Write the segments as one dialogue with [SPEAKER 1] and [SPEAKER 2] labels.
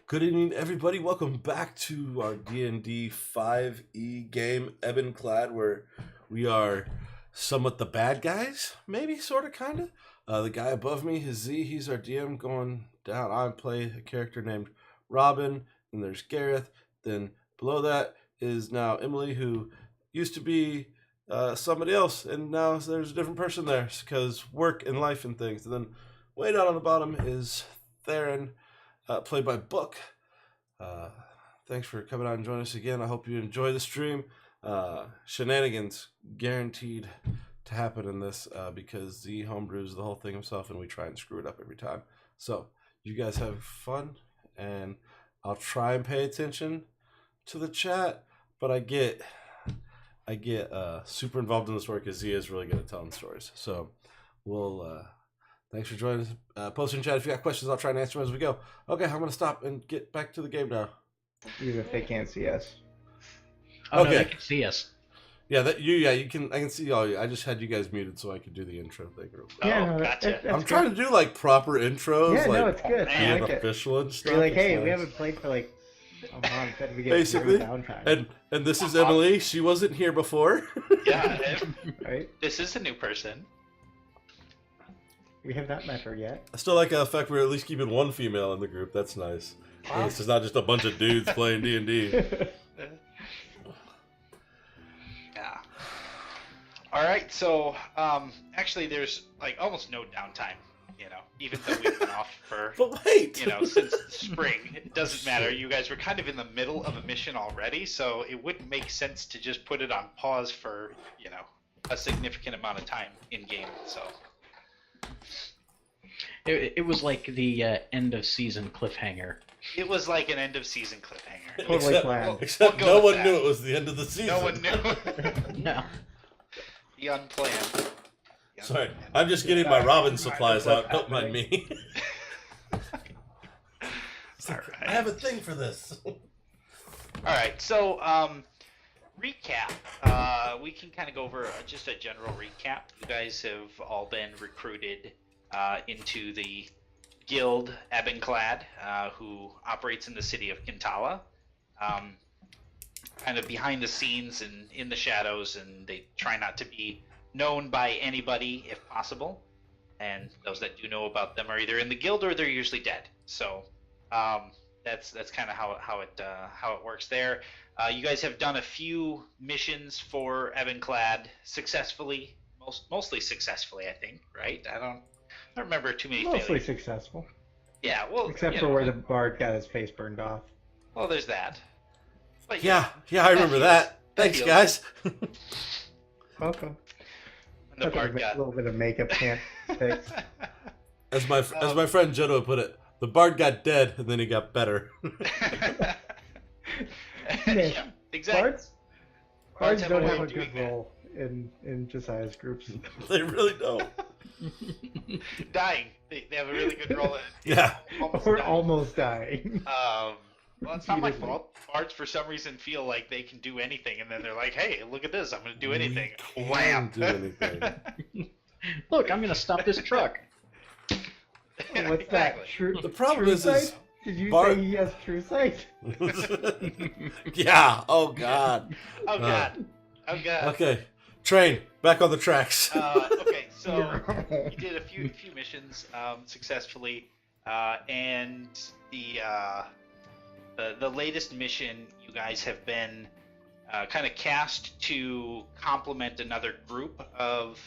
[SPEAKER 1] Good evening, everybody. Welcome back to our D&D 5e game, Ebon-Clad, where we are somewhat the bad guys, maybe, sort of, kind of. The guy above me is Z. He's our DM going down. I play a character named Robin, and there's Gareth. Then below that is now Emily, who used to be somebody else, and now there's a different person there because work and life and things. And then way down on the bottom is Theron, played by Book. Thanks for coming out and joining us again. I hope you enjoy the stream. Shenanigans guaranteed to happen in this because Z homebrews the whole thing himself, and we try and screw it up every time. So you guys have fun, and I'll try and pay attention to the chat, but I get super involved in this work because Z is really good at telling stories. So we'll thanks for joining us. Post in chat if you got questions. I'll try and answer them as we go. Okay, I'm going to stop and get back to the game now.
[SPEAKER 2] Even if they can't see us.
[SPEAKER 3] Oh,
[SPEAKER 1] okay.
[SPEAKER 3] no, they can see us.
[SPEAKER 1] Yeah, you can. I can see all you. I just had you guys muted so I could do the intro thing.
[SPEAKER 2] Yeah, no,
[SPEAKER 3] gotcha.
[SPEAKER 1] I'm trying to do like proper intros,
[SPEAKER 2] Yeah,
[SPEAKER 1] like
[SPEAKER 2] no, it's good.
[SPEAKER 1] being
[SPEAKER 2] I like
[SPEAKER 1] official
[SPEAKER 2] it.
[SPEAKER 1] and stuff.
[SPEAKER 2] You're like,
[SPEAKER 1] It's
[SPEAKER 2] hey,
[SPEAKER 1] nice.
[SPEAKER 2] we haven't played for like a month, and we get
[SPEAKER 1] Basically,
[SPEAKER 2] downtime.
[SPEAKER 1] and this is Emily. She wasn't here before.
[SPEAKER 4] Yeah,
[SPEAKER 2] Right?
[SPEAKER 4] this is a new person.
[SPEAKER 2] We have not met her yet.
[SPEAKER 1] I still like the fact we're at least keeping one female in the group. That's nice.
[SPEAKER 4] Wow.
[SPEAKER 1] This is not just a bunch of dudes playing D&D.
[SPEAKER 4] Yeah. All right, so actually, there's like almost no downtime. You know, even though we've been off for
[SPEAKER 1] But wait,
[SPEAKER 4] since spring, it doesn't matter. You guys were kind of in the middle of a mission already, so it wouldn't make sense to just put it on pause for a significant amount of time in game. So.
[SPEAKER 3] It was like the end of season cliffhanger.
[SPEAKER 4] It was like an end of season cliffhanger.
[SPEAKER 2] Totally planned.
[SPEAKER 1] except
[SPEAKER 4] We'll
[SPEAKER 1] no
[SPEAKER 4] go with
[SPEAKER 1] one
[SPEAKER 4] that.
[SPEAKER 1] knew it was the end of the season.
[SPEAKER 4] No one knew.
[SPEAKER 3] No.
[SPEAKER 4] The unplanned. The
[SPEAKER 1] Sorry,
[SPEAKER 4] unplanned.
[SPEAKER 1] I'm just getting my Robin supplies out. Don't mind me.
[SPEAKER 4] All
[SPEAKER 1] I
[SPEAKER 4] right.
[SPEAKER 1] have a thing for this.
[SPEAKER 4] All right. So, recap. We can kind of go over just a general recap. You guys have all been recruited into the guild Ebon-Clad, who operates in the city of Kintala. Kind of behind the scenes and in the shadows, and they try not to be known by anybody if possible. And those that do know about them are either in the guild or they're usually dead. So that's kind of how it works there. You guys have done a few missions for Ebon-Clad successfully, mostly successfully, I think. Right? I don't remember too many
[SPEAKER 2] Mostly
[SPEAKER 4] failures.
[SPEAKER 2] successful.
[SPEAKER 4] Yeah, well,
[SPEAKER 2] Except for where the bard got his face burned off.
[SPEAKER 4] well, there's that. But
[SPEAKER 1] Yeah, I remember that. Thanks,
[SPEAKER 4] feels-
[SPEAKER 1] guys.
[SPEAKER 2] Welcome.
[SPEAKER 4] and the bard
[SPEAKER 2] A
[SPEAKER 4] got.
[SPEAKER 2] little bit of makeup can't fix.
[SPEAKER 1] As my friend Jodo put it, the bard got dead and then he got better.
[SPEAKER 4] Yeah, exactly.
[SPEAKER 2] Bards
[SPEAKER 4] have
[SPEAKER 2] don't
[SPEAKER 4] a way
[SPEAKER 2] have a
[SPEAKER 4] of doing
[SPEAKER 2] good role in Josiah's groups.
[SPEAKER 1] They really don't.
[SPEAKER 4] Dying. They have a really good role.
[SPEAKER 1] Yeah.
[SPEAKER 2] We're
[SPEAKER 4] dying.
[SPEAKER 2] almost dying.
[SPEAKER 4] Well, it's not my fault. Bards, for some reason, feel like they can do anything, and then they're like, "Hey, look at this! I'm going to do anything." Wham!
[SPEAKER 1] Do anything.
[SPEAKER 3] Look, I'm gonna stop this truck.
[SPEAKER 2] What's that?
[SPEAKER 4] Exactly.
[SPEAKER 2] True.
[SPEAKER 1] The problem
[SPEAKER 2] true
[SPEAKER 1] is
[SPEAKER 2] sight? Did you
[SPEAKER 1] Bard-
[SPEAKER 2] say he has true sight?
[SPEAKER 1] Yeah. Oh God.
[SPEAKER 4] Oh god. Oh god.
[SPEAKER 1] Okay. Train back on the tracks.
[SPEAKER 4] Okay, so you did a few missions successfully, and the latest mission, you guys have been kind of cast to complement another group of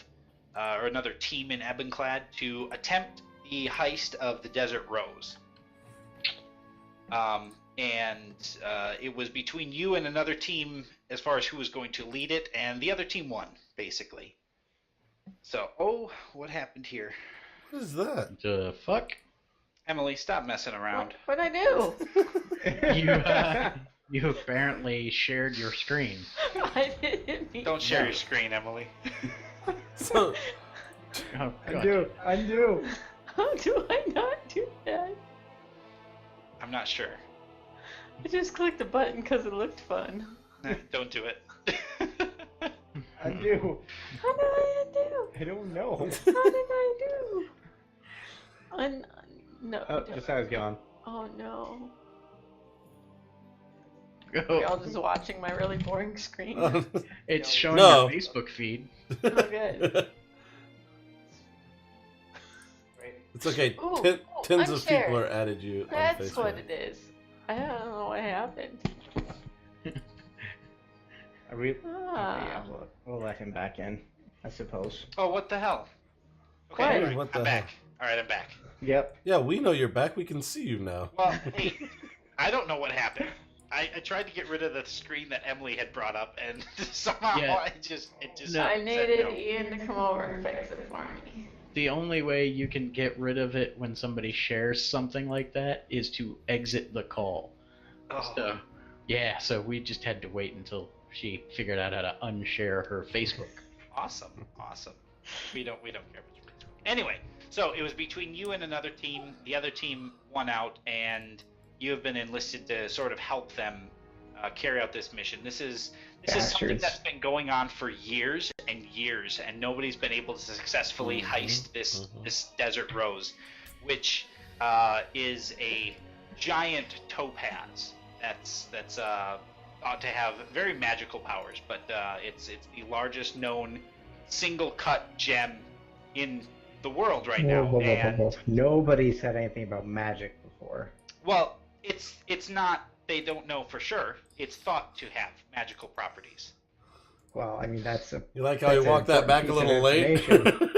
[SPEAKER 4] or another team in Ebon-Clad to attempt the heist of the Desert Rose. And it was between you and another team as far as who was going to lead it, and the other team won, basically. So, what happened here?
[SPEAKER 1] What is that?
[SPEAKER 3] The fuck?
[SPEAKER 4] Emily, stop messing around.
[SPEAKER 5] What'd I do?
[SPEAKER 3] You apparently shared your screen.
[SPEAKER 5] I didn't mean
[SPEAKER 4] Don't share your screen, Emily.
[SPEAKER 1] So
[SPEAKER 3] Oh, God.
[SPEAKER 2] Undo.
[SPEAKER 5] How do I not do that?
[SPEAKER 4] I'm not sure.
[SPEAKER 5] I just clicked the button because it looked fun.
[SPEAKER 4] Don't do it.
[SPEAKER 2] Undo.
[SPEAKER 5] How did I undo?
[SPEAKER 2] I don't know.
[SPEAKER 5] How did I do? No.
[SPEAKER 2] Oh, Josiah's gone.
[SPEAKER 5] Oh no. We're all just watching my really boring screen.
[SPEAKER 3] It's showing
[SPEAKER 1] No.
[SPEAKER 3] your Facebook feed.
[SPEAKER 5] Oh, good.
[SPEAKER 1] It's okay.
[SPEAKER 5] Ooh,
[SPEAKER 1] Tens of
[SPEAKER 5] unshare.
[SPEAKER 1] people are added you on
[SPEAKER 5] That's
[SPEAKER 1] Facebook.
[SPEAKER 5] what it is. I don't know what happened.
[SPEAKER 2] Are we?
[SPEAKER 5] Ah.
[SPEAKER 2] Okay, yeah, we'll let him back in, I suppose.
[SPEAKER 4] Oh, what the hell? Okay,
[SPEAKER 5] What?
[SPEAKER 4] all right,
[SPEAKER 1] What the
[SPEAKER 4] I'm back.
[SPEAKER 1] hell?
[SPEAKER 4] All right, I'm back.
[SPEAKER 2] Yep.
[SPEAKER 1] Yeah, we know you're back. We can see you now.
[SPEAKER 4] Well, hey, I don't know what happened. I tried to get rid of the screen that Emily had brought up, and somehow
[SPEAKER 3] Yeah.
[SPEAKER 4] it just
[SPEAKER 3] No.
[SPEAKER 5] I
[SPEAKER 4] said
[SPEAKER 5] needed
[SPEAKER 4] no.
[SPEAKER 5] Ian to come over and fix it for me.
[SPEAKER 3] The only way you can get rid of it when somebody shares something like that is to exit the call.
[SPEAKER 4] Oh.
[SPEAKER 3] So, yeah, so we just had to wait until she figured out how to unshare her Facebook.
[SPEAKER 4] Awesome. We don't care much. Anyway, so it was between you and another team. The other team won out, and you have been enlisted to sort of help them carry out this mission. This is something
[SPEAKER 2] Bastards.
[SPEAKER 4] that's been going on for years and years, and nobody's been able to successfully heist this desert rose, which is a giant topaz that's ought to have very magical powers, but it's the largest known single cut gem in the world right now. And
[SPEAKER 2] Nobody said anything about magic before.
[SPEAKER 4] well, it's not. They don't know for sure. It's thought to have magical properties.
[SPEAKER 2] Well, I mean that's a.
[SPEAKER 1] You like how you
[SPEAKER 2] That's an
[SPEAKER 1] walked that back a
[SPEAKER 2] important
[SPEAKER 1] little
[SPEAKER 2] piece
[SPEAKER 1] late?
[SPEAKER 2] of information.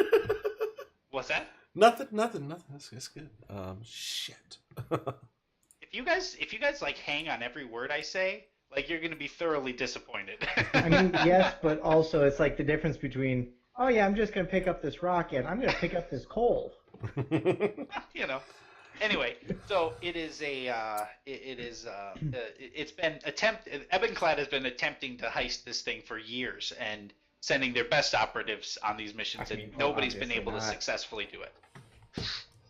[SPEAKER 4] What's that?
[SPEAKER 1] Nothing. That's good. Shit.
[SPEAKER 4] If you guys like hang on every word I say, like you're gonna be thoroughly disappointed.
[SPEAKER 2] I mean, yes, but also it's like the difference between, oh yeah, I'm just gonna pick up this rock and I'm gonna pick up this coal.
[SPEAKER 4] you know. Anyway, so it is it's been Ebenclad has been attempting to heist this thing for years and sending their best operatives on these missions,
[SPEAKER 2] I mean,
[SPEAKER 4] and
[SPEAKER 2] well,
[SPEAKER 4] nobody's been
[SPEAKER 2] obviously
[SPEAKER 4] able to
[SPEAKER 2] not.
[SPEAKER 4] successfully do it.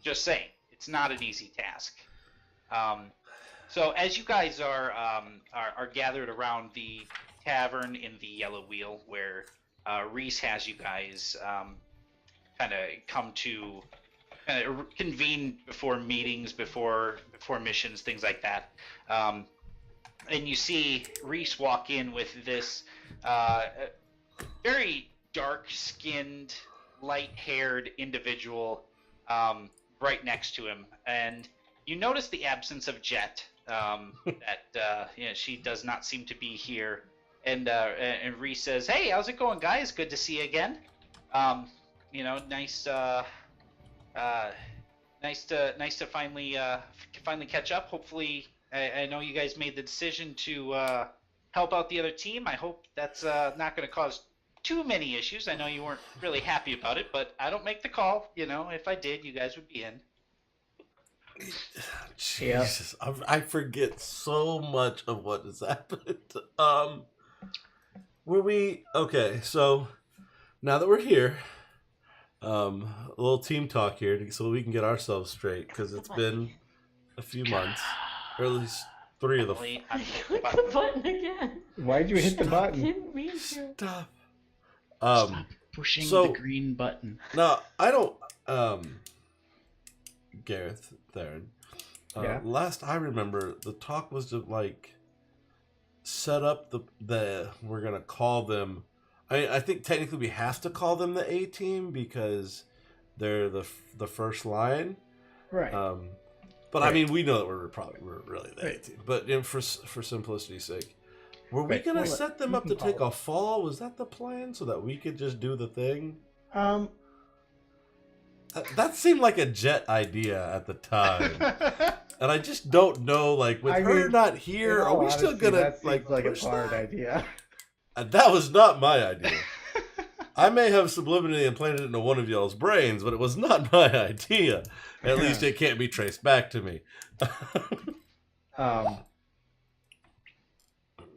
[SPEAKER 4] Just saying, it's not an easy task. So as you guys are gathered around the tavern in the Yellow Wheel, where Reese has you guys kind of come to convene before meetings, before missions, things like that. And you see Reese walk in with this very dark-skinned, light-haired individual right next to him, and you notice the absence of Jet. That she does not seem to be here, and Reese says, "Hey, how's it going, guys? Good to see you again. Nice." Nice to finally catch up. Hopefully, I know you guys made the decision to help out the other team. I hope that's not going to cause too many issues. I know you weren't really happy about it, but I don't make the call. If I did, you guys would be in.
[SPEAKER 1] Jesus, I forget so much of what has happened. Were we okay? So now that we're here. A little team talk here so we can get ourselves straight, because it's been a few months, or at least 3 of the.
[SPEAKER 4] Emily,
[SPEAKER 5] I clicked the button again.
[SPEAKER 2] Why'd you hit the
[SPEAKER 5] I
[SPEAKER 2] button?
[SPEAKER 5] didn't mean to.
[SPEAKER 1] Stop.
[SPEAKER 3] Stop pushing
[SPEAKER 1] so-
[SPEAKER 3] the green button.
[SPEAKER 1] No, I don't. Gareth Theron.
[SPEAKER 2] Yeah?
[SPEAKER 1] Last I remember, the talk was to set up the we're gonna call them. I think technically we have to call them the A team because they're the first line.
[SPEAKER 2] Right.
[SPEAKER 1] But I
[SPEAKER 2] Right.
[SPEAKER 1] mean, we know that we're really the A team. But for simplicity's sake, were we
[SPEAKER 2] Right.
[SPEAKER 1] gonna
[SPEAKER 2] Well,
[SPEAKER 1] set them
[SPEAKER 2] you
[SPEAKER 1] up
[SPEAKER 2] can
[SPEAKER 1] to take
[SPEAKER 2] call
[SPEAKER 1] a fall? Was that the plan so that we could just do the thing? That seemed like a Jet idea at the time, and I just don't know. With
[SPEAKER 2] I
[SPEAKER 1] her
[SPEAKER 2] mean,
[SPEAKER 1] not here,
[SPEAKER 2] in
[SPEAKER 1] are
[SPEAKER 2] all
[SPEAKER 1] we still
[SPEAKER 2] honesty,
[SPEAKER 1] gonna
[SPEAKER 2] that seems like a
[SPEAKER 1] push
[SPEAKER 2] hard
[SPEAKER 1] that?
[SPEAKER 2] idea.
[SPEAKER 1] That was not my idea. I may have subliminally implanted it into one of y'all's brains, but it was not my idea. At least it can't be traced back to me.
[SPEAKER 2] Um.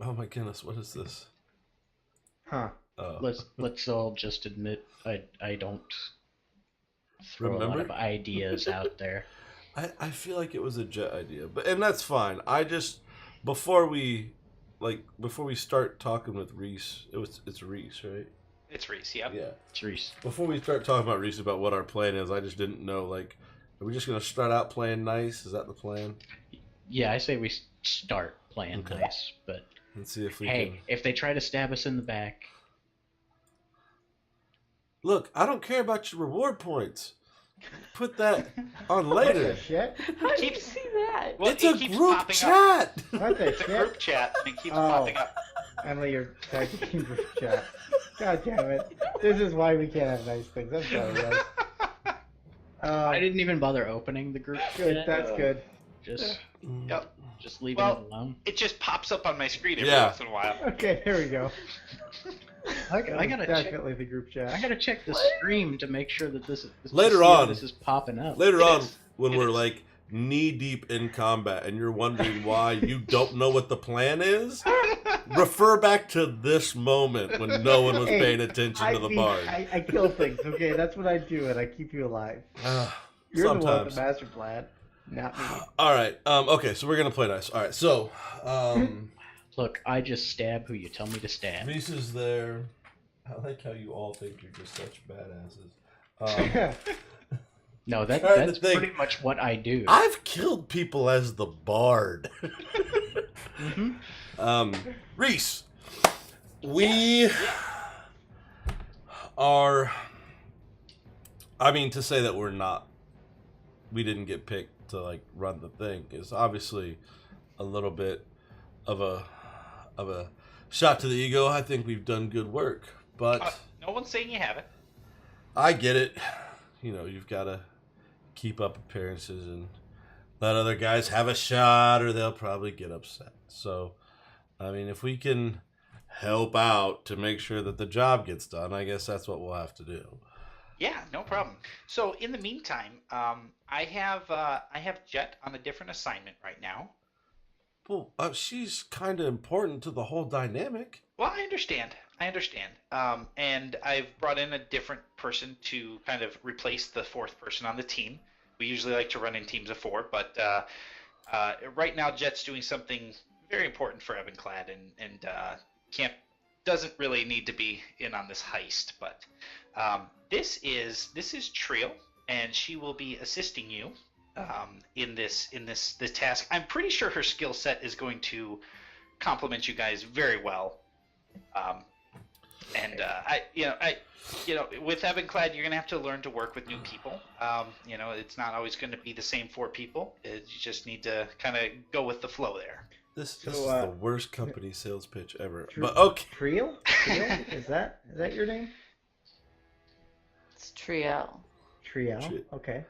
[SPEAKER 1] Oh my goodness, what is this?
[SPEAKER 2] Huh.
[SPEAKER 1] Oh.
[SPEAKER 3] Let's all just admit I don't throw a lot
[SPEAKER 1] Remember?
[SPEAKER 3] of ideas out there.
[SPEAKER 1] I feel like it was a Jet idea, and that's fine. I just before we start talking with Reese, it's Reese, right?
[SPEAKER 4] It's Reese, yep.
[SPEAKER 1] Yeah.
[SPEAKER 3] It's Reese.
[SPEAKER 1] Before we start talking about Reese about what our plan is, I just didn't know. Are we just gonna start out playing nice? Is that the plan?
[SPEAKER 3] Yeah, I say we start playing
[SPEAKER 1] Okay.
[SPEAKER 3] nice. But
[SPEAKER 1] Let's see if we
[SPEAKER 3] hey,
[SPEAKER 1] can.
[SPEAKER 3] if they try to stab us in the back,
[SPEAKER 1] Look, I don't care about your reward points. Put that on
[SPEAKER 2] What
[SPEAKER 1] later.
[SPEAKER 2] the shit?
[SPEAKER 5] How do you
[SPEAKER 4] Keeps-
[SPEAKER 5] see that?
[SPEAKER 4] Well,
[SPEAKER 1] It's
[SPEAKER 4] it
[SPEAKER 1] a
[SPEAKER 4] keeps
[SPEAKER 1] group
[SPEAKER 4] popping up.
[SPEAKER 1] chat.
[SPEAKER 2] What the
[SPEAKER 4] It's a
[SPEAKER 2] shit?
[SPEAKER 4] group chat, and it keeps
[SPEAKER 2] Oh.
[SPEAKER 4] popping up.
[SPEAKER 2] Emily, you're typing group chat. God damn it. This is why we can't have nice things. I'm sorry, guys.
[SPEAKER 3] I didn't even bother opening the group.
[SPEAKER 2] Good,
[SPEAKER 3] chat.
[SPEAKER 2] that's good.
[SPEAKER 3] Just
[SPEAKER 4] Yep.
[SPEAKER 3] leaving
[SPEAKER 4] Well,
[SPEAKER 3] it alone.
[SPEAKER 4] It just pops up on my screen every
[SPEAKER 1] Yeah.
[SPEAKER 4] once in a while.
[SPEAKER 2] Okay, there we go.
[SPEAKER 3] I
[SPEAKER 2] That
[SPEAKER 3] gotta
[SPEAKER 2] was
[SPEAKER 3] check.
[SPEAKER 2] definitely the group chat.
[SPEAKER 3] I gotta check the stream to make sure that this is
[SPEAKER 1] Later
[SPEAKER 3] to see if
[SPEAKER 1] on.
[SPEAKER 3] This is popping up.
[SPEAKER 1] Later
[SPEAKER 4] It
[SPEAKER 1] on,
[SPEAKER 4] is.
[SPEAKER 1] when
[SPEAKER 4] It
[SPEAKER 1] we're
[SPEAKER 4] is.
[SPEAKER 1] like knee deep in combat and you're wondering why you don't know what the plan is, refer back to this moment when no one was
[SPEAKER 2] Hey,
[SPEAKER 1] paying attention to the bard.
[SPEAKER 2] I kill things, okay? That's what I do, and I keep you alive.
[SPEAKER 1] Ah,
[SPEAKER 2] You're the one
[SPEAKER 1] sometimes.
[SPEAKER 2] with the master plan, not me.
[SPEAKER 1] All right. Okay, so we're gonna play nice. All right. So,
[SPEAKER 3] Look, I just stab who you tell me to stab.
[SPEAKER 1] Reese is there. I like how you all think you're just such badasses.
[SPEAKER 3] No,
[SPEAKER 1] Trying to
[SPEAKER 3] that's
[SPEAKER 1] think.
[SPEAKER 3] pretty much what I do.
[SPEAKER 1] I've killed people as the bard.
[SPEAKER 3] Mhm.
[SPEAKER 1] Reese, we are. I mean, to say that we didn't get picked to like run the thing is obviously a little bit of a shot to the ego. I think we've done good work, but
[SPEAKER 4] No one's saying you haven't.
[SPEAKER 1] I get it. You know, you've got to keep up appearances and let other guys have a shot, or they'll probably get upset. So, I mean, if we can help out to make sure that the job gets done, I guess that's what we'll have to do.
[SPEAKER 4] Yeah, no problem. So in the meantime, I have Jet on a different assignment right now.
[SPEAKER 1] Well, she's kind of important to the whole dynamic.
[SPEAKER 4] Well, I understand. And I've brought in a different person to kind of replace the fourth person on the team. We usually like to run in teams of 4, but right now Jet's doing something very important for Ebenclad, and doesn't really need to be in on this heist. But this is Trio, and she will be assisting you in this task. I'm pretty sure her skill set is going to complement you guys very well. With Ebenclad, you're gonna have to learn to work with new people. It's not always going to be the same 4 people. You just need to kind of go with the flow there.
[SPEAKER 1] This
[SPEAKER 2] So,
[SPEAKER 1] is the worst company sales pitch ever.
[SPEAKER 2] Tr-
[SPEAKER 1] But okay.
[SPEAKER 2] Trio? Trio? Is that your name?
[SPEAKER 5] It's Triel.
[SPEAKER 2] Trio.
[SPEAKER 1] Tri-
[SPEAKER 2] Okay.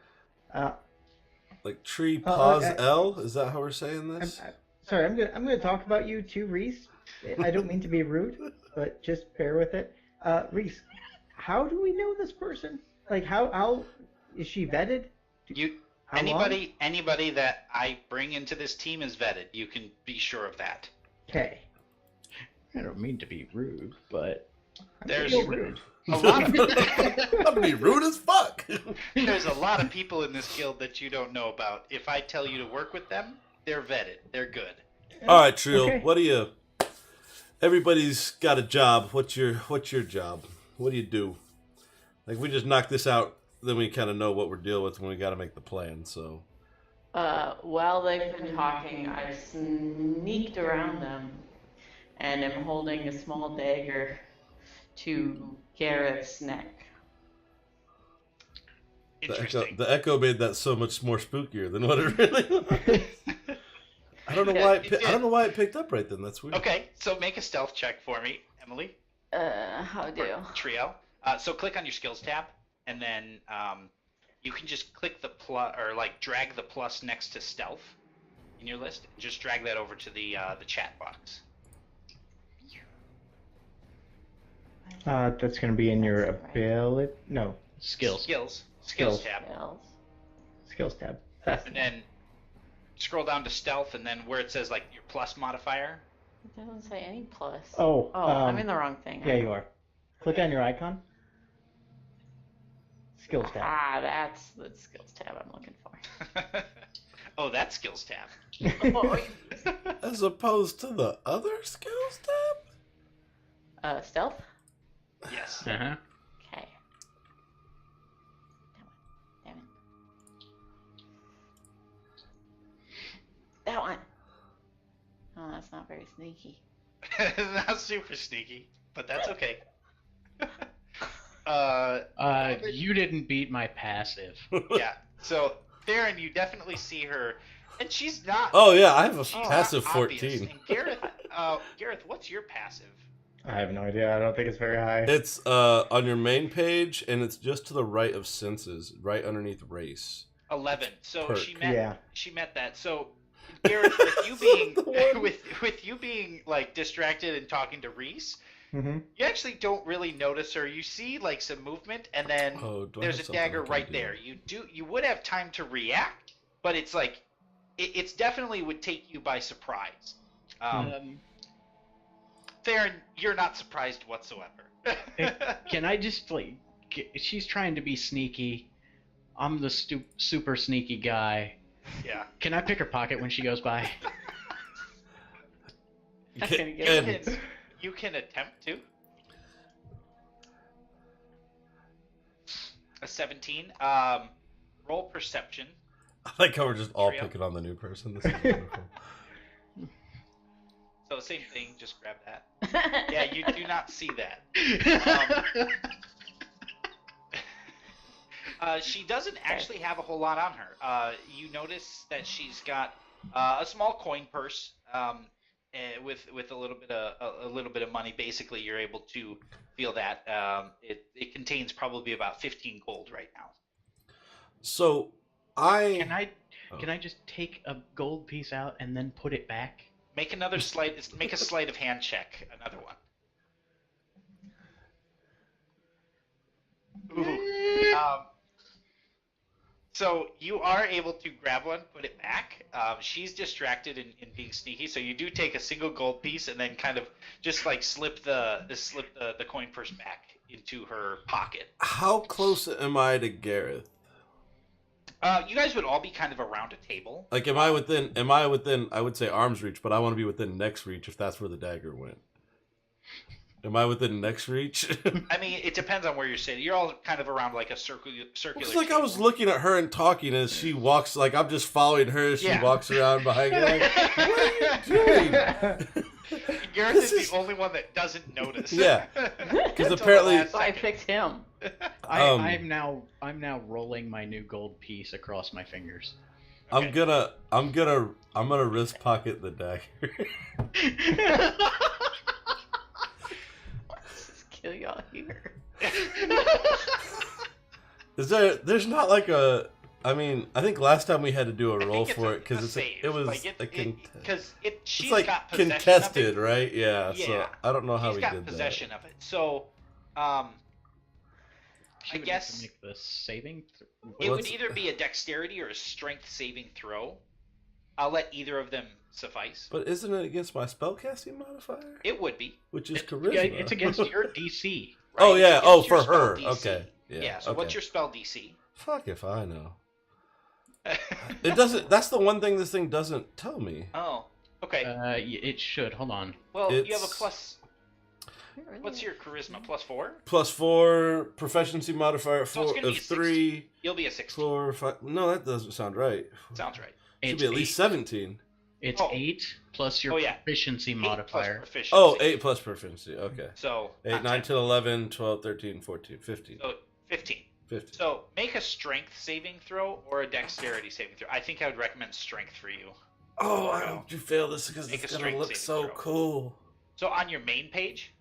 [SPEAKER 1] Like tree
[SPEAKER 2] Oh,
[SPEAKER 1] pause
[SPEAKER 2] okay.
[SPEAKER 1] L? Is that how we're saying this?
[SPEAKER 2] Sorry, I'm gonna talk about you too, Reese. I don't mean to be rude, but just bear with it. Reese, how do we know this person? Like, how is she vetted? How long?
[SPEAKER 4] Anybody that I bring into this team is vetted. You can be sure of that.
[SPEAKER 2] Okay.
[SPEAKER 3] I don't mean to be rude, but
[SPEAKER 4] There's
[SPEAKER 2] Feel rude.
[SPEAKER 4] a lot of
[SPEAKER 1] That'd be rude as fuck.
[SPEAKER 4] there's a lot of people in this guild that you don't know about. If I tell you to work with them, they're vetted. They're good.
[SPEAKER 1] All right, Trill.
[SPEAKER 2] Okay.
[SPEAKER 1] What do you? Everybody's got a job. What's your job? What do you do? Like, we just knock this out, then we kind of know what we're dealing with when we got to make the plan. So,
[SPEAKER 5] While they've been talking, I've sneaked around them and am holding a small dagger to Garrett's neck.
[SPEAKER 4] Interesting.
[SPEAKER 1] the echo made that so much more spookier than what it really was. I don't know
[SPEAKER 4] Yeah,
[SPEAKER 1] why
[SPEAKER 4] it did.
[SPEAKER 1] I don't know why it picked up right then. That's weird.
[SPEAKER 4] Okay, so make a stealth check for me, Emily.
[SPEAKER 5] How do?
[SPEAKER 4] Trio. So click on your skills tab, and then you can just click the plus, or like drag the plus next to stealth in your list. Just drag that over to the chat box.
[SPEAKER 2] That's gonna be in your ability. No,
[SPEAKER 3] skills.
[SPEAKER 4] Skills
[SPEAKER 2] Skills.
[SPEAKER 4] tab,
[SPEAKER 2] skills tab. That's
[SPEAKER 4] and then scroll down to stealth, and then where it says like your plus modifier.
[SPEAKER 5] It doesn't say any plus.
[SPEAKER 2] Oh,
[SPEAKER 5] I'm in the wrong thing.
[SPEAKER 2] Yeah, you are. Click on your icon. Skills tab.
[SPEAKER 5] Ah, that's the skills tab I'm looking for.
[SPEAKER 4] Oh, that skills tab.
[SPEAKER 1] As opposed to the other skills tab.
[SPEAKER 5] Stealth?
[SPEAKER 4] Yes.
[SPEAKER 3] Uh-huh.
[SPEAKER 5] Okay. Damn it. That one. Oh, that's very sneaky.
[SPEAKER 4] Not super sneaky, but that's okay.
[SPEAKER 3] You didn't beat my passive.
[SPEAKER 4] Yeah. So Theron, you definitely see her, and she's not.
[SPEAKER 1] Oh yeah, I have a
[SPEAKER 4] she's not
[SPEAKER 1] passive
[SPEAKER 4] obvious.
[SPEAKER 1] 14.
[SPEAKER 4] And Gareth, what's your passive?
[SPEAKER 2] I have no idea. I don't think it's very high.
[SPEAKER 1] It's on your main page, and it's just to the right of senses, right underneath race.
[SPEAKER 4] 11. So
[SPEAKER 1] Perk.
[SPEAKER 4] she met that. So Gareth, with you being with you being like distracted and talking to Reese,
[SPEAKER 2] Mm-hmm.
[SPEAKER 4] you actually don't really notice her. You see like some movement, and then
[SPEAKER 1] Oh, do I
[SPEAKER 4] there's
[SPEAKER 1] have
[SPEAKER 4] a
[SPEAKER 1] something
[SPEAKER 4] dagger
[SPEAKER 1] I can
[SPEAKER 4] right
[SPEAKER 1] do?
[SPEAKER 4] there. You would have time to react, but it's like it's definitely would take you by surprise. Theron, you're not surprised whatsoever.
[SPEAKER 3] Can I just like? She's trying to be sneaky. I'm the super sneaky guy.
[SPEAKER 4] Yeah.
[SPEAKER 3] Can I pick her pocket when she goes by?
[SPEAKER 5] That's gonna get
[SPEAKER 1] And-
[SPEAKER 4] You can attempt to. A 17. Roll perception.
[SPEAKER 1] I like how we're just all
[SPEAKER 4] Trio.
[SPEAKER 1] picking on the new person. This is wonderful.
[SPEAKER 4] So same thing, just grab that. Yeah, you do not see that. She doesn't actually have a whole lot on her. You notice that she's got a small coin purse with a little bit of money. Basically, you're able to feel that it contains probably about 15 gold right now.
[SPEAKER 1] So
[SPEAKER 3] Can I just take a gold piece out and then put it back?
[SPEAKER 4] Make another sleight. Make a sleight of hand check. Another one. Ooh. So you are able to grab one, put it back. She's distracted in being sneaky, so you do take a single gold piece and then kind of just like slip the coin purse back into her pocket.
[SPEAKER 1] How close am I to Gareth?
[SPEAKER 4] You guys would all be kind of around a table.
[SPEAKER 1] Like, am I within? I would say arm's reach, but I want to be within next reach if that's where the dagger went. Am I within next reach?
[SPEAKER 4] I mean, it depends on where you're sitting. You're all kind of around like a circular.
[SPEAKER 1] It's like I was
[SPEAKER 4] table.
[SPEAKER 1] looking at her and talking as she walks. Like I'm just following her as she
[SPEAKER 4] Yeah.
[SPEAKER 1] walks around behind me. Like, what are you doing?
[SPEAKER 4] Gareth
[SPEAKER 1] This
[SPEAKER 4] is
[SPEAKER 1] is-
[SPEAKER 4] the only one that doesn't notice.
[SPEAKER 1] Yeah.
[SPEAKER 4] Until the
[SPEAKER 1] apparently-
[SPEAKER 4] last
[SPEAKER 5] So I
[SPEAKER 4] second.
[SPEAKER 5] picked him.
[SPEAKER 3] I'm now rolling my new gold piece across my fingers.
[SPEAKER 1] I'm gonna wrist pocket the dagger.
[SPEAKER 5] Let's just kill y'all here.
[SPEAKER 1] There's not like a. I mean, I think last time we had to do a
[SPEAKER 4] I
[SPEAKER 1] roll
[SPEAKER 4] think
[SPEAKER 1] for
[SPEAKER 4] it's
[SPEAKER 1] it because
[SPEAKER 4] save.
[SPEAKER 1] it was
[SPEAKER 4] like because she's
[SPEAKER 1] it's like
[SPEAKER 4] got possession
[SPEAKER 1] contested,
[SPEAKER 4] of it.
[SPEAKER 1] right? Yeah. So
[SPEAKER 4] Yeah.
[SPEAKER 1] I don't know how
[SPEAKER 4] She's
[SPEAKER 1] we
[SPEAKER 4] got
[SPEAKER 1] did
[SPEAKER 4] possession
[SPEAKER 1] that.
[SPEAKER 4] of it. So,
[SPEAKER 3] She
[SPEAKER 4] I
[SPEAKER 3] would
[SPEAKER 4] guess-
[SPEAKER 3] have to make the saving.
[SPEAKER 4] it would
[SPEAKER 1] Let's-
[SPEAKER 4] either be a dexterity or a strength saving throw. I'll let either of them suffice.
[SPEAKER 1] But isn't it against my spellcasting modifier?
[SPEAKER 4] It would be.
[SPEAKER 1] Which is
[SPEAKER 3] Yeah,
[SPEAKER 1] charisma.
[SPEAKER 3] it's against your DC.
[SPEAKER 4] Right?
[SPEAKER 1] Oh yeah.
[SPEAKER 4] It's
[SPEAKER 1] Oh,
[SPEAKER 4] against your
[SPEAKER 1] for
[SPEAKER 4] spell
[SPEAKER 1] her.
[SPEAKER 4] DC.
[SPEAKER 1] Okay. Yeah.
[SPEAKER 4] So
[SPEAKER 1] okay.
[SPEAKER 4] what's your spell DC?
[SPEAKER 1] Fuck if I know. It doesn't. That's the one thing this thing doesn't tell me.
[SPEAKER 4] Oh, okay.
[SPEAKER 3] It should. Hold on.
[SPEAKER 4] Well, you have a
[SPEAKER 1] it's-
[SPEAKER 4] plus. What's your charisma? +4?
[SPEAKER 1] +4 proficiency modifier
[SPEAKER 4] So it's
[SPEAKER 1] four
[SPEAKER 4] gonna be
[SPEAKER 1] of
[SPEAKER 4] a
[SPEAKER 1] 3,
[SPEAKER 4] You'll be a 16.
[SPEAKER 1] 4, 5. No, that doesn't sound right.
[SPEAKER 4] Sounds right.
[SPEAKER 1] Should
[SPEAKER 3] It's
[SPEAKER 1] be at least
[SPEAKER 3] 8.
[SPEAKER 1] 17.
[SPEAKER 3] It's
[SPEAKER 4] Oh.
[SPEAKER 3] 8 plus your
[SPEAKER 4] Oh, yeah.
[SPEAKER 3] proficiency
[SPEAKER 4] 8
[SPEAKER 3] modifier.
[SPEAKER 4] plus proficiency.
[SPEAKER 1] Oh, 8 plus proficiency. Okay.
[SPEAKER 4] So
[SPEAKER 1] 8,
[SPEAKER 4] not
[SPEAKER 1] 9,
[SPEAKER 4] 10.
[SPEAKER 1] 10, 11, 12, 13, 14, 15.
[SPEAKER 4] So 15.
[SPEAKER 1] 15.
[SPEAKER 4] So make a strength saving throw or a dexterity saving throw. I think I would recommend strength for you.
[SPEAKER 1] Oh, I hope you fail this because
[SPEAKER 4] Make
[SPEAKER 1] it's
[SPEAKER 4] a
[SPEAKER 1] going to
[SPEAKER 4] strength
[SPEAKER 1] look
[SPEAKER 4] saving
[SPEAKER 1] so
[SPEAKER 4] throw.
[SPEAKER 1] cool.
[SPEAKER 4] So on your main page,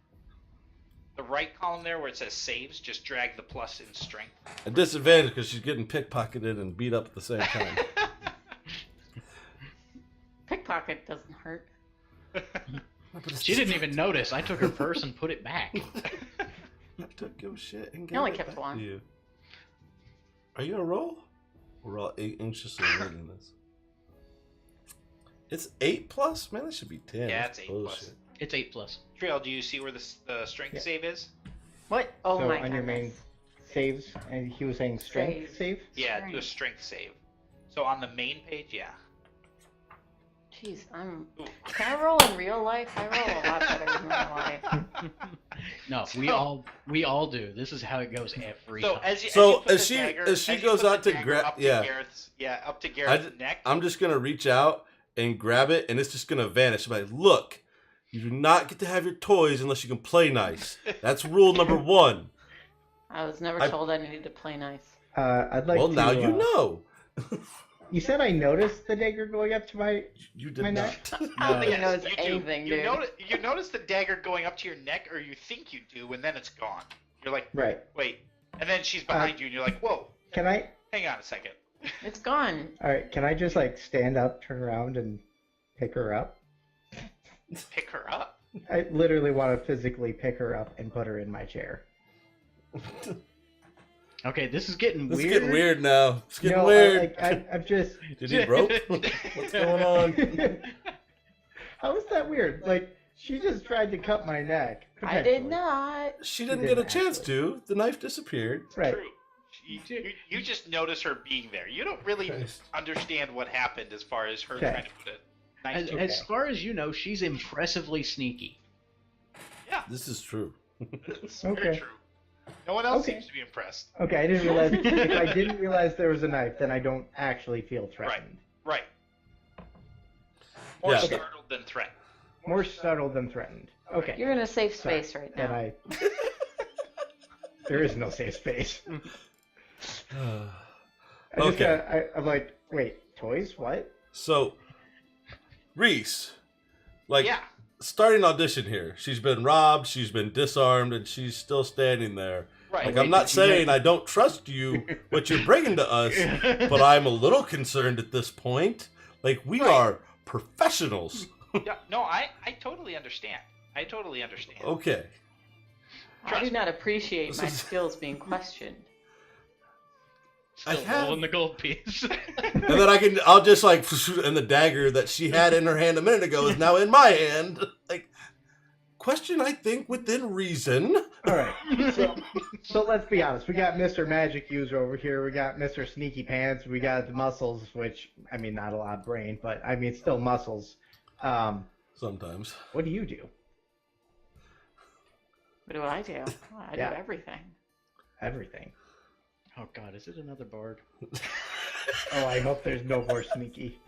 [SPEAKER 4] the right column there where it says saves, just drag the plus in strength.
[SPEAKER 1] A disadvantage because she's getting pickpocketed and beat up at the same time.
[SPEAKER 5] Pickpocket doesn't hurt.
[SPEAKER 3] She didn't even notice. I took her purse and put it back.
[SPEAKER 1] I took your shit and
[SPEAKER 5] I only
[SPEAKER 1] gave it
[SPEAKER 5] kept
[SPEAKER 1] back
[SPEAKER 5] one.
[SPEAKER 1] to you. Are you gonna roll? We're all anxiously waiting this. It's 8 plus? Man, that should be 10.
[SPEAKER 4] Yeah,
[SPEAKER 1] That's
[SPEAKER 4] it's 8 plus.
[SPEAKER 1] bullshit.
[SPEAKER 3] It's 8 plus.
[SPEAKER 4] Trail, do you see where the strength
[SPEAKER 2] Yeah.
[SPEAKER 4] save is?
[SPEAKER 5] What? Oh
[SPEAKER 2] so
[SPEAKER 5] my
[SPEAKER 2] on your main
[SPEAKER 5] goodness.
[SPEAKER 2] saves, and he was saying strength save.
[SPEAKER 4] Yeah, do a strength save. So on the main page, yeah.
[SPEAKER 5] Jeez,
[SPEAKER 4] Ooh.
[SPEAKER 5] Can I roll in real life? I roll a lot better in real life.
[SPEAKER 3] No, we all do. This is how it goes every
[SPEAKER 4] So
[SPEAKER 3] time.
[SPEAKER 4] as you
[SPEAKER 1] So
[SPEAKER 4] put
[SPEAKER 1] as
[SPEAKER 4] the
[SPEAKER 1] she-
[SPEAKER 4] dagger-
[SPEAKER 1] as she
[SPEAKER 4] you
[SPEAKER 1] goes
[SPEAKER 4] put the
[SPEAKER 1] out to
[SPEAKER 4] dagger
[SPEAKER 1] grab-
[SPEAKER 4] up
[SPEAKER 1] yeah.
[SPEAKER 4] Gareth's, up to Gareth's neck.
[SPEAKER 1] I'm just gonna reach out and grab it, and it's just gonna vanish. Like, look, you do not get to have your toys unless you can play nice. That's rule number 1.
[SPEAKER 5] I was never told I needed to play nice.
[SPEAKER 2] I'd like
[SPEAKER 1] Well,
[SPEAKER 2] to.
[SPEAKER 1] now you know.
[SPEAKER 2] You said I noticed the dagger going up to my.
[SPEAKER 1] You did
[SPEAKER 2] My
[SPEAKER 1] not.
[SPEAKER 2] neck?
[SPEAKER 5] I don't think
[SPEAKER 4] Yes,
[SPEAKER 5] he knows
[SPEAKER 4] you do.
[SPEAKER 5] anything, dude.
[SPEAKER 4] You notice the dagger going up to your neck, or you think you do, and then it's gone. You're like,
[SPEAKER 2] Right.
[SPEAKER 4] wait. And then she's behind you, and you're like, whoa,
[SPEAKER 2] Can I?
[SPEAKER 4] hang on a second.
[SPEAKER 5] It's gone.
[SPEAKER 2] All right. Can I just like stand up, turn around, and pick her up?
[SPEAKER 4] Pick her up.
[SPEAKER 2] I literally want to physically pick her up and put her in my chair.
[SPEAKER 3] Okay, this is getting
[SPEAKER 1] It's
[SPEAKER 3] weird.
[SPEAKER 1] getting weird now. It's getting
[SPEAKER 2] No,
[SPEAKER 1] weird.
[SPEAKER 2] I've just.
[SPEAKER 1] Did he rope? What's going on?
[SPEAKER 2] How is that weird? Like she just tried to cut my neck.
[SPEAKER 5] I did not.
[SPEAKER 1] She didn't
[SPEAKER 2] She
[SPEAKER 1] get a
[SPEAKER 2] didn't
[SPEAKER 1] chance
[SPEAKER 2] actually.
[SPEAKER 1] to. The knife disappeared.
[SPEAKER 2] Right.
[SPEAKER 4] True. You just notice her being there. You don't really
[SPEAKER 1] Christ.
[SPEAKER 4] understand what happened as far as her
[SPEAKER 2] Okay.
[SPEAKER 4] trying to put a knife to
[SPEAKER 3] As far as you know, she's impressively sneaky.
[SPEAKER 4] Yeah,
[SPEAKER 1] This is true.
[SPEAKER 4] it's very
[SPEAKER 2] Okay.
[SPEAKER 4] true. No one else
[SPEAKER 2] Okay.
[SPEAKER 4] seems to be impressed.
[SPEAKER 2] Okay, I didn't realize. If I didn't realize there was a knife, then I don't actually feel threatened.
[SPEAKER 4] Right. More
[SPEAKER 1] Yeah.
[SPEAKER 4] startled than threatened.
[SPEAKER 2] More startled than threatened. Okay.
[SPEAKER 5] You're in a safe
[SPEAKER 2] Sorry.
[SPEAKER 5] space right
[SPEAKER 2] Then
[SPEAKER 5] now.
[SPEAKER 2] there is no safe space. I just
[SPEAKER 1] Okay.
[SPEAKER 2] I'm like, wait, toys? What?
[SPEAKER 1] So, Reese, like,
[SPEAKER 4] Yeah.
[SPEAKER 1] starting audition here. She's been robbed, she's been disarmed, and she's still standing there.
[SPEAKER 4] Right.
[SPEAKER 1] Like,
[SPEAKER 3] Wait,
[SPEAKER 1] I'm not
[SPEAKER 3] did you
[SPEAKER 1] saying I don't trust you, what you're bringing to us, but I'm a little concerned at this point. Like, we
[SPEAKER 4] Right.
[SPEAKER 1] are professionals.
[SPEAKER 4] Yeah, no, I totally understand. I totally understand.
[SPEAKER 1] Okay.
[SPEAKER 5] I do not appreciate
[SPEAKER 1] This
[SPEAKER 5] my
[SPEAKER 1] is-
[SPEAKER 5] skills being questioned.
[SPEAKER 1] I
[SPEAKER 3] Still
[SPEAKER 1] have-
[SPEAKER 3] rolling the gold piece.
[SPEAKER 1] And then I'll just, like, and the dagger that she had in her hand a minute ago is now in my hand. Like, question, I think, within reason.
[SPEAKER 2] All right. So let's be honest. We got Mr. Magic User over here. We got Mr. Sneaky Pants. We got the muscles, which I mean, not a lot of brain, but I mean, still muscles.
[SPEAKER 1] Sometimes.
[SPEAKER 2] What do you do?
[SPEAKER 5] What do? I
[SPEAKER 2] Yeah.
[SPEAKER 5] do everything.
[SPEAKER 2] Everything.
[SPEAKER 3] Oh God, is it another bard?
[SPEAKER 2] Oh, I hope there's no more sneaky.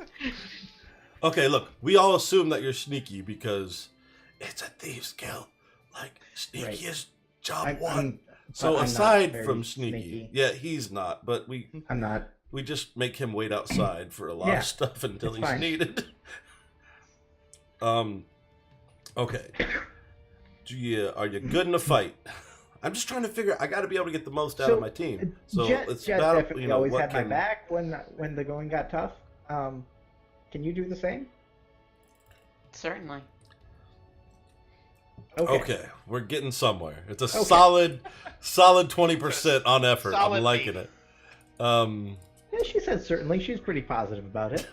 [SPEAKER 1] Okay, look, we all assume that you're sneaky because it's a thieves guild. Like, sneaky
[SPEAKER 2] Right.
[SPEAKER 1] is job
[SPEAKER 2] I'm-
[SPEAKER 1] one.
[SPEAKER 2] I'm-
[SPEAKER 1] So
[SPEAKER 2] I'm not
[SPEAKER 1] aside
[SPEAKER 2] very
[SPEAKER 1] from sneaky, yeah, he's not. But
[SPEAKER 2] I'm not.
[SPEAKER 1] we just make him wait outside for a lot
[SPEAKER 2] Yeah,
[SPEAKER 1] of stuff until
[SPEAKER 2] it's
[SPEAKER 1] he's
[SPEAKER 2] fine.
[SPEAKER 1] needed. Okay. Are you good in a fight? I'm just trying to figure. I got to be able to get the most out of my team. So
[SPEAKER 2] Jet,
[SPEAKER 1] let's
[SPEAKER 2] Jet
[SPEAKER 1] battle.
[SPEAKER 2] definitely
[SPEAKER 1] You know
[SPEAKER 2] always
[SPEAKER 1] what
[SPEAKER 2] had my
[SPEAKER 1] can.
[SPEAKER 2] back when the going got tough. Can you do the same?
[SPEAKER 5] Certainly.
[SPEAKER 1] Okay, we're getting somewhere. It's a
[SPEAKER 2] Okay.
[SPEAKER 1] solid 20% on effort.
[SPEAKER 4] Solid
[SPEAKER 1] I'm liking
[SPEAKER 4] B.
[SPEAKER 1] it.
[SPEAKER 2] Yeah, she said certainly. She's pretty positive about it.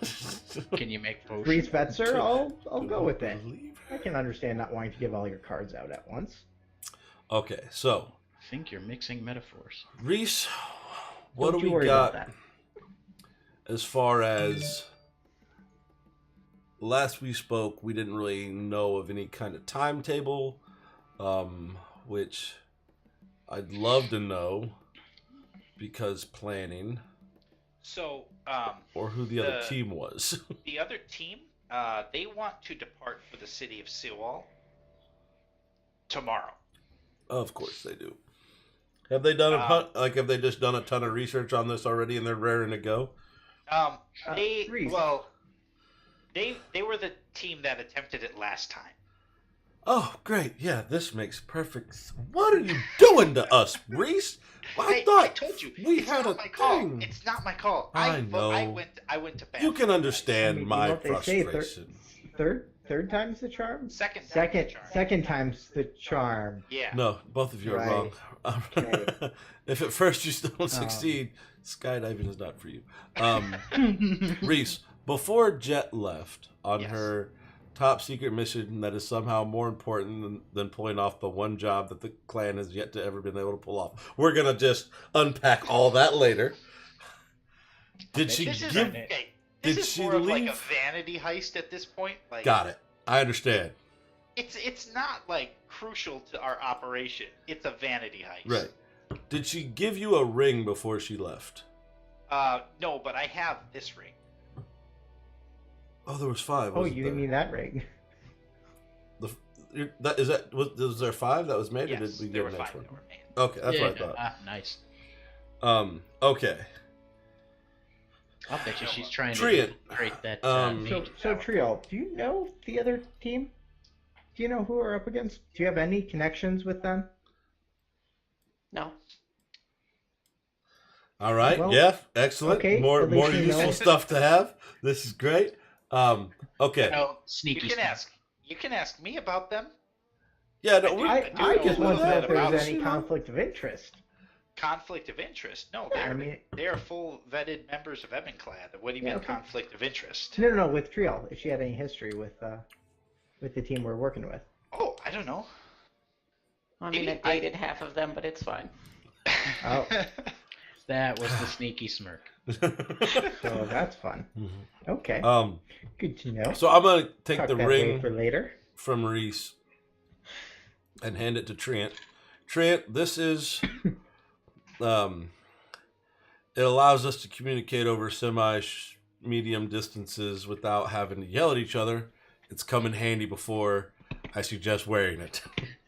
[SPEAKER 3] Can you make potions?
[SPEAKER 2] Reese Vetzer, I'll go with it.
[SPEAKER 1] Believe-
[SPEAKER 2] I can understand not wanting to give all your cards out at once.
[SPEAKER 1] Okay, so
[SPEAKER 3] I think you're mixing metaphors.
[SPEAKER 1] Reese, what
[SPEAKER 2] Don't
[SPEAKER 1] do
[SPEAKER 2] you
[SPEAKER 1] we
[SPEAKER 2] worry
[SPEAKER 1] got
[SPEAKER 2] about that.
[SPEAKER 1] as far as last we spoke? We didn't really know of any kind of timetable, which I'd love to know because planning
[SPEAKER 4] So,
[SPEAKER 1] or who the other
[SPEAKER 4] The-
[SPEAKER 1] team was.
[SPEAKER 4] the other team, they want to depart for the city of Sewall tomorrow.
[SPEAKER 1] Of course they do. Have they done have they just done a ton of research on this already and they're raring to go?
[SPEAKER 4] They
[SPEAKER 2] Reese.
[SPEAKER 4] they were the team that attempted it last time.
[SPEAKER 1] Oh, great. Yeah, this makes perfect. What are you doing to us, Reese? I
[SPEAKER 4] Hey,
[SPEAKER 1] thought
[SPEAKER 4] I told you
[SPEAKER 1] we
[SPEAKER 4] it's
[SPEAKER 1] had
[SPEAKER 4] not
[SPEAKER 1] a
[SPEAKER 4] my call.
[SPEAKER 1] thing.
[SPEAKER 4] It's not my call.
[SPEAKER 1] I
[SPEAKER 4] I
[SPEAKER 1] know.
[SPEAKER 4] went to bat.
[SPEAKER 1] You can understand
[SPEAKER 2] I mean, you
[SPEAKER 1] my
[SPEAKER 2] know what they say,
[SPEAKER 1] frustration.
[SPEAKER 2] Third time's the charm.
[SPEAKER 4] Second
[SPEAKER 2] Second time's the charm.
[SPEAKER 4] Yeah.
[SPEAKER 1] No, both of you are
[SPEAKER 2] Right.
[SPEAKER 1] wrong.
[SPEAKER 2] Okay.
[SPEAKER 1] If at first you don't succeed, skydiving is not for you. Reese, before Jet left on
[SPEAKER 4] Yes.
[SPEAKER 1] her top secret mission that is somehow more important than pulling off the one job that the clan has yet to ever been able to pull off. We're going to just unpack all that later. Did she
[SPEAKER 4] This is
[SPEAKER 1] give...
[SPEAKER 4] okay. This
[SPEAKER 1] did
[SPEAKER 4] is
[SPEAKER 1] she
[SPEAKER 4] more of like a
[SPEAKER 1] leave?
[SPEAKER 4] vanity heist at this point. Like
[SPEAKER 1] Got it. I understand.
[SPEAKER 4] it's not like crucial to our operation. It's a vanity heist.
[SPEAKER 1] Right. Did she give you a ring before she left?
[SPEAKER 4] No, but I have this ring.
[SPEAKER 1] Oh, there was 5.
[SPEAKER 2] Oh,
[SPEAKER 1] wasn't
[SPEAKER 2] you
[SPEAKER 1] there?
[SPEAKER 2] mean that ring?
[SPEAKER 1] Was there 5 that was made, or did
[SPEAKER 4] Yes,
[SPEAKER 1] we
[SPEAKER 4] there
[SPEAKER 1] get
[SPEAKER 4] were
[SPEAKER 1] an next
[SPEAKER 4] 5
[SPEAKER 1] one?
[SPEAKER 4] that were made.
[SPEAKER 1] Okay, that's
[SPEAKER 3] yeah.
[SPEAKER 1] what I thought.
[SPEAKER 3] Nice.
[SPEAKER 1] Okay.
[SPEAKER 3] I'll bet you she's trying
[SPEAKER 1] Trian,
[SPEAKER 3] to create that.
[SPEAKER 2] So Trial, do you know the other team? Do you know who we're up against? Do you have any connections with them?
[SPEAKER 5] No.
[SPEAKER 1] All right.
[SPEAKER 2] Well,
[SPEAKER 1] yeah. Excellent.
[SPEAKER 2] okay,
[SPEAKER 1] More
[SPEAKER 2] at least we
[SPEAKER 1] useful
[SPEAKER 2] know.
[SPEAKER 1] stuff to have. This is great. Okay.
[SPEAKER 3] Oh,
[SPEAKER 4] You
[SPEAKER 3] sneaky.
[SPEAKER 4] can
[SPEAKER 3] stuff.
[SPEAKER 4] ask. You can ask me about them.
[SPEAKER 1] Yeah. No,
[SPEAKER 4] I
[SPEAKER 1] we,
[SPEAKER 2] I
[SPEAKER 4] do
[SPEAKER 2] just
[SPEAKER 4] know
[SPEAKER 2] want to know
[SPEAKER 4] that
[SPEAKER 2] if there's
[SPEAKER 4] about
[SPEAKER 2] any conflict of interest.
[SPEAKER 4] Conflict of interest? No,
[SPEAKER 2] Yeah, I mean,
[SPEAKER 4] they are full vetted members of Ebenclad. What do you
[SPEAKER 2] Yeah,
[SPEAKER 4] mean
[SPEAKER 2] okay.
[SPEAKER 4] conflict of interest?
[SPEAKER 2] no, with Trial, if she had any history with the team we're working with.
[SPEAKER 4] Oh, I don't know.
[SPEAKER 5] I mean, I dated half of them, but it's fine.
[SPEAKER 2] Oh.
[SPEAKER 3] That was the sneaky smirk.
[SPEAKER 2] So that's fun. Okay, good to know.
[SPEAKER 1] so I'm gonna take
[SPEAKER 2] Tuck
[SPEAKER 1] the
[SPEAKER 2] that away
[SPEAKER 1] ring
[SPEAKER 2] for later.
[SPEAKER 1] from Reese and hand it to Trent. Trent, this is it allows us to communicate over medium distances without having to yell at each other. It's come in handy before I suggest wearing it.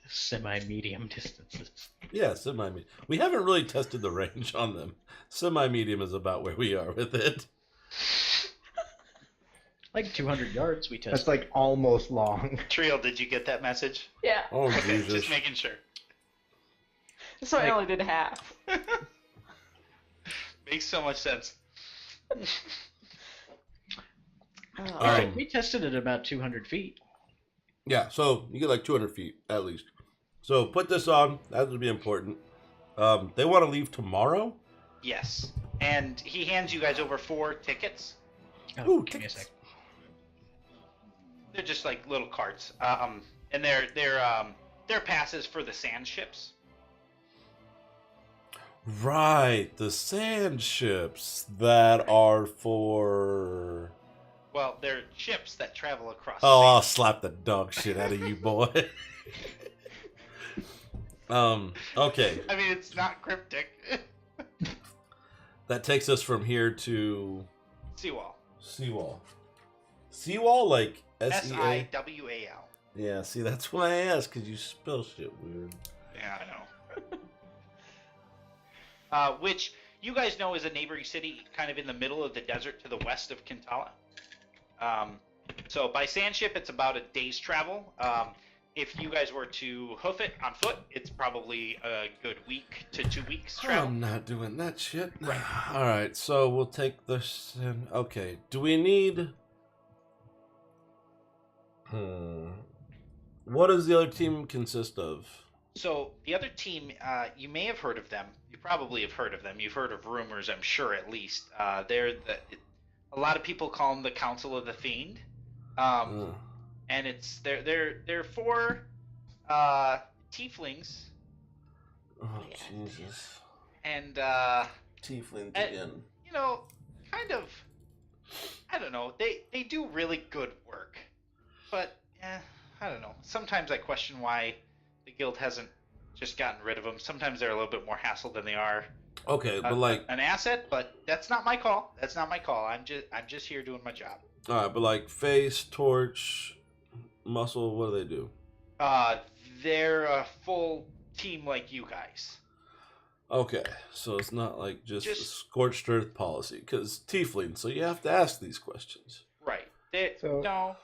[SPEAKER 3] Semi-medium distances.
[SPEAKER 1] Yeah, semi-medium. We haven't really tested the range on them. Semi-medium is about where we are with it.
[SPEAKER 3] Like 200 yards, we tested.
[SPEAKER 2] That's like almost long.
[SPEAKER 4] Trial, did you get that message?
[SPEAKER 5] Yeah.
[SPEAKER 1] Oh,
[SPEAKER 4] Okay,
[SPEAKER 1] Jesus.
[SPEAKER 4] just making sure.
[SPEAKER 5] So I only did half.
[SPEAKER 4] Makes so much sense.
[SPEAKER 5] Oh.
[SPEAKER 3] We tested it about 200 feet.
[SPEAKER 1] Yeah, so you get like 200 feet at least. So put this on. That would be important. They want to leave tomorrow?
[SPEAKER 4] Yes. And he hands you guys over 4 tickets.
[SPEAKER 3] Oh,
[SPEAKER 1] Ooh,
[SPEAKER 3] give me a
[SPEAKER 1] tickets.
[SPEAKER 3] sec.
[SPEAKER 4] They're just like little carts. And they're passes for the sand ships.
[SPEAKER 1] Right, the sand ships that are for...
[SPEAKER 4] Well, they're ships that travel across
[SPEAKER 1] Oh, I'll
[SPEAKER 4] sand.
[SPEAKER 1] slap the dog shit out of you, boy. Okay.
[SPEAKER 4] I mean, it's not cryptic.
[SPEAKER 1] That takes us from here to
[SPEAKER 4] Seawall.
[SPEAKER 1] Seawall. Seawall, like S-E-A?
[SPEAKER 4] S-I-W-A-L.
[SPEAKER 1] Yeah, see, that's why I asked, because you spell shit weird.
[SPEAKER 4] Yeah, I know. Which you guys know is a neighboring city kind of in the middle of the desert to the west of Kintala. So by sand ship, it's about a day's travel. If you guys were to hoof it on foot, it's probably a good week to 2 weeks travel.
[SPEAKER 1] I'm not doing that shit.
[SPEAKER 4] Right.
[SPEAKER 1] All right, so we'll take this. And, okay, do we need? What does the other team consist of?
[SPEAKER 4] So the other team, you may have heard of them. You probably have heard of them. You've heard of rumors, I'm sure, at least. A lot of people call them the Council of the Fiend. And it's they're 4 tieflings.
[SPEAKER 1] Oh Jesus!
[SPEAKER 4] And
[SPEAKER 1] Tieflings
[SPEAKER 4] and-
[SPEAKER 1] again.
[SPEAKER 4] you know, kind of, I don't know. They do really good work, but I don't know. Sometimes I question why the guild hasn't just gotten rid of them. Sometimes they're a little bit more hassle than they are
[SPEAKER 1] Okay, but like,
[SPEAKER 4] an asset. But that's not my call. That's not my call. I'm just here doing my job.
[SPEAKER 1] all right, but like face, torch, muscle. What do they do?
[SPEAKER 4] They're a full team like you guys.
[SPEAKER 1] Okay, so it's not like just a
[SPEAKER 4] Just-
[SPEAKER 1] scorched earth policy, because tiefling. So you have to ask these questions.
[SPEAKER 4] Right.
[SPEAKER 2] So-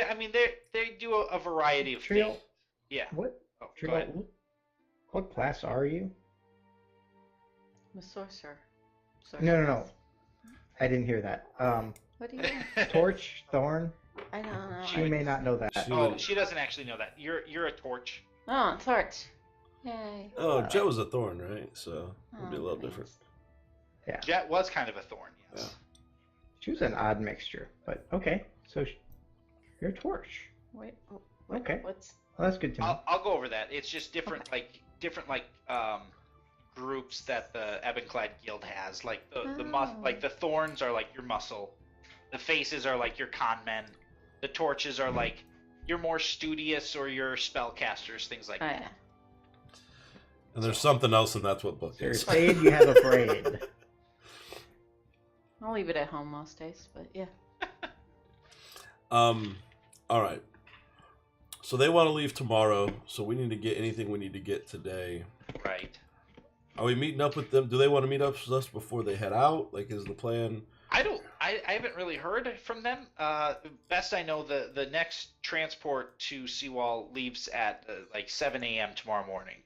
[SPEAKER 4] I mean, they do a variety of
[SPEAKER 2] Trio?
[SPEAKER 4] things. Yeah.
[SPEAKER 2] What?
[SPEAKER 4] Oh, go
[SPEAKER 2] Trial,
[SPEAKER 4] ahead.
[SPEAKER 2] what class are you?
[SPEAKER 5] I'm a sorcerer.
[SPEAKER 2] No. I didn't hear that.
[SPEAKER 5] What do you know?
[SPEAKER 2] Torch, Thorn.
[SPEAKER 5] I don't know.
[SPEAKER 2] She may not know that.
[SPEAKER 1] She
[SPEAKER 4] Oh,
[SPEAKER 1] would-
[SPEAKER 4] she doesn't actually know that. You're a torch.
[SPEAKER 5] Oh, torch. Yay.
[SPEAKER 1] Oh, Joe's a thorn, right? So it'd be a
[SPEAKER 5] Oh,
[SPEAKER 1] little
[SPEAKER 5] nice.
[SPEAKER 1] different.
[SPEAKER 4] Jet was kind of a thorn, yes.
[SPEAKER 2] She was an odd mixture, but okay. So you're a Torch.
[SPEAKER 5] Wait.
[SPEAKER 2] Okay.
[SPEAKER 5] What's?
[SPEAKER 2] Well, that's good to know.
[SPEAKER 4] I'll go over that. It's just different groups that the Ebenclad Guild has. Like like the thorns are like your muscle, the faces are like your con men, the torches are like your more studious or your spellcasters, things like
[SPEAKER 5] Oh
[SPEAKER 4] that.
[SPEAKER 5] yeah.
[SPEAKER 1] And there's something else, and that's what book
[SPEAKER 2] So you're
[SPEAKER 1] is.
[SPEAKER 2] Spade, you have a braid.
[SPEAKER 5] I'll leave it at home most days, but yeah.
[SPEAKER 1] All right. So they want to leave tomorrow, so we need to get anything we need to get today.
[SPEAKER 4] Right.
[SPEAKER 1] Are we meeting up with them? Do they want to meet up with us before they head out? Like, is the plan?
[SPEAKER 4] I haven't really heard from them. Best I know, the next transport to Seawall leaves at like 7 a.m. tomorrow morning.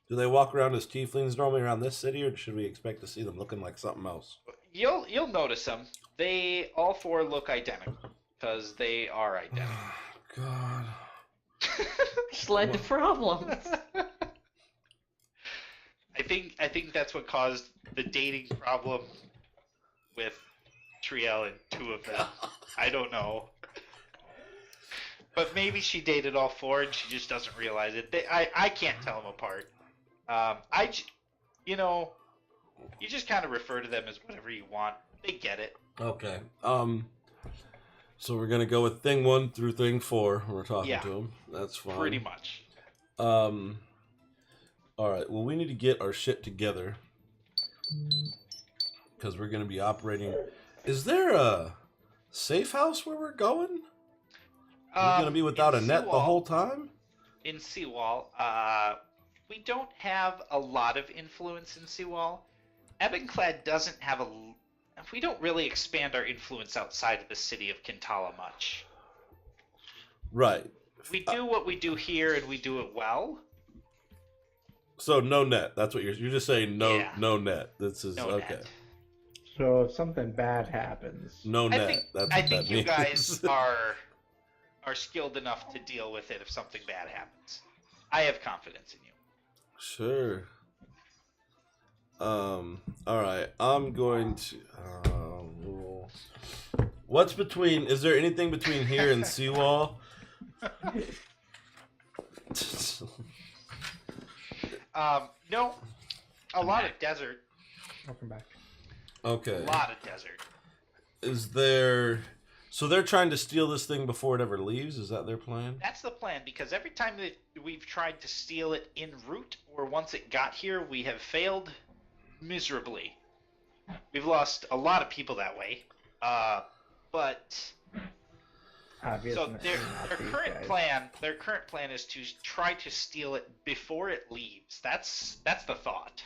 [SPEAKER 1] Do they walk around as tieflings normally around this city, or should we expect to see them looking like something else?
[SPEAKER 4] You'll notice them. They all four look identical because they are identical.
[SPEAKER 1] God.
[SPEAKER 5] Just led to problems.
[SPEAKER 4] I think that's what caused the dating problem with Triel and two of them. I don't know. But maybe she dated all four and she just doesn't realize it. I can't tell them apart. You just kind of refer to them as whatever you want. They get it.
[SPEAKER 1] Okay. So we're gonna go with thing 1 through thing 4. We're talking to them. That's fine.
[SPEAKER 4] Pretty much.
[SPEAKER 1] All right. Well, we need to get our shit together because we're gonna be operating. Is there a safe house where we're going? We're gonna be without a net the whole time.
[SPEAKER 4] In Seawall, we don't have a lot of influence in Seawall. Ebenclad doesn't have a. We don't really expand our influence outside of the city of Kintala much.
[SPEAKER 1] Right.
[SPEAKER 4] We do what we do here, and we do it well.
[SPEAKER 1] So no net. That's what you're just saying. No,
[SPEAKER 4] Yeah.
[SPEAKER 1] no net. This is
[SPEAKER 4] No
[SPEAKER 1] okay.
[SPEAKER 4] net.
[SPEAKER 2] So if something bad happens,
[SPEAKER 1] No net. That's
[SPEAKER 4] I
[SPEAKER 1] what
[SPEAKER 4] think
[SPEAKER 1] that
[SPEAKER 4] you
[SPEAKER 1] means.
[SPEAKER 4] guys are skilled enough to deal with it if something bad happens. I have confidence in you.
[SPEAKER 1] Sure. All right. I'm going to. What's between? Is there anything between here and Seawall?
[SPEAKER 4] No, a lot of desert.
[SPEAKER 2] welcome back.
[SPEAKER 1] Okay.
[SPEAKER 4] A lot of desert.
[SPEAKER 1] Is there? So they're trying to steal this thing before it ever leaves. Is that their plan?
[SPEAKER 4] That's the plan, because every time that we've tried to steal it en route, or once it got here, we have failed miserably. We've lost a lot of people that way. But
[SPEAKER 2] Obvious.
[SPEAKER 4] so their current plan is to try to steal it before it leaves. That's the thought.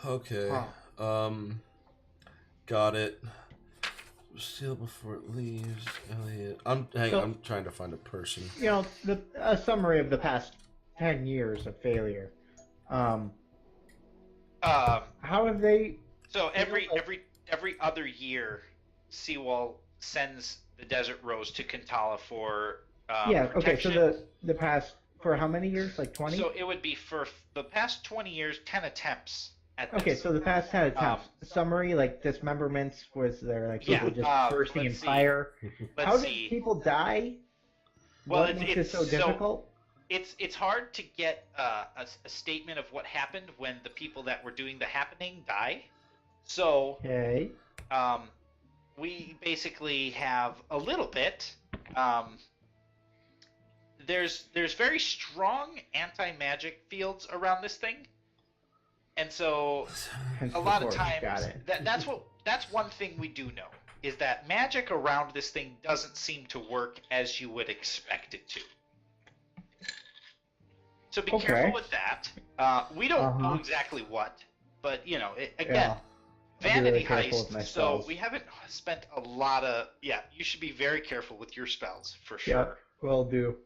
[SPEAKER 1] Okay. Got it. Steal before it leaves. Elliot. I'm trying to find a person.
[SPEAKER 2] You know, a summary of the past 10 years of failure. How have they?
[SPEAKER 4] So every other year, Seawall sends the Desert Rose to Kintala for
[SPEAKER 2] Okay.
[SPEAKER 4] protection.
[SPEAKER 2] So the past for how many years? Like 20.
[SPEAKER 4] So it would be for the past 20 years, 10 attempts at this.
[SPEAKER 2] Okay, so the past 10 attempts. Summary, like dismemberments, was there like people just bursting in
[SPEAKER 4] let's see.
[SPEAKER 2] fire?
[SPEAKER 4] Let's
[SPEAKER 2] How
[SPEAKER 4] see.
[SPEAKER 2] did people die?
[SPEAKER 4] Well,
[SPEAKER 2] What makes it so difficult?
[SPEAKER 4] It's hard to get a statement of what happened when the people that were doing the happening die. So
[SPEAKER 2] Okay.
[SPEAKER 4] we basically have a little bit. There's very strong anti-magic fields around this thing, and so a lot of times
[SPEAKER 2] Got it.
[SPEAKER 4] that's one thing we do know is that magic around this thing doesn't seem to work as you would expect it to. So be careful with that. We don't know exactly what, but again,
[SPEAKER 2] Yeah.
[SPEAKER 4] vanity
[SPEAKER 2] really careful with my
[SPEAKER 4] heist. So
[SPEAKER 2] spells.
[SPEAKER 4] we haven't spent a lot of. Yeah, you should be very careful with your spells for sure.
[SPEAKER 2] Yeah, will do.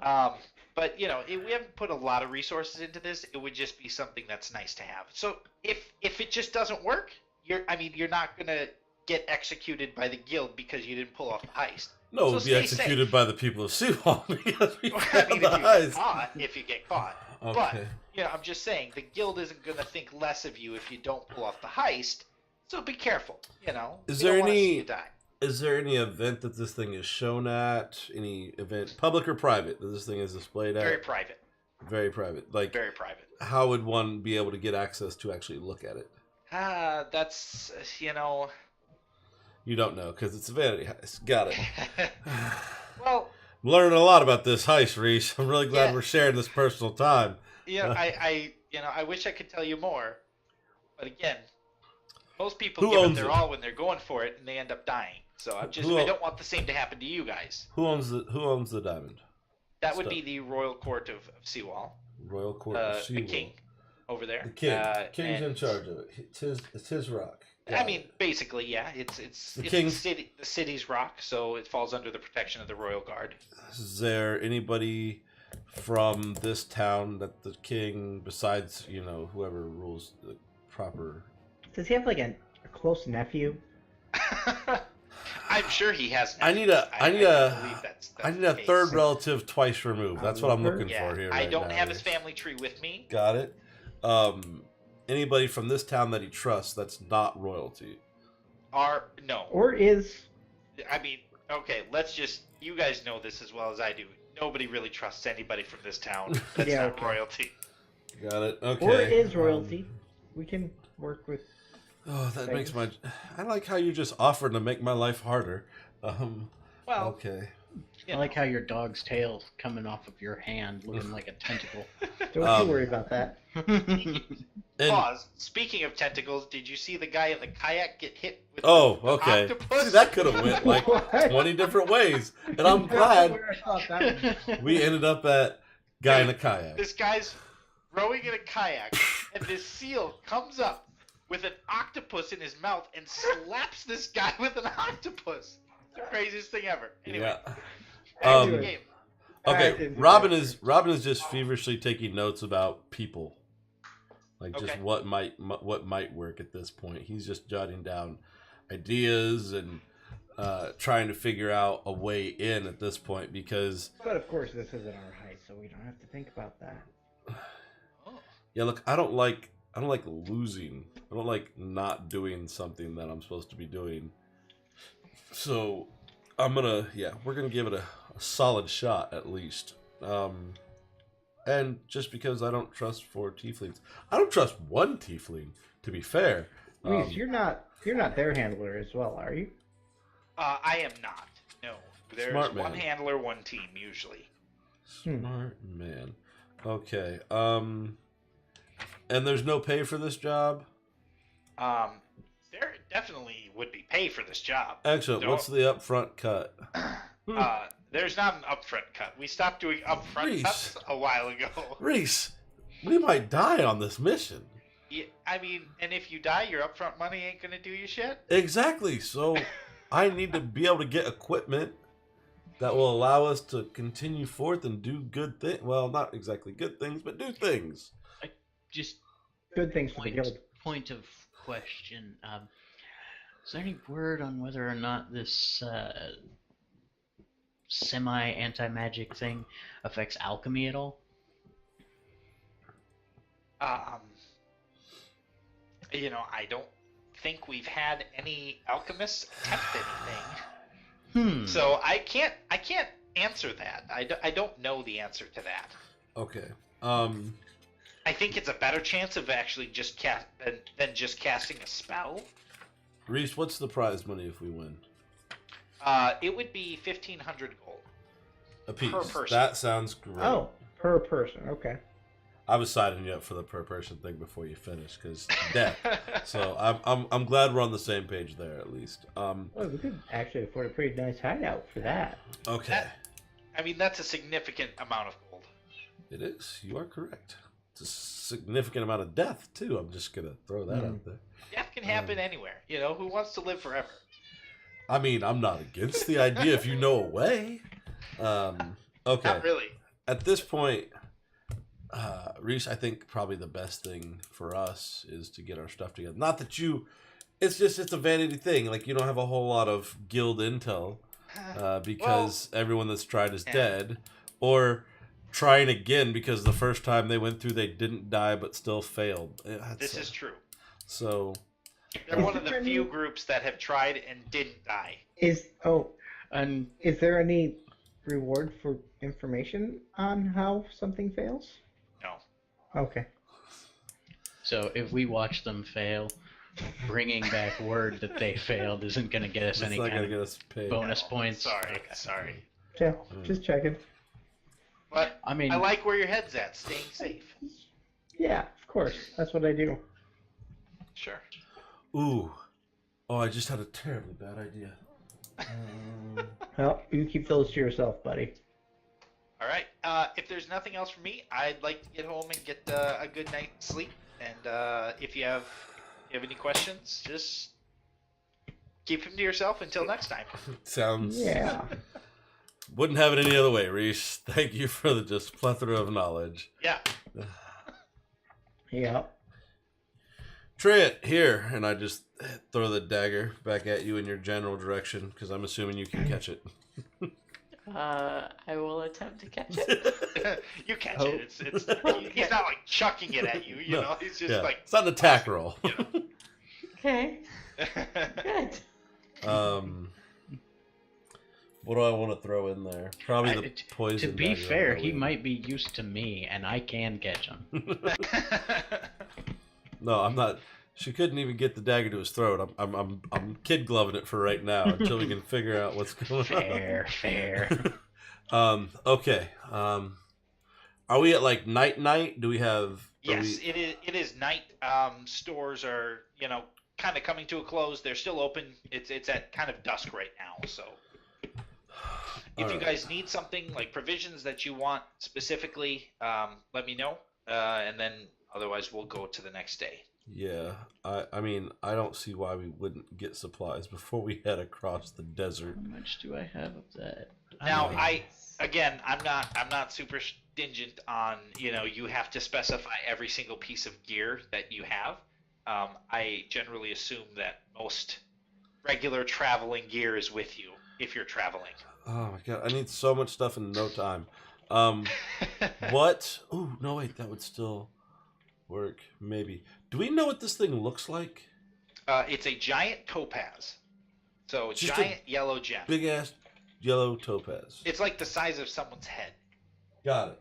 [SPEAKER 4] But we haven't put a lot of resources into this. It would just be something that's nice to have. So if it just doesn't work, you're not gonna get executed by the guild because you didn't pull off the heist.
[SPEAKER 1] No, it
[SPEAKER 4] So
[SPEAKER 1] would be
[SPEAKER 4] stay
[SPEAKER 1] executed
[SPEAKER 4] safe.
[SPEAKER 1] by the people of Seawall because we
[SPEAKER 4] I mean, if you get caught.
[SPEAKER 1] Okay.
[SPEAKER 4] But I'm just saying the guild isn't gonna think less of you if you don't pull off the heist. So be careful.
[SPEAKER 1] Is
[SPEAKER 4] We
[SPEAKER 1] there
[SPEAKER 4] don't wanna see
[SPEAKER 1] any-
[SPEAKER 4] you die.
[SPEAKER 1] Is there any event that this thing is shown at? Any event, public or private, that this thing is displayed at?
[SPEAKER 4] Very private.
[SPEAKER 1] Very private. Like,
[SPEAKER 4] Very private.
[SPEAKER 1] how would one be able to get access to actually look at it?
[SPEAKER 4] That's
[SPEAKER 1] You don't know because it's a vanity heist. Got it.
[SPEAKER 4] Well,
[SPEAKER 1] I'm learning a lot about this heist, Reese. I'm really glad
[SPEAKER 4] Yeah.
[SPEAKER 1] we're sharing this personal time.
[SPEAKER 4] I wish I could tell you more, but again, Most people
[SPEAKER 1] Who
[SPEAKER 4] give it
[SPEAKER 1] owns
[SPEAKER 4] their
[SPEAKER 1] it?
[SPEAKER 4] all when they're going for it, and they end up dying. So I don't want the same to happen to you guys.
[SPEAKER 1] Who owns the diamond?
[SPEAKER 4] That would
[SPEAKER 1] Stuff.
[SPEAKER 4] be the Royal Court of Seawall.
[SPEAKER 1] Royal Court of
[SPEAKER 4] The
[SPEAKER 1] Seawall.
[SPEAKER 4] king over there.
[SPEAKER 1] The king. King's
[SPEAKER 4] and-
[SPEAKER 1] in charge of it. It's his rock.
[SPEAKER 4] I
[SPEAKER 1] Got
[SPEAKER 4] mean,
[SPEAKER 1] it.
[SPEAKER 4] basically, yeah. It's
[SPEAKER 1] The
[SPEAKER 4] the
[SPEAKER 1] king's-
[SPEAKER 4] city, the city's rock, so it falls under the protection of the Royal Guard.
[SPEAKER 1] Is there anybody from this town that the king, besides whoever rules the proper?
[SPEAKER 2] Does he have like a close nephew?
[SPEAKER 4] I'm sure he has.
[SPEAKER 1] I need a
[SPEAKER 4] believe that's
[SPEAKER 1] I need
[SPEAKER 4] the
[SPEAKER 1] a
[SPEAKER 4] case.
[SPEAKER 1] third relative twice removed. That's what I'm looking
[SPEAKER 4] Yeah,
[SPEAKER 1] for here.
[SPEAKER 4] I
[SPEAKER 1] right
[SPEAKER 4] don't
[SPEAKER 1] now.
[SPEAKER 4] have his family tree with me.
[SPEAKER 1] Got it. Anybody from this town that he trusts that's not royalty.
[SPEAKER 4] No.
[SPEAKER 2] Or is
[SPEAKER 4] I mean, okay, let's just. You guys know this as well as I do. Nobody really trusts anybody from this town that's
[SPEAKER 2] Yeah,
[SPEAKER 4] not
[SPEAKER 2] okay.
[SPEAKER 4] royalty.
[SPEAKER 1] Got it. Okay.
[SPEAKER 2] or is royalty? We can work with.
[SPEAKER 1] Oh, that makes
[SPEAKER 2] things.
[SPEAKER 1] I like how you just offered to make my life harder.
[SPEAKER 4] Well,
[SPEAKER 1] Okay.
[SPEAKER 3] I like how your dog's tail coming off of your hand, looking like a tentacle.
[SPEAKER 2] Don't you worry about that.
[SPEAKER 1] And,
[SPEAKER 4] Pause. Speaking of tentacles, did you see the guy in the kayak get hit with
[SPEAKER 1] oh,
[SPEAKER 4] the
[SPEAKER 1] okay.
[SPEAKER 4] octopus?
[SPEAKER 1] See, that could have went like
[SPEAKER 2] What?
[SPEAKER 1] 20 different ways, and I'm glad
[SPEAKER 2] Where I thought that was-
[SPEAKER 1] we ended up at guy in a kayak.
[SPEAKER 4] This guy's rowing in a kayak, and this seal comes up with an octopus in his mouth and slaps this guy with an octopus. It's the craziest thing ever. Anyway,
[SPEAKER 1] Yeah.
[SPEAKER 4] back to the
[SPEAKER 1] Um,
[SPEAKER 4] game.
[SPEAKER 1] Okay,
[SPEAKER 2] Alright,
[SPEAKER 1] Robin is just feverishly taking notes about people, like just
[SPEAKER 4] Okay.
[SPEAKER 1] what might work at this point. He's just jotting down ideas and trying to figure out a way in at this point because
[SPEAKER 2] But of course, this isn't our height, so we don't have to think about that.
[SPEAKER 1] yeah, look, I don't like losing. I don't like not doing something that I'm supposed to be doing. So we're gonna give it a solid shot at least. And just because I don't trust 4 tieflings, I don't trust 1 tiefling. To be fair,
[SPEAKER 2] Reese, you're not their handler as well, are you?
[SPEAKER 4] I am not. No. There's
[SPEAKER 1] Smart
[SPEAKER 4] one
[SPEAKER 1] man.
[SPEAKER 4] handler, one team, usually.
[SPEAKER 1] smart man. Okay. And there's no pay for this job.
[SPEAKER 4] There definitely would be pay for this job.
[SPEAKER 1] Excellent.
[SPEAKER 4] No.
[SPEAKER 1] What's the upfront cut?
[SPEAKER 4] There's not an upfront cut. We stopped doing upfront
[SPEAKER 1] Reese.
[SPEAKER 4] cuts a while ago.
[SPEAKER 1] Reese, we might die on this mission.
[SPEAKER 4] Yeah, I mean, and if you die, your upfront money ain't gonna do you shit.
[SPEAKER 1] Exactly. So I need to be able to get equipment that will allow us to continue forth and do good things. Well, not exactly good things, but do things.
[SPEAKER 3] Just
[SPEAKER 2] Good things for the guild.
[SPEAKER 3] point of question. Is there any word on whether or not this semi-anti-magic thing affects alchemy at all?
[SPEAKER 4] I don't think we've had any alchemists attempt anything. So I can't answer that. I don't know the answer to that.
[SPEAKER 1] Okay.
[SPEAKER 4] I think it's a better chance of actually just than just casting a spell.
[SPEAKER 1] Reese, what's the prize money if we win?
[SPEAKER 4] It would be 1,500 gold.
[SPEAKER 1] A piece.
[SPEAKER 4] Per person.
[SPEAKER 1] That sounds great.
[SPEAKER 2] Oh, per person. Okay.
[SPEAKER 1] I was signing you up for the per person thing before you finish because death. So I'm glad we're on the same page there at least.
[SPEAKER 2] Well, we could actually afford a pretty nice hideout for that.
[SPEAKER 1] Okay.
[SPEAKER 4] I mean, that's a significant amount of gold.
[SPEAKER 1] It is. You are correct. It's a significant amount of death too. I'm just gonna throw that out there.
[SPEAKER 4] Death can happen anywhere. Who wants to live forever?
[SPEAKER 1] I mean, I'm not against the idea if you know a way. Okay.
[SPEAKER 4] Not really.
[SPEAKER 1] At this point, Reese, I think probably the best thing for us is to get our stuff together. Not that it's a vanity thing. Like you don't have a whole lot of guild intel because everyone that's tried is dead, or trying again because the first time they went through they didn't die but still failed.
[SPEAKER 4] This is true.
[SPEAKER 1] So
[SPEAKER 4] They're one of the few groups that have tried and didn't die.
[SPEAKER 2] Is
[SPEAKER 3] And
[SPEAKER 2] there any reward for information on how something fails?
[SPEAKER 4] No.
[SPEAKER 2] Okay.
[SPEAKER 3] so if we watch them fail, bringing back word that they failed isn't going to get us
[SPEAKER 1] it's
[SPEAKER 3] any
[SPEAKER 1] not
[SPEAKER 3] kind
[SPEAKER 1] gonna
[SPEAKER 3] of
[SPEAKER 1] get us paid.
[SPEAKER 3] bonus
[SPEAKER 4] No,
[SPEAKER 3] points.
[SPEAKER 4] Sorry,
[SPEAKER 3] Okay.
[SPEAKER 4] sorry.
[SPEAKER 2] Yeah, just checking.
[SPEAKER 4] But
[SPEAKER 3] I mean,
[SPEAKER 4] I like where your head's at, staying safe.
[SPEAKER 2] Yeah, of course. That's what I do.
[SPEAKER 4] Sure.
[SPEAKER 1] Ooh. Oh, I just had a terribly bad idea.
[SPEAKER 2] Well, you keep those to yourself, buddy.
[SPEAKER 4] All right. If there's nothing else for me, I'd like to get home and get a good night's sleep. And if you have any questions, just keep them to yourself until next time.
[SPEAKER 1] Sounds.
[SPEAKER 2] Yeah.
[SPEAKER 1] Wouldn't have it any other way, Reese. Thank you for the just plethora of knowledge.
[SPEAKER 4] Yeah.
[SPEAKER 2] Yeah.
[SPEAKER 1] Trent, here, and I just throw the dagger back at you in your general direction because I'm assuming you can catch it.
[SPEAKER 5] I will attempt to catch it.
[SPEAKER 4] You catch
[SPEAKER 2] Oh.
[SPEAKER 4] it. He's not like chucking it at you. You
[SPEAKER 1] No.
[SPEAKER 4] know, he's just
[SPEAKER 1] Yeah.
[SPEAKER 4] like.
[SPEAKER 1] It's not an attack roll.
[SPEAKER 4] You know.
[SPEAKER 5] Okay, good.
[SPEAKER 1] What do I want to throw in there? Probably the poison.
[SPEAKER 3] To be
[SPEAKER 1] dagger,
[SPEAKER 3] fair,
[SPEAKER 1] probably.
[SPEAKER 3] he might be used to me, and I can catch him.
[SPEAKER 1] No, I'm not. She couldn't even get the dagger to his throat. I'm kid gloving it for right now until we can figure out what's going
[SPEAKER 3] Fair.
[SPEAKER 1] on. Okay. Are we at like night? Do we have?
[SPEAKER 4] Yes, it is night. Stores are kind of coming to a close. They're still open. It's at kind of dusk right now. So if you
[SPEAKER 1] Alright.
[SPEAKER 4] guys need something like provisions that you want specifically, let me know. And then otherwise we'll go to the next day.
[SPEAKER 1] Yeah, I mean, I don't see why we wouldn't get supplies before we head across the desert.
[SPEAKER 3] How much do I have of that?
[SPEAKER 4] Now,
[SPEAKER 3] don't know.
[SPEAKER 4] I'm not super stingent on, you have to specify every single piece of gear that you have. I generally assume that most regular traveling gear is with you if you're traveling.
[SPEAKER 1] Oh my god, I need so much stuff in no time. What? Ooh, no wait, that would still work. Maybe. Do we know what this thing looks like?
[SPEAKER 4] It's a giant topaz. So
[SPEAKER 1] Just
[SPEAKER 4] giant yellow gem.
[SPEAKER 1] Big ass yellow topaz.
[SPEAKER 4] It's like the size of someone's head.
[SPEAKER 1] Got it.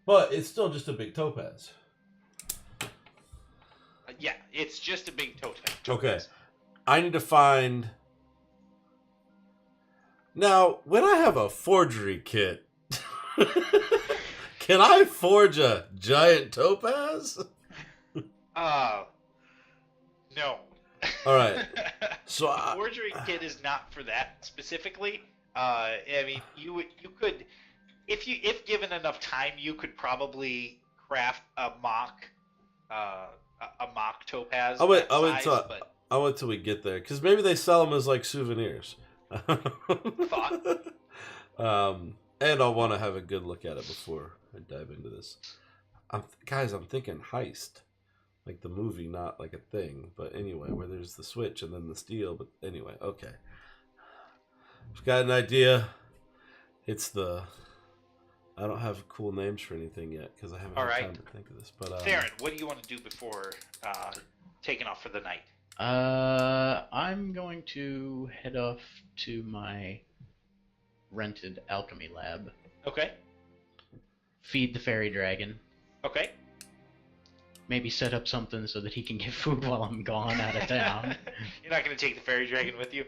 [SPEAKER 1] But it's still just a big topaz.
[SPEAKER 4] Yeah, it's just a big topaz.
[SPEAKER 1] Okay. I need to find. Now, when I have a forgery kit, can I forge a giant topaz?
[SPEAKER 4] No.
[SPEAKER 1] All right. So
[SPEAKER 4] The forgery kit is not for that specifically. I mean, you could, if given enough time, you could probably craft a mock topaz.
[SPEAKER 1] I'll wait
[SPEAKER 4] but
[SPEAKER 1] till we get there, because maybe they sell them as like souvenirs.
[SPEAKER 4] Thought.
[SPEAKER 1] And I'll want to have a good look at it before I dive into this. I'm thinking heist, like the movie, not like a thing. But anyway, where there's the switch and then the steel. But anyway, okay. I've got an idea. It's the. I don't have cool names for anything yet because I haven't
[SPEAKER 4] All
[SPEAKER 1] had
[SPEAKER 4] right.
[SPEAKER 1] time to think of this. But
[SPEAKER 4] Theron, what do you want to do before taking off for the night?
[SPEAKER 3] I'm going to head off to my rented alchemy lab.
[SPEAKER 4] Okay.
[SPEAKER 3] Feed the fairy dragon.
[SPEAKER 4] Okay.
[SPEAKER 3] Maybe set up something so that he can get food while I'm gone out of town.
[SPEAKER 4] You're not going to take the fairy dragon with you?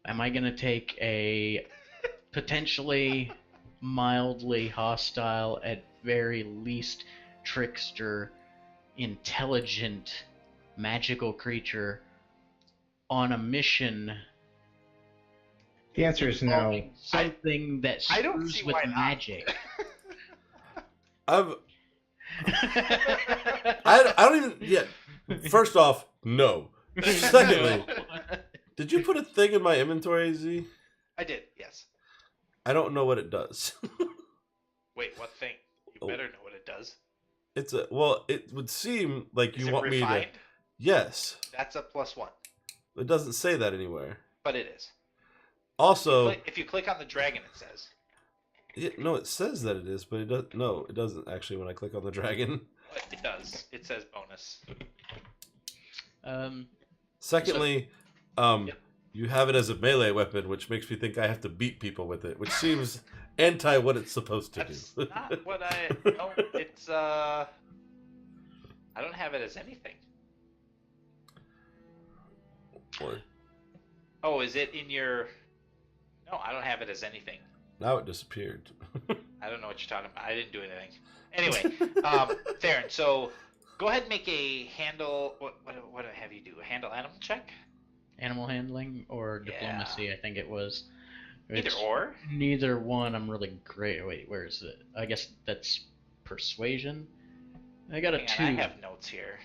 [SPEAKER 3] Am I going to take a potentially mildly hostile, at very least trickster, intelligent, magical creature on a mission
[SPEAKER 2] The answer is no.
[SPEAKER 3] involving something that
[SPEAKER 4] I don't
[SPEAKER 3] screws
[SPEAKER 4] see
[SPEAKER 3] with
[SPEAKER 4] why not.
[SPEAKER 3] magic?
[SPEAKER 1] I don't even. Yeah. First off, no. Secondly, did you put a thing in my inventory, Z?
[SPEAKER 4] I did, yes.
[SPEAKER 1] I don't know what it does.
[SPEAKER 4] Wait, what thing? You
[SPEAKER 1] Oh.
[SPEAKER 4] better know what it does.
[SPEAKER 1] It's a well. It would seem like
[SPEAKER 4] Is
[SPEAKER 1] you
[SPEAKER 4] it
[SPEAKER 1] want me
[SPEAKER 4] refined?
[SPEAKER 1] to. Yes,
[SPEAKER 4] That's a +1,
[SPEAKER 1] it doesn't say that anywhere.
[SPEAKER 4] but it is.
[SPEAKER 1] Also,
[SPEAKER 4] If you click on the dragon, it says.
[SPEAKER 1] no, it says that it is, but it does. No, it doesn't actually. When I click on the dragon.
[SPEAKER 4] But it does. It says bonus.
[SPEAKER 1] Secondly,
[SPEAKER 4] Yeah.
[SPEAKER 1] you have it as a melee weapon, which makes me think I have to beat people with it, which seems anti what it's supposed to
[SPEAKER 4] That's
[SPEAKER 1] do.
[SPEAKER 4] not what I. No, it's I don't have it as anything.
[SPEAKER 1] Or-
[SPEAKER 4] Oh, is it in your? No, I don't have it as anything.
[SPEAKER 1] Now it disappeared.
[SPEAKER 4] I don't know what you're talking about. I didn't do anything. Anyway, Theron, so Go ahead and make a handle. What do I have you do? A handle animal check?
[SPEAKER 3] Animal handling or
[SPEAKER 4] Yeah.
[SPEAKER 3] diplomacy, I think it was.
[SPEAKER 4] Either
[SPEAKER 3] It's
[SPEAKER 4] or.
[SPEAKER 3] Neither one I'm really great. Wait, where is it? I guess that's persuasion. I got a
[SPEAKER 4] Hang
[SPEAKER 3] 2.
[SPEAKER 4] on, I have notes here.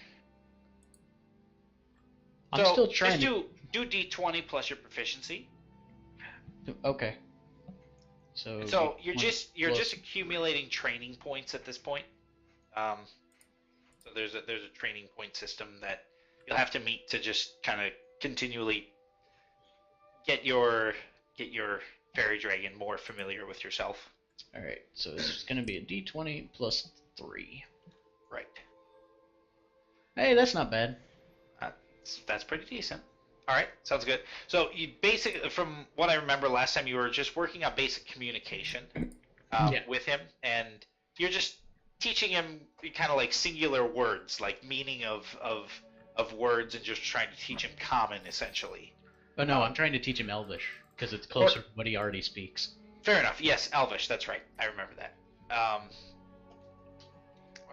[SPEAKER 3] I'm
[SPEAKER 4] So
[SPEAKER 3] still trying
[SPEAKER 4] just do D20 plus your proficiency.
[SPEAKER 3] Okay. So
[SPEAKER 4] You're
[SPEAKER 3] D20
[SPEAKER 4] just
[SPEAKER 3] plus-
[SPEAKER 4] accumulating training points at this point. So there's a training point system that you'll have to meet to just kind of continually get your fairy dragon more familiar with yourself.
[SPEAKER 3] All right. So it's going to be a D20 plus 3.
[SPEAKER 4] Right.
[SPEAKER 3] Hey, that's not bad.
[SPEAKER 4] That's pretty decent. All right, sounds good. So you basically, from what I remember last time, you were just working on basic communication with him, and you're just teaching him kind of like singular words, like meaning of words, and just trying to teach him common, essentially.
[SPEAKER 3] Oh no, I'm trying to teach him Elvish because it's closer to what he already speaks.
[SPEAKER 4] Fair enough. Yes, Elvish. That's right. I remember that.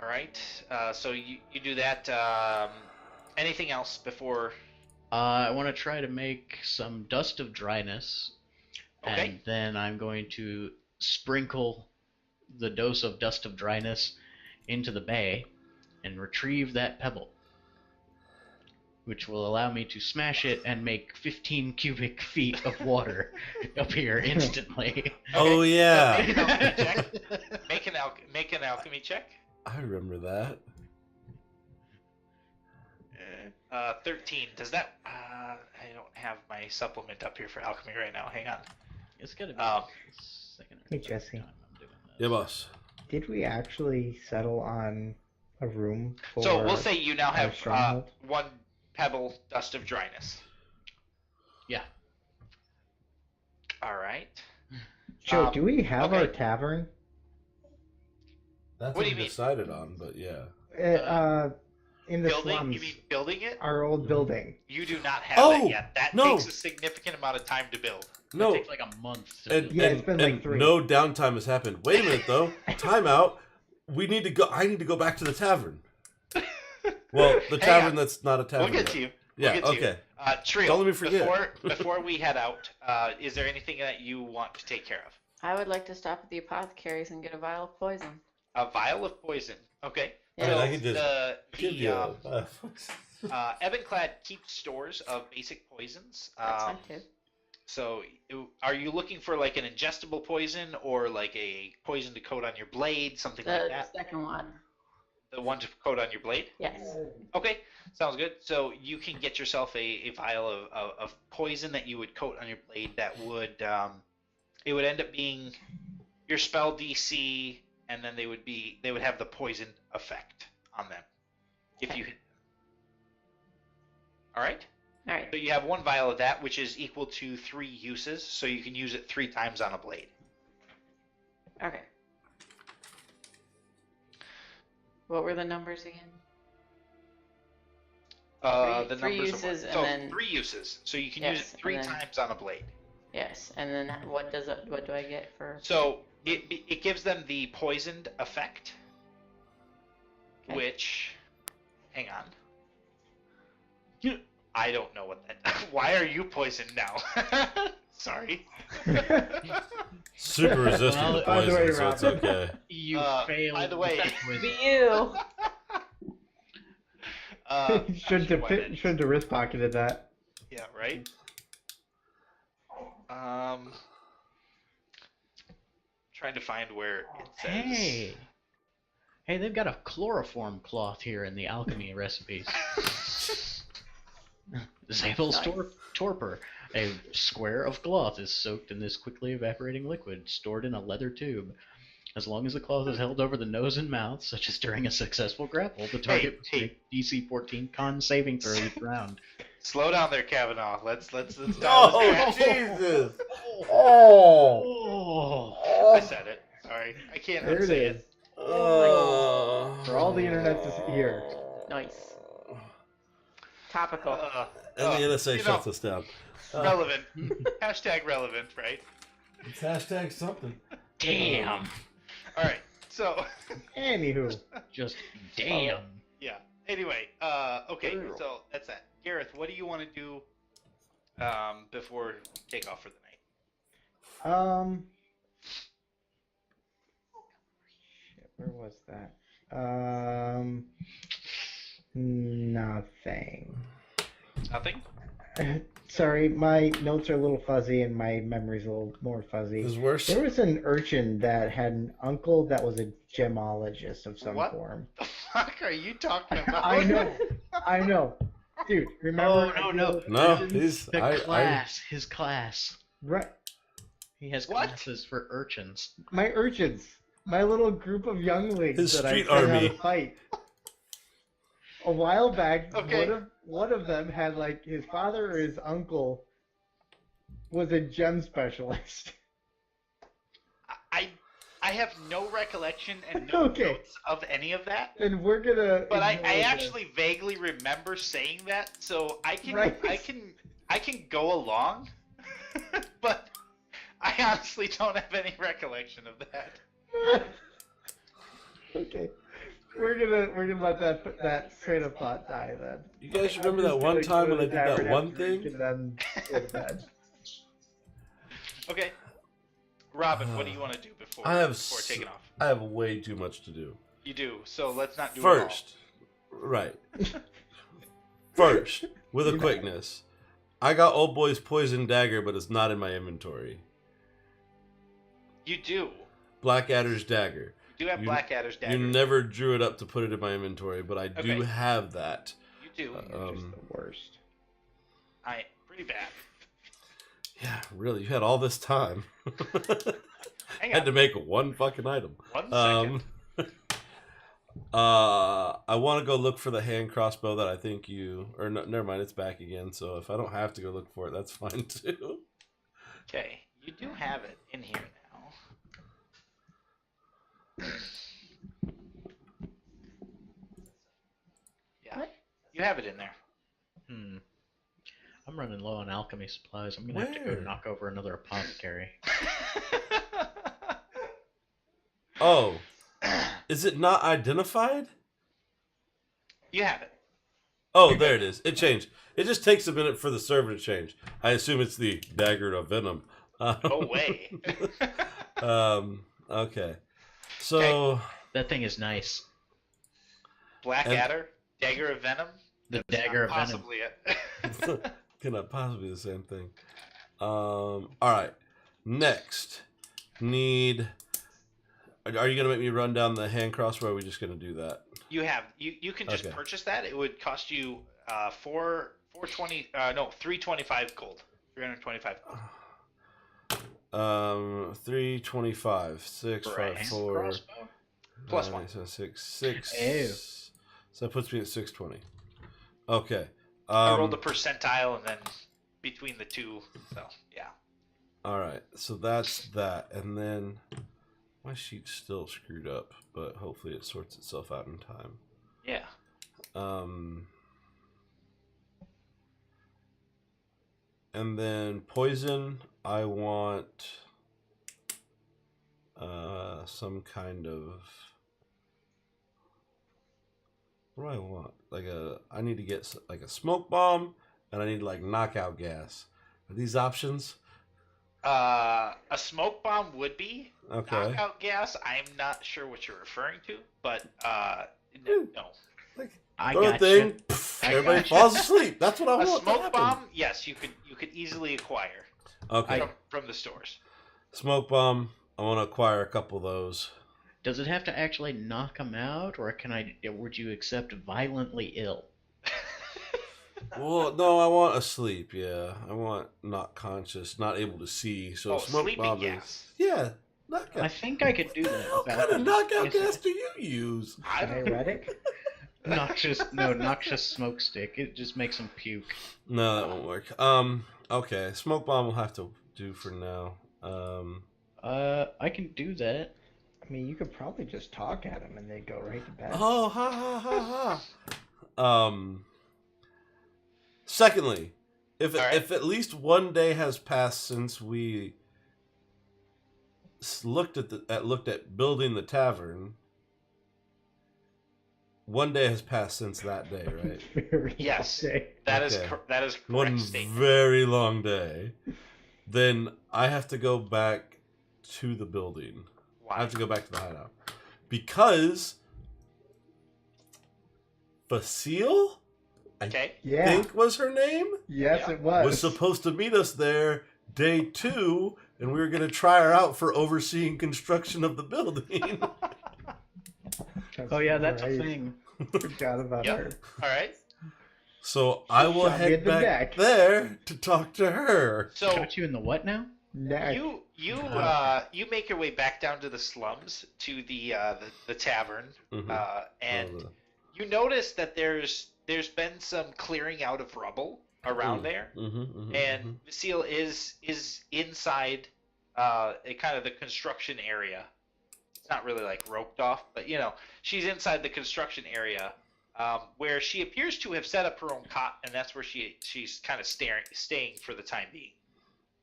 [SPEAKER 4] All right. So you do that. Anything else before?
[SPEAKER 3] I want to try to make some dust of dryness,
[SPEAKER 4] Okay.
[SPEAKER 3] and then I'm going to sprinkle the dose of dust of dryness into the bay and retrieve that pebble, which will allow me to smash it and make 15 cubic feet of water appear instantly.
[SPEAKER 1] Oh yeah,
[SPEAKER 4] Make an alchemy check.
[SPEAKER 1] I remember that.
[SPEAKER 4] 13. Does that? I don't have my supplement up here for alchemy right now. Hang on.
[SPEAKER 3] It's gonna be the second or
[SPEAKER 2] Hey,
[SPEAKER 3] third
[SPEAKER 2] Jesse.
[SPEAKER 3] time I'm doing this.
[SPEAKER 1] Yeah, boss.
[SPEAKER 2] Did we actually settle on a room for?
[SPEAKER 4] So we'll say you now
[SPEAKER 2] our
[SPEAKER 4] have
[SPEAKER 2] stronghold?
[SPEAKER 4] 1 pebble dust of dryness.
[SPEAKER 3] Yeah.
[SPEAKER 4] All right.
[SPEAKER 2] Joe, do we have our
[SPEAKER 4] okay.
[SPEAKER 2] tavern?
[SPEAKER 1] That's
[SPEAKER 4] What
[SPEAKER 1] what
[SPEAKER 4] do
[SPEAKER 1] we
[SPEAKER 4] you mean?
[SPEAKER 1] decided on, but yeah.
[SPEAKER 2] In the
[SPEAKER 4] Building?
[SPEAKER 2] slums,
[SPEAKER 4] You mean building it?
[SPEAKER 2] our old building.
[SPEAKER 4] You do not have
[SPEAKER 1] Oh,
[SPEAKER 4] that yet. That
[SPEAKER 1] no.
[SPEAKER 4] takes a significant amount of time to build.
[SPEAKER 1] No,
[SPEAKER 3] It takes like a month to
[SPEAKER 1] and,
[SPEAKER 2] Yeah,
[SPEAKER 1] and,
[SPEAKER 2] it's been
[SPEAKER 1] and
[SPEAKER 2] like 3.
[SPEAKER 1] no downtime has happened. Wait a minute though. Time out. We need to go. I need to go back to the tavern. Well, the
[SPEAKER 4] Hang
[SPEAKER 1] tavern
[SPEAKER 4] on.
[SPEAKER 1] that's not a tavern.
[SPEAKER 4] We'll get
[SPEAKER 1] yet.
[SPEAKER 4] to you.
[SPEAKER 1] Yeah.
[SPEAKER 4] We'll get to you.
[SPEAKER 1] Okay.
[SPEAKER 4] Trio,
[SPEAKER 1] Don't let me forget.
[SPEAKER 4] before we head out, is there anything that you want to take care of?
[SPEAKER 5] I would like to stop at the apothecary's and get a vial of poison.
[SPEAKER 4] A vial of poison. Okay.
[SPEAKER 1] I mean,
[SPEAKER 5] Yeah.
[SPEAKER 1] I can just give you.
[SPEAKER 4] Ebenclad keeps stores of basic poisons.
[SPEAKER 5] That's fine too.
[SPEAKER 4] So, are you looking for like an ingestible poison or like a poison to coat on your blade, something like
[SPEAKER 5] The
[SPEAKER 4] that?
[SPEAKER 5] second one.
[SPEAKER 4] The one to coat on your blade?
[SPEAKER 5] Yes.
[SPEAKER 4] Okay, sounds good. So you can get yourself a vial of poison that you would coat on your blade that would it would end up being your spell DC, and then they would have the poison effect on them if you hit them. All right.
[SPEAKER 5] All right.
[SPEAKER 4] So you have 1 vial of that, which is equal to 3 uses, so you can use it 3 times on a blade.
[SPEAKER 5] Okay. What were the numbers again?
[SPEAKER 4] The
[SPEAKER 5] Three
[SPEAKER 4] numbers
[SPEAKER 5] uses
[SPEAKER 4] are
[SPEAKER 5] and
[SPEAKER 4] so
[SPEAKER 5] then-
[SPEAKER 4] 3 uses, so you can use
[SPEAKER 5] Yes,
[SPEAKER 4] it 3
[SPEAKER 5] and then-
[SPEAKER 4] times on a blade.
[SPEAKER 5] Yes. And then what do I get for?
[SPEAKER 4] So it gives them the poisoned effect,
[SPEAKER 5] Okay.
[SPEAKER 4] which, hang on, I don't know what that. Why are you poisoned now? Sorry.
[SPEAKER 1] Super resistant to
[SPEAKER 3] By
[SPEAKER 2] the way,
[SPEAKER 1] poison, so it's
[SPEAKER 2] Robert.
[SPEAKER 1] okay.
[SPEAKER 3] You failed.
[SPEAKER 4] by the way-
[SPEAKER 3] that quiz.
[SPEAKER 5] Be you.
[SPEAKER 2] Shouldn't have shouldn't have wrist pocketed that.
[SPEAKER 4] Yeah, right. Trying to find where it says.
[SPEAKER 3] Hey, they've got a chloroform cloth here in the alchemy recipes. Zabel's torpor. A square of cloth is soaked in this quickly evaporating liquid, stored in a leather tube. As long as the cloth is held over the nose and mouth, such as during a successful grapple, the target must make DC 14 con saving throw each round.
[SPEAKER 4] Slow down there, Kavanaugh. Let's dial this
[SPEAKER 1] Oh
[SPEAKER 4] back.
[SPEAKER 1] Jesus! Oh!
[SPEAKER 3] Oh,
[SPEAKER 4] I said it. Sorry, I can't
[SPEAKER 2] There it
[SPEAKER 4] unsay
[SPEAKER 2] is.
[SPEAKER 4] it.
[SPEAKER 1] Oh!
[SPEAKER 2] For all the internet to hear.
[SPEAKER 5] Nice. Topical.
[SPEAKER 1] And the NSA
[SPEAKER 4] you
[SPEAKER 1] shuts
[SPEAKER 4] know,
[SPEAKER 1] us down.
[SPEAKER 4] Relevant. Hashtag relevant, right?
[SPEAKER 1] It's hashtag something.
[SPEAKER 3] damn.
[SPEAKER 4] All right. So,
[SPEAKER 2] Anywho,
[SPEAKER 3] Just damn.
[SPEAKER 4] yeah. Anyway, okay, so that's that. Gareth, what do you want to do before we take off for the night?
[SPEAKER 2] Shit, where was that? Nothing.
[SPEAKER 4] Nothing?
[SPEAKER 2] Sorry, my notes are a little fuzzy and my memory's a little more fuzzy.
[SPEAKER 1] This is worse.
[SPEAKER 2] There was an urchin that had an uncle that was a gemologist of some
[SPEAKER 4] What?
[SPEAKER 2] form.
[SPEAKER 4] The fuck are you talking about?
[SPEAKER 2] I know. Dude, remember?
[SPEAKER 3] Oh, no.
[SPEAKER 1] No,
[SPEAKER 2] urchins?
[SPEAKER 3] His class.
[SPEAKER 2] Right.
[SPEAKER 3] He has
[SPEAKER 4] What?
[SPEAKER 3] classes for urchins.
[SPEAKER 2] My urchins. My little group of younglings
[SPEAKER 1] His
[SPEAKER 2] that
[SPEAKER 1] street
[SPEAKER 2] I trained how
[SPEAKER 1] army.
[SPEAKER 2] to fight. A while back,
[SPEAKER 4] Okay.
[SPEAKER 2] one of them had like his father or his uncle was a gem specialist.
[SPEAKER 4] I have no recollection and no
[SPEAKER 2] Okay.
[SPEAKER 4] notes of any of that.
[SPEAKER 2] And we're gonna.
[SPEAKER 4] But I
[SPEAKER 2] ignore this.
[SPEAKER 4] actually vaguely remember saying that, so I can
[SPEAKER 2] Right.
[SPEAKER 4] I can go along, but I honestly don't have any recollection of that.
[SPEAKER 2] Okay. We're gonna let that train of thought die then.
[SPEAKER 1] You guys remember
[SPEAKER 2] I'm
[SPEAKER 1] that
[SPEAKER 2] just
[SPEAKER 1] one
[SPEAKER 2] gonna
[SPEAKER 1] time
[SPEAKER 2] go
[SPEAKER 1] when I
[SPEAKER 2] to
[SPEAKER 1] did
[SPEAKER 2] the
[SPEAKER 1] that
[SPEAKER 2] tavern,
[SPEAKER 1] one
[SPEAKER 2] have a drink,
[SPEAKER 1] thing?
[SPEAKER 2] and then go to bed.
[SPEAKER 4] Okay, Robin, what do you want to do before taking off?
[SPEAKER 1] I have way too much to do.
[SPEAKER 4] You do, so let's not do
[SPEAKER 1] First, right. First, with a
[SPEAKER 2] You know.
[SPEAKER 1] quickness, I got Old Boy's poison dagger, but it's not in my inventory.
[SPEAKER 4] it all. You do.
[SPEAKER 1] Blackadder's dagger.
[SPEAKER 4] You do have
[SPEAKER 1] You-
[SPEAKER 4] Blackadder's dagger.
[SPEAKER 1] You never drew it up to put it in my inventory, but I do
[SPEAKER 4] Okay.
[SPEAKER 1] have that.
[SPEAKER 4] You do.
[SPEAKER 2] You're just the worst.
[SPEAKER 4] Pretty bad.
[SPEAKER 1] Yeah, really, you had all this time.
[SPEAKER 4] Hang
[SPEAKER 1] Had
[SPEAKER 4] on.
[SPEAKER 1] to make one fucking item.
[SPEAKER 4] 1 second.
[SPEAKER 1] I want to go look for the hand crossbow that I think or no, never mind, it's back again. So if I don't have to go look for it, that's fine too.
[SPEAKER 4] Okay, you do have it in here now. Yeah,
[SPEAKER 5] What?
[SPEAKER 4] you have it in there.
[SPEAKER 3] I'm running low on alchemy supplies. I'm gonna have to
[SPEAKER 1] Where?
[SPEAKER 3] go knock over another apothecary.
[SPEAKER 1] Oh, is it not identified?
[SPEAKER 4] You have it.
[SPEAKER 1] Oh, there it is. It changed. It just takes a minute for the server to change. I assume it's the dagger of venom.
[SPEAKER 4] No way.
[SPEAKER 1] Okay. So
[SPEAKER 3] That thing is nice.
[SPEAKER 4] Blackadder, dagger of venom.
[SPEAKER 3] The
[SPEAKER 4] That's
[SPEAKER 3] dagger
[SPEAKER 4] not
[SPEAKER 3] of venom.
[SPEAKER 4] possibly it.
[SPEAKER 1] cannot possibly be the same thing. All right. Next, need. Are you gonna make me run down the hand crossbow? Or are we just gonna do that?
[SPEAKER 4] You have you can just
[SPEAKER 1] Okay.
[SPEAKER 4] purchase that. It would cost you 325 gold. 325 gold.
[SPEAKER 1] 325,
[SPEAKER 3] For a hand
[SPEAKER 1] 654,
[SPEAKER 3] crossbow?
[SPEAKER 4] Plus one.
[SPEAKER 1] So 6.
[SPEAKER 3] Ew.
[SPEAKER 1] So that puts me at 620. Okay.
[SPEAKER 4] I rolled a percentile and then between the two. So yeah.
[SPEAKER 1] All right. So that's that, and then my sheet's still screwed up, but hopefully it sorts itself out in time.
[SPEAKER 4] Yeah.
[SPEAKER 1] And then poison, I want some kind of. What do I want? I need to get like a smoke bomb, and I need like knockout gas. Are these options?
[SPEAKER 4] A smoke bomb would be
[SPEAKER 1] Okay.
[SPEAKER 4] knockout gas. I'm not sure what you're referring to, but no.
[SPEAKER 1] Like
[SPEAKER 3] I
[SPEAKER 1] throw a
[SPEAKER 3] got
[SPEAKER 1] thing,
[SPEAKER 3] you.
[SPEAKER 1] pff,
[SPEAKER 3] I
[SPEAKER 1] everybody
[SPEAKER 3] gotcha.
[SPEAKER 1] falls asleep. That's what I
[SPEAKER 4] A
[SPEAKER 1] want. to
[SPEAKER 4] smoke
[SPEAKER 1] happen.
[SPEAKER 4] bomb, yes, you could easily acquire
[SPEAKER 1] Okay.
[SPEAKER 4] from the stores.
[SPEAKER 1] Smoke bomb. I want to acquire a couple of those.
[SPEAKER 3] Does it have to actually knock him out, or would you accept violently ill?
[SPEAKER 1] Well, no, I want asleep. Yeah, I want not conscious, not able to see. So
[SPEAKER 4] Oh,
[SPEAKER 1] smoke
[SPEAKER 4] sleeping
[SPEAKER 1] bomb
[SPEAKER 4] gas.
[SPEAKER 1] is yeah.
[SPEAKER 3] I
[SPEAKER 1] Knockout.
[SPEAKER 3] think I could do
[SPEAKER 1] What
[SPEAKER 3] that.
[SPEAKER 1] the hell
[SPEAKER 3] without
[SPEAKER 1] kind of knockout
[SPEAKER 3] Yes,
[SPEAKER 1] gas do you use?
[SPEAKER 2] Diuretic?
[SPEAKER 3] noxious smoke stick. It just makes him puke.
[SPEAKER 1] No, that won't work. Okay, smoke bomb will have to do for now.
[SPEAKER 3] I can do that.
[SPEAKER 2] I mean, you could probably just talk at him and they'd go right to bed.
[SPEAKER 1] Oh, ha ha ha ha. Secondly, if
[SPEAKER 4] All right.
[SPEAKER 1] if at least one day has passed since we looked at building the tavern, 1 day has passed since that day, right?
[SPEAKER 2] Very
[SPEAKER 4] Yes.
[SPEAKER 2] okay.
[SPEAKER 4] That is
[SPEAKER 1] Okay.
[SPEAKER 4] that is a correct
[SPEAKER 1] One
[SPEAKER 4] statement.
[SPEAKER 1] very long day. Then I have to go back to the building. I
[SPEAKER 4] Why?
[SPEAKER 1] have to go back to the hideout. Because Facile, I
[SPEAKER 4] Okay.
[SPEAKER 2] Yeah.
[SPEAKER 1] think was her name,
[SPEAKER 2] Yes,
[SPEAKER 4] Yeah.
[SPEAKER 2] it was.
[SPEAKER 1] was supposed to meet us there day 2, and we were going to try her out for overseeing construction of the building.
[SPEAKER 2] That's
[SPEAKER 3] Oh yeah, that's
[SPEAKER 2] right.
[SPEAKER 3] a thing.
[SPEAKER 2] Forgot about
[SPEAKER 4] Yep.
[SPEAKER 2] her.
[SPEAKER 4] All right.
[SPEAKER 1] So I will
[SPEAKER 2] Shot me
[SPEAKER 1] head
[SPEAKER 2] at the
[SPEAKER 1] back
[SPEAKER 2] neck.
[SPEAKER 1] there to talk to her.
[SPEAKER 4] So
[SPEAKER 3] Got you in the what now?
[SPEAKER 2] Neck.
[SPEAKER 4] you make your way back down to the slums to the tavern,
[SPEAKER 1] Mhm.
[SPEAKER 4] and
[SPEAKER 1] Oh,
[SPEAKER 4] you notice that there's been some clearing out of rubble around
[SPEAKER 1] Mm.
[SPEAKER 4] there,
[SPEAKER 1] mhm,
[SPEAKER 4] and Vasile is inside a kind of the construction area. It's not really like roped off, but she's inside the construction area, where she appears to have set up her own cot, and that's where she's kind of staying for the time being.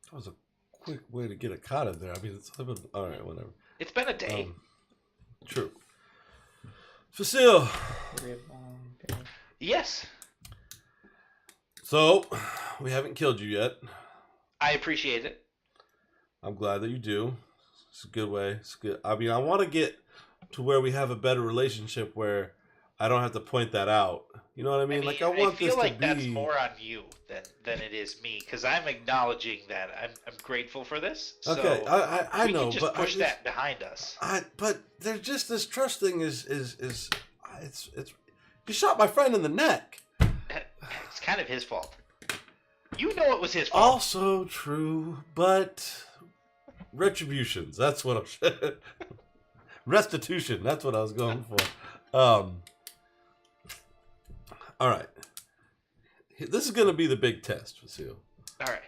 [SPEAKER 1] That was a quick way to get a cot in there. I mean, it's all right, whatever.
[SPEAKER 4] It's been a day.
[SPEAKER 1] True. Facile.
[SPEAKER 2] Very long day.
[SPEAKER 4] Yes,
[SPEAKER 1] So, we haven't killed you yet.
[SPEAKER 4] I appreciate it.
[SPEAKER 1] I'm glad that you do. It's a good way. It's good. I mean, I want to get to where we have a better relationship where I don't have to point that out. You know what I mean? Like, I want
[SPEAKER 4] feel
[SPEAKER 1] this
[SPEAKER 4] like
[SPEAKER 1] to be.
[SPEAKER 4] that's more on you than it is me, because I'm acknowledging that I'm grateful for this. So
[SPEAKER 1] Okay, I
[SPEAKER 4] we
[SPEAKER 1] know,
[SPEAKER 4] can just
[SPEAKER 1] but
[SPEAKER 4] push that behind us.
[SPEAKER 1] But there's just this trust thing is it's you shot my friend in the neck.
[SPEAKER 4] It's kind of his fault. You know it was his fault.
[SPEAKER 1] Also true, but retributions. That's what I'm. Restitution. That's what I was going for. All right. This is going to be the big test, Vasile.
[SPEAKER 4] All right.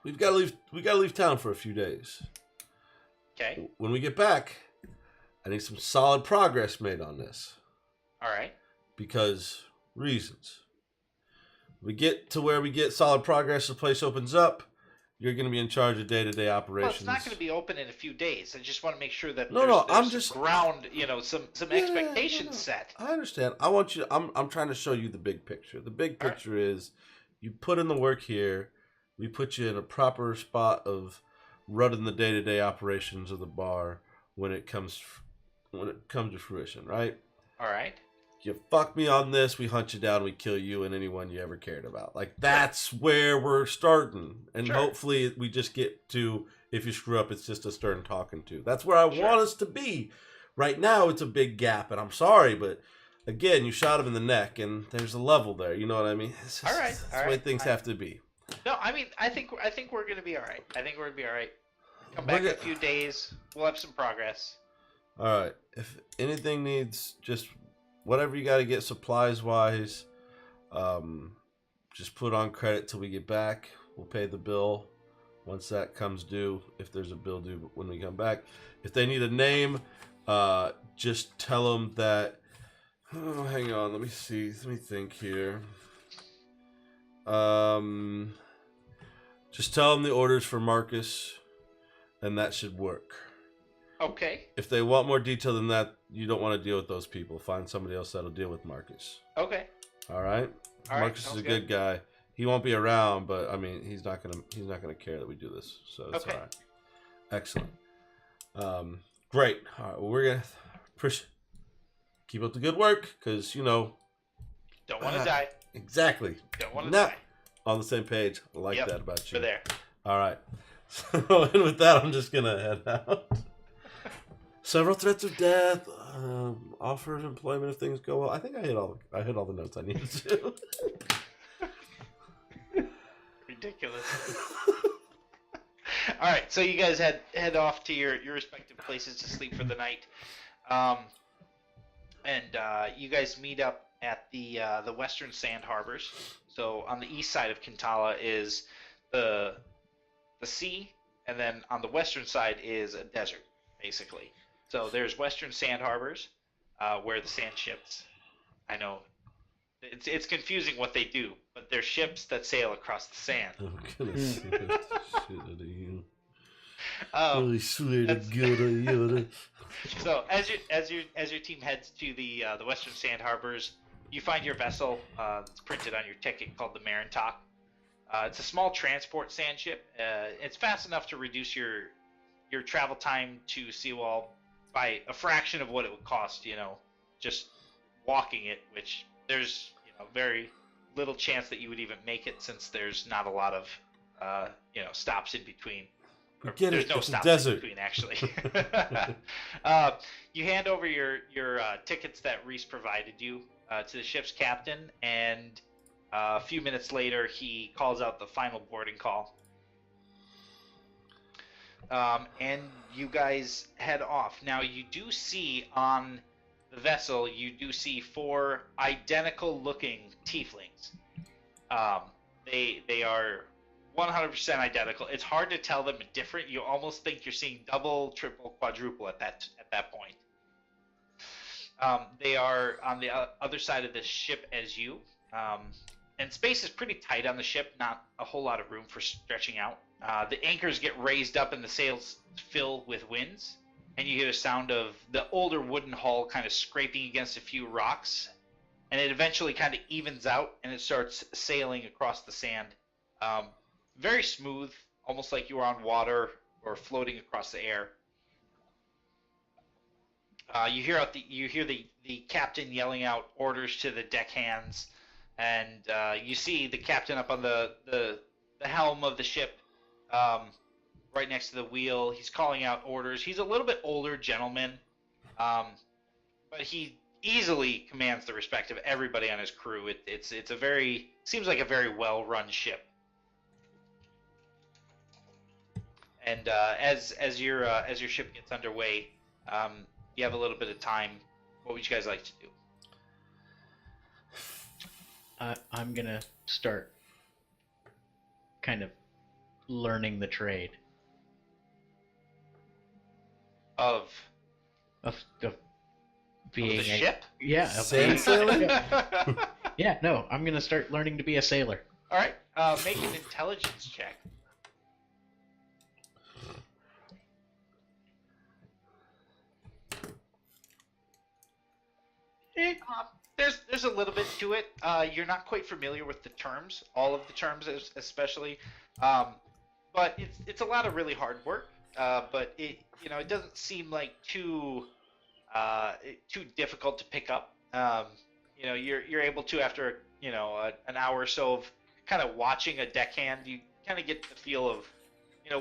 [SPEAKER 1] We've got to leave. We got to leave town for a few days.
[SPEAKER 4] Okay.
[SPEAKER 1] When we get back, I need some solid progress made on this
[SPEAKER 4] All right.
[SPEAKER 1] because reasons. We get to where we get solid progress. The place opens up. You're going to be in charge of day-to-day operations.
[SPEAKER 4] Well, it's not going to be open in a few days. I just want to make sure that
[SPEAKER 1] No,
[SPEAKER 4] there's,
[SPEAKER 1] no,
[SPEAKER 4] there's
[SPEAKER 1] I'm
[SPEAKER 4] some
[SPEAKER 1] just-
[SPEAKER 4] ground, some expectations
[SPEAKER 1] no.
[SPEAKER 4] set.
[SPEAKER 1] I understand. I want you. I'm trying to show you the big picture. The big
[SPEAKER 4] All right.
[SPEAKER 1] picture is you put in the work here. We put you in a proper spot of running the day-to-day operations of the bar when it comes to fruition, right?
[SPEAKER 4] All right.
[SPEAKER 1] You fuck me on this, we hunt you down, we kill you and anyone you ever cared about. Like, that's where we're starting. And
[SPEAKER 4] Sure.
[SPEAKER 1] hopefully we just get to, if you screw up, it's just a stern talking to. That's where I
[SPEAKER 4] Sure.
[SPEAKER 1] want us to be. Right now, it's a big gap, and I'm sorry, but again, you shot him in the neck, and there's a level there. You know what I mean? It's just,
[SPEAKER 4] All right,
[SPEAKER 1] That's
[SPEAKER 4] all
[SPEAKER 1] the way
[SPEAKER 4] right.
[SPEAKER 1] things have to be.
[SPEAKER 4] No, I mean, I think we're going to be all right. I think we're going to be all right. Come back in a few days. We'll have some progress.
[SPEAKER 1] All right. If anything needs, just whatever you got to get supplies wise, just put on credit till we get back. We'll pay the bill once that comes due. If there's a bill due when we come back, if they need a name, just tell them that. Oh, hang on. Let me see. Let me think here. Just tell them the orders for Marcus, and that should work.
[SPEAKER 4] Okay.
[SPEAKER 1] If they want more detail than that, you don't want to deal with those people. Find somebody else that'll deal with Marcus.
[SPEAKER 4] Okay.
[SPEAKER 1] All right.
[SPEAKER 4] All right,
[SPEAKER 1] Marcus is
[SPEAKER 4] sounds
[SPEAKER 1] a good guy. He won't be around, but I mean, he's not gonna care that we do this. So it's
[SPEAKER 4] Okay.
[SPEAKER 1] all right. Excellent. Great. All right. Well, we're gonna keep up the good work because
[SPEAKER 4] Don't want to die.
[SPEAKER 1] exactly
[SPEAKER 4] Don't want to
[SPEAKER 1] Nah.
[SPEAKER 4] die.
[SPEAKER 1] on the same page. I like
[SPEAKER 4] Yep,
[SPEAKER 1] that about you.
[SPEAKER 4] We're there.
[SPEAKER 1] All right. So, and with that, I'm just gonna head out. Several threats of death, offer of employment if things go well. I think I hit all the notes I needed to.
[SPEAKER 4] Ridiculous. All right, so you guys head off to your respective places to sleep for the night, and you guys meet up at the Western Sand Harbors. So on the east side of Kintala is the sea, and then on the western side is a desert, basically. So there's Western Sand Harbors, where the sand ships. I know it's confusing what they do, but they're ships that sail across the sand.
[SPEAKER 1] I'm gonna sue the shit out of you.
[SPEAKER 4] Um,
[SPEAKER 1] I swear to
[SPEAKER 4] that's-
[SPEAKER 1] God, I oughta.
[SPEAKER 4] So as your team heads to the Western Sand Harbors, you find your vessel. It's printed on your ticket called the Marintok. It's a small transport sand ship. It's fast enough to reduce your travel time to Seawall by a fraction of what it would cost. Just walking it, which there's very little chance that you would even make it since there's not a lot of stops in between.
[SPEAKER 1] Forget
[SPEAKER 4] There's
[SPEAKER 1] it.
[SPEAKER 4] no
[SPEAKER 1] It's a
[SPEAKER 4] stops
[SPEAKER 1] desert.
[SPEAKER 4] in between, actually. You hand over your tickets that Reese provided you to the ship's captain, and a few minutes later, he calls out the final boarding call. And you guys head off. Now, you do see on the vessel, you do see 4 identical-looking tieflings. They are 100% identical. It's hard to tell them different. You almost think you're seeing double, triple, quadruple at that point. They are on the other side of the ship as you. And space is pretty tight on the ship, not a whole lot of room for stretching out. The anchors get raised up and the sails fill with winds, and you hear the sound of the older wooden hull kind of scraping against a few rocks, and it eventually kind of evens out and it starts sailing across the sand. Very smooth, almost like you are on water or floating across the air. You hear the captain yelling out orders to the deckhands, and you see the captain up on the helm of the ship, right next to the wheel. He's calling out orders. He's a little bit older gentleman, but he easily commands the respect of everybody on his crew. Seems like a very well run ship. And as your ship gets underway, you have a little bit of time. What would you guys like to do?
[SPEAKER 3] I'm gonna start kind of learning the trade
[SPEAKER 4] Of
[SPEAKER 3] of
[SPEAKER 4] the
[SPEAKER 3] being
[SPEAKER 4] ship?
[SPEAKER 3] Yeah,
[SPEAKER 1] Sand sailing?
[SPEAKER 3] Yeah, no, I'm gonna start learning to be a sailor.
[SPEAKER 4] All right, make an intelligence check. There's a little bit to it. You're not quite familiar with the terms, all of the terms especially, but it's a lot of really hard work. But it doesn't seem like too difficult to pick up. You're able to, after an hour or so of kind of watching a deckhand, you kind of get the feel of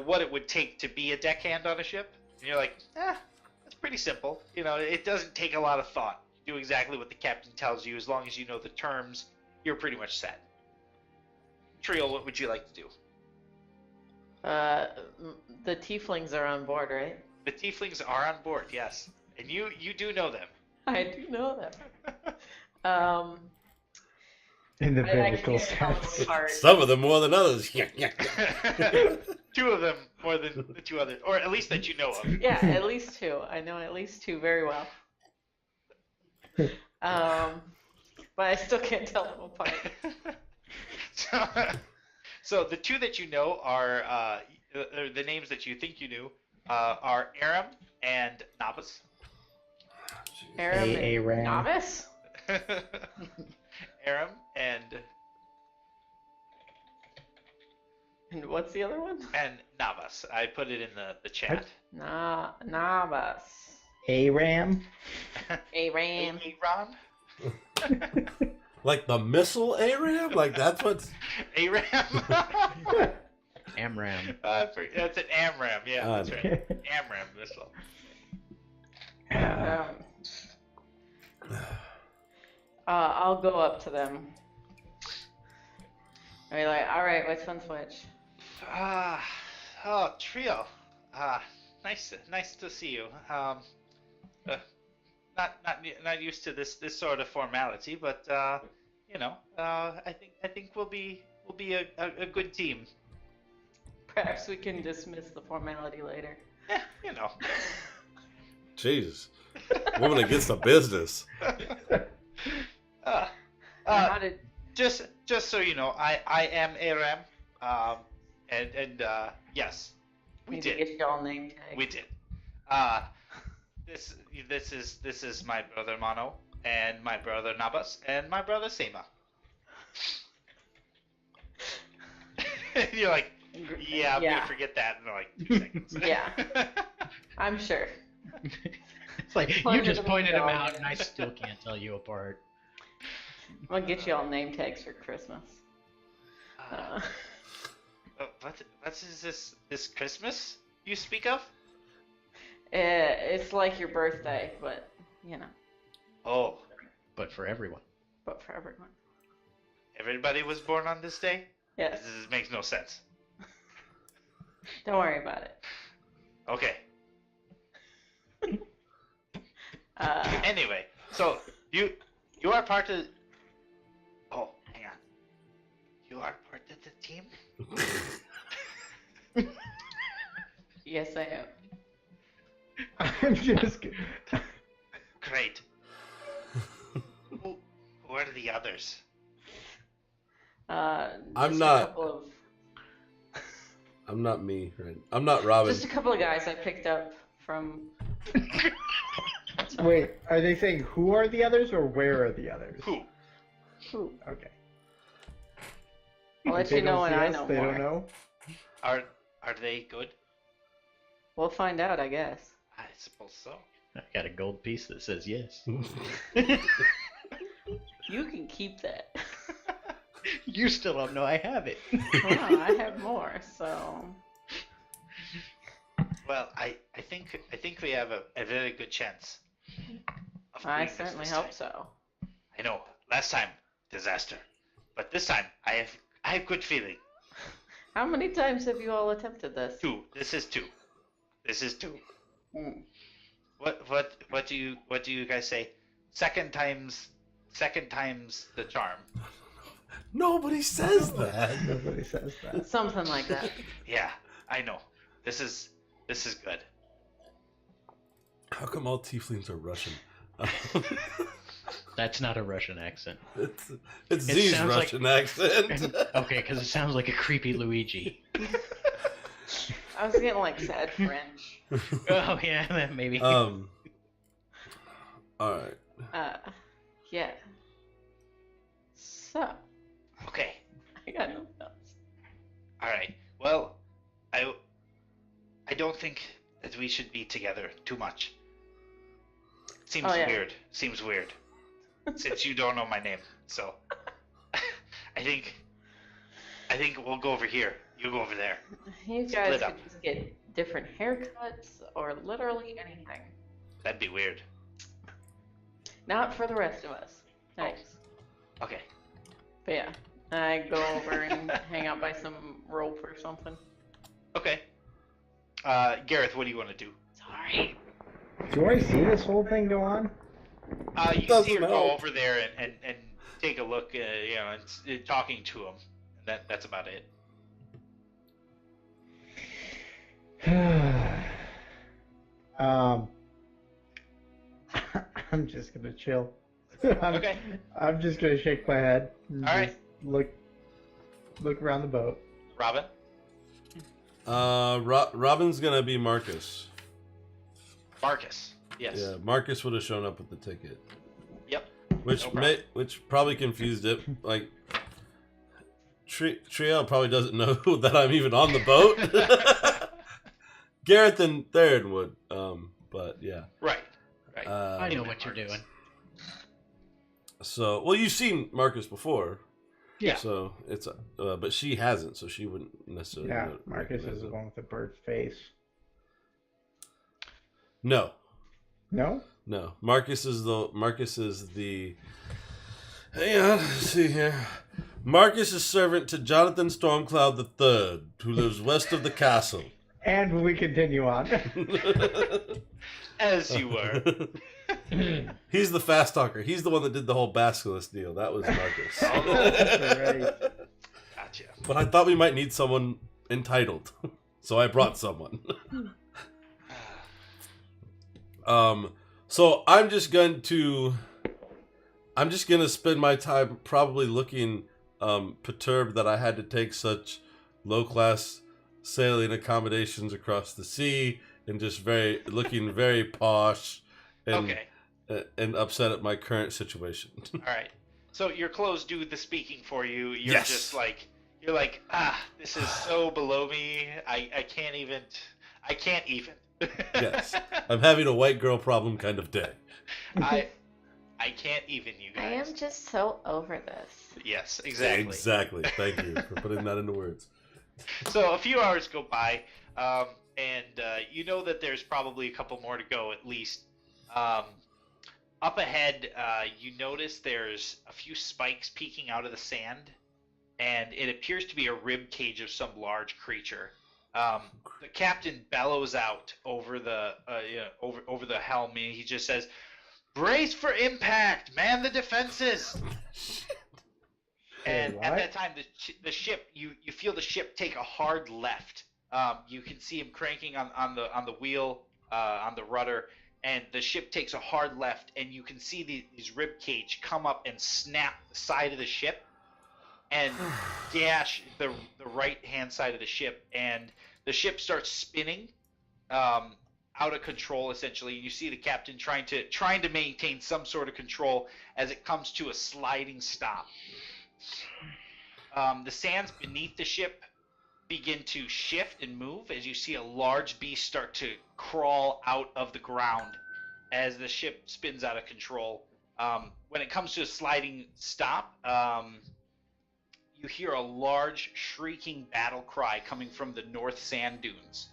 [SPEAKER 4] what it would take to be a deckhand on a ship. And you're like, that's pretty simple. It doesn't take a lot of thought. Do exactly what the captain tells you. As long as you know the terms, you're pretty much set. Trill, what would you like to do?
[SPEAKER 5] The tieflings are on board, right?
[SPEAKER 4] The tieflings are on board, yes, and you do know them.
[SPEAKER 5] I do know them.
[SPEAKER 2] In the
[SPEAKER 5] I
[SPEAKER 2] biblical
[SPEAKER 5] can't tell them
[SPEAKER 2] sense.
[SPEAKER 5] apart.
[SPEAKER 1] Some of them more than others.
[SPEAKER 4] 2 of them more than the 2 others, or at least that you know of.
[SPEAKER 5] Yeah, at least 2. I know at least 2 very well. But I still can't tell them apart.
[SPEAKER 4] So the 2 that you know are the names that you think you knew are Aram and Navas.
[SPEAKER 5] Aram and
[SPEAKER 2] Aram.
[SPEAKER 5] Novice?
[SPEAKER 4] Aram and
[SPEAKER 5] what's the other one?
[SPEAKER 4] Navas. I put it in the chat.
[SPEAKER 5] Navas.
[SPEAKER 2] Aram.
[SPEAKER 5] Aram.
[SPEAKER 4] Aram?
[SPEAKER 1] Like the missile Aram? Like that's what's...
[SPEAKER 4] Aram?
[SPEAKER 3] Amram.
[SPEAKER 4] That's an Amram, yeah, that's right. Amram missile.
[SPEAKER 5] I'll go up to them. I'll be like, alright, which one's which?
[SPEAKER 4] Trio. Nice to see you. Not used to this sort of formality, but I think we'll be a good team.
[SPEAKER 5] Perhaps we can dismiss the formality later.
[SPEAKER 4] Yeah,
[SPEAKER 1] Jesus. Woman against the business.
[SPEAKER 5] How did...
[SPEAKER 4] Just so you know, I am Aram. And yes, we
[SPEAKER 5] Need to
[SPEAKER 4] did.
[SPEAKER 5] get y'all name tag.
[SPEAKER 4] We did. this is my brother Mono and my brother Nabas and my brother Sema. You're like, yeah, I'm
[SPEAKER 5] Yeah.
[SPEAKER 4] gonna forget that in like 2 seconds.
[SPEAKER 5] Yeah. I'm sure.
[SPEAKER 3] It's like you
[SPEAKER 5] Pointed
[SPEAKER 3] just
[SPEAKER 5] them
[SPEAKER 3] pointed them
[SPEAKER 5] out.
[SPEAKER 3] out, and I still can't tell you apart.
[SPEAKER 5] I'll get you all name tags for Christmas.
[SPEAKER 4] What is this Christmas you speak of?
[SPEAKER 5] It's like your birthday, but you know,
[SPEAKER 4] Oh,
[SPEAKER 3] But for everyone.
[SPEAKER 5] but for everyone.
[SPEAKER 4] everybody was born on this day?
[SPEAKER 5] Yes.
[SPEAKER 4] This makes no sense.
[SPEAKER 5] Don't worry about it.
[SPEAKER 4] Okay.
[SPEAKER 5] Uh,
[SPEAKER 4] Anyway, so you are part of. Oh, hang on. You are part of the team.
[SPEAKER 5] yes, I am.
[SPEAKER 2] I'm just.
[SPEAKER 4] Great. Who are the others?
[SPEAKER 1] I'm
[SPEAKER 5] Just
[SPEAKER 1] not-
[SPEAKER 5] A couple of,
[SPEAKER 1] I'm not me, right? I'm not Robin.
[SPEAKER 5] just a couple of guys I picked up from.
[SPEAKER 2] Wait, are they saying who are the others or where are the others?
[SPEAKER 4] Who?
[SPEAKER 5] Who?
[SPEAKER 2] Okay.
[SPEAKER 5] I'll let
[SPEAKER 2] They
[SPEAKER 5] you know
[SPEAKER 2] don't
[SPEAKER 5] when
[SPEAKER 2] see
[SPEAKER 5] I
[SPEAKER 2] us,
[SPEAKER 5] know
[SPEAKER 2] they
[SPEAKER 5] more.
[SPEAKER 2] don't know.
[SPEAKER 4] Are they good?
[SPEAKER 5] We'll find out, I guess.
[SPEAKER 4] I suppose so.
[SPEAKER 3] I got a gold piece that says yes.
[SPEAKER 5] You can keep that.
[SPEAKER 3] You still don't know I have it.
[SPEAKER 5] Well, I have more, so.
[SPEAKER 4] Well, I think we have a very good chance. Of
[SPEAKER 5] I
[SPEAKER 4] doing this
[SPEAKER 5] certainly
[SPEAKER 4] this
[SPEAKER 5] hope
[SPEAKER 4] time.
[SPEAKER 5] so.
[SPEAKER 4] I know. Last time, disaster. But this time, I have good feeling.
[SPEAKER 5] How many times have you all attempted this?
[SPEAKER 4] 2. This is 2. This is 2.
[SPEAKER 5] Hmm.
[SPEAKER 4] What do you guys say? Second time's the charm.
[SPEAKER 1] Nobody says that.
[SPEAKER 2] Nobody says that.
[SPEAKER 5] Something like that.
[SPEAKER 4] Yeah, I know. This is good.
[SPEAKER 1] How come all tieflings are Russian?
[SPEAKER 3] That's not a Russian accent.
[SPEAKER 1] It's
[SPEAKER 3] It
[SPEAKER 1] Z's
[SPEAKER 3] sounds like-
[SPEAKER 1] Russian accent.
[SPEAKER 3] Okay, because it sounds like a creepy Luigi.
[SPEAKER 5] I was getting like sad French.
[SPEAKER 3] Oh yeah, maybe.
[SPEAKER 1] All right.
[SPEAKER 5] Yeah. So,
[SPEAKER 4] Okay.
[SPEAKER 5] I got nothing else.
[SPEAKER 4] All right. Well, I don't think that we should be together too much. Seems
[SPEAKER 5] Oh, yeah.
[SPEAKER 4] weird. Seems weird. Since you don't know my name, so I think we'll go over here. You go over there.
[SPEAKER 5] You guys
[SPEAKER 4] Split
[SPEAKER 5] could
[SPEAKER 4] up.
[SPEAKER 5] just get different haircuts or literally anything.
[SPEAKER 4] That'd be weird.
[SPEAKER 5] Not for the rest of us. Thanks.
[SPEAKER 4] Okay.
[SPEAKER 5] But yeah, I go over and hang out by some rope or something.
[SPEAKER 4] Okay. Gareth, what do you want to do?
[SPEAKER 5] Sorry.
[SPEAKER 2] Do I see this whole thing go on?
[SPEAKER 4] You can
[SPEAKER 1] Doesn't
[SPEAKER 4] see her go
[SPEAKER 1] help.
[SPEAKER 4] over there and take a look, and talking to him. That's about it.
[SPEAKER 2] I'm just gonna chill. I'm,
[SPEAKER 4] Okay.
[SPEAKER 2] I'm just gonna shake my head. And
[SPEAKER 4] All right.
[SPEAKER 2] just look around the boat.
[SPEAKER 4] Robin?
[SPEAKER 1] Robin's gonna be Marcus.
[SPEAKER 4] Marcus. Yes.
[SPEAKER 1] Yeah, Marcus would have shown up with the ticket.
[SPEAKER 4] Yep.
[SPEAKER 1] Which
[SPEAKER 4] No problem.
[SPEAKER 1] which probably confused it. Like, Trio probably doesn't know that I'm even on the boat. Gareth and Theron would, but yeah.
[SPEAKER 4] Right. Right.
[SPEAKER 3] I know what you're doing.
[SPEAKER 1] So, well, you've seen Marcus before.
[SPEAKER 4] Yeah.
[SPEAKER 1] So it's, but she hasn't, so she wouldn't necessarily.
[SPEAKER 2] Yeah,
[SPEAKER 1] know-
[SPEAKER 2] Marcus
[SPEAKER 1] recognize
[SPEAKER 2] is the
[SPEAKER 1] him.
[SPEAKER 2] one with the bird face.
[SPEAKER 1] No,
[SPEAKER 2] No?
[SPEAKER 1] no. Marcus is the. Hang on, let's see here. Marcus is servant to Jonathan Stormcloud III, who lives west of the castle.
[SPEAKER 2] And we continue on.
[SPEAKER 4] As you were.
[SPEAKER 1] He's the fast talker. He's the one that did the whole Basilisk deal. That was Marcus.
[SPEAKER 2] Right.
[SPEAKER 4] Gotcha.
[SPEAKER 1] But I thought we might need someone entitled, so I brought someone. So I'm just gonna spend my time probably looking perturbed that I had to take such low class sailing accommodations across the sea and just looking very posh and
[SPEAKER 4] Okay.
[SPEAKER 1] and upset at my current situation.
[SPEAKER 4] All right. So your clothes do the speaking for you. You're
[SPEAKER 1] Yes.
[SPEAKER 4] just like this is so below me. I can't even. I can't even.
[SPEAKER 1] Yes. I'm having a white girl problem kind of day.
[SPEAKER 4] I can't even, you
[SPEAKER 5] I
[SPEAKER 4] guys.
[SPEAKER 5] am just so over this.
[SPEAKER 4] Yes, exactly.
[SPEAKER 1] Exactly. Thank you for putting that into words.
[SPEAKER 4] So a few hours go by, and you know that there's probably a couple more to go at least. Up ahead, you notice there's a few spikes peeking out of the sand, and it appears to be a rib cage of some large creature. The captain bellows out over the over the helm, and he just says, "Brace for impact! Man the defenses!" And
[SPEAKER 2] What?
[SPEAKER 4] at that time, the ship you feel the ship take a hard left. You can see him cranking on the wheel on the rudder, and the ship takes a hard left, and you can see these rib cage come up and snap the side of the ship and gash the right hand side of the ship, and the ship starts spinning out of control essentially. You see the captain trying to maintain some sort of control as it comes to a sliding stop. The sands beneath the ship begin to shift and move as you see a large beast start to crawl out of the ground as the ship spins out of control. When it comes to a sliding stop, you hear a large shrieking battle cry coming from the north sand dunes.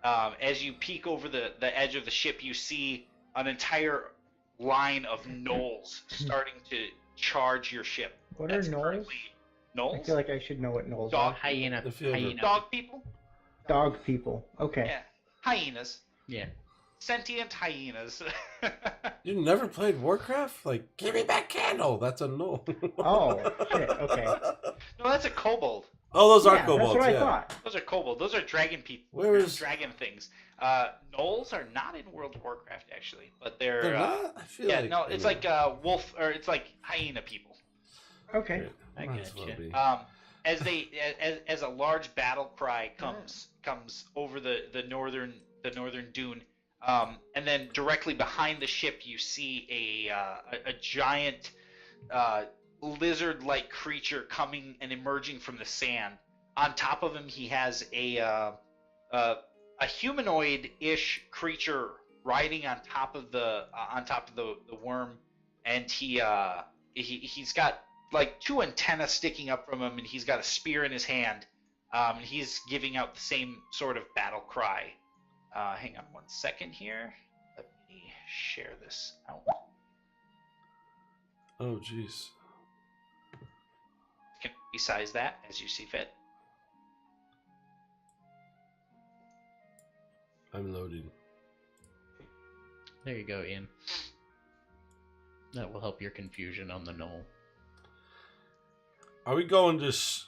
[SPEAKER 4] As you peek over the edge of the ship, you see an entire line of gnolls starting to charge your ship.
[SPEAKER 2] What are gnolls? I
[SPEAKER 4] Gnolls?
[SPEAKER 2] feel like I should know what gnolls
[SPEAKER 4] Dog
[SPEAKER 2] are.
[SPEAKER 3] Hyena.
[SPEAKER 1] If you ever-
[SPEAKER 3] Hyena.
[SPEAKER 4] Dog people?
[SPEAKER 2] Dog people. Okay.
[SPEAKER 4] Yeah. Hyenas.
[SPEAKER 3] Yeah.
[SPEAKER 4] Sentient hyenas.
[SPEAKER 1] You never played Warcraft? Like, give me back candle. That's a no.
[SPEAKER 2] Oh, shit. Okay.
[SPEAKER 4] No, that's a kobold.
[SPEAKER 1] Oh, those are
[SPEAKER 2] Yeah,
[SPEAKER 1] kobolds.
[SPEAKER 2] that's what I
[SPEAKER 1] Yeah.
[SPEAKER 2] thought.
[SPEAKER 4] Those are kobold. Those are dragon people.
[SPEAKER 1] Where is-
[SPEAKER 4] dragon things? Gnolls are not in World of Warcraft actually, but they're,
[SPEAKER 1] They're not? I feel
[SPEAKER 4] yeah,
[SPEAKER 1] like
[SPEAKER 4] no, it's
[SPEAKER 1] they
[SPEAKER 4] like wolf or it's like hyena people.
[SPEAKER 2] Okay.
[SPEAKER 1] were.
[SPEAKER 3] I
[SPEAKER 1] Might as well
[SPEAKER 3] getcha.
[SPEAKER 1] be.
[SPEAKER 4] As a large battle cry comes over the northern dune, and then directly behind the ship you see a giant lizard-like creature coming and emerging from the sand. On top of him, he has a humanoid-ish creature riding on top of the worm, and he's got like two antennas sticking up from him, and he's got a spear in his hand, and he's giving out the same sort of battle cry. Hang on 1 second here. Let me share this out.
[SPEAKER 1] Oh, jeez.
[SPEAKER 4] You can resize that as you see fit.
[SPEAKER 1] I'm loading.
[SPEAKER 3] There you go, Ian. That will help your confusion on the knoll.
[SPEAKER 1] Are we going just...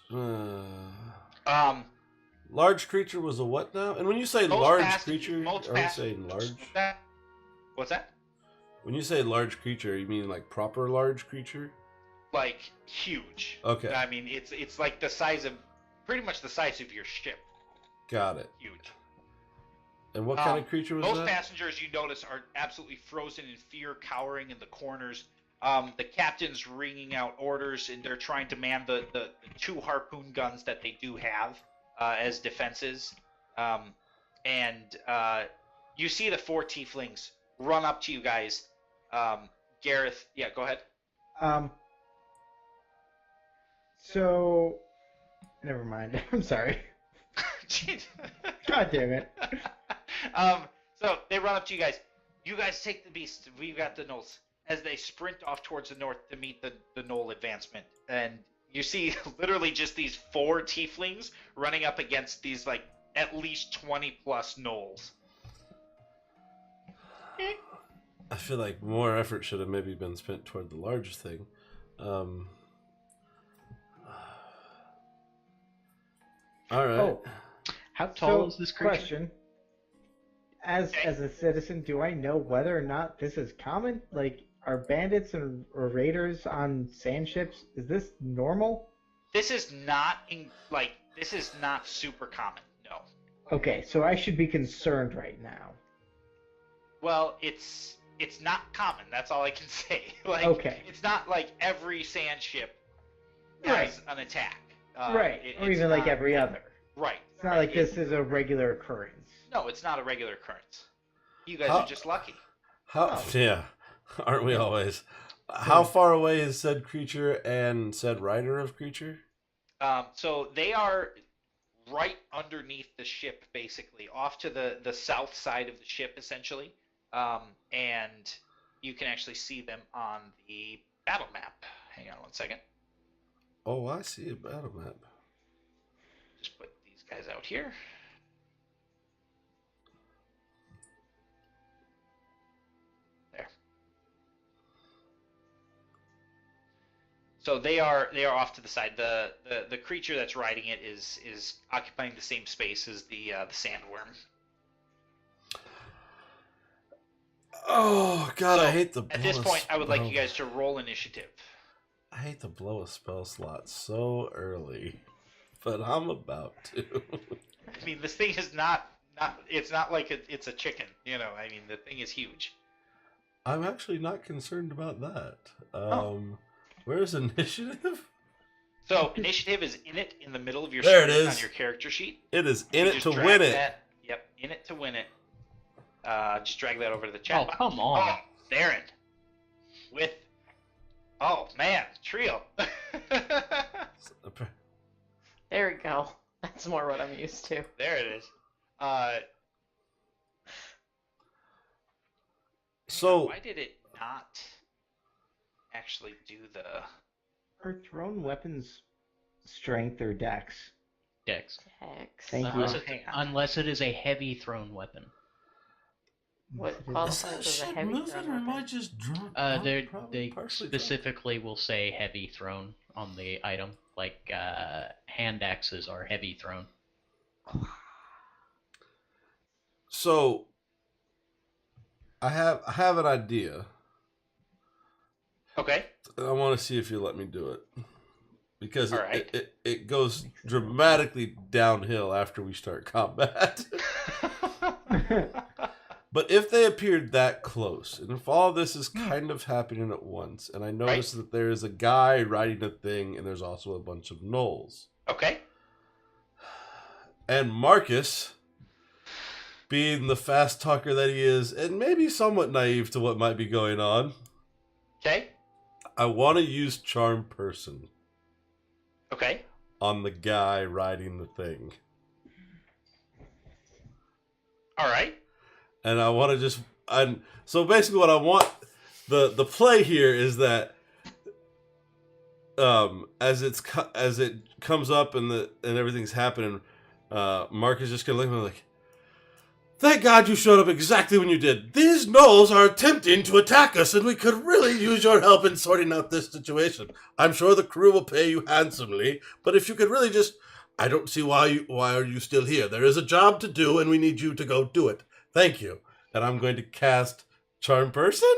[SPEAKER 1] large creature was a what now? And when you say
[SPEAKER 4] Most
[SPEAKER 1] large
[SPEAKER 4] past-
[SPEAKER 1] creature,
[SPEAKER 4] most
[SPEAKER 1] are you
[SPEAKER 4] past-
[SPEAKER 1] saying large?
[SPEAKER 4] What's that?
[SPEAKER 1] When you say large creature, you mean like proper large creature?
[SPEAKER 4] Like huge.
[SPEAKER 1] Okay.
[SPEAKER 4] I mean, it's like the size of, pretty much the size of your ship.
[SPEAKER 1] Got it.
[SPEAKER 4] Huge.
[SPEAKER 1] And what kind of creature was
[SPEAKER 4] Most
[SPEAKER 1] that?
[SPEAKER 4] passengers you notice are absolutely frozen in fear, cowering in the corners. The captain's ringing out orders, and they're trying to man the two harpoon guns that they do have as defenses. And you see the four tieflings run up to you guys. Gareth, yeah, go ahead.
[SPEAKER 2] So, never mind. I'm sorry. God damn it.
[SPEAKER 4] So they run up to you guys. You guys take the beast. We've got the gnolls. As they sprint off towards the north to meet the gnoll advancement. And you see literally just these four tieflings running up against these, like, at least 20 plus gnolls.
[SPEAKER 1] I feel like more effort should have maybe been spent toward the large thing. All right.
[SPEAKER 2] Oh,
[SPEAKER 3] How tall
[SPEAKER 2] so,
[SPEAKER 3] is this creature?
[SPEAKER 2] question. As a citizen, do I know whether or not this is common? Like, are bandits or raiders on sand ships? Is this normal?
[SPEAKER 4] This is not super common. No.
[SPEAKER 2] Okay, so I should be concerned right now.
[SPEAKER 4] Well, it's not common. That's all I can say. Like,
[SPEAKER 2] Okay.
[SPEAKER 4] it's not like every sand ship
[SPEAKER 2] Right.
[SPEAKER 4] has an attack.
[SPEAKER 2] Right. Or
[SPEAKER 4] It's
[SPEAKER 2] even like
[SPEAKER 4] not-
[SPEAKER 2] every other.
[SPEAKER 4] Right.
[SPEAKER 2] It's not like this is a regular occurrence.
[SPEAKER 4] No, it's not a regular occurrence. You guys
[SPEAKER 1] How-
[SPEAKER 4] are just lucky.
[SPEAKER 1] Yeah, aren't we always? How far away is said creature and said rider of creature?
[SPEAKER 4] So they are right underneath the ship, basically, off to the south side of the ship, essentially. And you can actually see them on the battle map. Hang on one second.
[SPEAKER 1] Oh, I see a battle map.
[SPEAKER 4] Just put these guys out here. There. So they are off to the side. The creature that's riding it is occupying the same space as the sandworm.
[SPEAKER 1] Oh God,
[SPEAKER 4] So,
[SPEAKER 1] I hate the.
[SPEAKER 4] At this point, I would like you guys to roll initiative.
[SPEAKER 1] I hate to blow a spell slot so early, but I'm about to.
[SPEAKER 4] I mean, this thing is not it's not like it's a chicken, you know. I mean, the thing is huge.
[SPEAKER 1] I'm actually not concerned about that.
[SPEAKER 4] Oh.
[SPEAKER 1] Where's initiative?
[SPEAKER 4] So initiative is in the middle of your
[SPEAKER 1] There it
[SPEAKER 4] screen
[SPEAKER 1] is.
[SPEAKER 4] on your character sheet.
[SPEAKER 1] It is in
[SPEAKER 4] You
[SPEAKER 1] it
[SPEAKER 4] just
[SPEAKER 1] to
[SPEAKER 4] drag
[SPEAKER 1] win it.
[SPEAKER 4] that- Yep, in it to win it. Just drag that over to the chat
[SPEAKER 3] Oh,
[SPEAKER 4] box.
[SPEAKER 3] come on.
[SPEAKER 4] Oh, Darren. With oh man, trio.
[SPEAKER 5] There we go. That's more what I'm used to.
[SPEAKER 4] There it is.
[SPEAKER 1] So
[SPEAKER 4] Why did it not actually do the?
[SPEAKER 2] Are thrown weapons strength or dex?
[SPEAKER 3] Dex.
[SPEAKER 5] Hex.
[SPEAKER 2] Thank you.
[SPEAKER 4] Hang on.
[SPEAKER 3] Unless it is a heavy thrown weapon.
[SPEAKER 5] What
[SPEAKER 1] is
[SPEAKER 5] qualifies
[SPEAKER 1] that
[SPEAKER 5] as a
[SPEAKER 1] shit
[SPEAKER 5] heavy
[SPEAKER 1] moving,
[SPEAKER 5] thrown
[SPEAKER 1] or am I
[SPEAKER 5] weapon?
[SPEAKER 1] just drunk?
[SPEAKER 3] They specifically will say heavy thrown on the item, like hand axes are heavy thrown.
[SPEAKER 1] So I have an idea.
[SPEAKER 4] Okay.
[SPEAKER 1] I want to see if you let me do it. Because
[SPEAKER 4] All right.
[SPEAKER 1] it goes dramatically downhill after we start combat. But if they appeared that close, and if all this is kind of happening at once, and I notice that there is a guy riding a thing, and there's also a bunch of gnolls.
[SPEAKER 4] Okay.
[SPEAKER 1] And Marcus, being the fast talker that he is, and maybe somewhat naive to what might be going on,
[SPEAKER 4] Okay.
[SPEAKER 1] I want to use Charm Person
[SPEAKER 4] Okay.
[SPEAKER 1] on the guy riding the thing.
[SPEAKER 4] All right.
[SPEAKER 1] And I want to just... so basically what I want... The play here is that as it comes up and everything's happening, Mark is just going to look at me like, thank God you showed up exactly when you did. These gnolls are attempting to attack us, and we could really use your help in sorting out this situation. I'm sure the crew will pay you handsomely, but if you could really just... I don't see why are you still here. There is a job to do, and we need you to go do it. Thank you. And I'm going to cast Charm Person?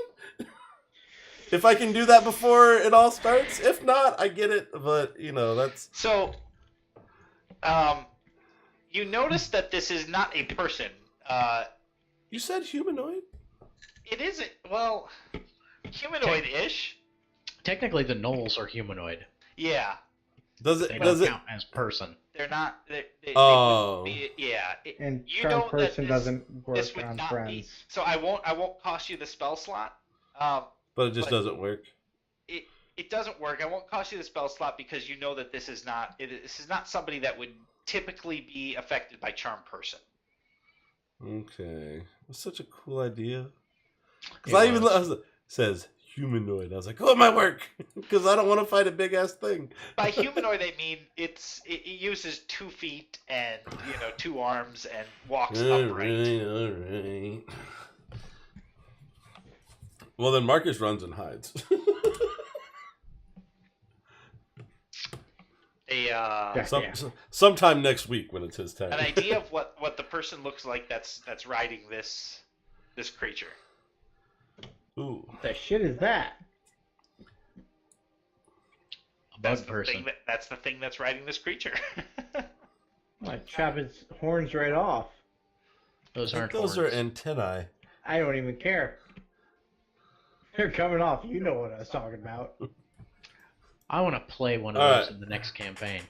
[SPEAKER 1] If I can do that before it all starts. If not, I get it, but, that's...
[SPEAKER 4] So, you notice that this is not a person.
[SPEAKER 1] You said humanoid?
[SPEAKER 4] It isn't, well, humanoid-ish.
[SPEAKER 3] Technically, the gnolls are humanoid.
[SPEAKER 4] Yeah.
[SPEAKER 1] Does
[SPEAKER 3] They don't count as person.
[SPEAKER 4] They're not, they
[SPEAKER 1] Oh.
[SPEAKER 4] wouldn't be, yeah.
[SPEAKER 2] And
[SPEAKER 4] You
[SPEAKER 2] charm
[SPEAKER 4] know that
[SPEAKER 2] person
[SPEAKER 4] this-
[SPEAKER 2] doesn't
[SPEAKER 4] This
[SPEAKER 2] work
[SPEAKER 4] would
[SPEAKER 2] on
[SPEAKER 4] not
[SPEAKER 2] friends.
[SPEAKER 4] be, so I won't cost you the spell slot.
[SPEAKER 1] But it just
[SPEAKER 4] But-
[SPEAKER 1] doesn't work.
[SPEAKER 4] It doesn't work. I won't cost you the spell slot because you know that this is not somebody that would typically be affected by charm person.
[SPEAKER 1] Okay. That's such a cool idea. Because
[SPEAKER 3] It
[SPEAKER 1] I even...
[SPEAKER 3] was.
[SPEAKER 1] it says humanoid. I was like, oh, it might work. Because I don't want to fight a big-ass thing.
[SPEAKER 4] By humanoid, I mean it uses 2 feet and 2 arms and walks upright.
[SPEAKER 1] All right. Well, then Marcus runs and hides. Sometime next week when it's his turn.
[SPEAKER 4] An idea of what the person looks like that's riding this creature.
[SPEAKER 1] Ooh.
[SPEAKER 2] The shit is that?
[SPEAKER 3] A bug person.
[SPEAKER 4] That's the thing that's riding this creature.
[SPEAKER 2] Like chop its horns right off.
[SPEAKER 3] Those
[SPEAKER 1] I think
[SPEAKER 3] aren't
[SPEAKER 1] those
[SPEAKER 3] horns.
[SPEAKER 1] are antennae.
[SPEAKER 2] I don't even care. They're coming off. You know what I was talking about.
[SPEAKER 3] I want to play one of
[SPEAKER 1] All
[SPEAKER 3] those
[SPEAKER 1] right.
[SPEAKER 3] in the next campaign.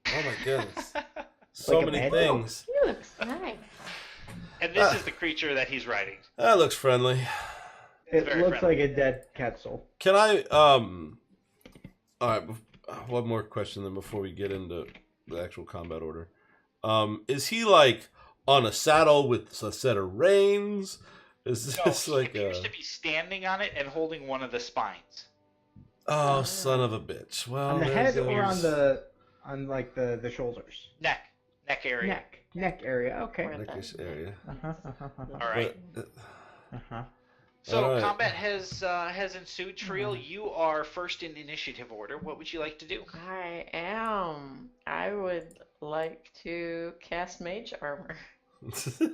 [SPEAKER 1] Oh my goodness. So
[SPEAKER 2] Like a
[SPEAKER 1] many
[SPEAKER 2] man?
[SPEAKER 1] things.
[SPEAKER 5] He looks nice.
[SPEAKER 4] And this is the creature that he's riding.
[SPEAKER 1] That looks friendly.
[SPEAKER 2] It
[SPEAKER 4] very
[SPEAKER 2] looks
[SPEAKER 4] friendly.
[SPEAKER 2] like a dead Quetzal.
[SPEAKER 1] Can I all right, one more question then before we get into the actual combat order. Is he like on a saddle with a set of reins? Is
[SPEAKER 4] No,
[SPEAKER 1] this
[SPEAKER 4] he
[SPEAKER 1] like
[SPEAKER 4] appears
[SPEAKER 1] a
[SPEAKER 4] to be standing on it and holding one of the spines.
[SPEAKER 1] Oh, son of a bitch. Well,
[SPEAKER 2] On the
[SPEAKER 1] there
[SPEAKER 2] head or
[SPEAKER 1] goes-
[SPEAKER 2] on like the shoulders?
[SPEAKER 4] Neck area.
[SPEAKER 2] Neck area. Okay.
[SPEAKER 5] Right.
[SPEAKER 1] neckish area.
[SPEAKER 4] All right.
[SPEAKER 1] But,
[SPEAKER 4] So
[SPEAKER 1] All right.
[SPEAKER 4] combat has ensued. Triel, you are first in initiative order. What would you like to do?
[SPEAKER 5] I am. I would like to cast Mage Armor.
[SPEAKER 3] It's a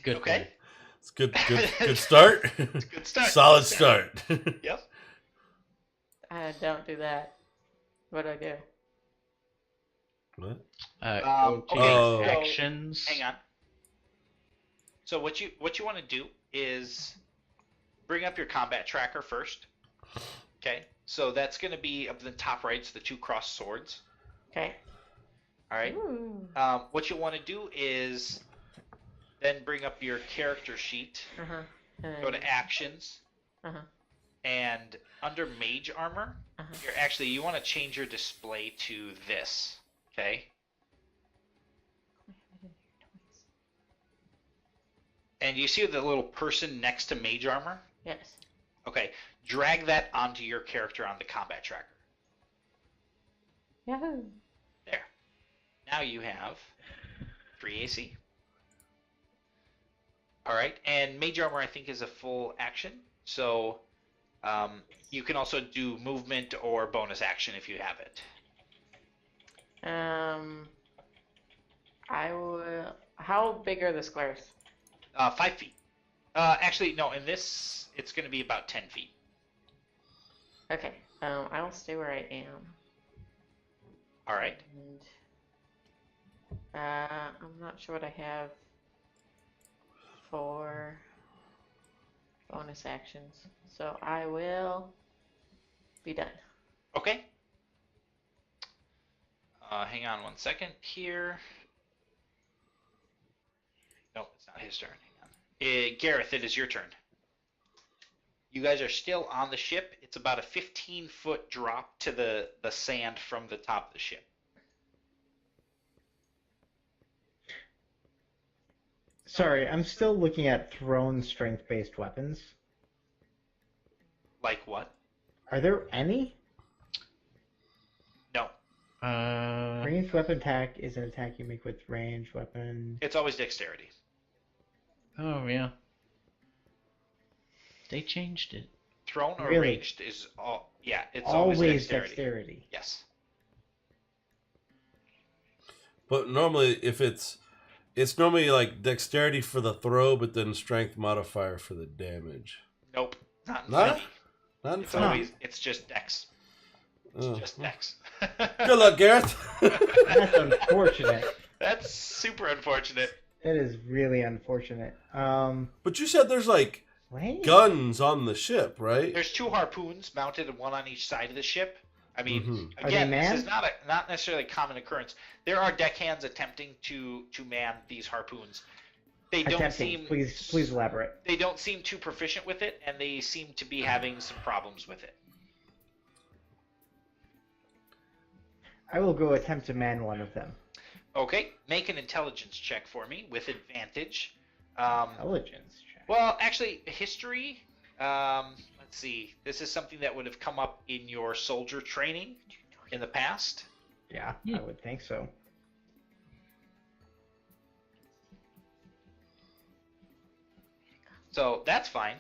[SPEAKER 3] good
[SPEAKER 4] Okay.
[SPEAKER 3] plan.
[SPEAKER 1] it's good start.
[SPEAKER 4] Good start.
[SPEAKER 1] Solid start.
[SPEAKER 4] Yep.
[SPEAKER 5] I don't do that. What do I do?
[SPEAKER 1] What?
[SPEAKER 4] Okay.
[SPEAKER 1] Oh.
[SPEAKER 4] So,
[SPEAKER 3] Actions.
[SPEAKER 4] hang on. So what you want to do is bring up your combat tracker first. Okay. So that's going to be up in the top right. It's the two crossed swords.
[SPEAKER 5] Okay.
[SPEAKER 4] All right.
[SPEAKER 5] Ooh.
[SPEAKER 4] What you want to do is then bring up your character sheet.
[SPEAKER 5] Uh-huh.
[SPEAKER 4] Go to actions.
[SPEAKER 5] Uh-huh.
[SPEAKER 4] And under mage armor,
[SPEAKER 5] Uh-huh.
[SPEAKER 4] you want to change your display to this. Okay. And you see the little person next to mage armor?
[SPEAKER 5] Yes.
[SPEAKER 4] Okay. Drag that onto your character on the combat tracker.
[SPEAKER 5] Yahoo.
[SPEAKER 4] There. Now you have 3 AC. Alright, and mage armor I think is a full action. So you can also do movement or bonus action if you have it.
[SPEAKER 5] I will. How big are the squares?
[SPEAKER 4] 5 feet. Actually, no, in this, it's going to be about 10 feet.
[SPEAKER 5] Okay. I will stay where I am.
[SPEAKER 4] Alright.
[SPEAKER 5] And I'm not sure what I have for bonus actions, so I will be done.
[SPEAKER 4] Okay. Hang on 1 second here. No, it's not his turn. Hang on. Gareth, it is your turn. You guys are still on the ship. It's about a 15-foot drop to the sand from the top of the ship.
[SPEAKER 2] Sorry, I'm still looking at thrown strength-based weapons.
[SPEAKER 4] Like what?
[SPEAKER 2] Are there any?
[SPEAKER 4] No.
[SPEAKER 2] Ranged weapon attack is an attack you make with ranged weapon.
[SPEAKER 4] It's always dexterity.
[SPEAKER 3] Oh yeah. They changed it.
[SPEAKER 4] Thrown or
[SPEAKER 2] Really?
[SPEAKER 4] ranged is all. Yeah, it's always dexterity. Yes.
[SPEAKER 1] But normally, if it's normally like dexterity for the throw, but then strength modifier for the damage.
[SPEAKER 4] Nope. Not in
[SPEAKER 1] Not?
[SPEAKER 4] 5e.
[SPEAKER 1] Not in
[SPEAKER 4] It's
[SPEAKER 1] fact.
[SPEAKER 4] always. It's just dex.
[SPEAKER 1] Oh.
[SPEAKER 4] Just dex.
[SPEAKER 1] Good luck, Gareth.
[SPEAKER 2] That's unfortunate.
[SPEAKER 4] That's super unfortunate.
[SPEAKER 2] That is really unfortunate.
[SPEAKER 1] But you said there's like
[SPEAKER 2] Wait.
[SPEAKER 1] guns on the ship, right?
[SPEAKER 4] There's 2 harpoons mounted, one on each side of the ship. I mean,
[SPEAKER 1] Mhm.
[SPEAKER 2] Are they
[SPEAKER 4] again, this
[SPEAKER 2] manned?
[SPEAKER 4] is not necessarily a common occurrence. There are deckhands attempting to man these harpoons. They don't
[SPEAKER 2] Attempting.
[SPEAKER 4] seem
[SPEAKER 2] Please elaborate.
[SPEAKER 4] They don't seem too proficient with it, and they seem to be having some problems with it.
[SPEAKER 2] I will go attempt to man one of them.
[SPEAKER 4] Okay, make an intelligence check for me with advantage.
[SPEAKER 2] Intelligence check.
[SPEAKER 4] Well, actually, history. Let's see. This is something that would have come up in your soldier training in the past.
[SPEAKER 2] Yeah, I would think so.
[SPEAKER 4] So that's fine.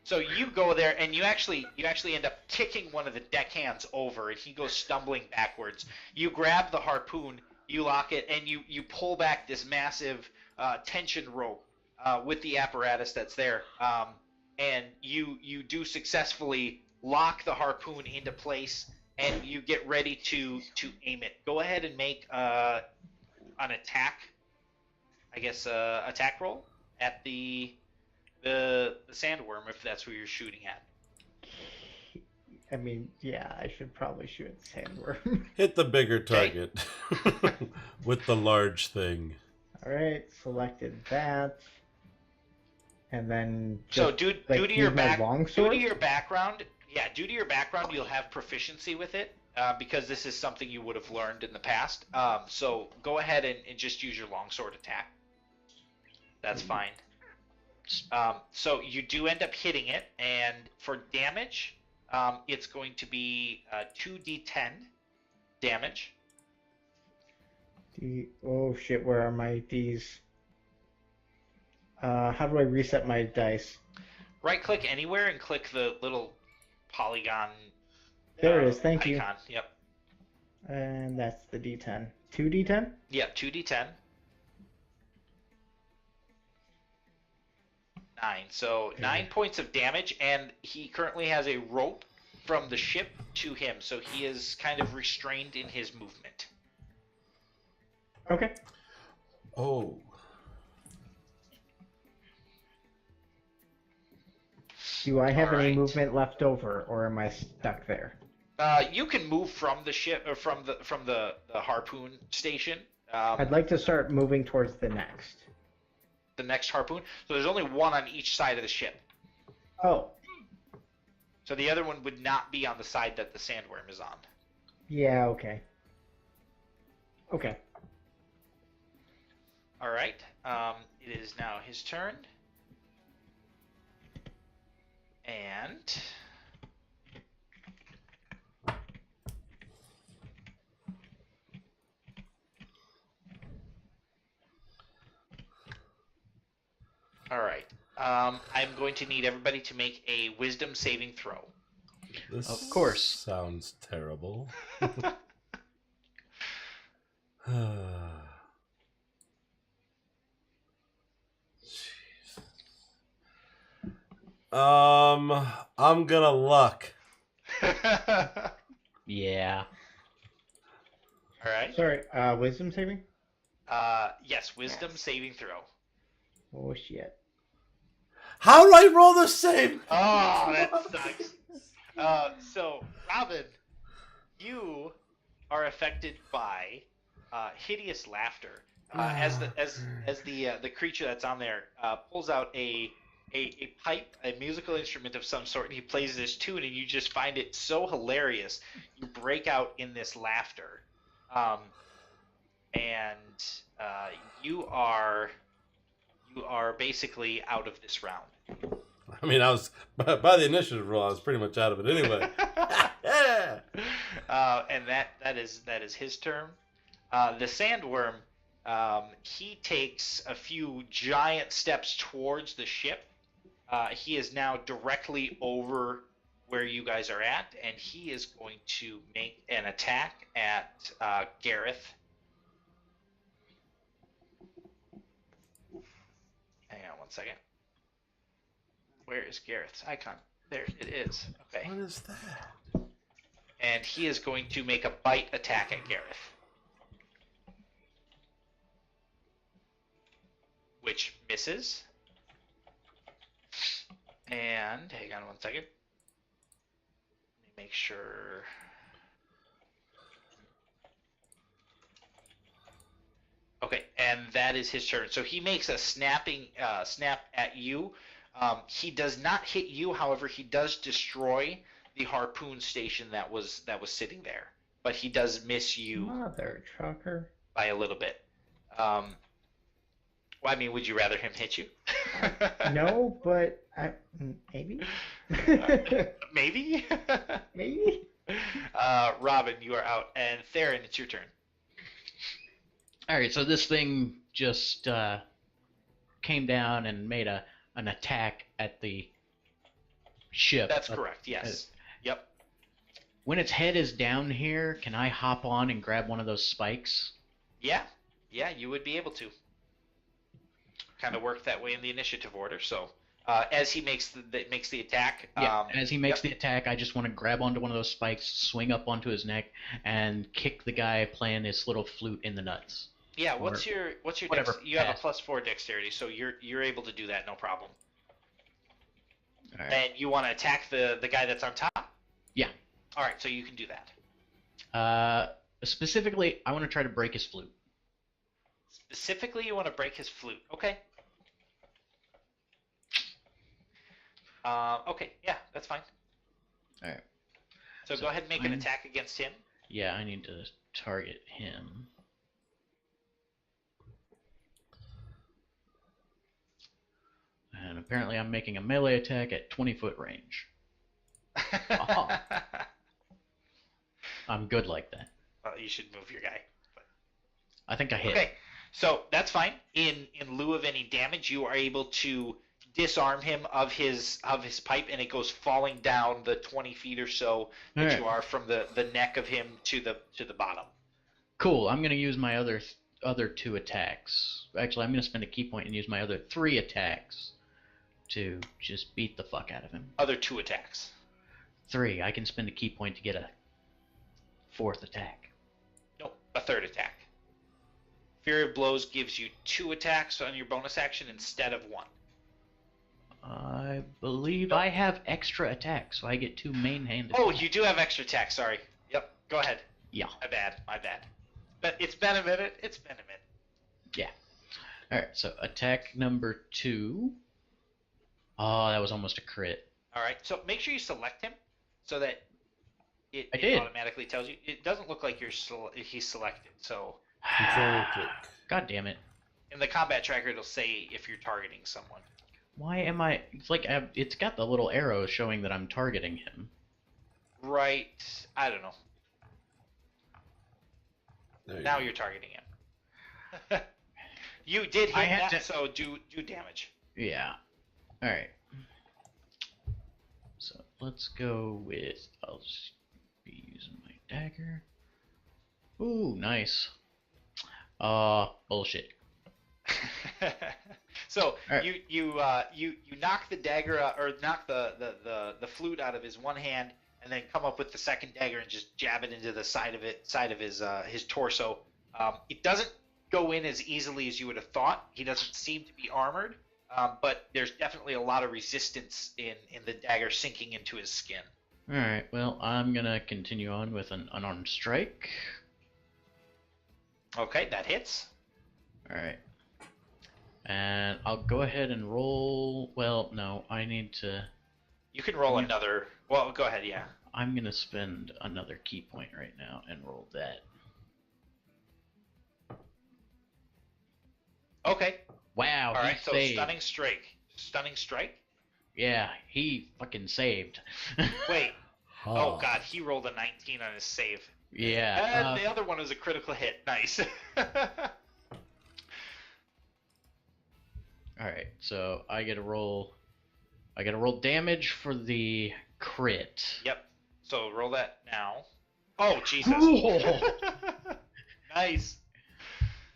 [SPEAKER 4] So you go there and you actually end up kicking one of the deckhands over, and he goes stumbling backwards. You grab the harpoon, you lock it, and you pull back this massive tension rope with the apparatus that's there, and you do successfully lock the harpoon into place and you get ready to aim it. Go ahead and make an attack. I guess attack roll at the sandworm if that's who you're shooting at.
[SPEAKER 2] I mean, yeah, I should probably shoot at sandworm.
[SPEAKER 1] Hit the bigger target with the large thing.
[SPEAKER 2] All right, selected that, and then
[SPEAKER 4] So
[SPEAKER 2] just,
[SPEAKER 4] due
[SPEAKER 2] like,
[SPEAKER 4] to your
[SPEAKER 2] use my
[SPEAKER 4] due to your background, you'll have proficiency with it because this is something you would have learned in the past. So go ahead and just use your longsword attack. That's fine. So you do end up hitting it, and for damage, it's going to be 2d10 damage.
[SPEAKER 2] Oh shit, where are my D's? How do I reset my dice?
[SPEAKER 4] Right-click anywhere and click the little polygon.
[SPEAKER 2] There it is. Thank
[SPEAKER 4] icon.
[SPEAKER 2] you.
[SPEAKER 4] Yep.
[SPEAKER 2] And that's the D10. 2d10?
[SPEAKER 4] Yep. 2d10. 9. So 9 points of damage, and he currently has a rope from the ship to him, so he is kind of restrained in his movement.
[SPEAKER 2] Okay.
[SPEAKER 1] Oh.
[SPEAKER 2] Do I have any
[SPEAKER 4] Alright.
[SPEAKER 2] movement left over, or am I stuck there?
[SPEAKER 4] You can move from the ship or from the harpoon station.
[SPEAKER 2] I'd like to start moving towards the next.
[SPEAKER 4] The next harpoon. So there's only one on each side of the ship.
[SPEAKER 2] Oh,
[SPEAKER 4] So the other one would not be on the side that the sandworm is on.
[SPEAKER 2] yeah, okay. Okay.
[SPEAKER 4] All right. It is now his turn. And all right. I'm going to need everybody to make a wisdom saving throw.
[SPEAKER 1] This
[SPEAKER 3] Of course.
[SPEAKER 1] sounds terrible. I'm gonna luck.
[SPEAKER 3] Yeah.
[SPEAKER 4] All right.
[SPEAKER 2] Sorry, wisdom saving?
[SPEAKER 4] Yes, wisdom
[SPEAKER 5] Yes.
[SPEAKER 4] saving throw.
[SPEAKER 2] Oh, shit.
[SPEAKER 1] How do I roll the same?
[SPEAKER 4] Oh, that sucks. So, Robin, you are affected by hideous laughter as the creature that's on there pulls out a pipe, a musical instrument of some sort, and he plays this tune, and you just find it so hilarious. You break out in this laughter, and you are basically out of this round.
[SPEAKER 1] I mean, I was by the initiative roll. I was pretty much out of it anyway. Yeah.
[SPEAKER 4] And that is his turn. The sandworm, he takes a few giant steps towards the ship. He is now directly over where you guys are at, and he is going to make an attack at Gareth. Hang on one second. Where is Gareth's icon? There it is. Okay.
[SPEAKER 1] What is that?
[SPEAKER 4] And he is going to make a bite attack at Gareth. Which misses. And hang on one second. Let me make sure. Okay, and that is his turn. So he makes a snap at you. He does not hit you, however, he does destroy the harpoon station that was sitting there. But he does miss you
[SPEAKER 2] Mother trucker.
[SPEAKER 4] by a little bit. Well, I mean, would you rather him hit you?
[SPEAKER 2] No, but maybe.
[SPEAKER 4] Maybe.
[SPEAKER 2] Maybe.
[SPEAKER 4] Robin, you are out, and Theron, it's your turn.
[SPEAKER 3] All right, so this thing just came down and made an attack at the ship.
[SPEAKER 4] That's correct. Yes. Yep.
[SPEAKER 3] When its head is down here, can I hop on and grab one of those spikes?
[SPEAKER 4] Yeah. Yeah, you would be able to. Kind of work that way in the initiative order. So as he makes the attack.
[SPEAKER 3] Yeah, as he makes
[SPEAKER 4] yep.
[SPEAKER 3] the attack, I just want to grab onto one of those spikes, swing up onto his neck, and kick the guy playing his little flute in the nuts.
[SPEAKER 4] Yeah, what's your
[SPEAKER 3] whatever
[SPEAKER 4] you have a
[SPEAKER 3] pass.
[SPEAKER 4] +4 dexterity, so you're able to do that, no problem.
[SPEAKER 3] All right.
[SPEAKER 4] And you want to attack the guy that's on top?
[SPEAKER 3] Yeah.
[SPEAKER 4] All right, so you can do that.
[SPEAKER 3] Specifically, I want to try to break his flute.
[SPEAKER 4] Specifically, you want to break his flute. Okay. Okay, yeah, that's fine.
[SPEAKER 3] All right.
[SPEAKER 4] So go ahead and make an attack against him.
[SPEAKER 3] Yeah, I need to target him. And apparently I'm making a melee attack at 20-foot range. I'm good like that.
[SPEAKER 4] Well, you should move your guy.
[SPEAKER 3] I think I hit.
[SPEAKER 4] Okay, so that's fine. In lieu of any damage, you are able to disarm him of his pipe, and it goes falling down the 20 feet or so that
[SPEAKER 3] Alright.
[SPEAKER 4] you are from the neck of him to the bottom.
[SPEAKER 3] Cool. I'm gonna use my other 2 attacks. Actually, I'm gonna spend a key point and use my other 3 attacks to just beat the fuck out of him.
[SPEAKER 4] Other 2 attacks.
[SPEAKER 3] 3. I can spend a key point to get a 4th attack.
[SPEAKER 4] Nope, a 3rd attack. Fury of Blows gives you 2 attacks on your bonus action instead of 1.
[SPEAKER 3] I believe I have extra attacks, so I get 2 main-handed.
[SPEAKER 4] Oh, you do have extra attacks. Sorry. Yep. Go ahead.
[SPEAKER 3] Yeah.
[SPEAKER 4] My bad. But it's been a minute.
[SPEAKER 3] Yeah. Alright, so attack number 2. Oh, that was almost a crit.
[SPEAKER 4] All right. So make sure you select him so that it
[SPEAKER 3] did.
[SPEAKER 4] automatically tells you. It doesn't look like he's selected. So
[SPEAKER 1] Control click.
[SPEAKER 3] God damn it.
[SPEAKER 4] in the combat tracker, it'll say if you're targeting someone.
[SPEAKER 3] Why am I... It's like, it's got the little arrow showing that I'm targeting him.
[SPEAKER 4] Right. I don't know.
[SPEAKER 1] There you
[SPEAKER 4] Now
[SPEAKER 1] go.
[SPEAKER 4] you're targeting him. You did
[SPEAKER 3] I
[SPEAKER 4] hit
[SPEAKER 3] had
[SPEAKER 4] that,
[SPEAKER 3] to-
[SPEAKER 4] so do damage.
[SPEAKER 3] Yeah. Alright. So, let's go with... I'll just be using my dagger. Ooh, nice. Bullshit.
[SPEAKER 4] So
[SPEAKER 3] Alright.
[SPEAKER 4] you knock the dagger out, or knock the flute out of his one hand, and then come up with the second dagger and just jab it into the side of his torso. It doesn't go in as easily as you would have thought. He doesn't seem to be armored, but there's definitely a lot of resistance in the dagger sinking into his skin.
[SPEAKER 3] Alright, well, I'm gonna continue on with an unarmed strike.
[SPEAKER 4] Okay, that hits.
[SPEAKER 3] Alright. And I'll go ahead and roll... Well, no, I need to...
[SPEAKER 4] You can roll another. Well, go ahead. Yeah.
[SPEAKER 3] I'm gonna spend another key point right now and roll that.
[SPEAKER 4] Okay.
[SPEAKER 3] Wow,
[SPEAKER 4] All
[SPEAKER 3] he
[SPEAKER 4] right. So
[SPEAKER 3] saved.
[SPEAKER 4] stunning strike. Stunning strike.
[SPEAKER 3] Yeah, he fucking saved.
[SPEAKER 4] Wait.
[SPEAKER 1] Oh,
[SPEAKER 4] Oh God, he rolled a 19 on his save.
[SPEAKER 3] Yeah.
[SPEAKER 4] And the other one was a critical hit. Nice.
[SPEAKER 3] Alright, so I get to roll damage for the crit.
[SPEAKER 4] Yep. So roll that now. Oh Jesus.
[SPEAKER 3] Cool.
[SPEAKER 4] Nice.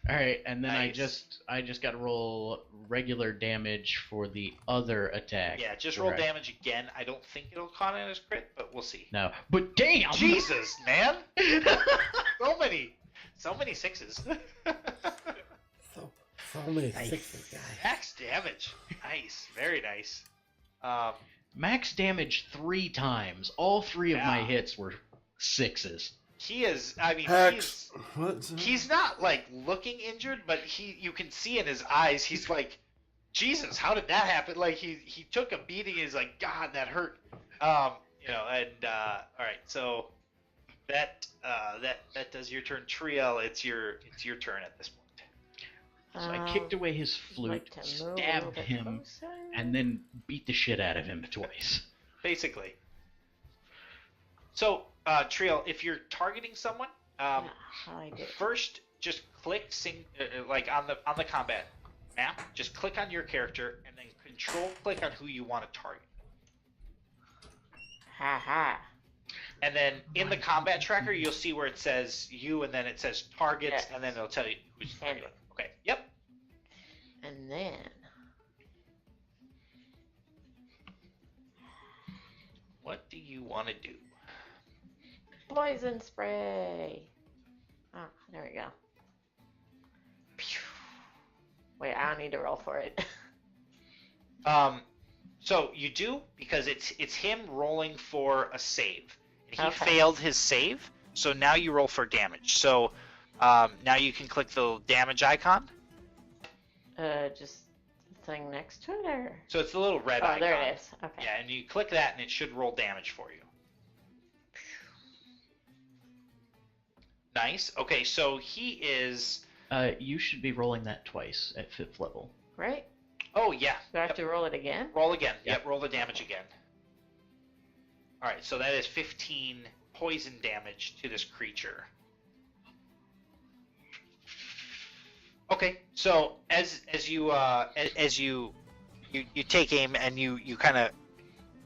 [SPEAKER 3] Alright, and then
[SPEAKER 4] Nice.
[SPEAKER 3] I just gotta roll regular damage for the other attack.
[SPEAKER 4] Yeah, just roll
[SPEAKER 3] Right.
[SPEAKER 4] damage again. I don't think it'll count as crit, but we'll see.
[SPEAKER 3] No. But damn!
[SPEAKER 4] Jesus, man. So many sixes.
[SPEAKER 1] so many sixes, guys.
[SPEAKER 4] Max damage. Nice. Very nice.
[SPEAKER 3] Max damage 3 times. All 3 of my
[SPEAKER 4] Yeah.
[SPEAKER 3] hits were 6s.
[SPEAKER 4] He is. I mean,
[SPEAKER 1] Hex. What's
[SPEAKER 4] he's not like looking injured, but you can see in his eyes. He's like, Jesus, how did that happen? Like he took a beating. He's like, God, that hurt. All right, so that does your turn, Triel. It's your turn at this point.
[SPEAKER 3] So I kicked away his flute, stabbed him, and then beat the shit out of him twice.
[SPEAKER 4] Basically. So, Triel, if you're targeting someone,
[SPEAKER 5] I did.
[SPEAKER 4] first just click like on the combat map. Just click on your character and then control click on who you want to target.
[SPEAKER 5] Ha ha.
[SPEAKER 4] And then in the combat tracker, you'll see where it says you, and then it says targets,
[SPEAKER 5] Yes.
[SPEAKER 4] and then it'll tell you who's targeting. Okay. Yep.
[SPEAKER 5] And then
[SPEAKER 4] want to do?
[SPEAKER 5] Poison spray. Ah, there we go. Phew. Wait, I don't need to roll for it.
[SPEAKER 4] So you do, because it's him rolling for a save. And he
[SPEAKER 5] Okay.
[SPEAKER 4] failed his save, so now you roll for damage. So now you can click the damage icon.
[SPEAKER 5] Just the thing next to it, or?
[SPEAKER 4] So it's the little red
[SPEAKER 5] Oh,
[SPEAKER 4] icon.
[SPEAKER 5] there it is. Okay.
[SPEAKER 4] Yeah, and you click that, and it should roll damage for you. Nice. Okay, so he is...
[SPEAKER 3] You should be rolling that twice at 5th level.
[SPEAKER 5] Right?
[SPEAKER 4] Oh, yeah.
[SPEAKER 5] Do I have to roll it again?
[SPEAKER 4] Roll again.
[SPEAKER 3] Yep.
[SPEAKER 4] Yep, roll the damage again. Alright, so that is 15 poison damage to this creature. Okay, so as you take aim and you kind of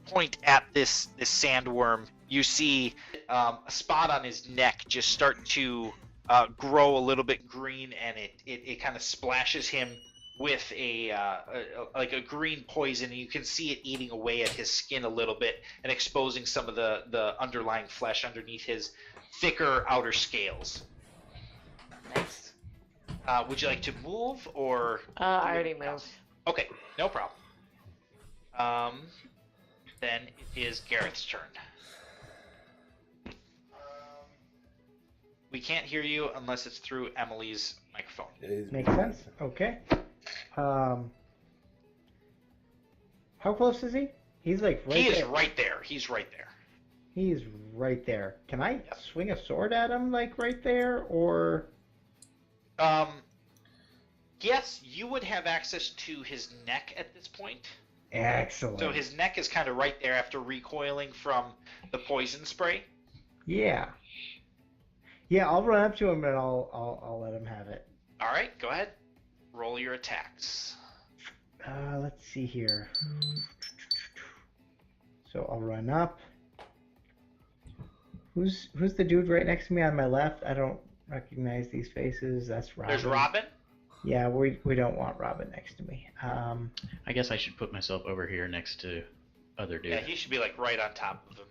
[SPEAKER 4] point at this sandworm, you see a spot on his neck just start to grow a little bit green, and it kind of splashes him with like a green poison, and you can see it eating away at his skin a little bit and exposing some of the underlying flesh underneath his thicker outer scales.
[SPEAKER 5] Nice.
[SPEAKER 4] Would you like to move, or?
[SPEAKER 5] I already moved.
[SPEAKER 4] Okay, no problem. Then it is Gareth's turn. We can't hear you unless it's through Emily's microphone.
[SPEAKER 2] Makes sense. Okay. How close is he? He's like right
[SPEAKER 4] He
[SPEAKER 2] there.
[SPEAKER 4] is right there. He's right there.
[SPEAKER 2] He's right there. Can I swing a sword at him like right there, or?
[SPEAKER 4] Yes, you would have access to his neck at this point.
[SPEAKER 2] Excellent.
[SPEAKER 4] So his neck is kind of right there after recoiling from the poison spray.
[SPEAKER 2] Yeah. Yeah, I'll run up to him and I'll let him have it.
[SPEAKER 4] All right, go ahead. Roll your attacks.
[SPEAKER 2] Let's see here. So I'll run up. Who's the dude right next to me on my left? I don't recognize these faces. That's Robin.
[SPEAKER 4] There's Robin.
[SPEAKER 2] Yeah, we don't want Robin next to me.
[SPEAKER 3] I guess I should put myself over here next to other dude.
[SPEAKER 4] Yeah, he should be like right on top of him.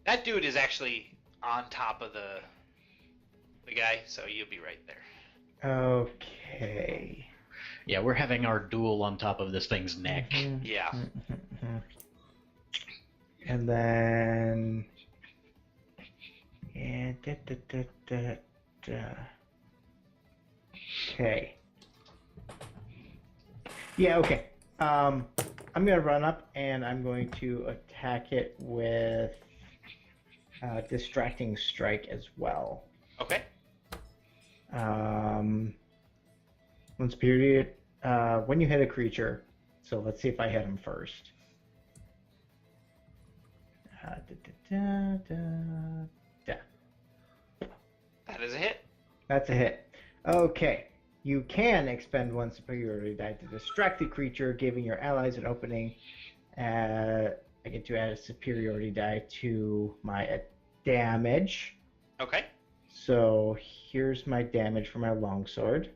[SPEAKER 4] That dude is actually on top of the guy, so you'll be right there.
[SPEAKER 2] Okay.
[SPEAKER 3] Yeah, we're having our duel on top of this thing's neck.
[SPEAKER 2] Mhm,
[SPEAKER 4] Yeah.
[SPEAKER 2] mhm. And then. Yeah. Okay. Yeah. Okay. I'm gonna run up and I'm going to attack it with distracting strike as well.
[SPEAKER 4] Okay.
[SPEAKER 2] When you hit a creature, so let's see if I hit him first.
[SPEAKER 4] That is a hit.
[SPEAKER 2] That's a hit. Okay. You can expend one superiority die to distract the creature, giving your allies an opening. I get to add a superiority die to my damage.
[SPEAKER 4] Okay.
[SPEAKER 2] So here's my damage for my longsword.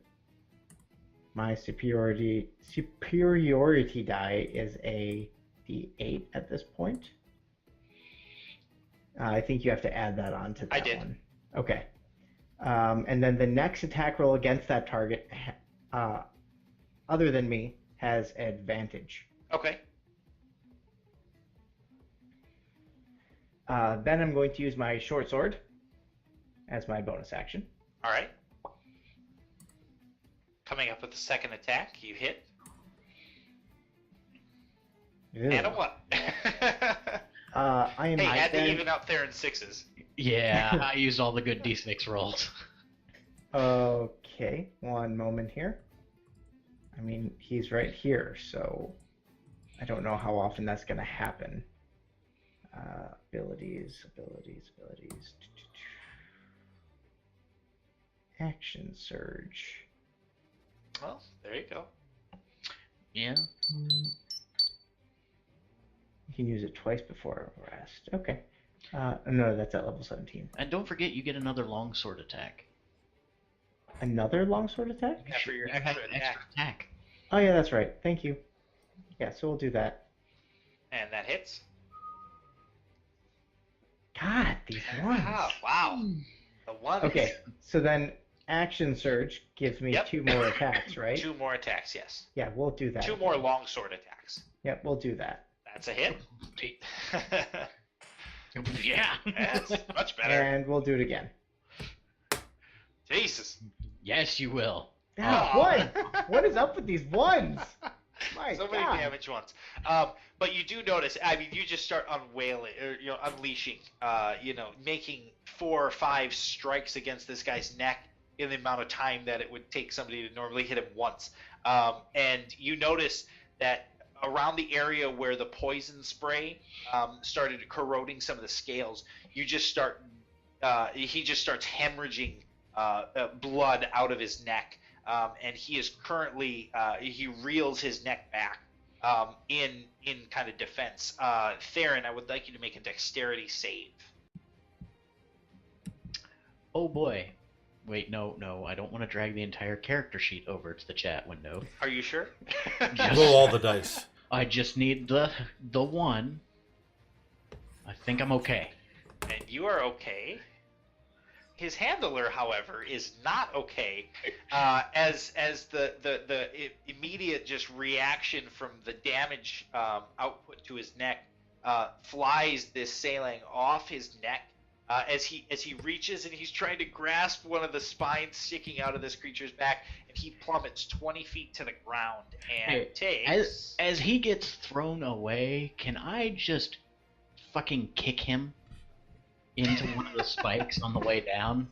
[SPEAKER 2] My superiority die is a d8 at this point. I think you have to add that on to that
[SPEAKER 4] I did.
[SPEAKER 2] one. Okay. And then the next attack roll against that target, other than me, has advantage.
[SPEAKER 4] Okay.
[SPEAKER 2] Then I'm going to use my short sword as my bonus action.
[SPEAKER 4] All right. Coming up with the second attack, you hit.
[SPEAKER 2] Ew.
[SPEAKER 4] And a what?
[SPEAKER 2] I am.
[SPEAKER 4] Hey, add the
[SPEAKER 2] then-
[SPEAKER 4] even out there in sixes.
[SPEAKER 3] Yeah, I used all the good d6 rolls.
[SPEAKER 2] Okay, one moment here. I mean, he's right here, so I don't know how often that's going to happen. Abilities. Action surge.
[SPEAKER 4] Well, there you go.
[SPEAKER 3] Yeah.
[SPEAKER 2] You can use it twice before rest. Okay. No, that's at level 17.
[SPEAKER 3] And don't forget, you get another longsword attack.
[SPEAKER 2] Another longsword attack?
[SPEAKER 4] Yeah, for your
[SPEAKER 3] You have
[SPEAKER 4] extra
[SPEAKER 3] an extra attack.
[SPEAKER 2] Oh yeah, that's right. Thank you. Yeah, so we'll do that.
[SPEAKER 4] And that hits.
[SPEAKER 2] God, these ones.
[SPEAKER 4] Ah, wow. The ones.
[SPEAKER 2] Okay, so then action surge gives me
[SPEAKER 4] Yep.
[SPEAKER 2] 2 more attacks, right?
[SPEAKER 4] 2 more attacks, yes.
[SPEAKER 2] Yeah, we'll do that.
[SPEAKER 4] 2 more longsword attacks.
[SPEAKER 2] Yep, we'll do that.
[SPEAKER 4] That's a hit.
[SPEAKER 3] Yeah.
[SPEAKER 4] That's much better.
[SPEAKER 2] And we'll do it again.
[SPEAKER 4] Jesus.
[SPEAKER 3] Yes, you will.
[SPEAKER 2] Ah, one! What is up with these ones? My
[SPEAKER 4] So
[SPEAKER 2] God.
[SPEAKER 4] many damage ones. But you do notice, I mean, you just start unleashing, making 4 or 5 strikes against this guy's neck in the amount of time that it would take somebody to normally hit him once. And you notice that around the area where the poison spray started corroding some of the scales, he just starts hemorrhaging blood out of his neck. And he is currently he reels his neck back in kind of defense. Theron, I would like you to make a dexterity save.
[SPEAKER 3] Oh boy. Wait, no, I don't want to drag the entire character sheet over to the chat window.
[SPEAKER 4] Are you sure?
[SPEAKER 1] Roll all the dice.
[SPEAKER 3] I just need the one. I think I'm okay.
[SPEAKER 4] And you are okay. His handler, however, is not okay. As the immediate just reaction from the damage output to his neck flies this saline off his neck. As he reaches and he's trying to grasp one of the spines sticking out of this creature's back, and he plummets 20 feet to the ground and takes.
[SPEAKER 3] As he gets thrown away, can I just fucking kick him into one of the spikes on the way down?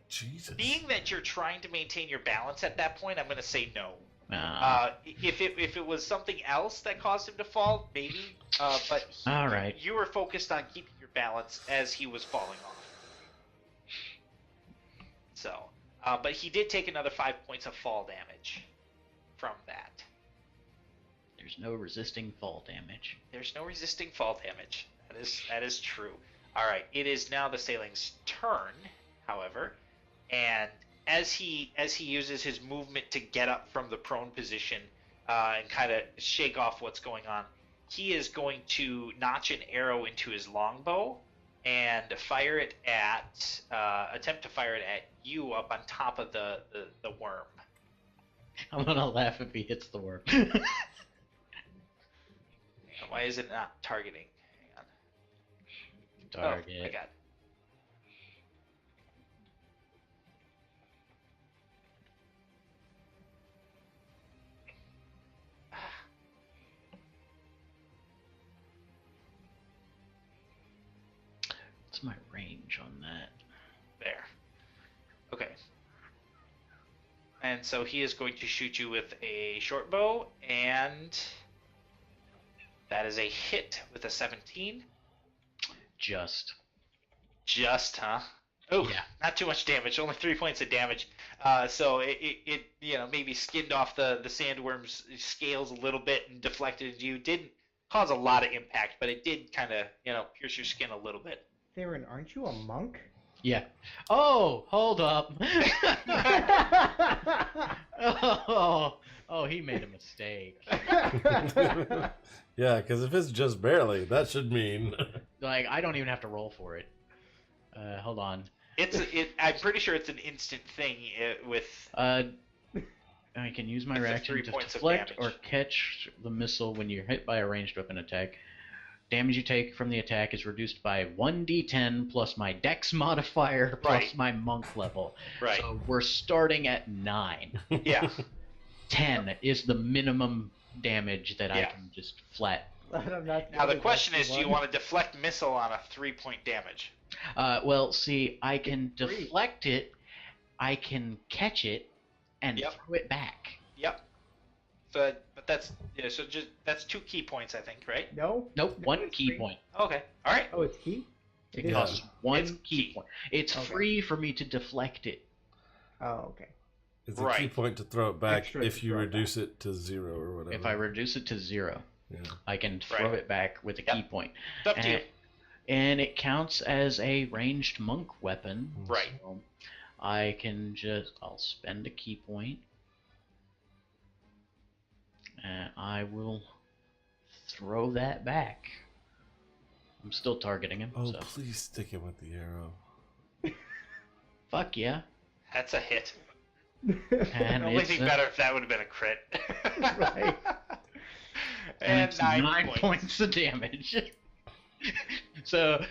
[SPEAKER 1] Jesus.
[SPEAKER 4] Being that you're trying to maintain your balance at that point, I'm going to say no. If it was something else that caused him to fall, maybe. But
[SPEAKER 3] all right.
[SPEAKER 4] You were focused on keeping your balance as he was falling off. So, but he did take another 5 points of fall damage from that.
[SPEAKER 3] There's no resisting fall damage.
[SPEAKER 4] There's no resisting fall damage. That is true. All right. It is now the Sailing's turn, however, and as he uses his movement to get up from the prone position and kind of shake off what's going on, he is going to notch an arrow into his longbow and attempt to fire it at you up on top of the worm.
[SPEAKER 3] I'm gonna laugh if he hits the worm.
[SPEAKER 4] Why is it not targeting? Hang on.
[SPEAKER 3] Target.
[SPEAKER 4] Oh, I got it.
[SPEAKER 3] What's my range on that?
[SPEAKER 4] There. Okay. And so he is going to shoot you with a short bow, and that is a hit with a 17.
[SPEAKER 3] Just,
[SPEAKER 4] huh? Oh,
[SPEAKER 3] yeah.
[SPEAKER 4] Not too much damage. Only 3 points of damage. So it maybe skinned off the sandworm's scales a little bit and deflected into you. Didn't cause a lot of impact, but it did kind of pierce your skin a little bit.
[SPEAKER 2] Theron, aren't you a monk?
[SPEAKER 3] Yeah. Oh, hold up. Oh, he made a mistake.
[SPEAKER 1] Yeah, because if it's just barely, that should mean.
[SPEAKER 3] Like, I don't even have to roll for it. Hold on.
[SPEAKER 4] I'm pretty sure it's an instant thing with.
[SPEAKER 3] I can use my
[SPEAKER 4] It's a
[SPEAKER 3] reaction
[SPEAKER 4] 3
[SPEAKER 3] to
[SPEAKER 4] points of
[SPEAKER 3] deflect
[SPEAKER 4] damage.
[SPEAKER 3] or catch the missile when you're hit by a ranged weapon attack. Damage you take from the attack is reduced by 1d10 plus my dex modifier plus
[SPEAKER 4] Right.
[SPEAKER 3] my monk level.
[SPEAKER 4] Right.
[SPEAKER 3] So we're starting at 9.
[SPEAKER 4] Yeah.
[SPEAKER 3] 10 is the minimum damage that I
[SPEAKER 4] Yeah.
[SPEAKER 3] can just flat.
[SPEAKER 2] I'm not
[SPEAKER 4] Now the
[SPEAKER 2] doing
[SPEAKER 4] question
[SPEAKER 2] that
[SPEAKER 4] is, do you
[SPEAKER 2] one.
[SPEAKER 4] want to deflect missile on a 3-point damage?
[SPEAKER 3] Well, see, I can
[SPEAKER 2] Three.
[SPEAKER 3] deflect it, I can catch it, and
[SPEAKER 4] Yep.
[SPEAKER 3] throw it back.
[SPEAKER 4] Yep. So, but that's that's 2 key points, I think, right?
[SPEAKER 2] No?
[SPEAKER 3] Nope,
[SPEAKER 2] No,
[SPEAKER 3] one
[SPEAKER 2] it's
[SPEAKER 3] key
[SPEAKER 2] free.
[SPEAKER 3] point.
[SPEAKER 4] Okay. All right.
[SPEAKER 2] Oh, it's key? It
[SPEAKER 3] It
[SPEAKER 2] is?
[SPEAKER 3] costs one
[SPEAKER 4] It's
[SPEAKER 3] key
[SPEAKER 4] key.
[SPEAKER 3] point. It's
[SPEAKER 2] Okay.
[SPEAKER 3] free for me to deflect it.
[SPEAKER 2] Oh, okay.
[SPEAKER 1] It's a key
[SPEAKER 4] Right.
[SPEAKER 1] point to throw it back
[SPEAKER 2] Extra
[SPEAKER 1] if
[SPEAKER 2] to
[SPEAKER 1] you
[SPEAKER 2] throw it
[SPEAKER 1] reduce it to 0 or whatever.
[SPEAKER 3] If I reduce it to 0,
[SPEAKER 1] Yeah.
[SPEAKER 3] I can throw
[SPEAKER 4] Right.
[SPEAKER 3] it back with a
[SPEAKER 4] Yep.
[SPEAKER 3] key point.
[SPEAKER 4] It's up to you.
[SPEAKER 3] And it counts as a ranged monk weapon.
[SPEAKER 4] Right.
[SPEAKER 3] So I'll spend a key point. And I will throw that back. I'm still targeting him.
[SPEAKER 1] Oh,
[SPEAKER 3] So
[SPEAKER 1] please stick him with the arrow.
[SPEAKER 3] fuck yeah.
[SPEAKER 4] That's a hit.
[SPEAKER 3] And
[SPEAKER 4] The only
[SPEAKER 3] it's
[SPEAKER 4] thing better if that would have been a crit.
[SPEAKER 2] Right.
[SPEAKER 4] And
[SPEAKER 3] it's
[SPEAKER 4] 9
[SPEAKER 3] 9 points of damage. So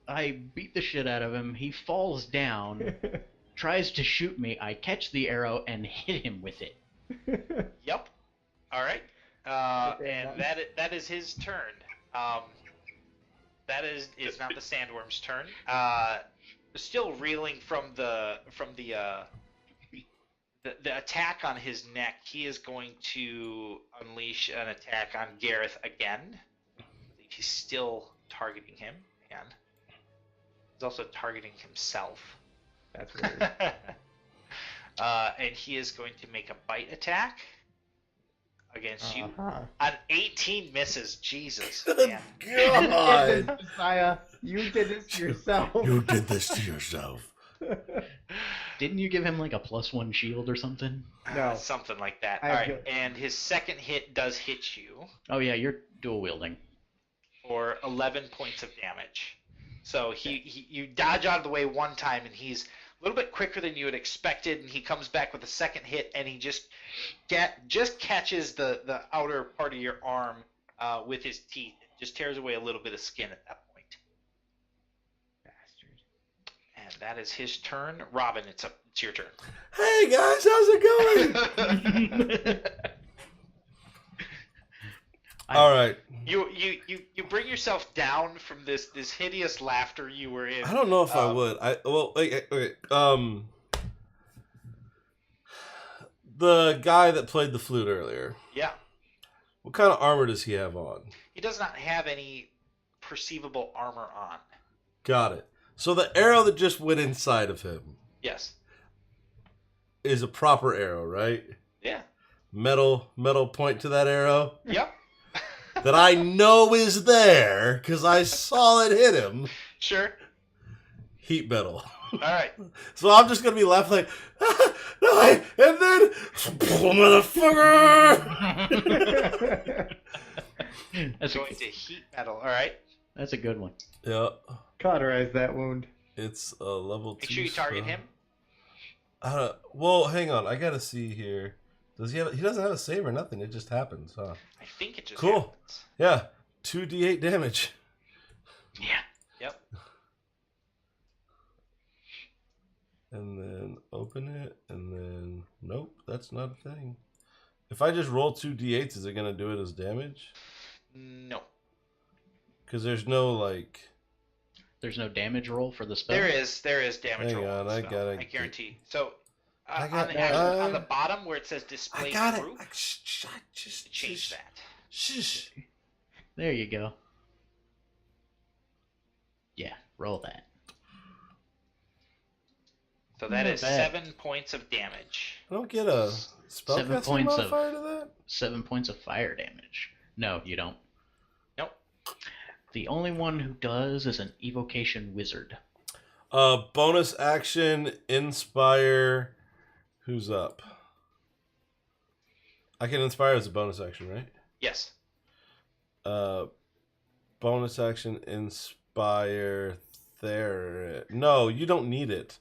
[SPEAKER 3] I beat the shit out of him. He falls down, tries to shoot me. I catch the arrow and hit him with it.
[SPEAKER 4] Yep. All right.
[SPEAKER 2] Okay,
[SPEAKER 4] And that is his turn. It's not the sandworm's turn. Still reeling from the attack on his neck, he is going to unleash an attack on Gareth again. I believe he's still targeting him, and he's also targeting himself.
[SPEAKER 2] That's weird.
[SPEAKER 4] And he is going to make a bite attack against you.
[SPEAKER 2] Uh-huh.
[SPEAKER 4] An 18 misses. Jesus,
[SPEAKER 1] Good
[SPEAKER 4] man.
[SPEAKER 1] God!
[SPEAKER 2] Messiah, you did this to yourself.
[SPEAKER 1] You did this to yourself.
[SPEAKER 3] Didn't you give him like a +1 shield or something?
[SPEAKER 2] No.
[SPEAKER 4] Something like that.
[SPEAKER 2] I
[SPEAKER 4] All
[SPEAKER 2] have
[SPEAKER 4] right,
[SPEAKER 2] good-
[SPEAKER 4] and his second hit does hit you
[SPEAKER 3] Oh yeah, you're dual wielding.
[SPEAKER 4] for 11 points of damage. So you dodge out of the way one time, and he's a little bit quicker than you had expected, and he comes back with a second hit, and he just catches the outer part of your arm with his teeth. It just tears away a little bit of skin at that point.
[SPEAKER 2] Bastard.
[SPEAKER 4] And that is his turn. Robin, it's your turn.
[SPEAKER 1] Hey guys, how's it going? All right.
[SPEAKER 4] You bring yourself down from this hideous laughter you were in.
[SPEAKER 1] I don't know if I would. Wait. The guy that played the flute earlier.
[SPEAKER 4] Yeah.
[SPEAKER 1] What kind of armor does he have on?
[SPEAKER 4] He does not have any perceivable armor on.
[SPEAKER 1] Got it. So the arrow that just went inside of him
[SPEAKER 4] Yes.
[SPEAKER 1] is a proper arrow, right?
[SPEAKER 4] Yeah.
[SPEAKER 1] Metal point to that arrow
[SPEAKER 4] Yep.
[SPEAKER 1] that I know is there because I saw it hit him.
[SPEAKER 4] Sure.
[SPEAKER 1] Heat metal.
[SPEAKER 4] All right.
[SPEAKER 1] So I'm just gonna be laughing like, and then, motherfucker.
[SPEAKER 3] That's
[SPEAKER 4] Going to heat metal. All right.
[SPEAKER 3] That's a good one.
[SPEAKER 1] Yeah,
[SPEAKER 2] Cauterize that wound.
[SPEAKER 1] it's a level 2.
[SPEAKER 4] Make sure you target
[SPEAKER 1] spell.
[SPEAKER 4] him.
[SPEAKER 1] Well, hang on. I gotta see here. Does he have? He doesn't have a save or nothing. It just happens, huh?
[SPEAKER 4] I think it just
[SPEAKER 1] Cool.
[SPEAKER 4] happens.
[SPEAKER 1] Yeah, 2d8 damage.
[SPEAKER 3] Yeah.
[SPEAKER 4] Yep.
[SPEAKER 1] And then open it, and then nope, that's not a thing. If I just roll 2d8s, is it gonna do it as damage?
[SPEAKER 4] No.
[SPEAKER 1] Because there's no like.
[SPEAKER 3] There's no damage roll for the spell.
[SPEAKER 4] There is damage
[SPEAKER 1] Hang
[SPEAKER 4] roll.
[SPEAKER 1] on,
[SPEAKER 4] on the
[SPEAKER 1] I
[SPEAKER 4] spell,
[SPEAKER 1] gotta
[SPEAKER 4] I guarantee. So
[SPEAKER 1] I got-
[SPEAKER 4] on the bottom where it says display
[SPEAKER 1] I got it.
[SPEAKER 4] group,
[SPEAKER 1] Just
[SPEAKER 4] change that.
[SPEAKER 1] Shush.
[SPEAKER 3] There you go. Yeah, roll that.
[SPEAKER 4] So that
[SPEAKER 3] Not
[SPEAKER 4] is
[SPEAKER 3] bad.
[SPEAKER 4] 7 points of damage.
[SPEAKER 1] I don't get a
[SPEAKER 3] 7
[SPEAKER 1] spellcasting
[SPEAKER 3] points of-
[SPEAKER 1] modifier to that.
[SPEAKER 3] 7 points of fire damage. No, you don't.
[SPEAKER 4] Nope.
[SPEAKER 3] The only one who does is an evocation wizard.
[SPEAKER 1] Bonus action, inspire. Who's up? I can inspire as a bonus action, right?
[SPEAKER 4] Yes.
[SPEAKER 1] Bonus action, inspire. No, you don't need it.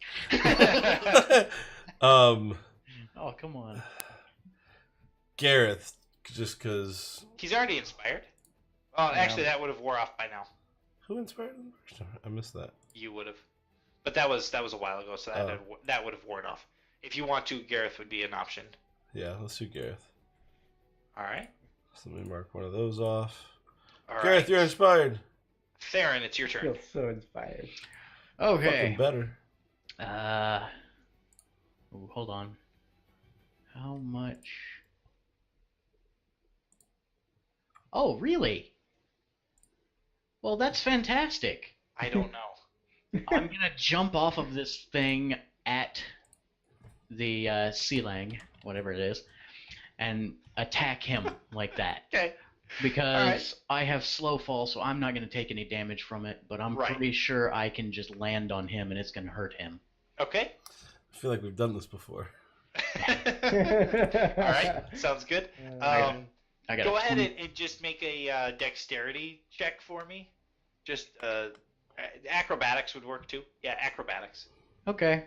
[SPEAKER 3] Oh, come on.
[SPEAKER 1] Gareth, just because.
[SPEAKER 4] He's already inspired. Oh, actually, that would have wore off by now.
[SPEAKER 1] Who inspired him first? I missed that.
[SPEAKER 4] You would have. But that was a while ago, so that would have worn off. If you want to, Gareth would be an option.
[SPEAKER 1] Yeah, let's do Gareth.
[SPEAKER 4] All right.
[SPEAKER 1] So let me mark one of those off.
[SPEAKER 4] All
[SPEAKER 1] Gareth,
[SPEAKER 4] right.
[SPEAKER 1] you're inspired.
[SPEAKER 4] Theron, it's your
[SPEAKER 2] I
[SPEAKER 4] turn.
[SPEAKER 2] feel so inspired.
[SPEAKER 3] Okay.
[SPEAKER 1] Fucking better.
[SPEAKER 3] Ooh, hold on. How much? Oh, really? Well, that's fantastic.
[SPEAKER 4] I don't know.
[SPEAKER 3] I'm gonna jump off of this thing at the ceiling, whatever it is, and attack him like that.
[SPEAKER 4] Okay.
[SPEAKER 3] Because I have slow fall, so I'm not going to take any damage from it, but I'm
[SPEAKER 4] Right.
[SPEAKER 3] pretty sure I can just land on him and it's going to hurt him.
[SPEAKER 4] Okay.
[SPEAKER 1] I feel like we've done this before.
[SPEAKER 4] All right. Sounds good.
[SPEAKER 3] I got
[SPEAKER 4] Go
[SPEAKER 3] a
[SPEAKER 4] ahead
[SPEAKER 3] 20
[SPEAKER 4] and just make a dexterity check for me. Just acrobatics would work too. Yeah, acrobatics.
[SPEAKER 3] Okay.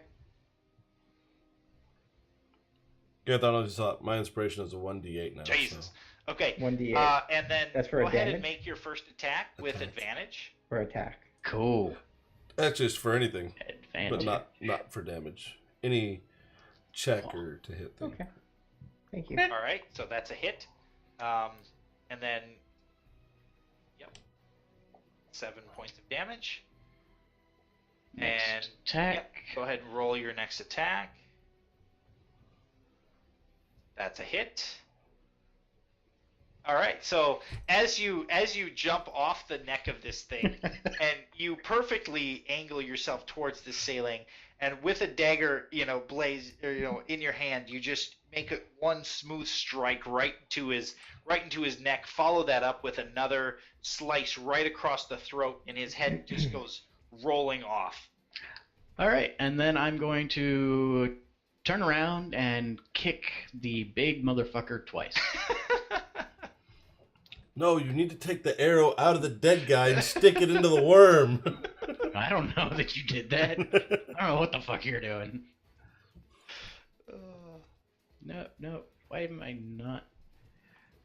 [SPEAKER 1] Yeah, I thought my inspiration is a 1d8 now.
[SPEAKER 4] Jesus.
[SPEAKER 1] So.
[SPEAKER 4] Okay.
[SPEAKER 2] 1d8.
[SPEAKER 4] And then
[SPEAKER 2] That's for
[SPEAKER 4] go
[SPEAKER 2] a
[SPEAKER 4] ahead and
[SPEAKER 2] damage?
[SPEAKER 4] make your first attack with advantage.
[SPEAKER 2] For attack.
[SPEAKER 3] Cool.
[SPEAKER 1] That's just for anything,
[SPEAKER 3] Advantage.
[SPEAKER 1] but not for damage. Any check or to hit thing.
[SPEAKER 2] Okay. Thank you.
[SPEAKER 4] All right, so that's a hit. And then, 7 points of damage.
[SPEAKER 3] Next
[SPEAKER 4] And
[SPEAKER 3] attack.
[SPEAKER 4] go ahead and roll your next attack. That's a hit. All right, so as you jump off the neck of this thing, and you perfectly angle yourself towards this sailing, and with a dagger, blaze, in your hand, you just make one smooth strike right into his neck. Follow that up with another slice right across the throat, and his head just goes rolling off.
[SPEAKER 3] All right, and then I'm going to turn around and kick the big motherfucker twice.
[SPEAKER 1] No, you need to take the arrow out of the dead guy and stick it into the worm.
[SPEAKER 3] I don't know that you did that. I don't know what the fuck you're doing. No. Why am I not?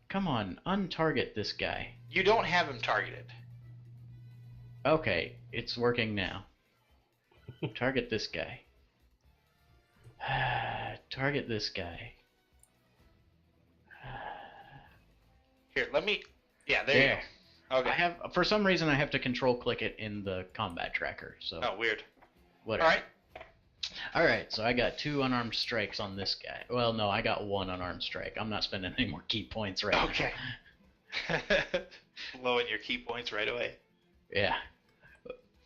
[SPEAKER 3] Come on, untarget this guy.
[SPEAKER 4] You don't have him targeted.
[SPEAKER 3] Okay, it's working now. Target this guy. Target this guy.
[SPEAKER 4] Here, let me. Yeah, there you go. Okay.
[SPEAKER 3] For some reason, I have to control click it in the combat tracker. So.
[SPEAKER 4] Oh, weird.
[SPEAKER 3] Whatever.
[SPEAKER 4] All right.
[SPEAKER 3] All right, so I got 2 unarmed strikes on this guy. Well, no, I got 1 unarmed strike. I'm not spending any more key points right
[SPEAKER 4] Okay. Blowing your key points right away.
[SPEAKER 3] now. Yeah.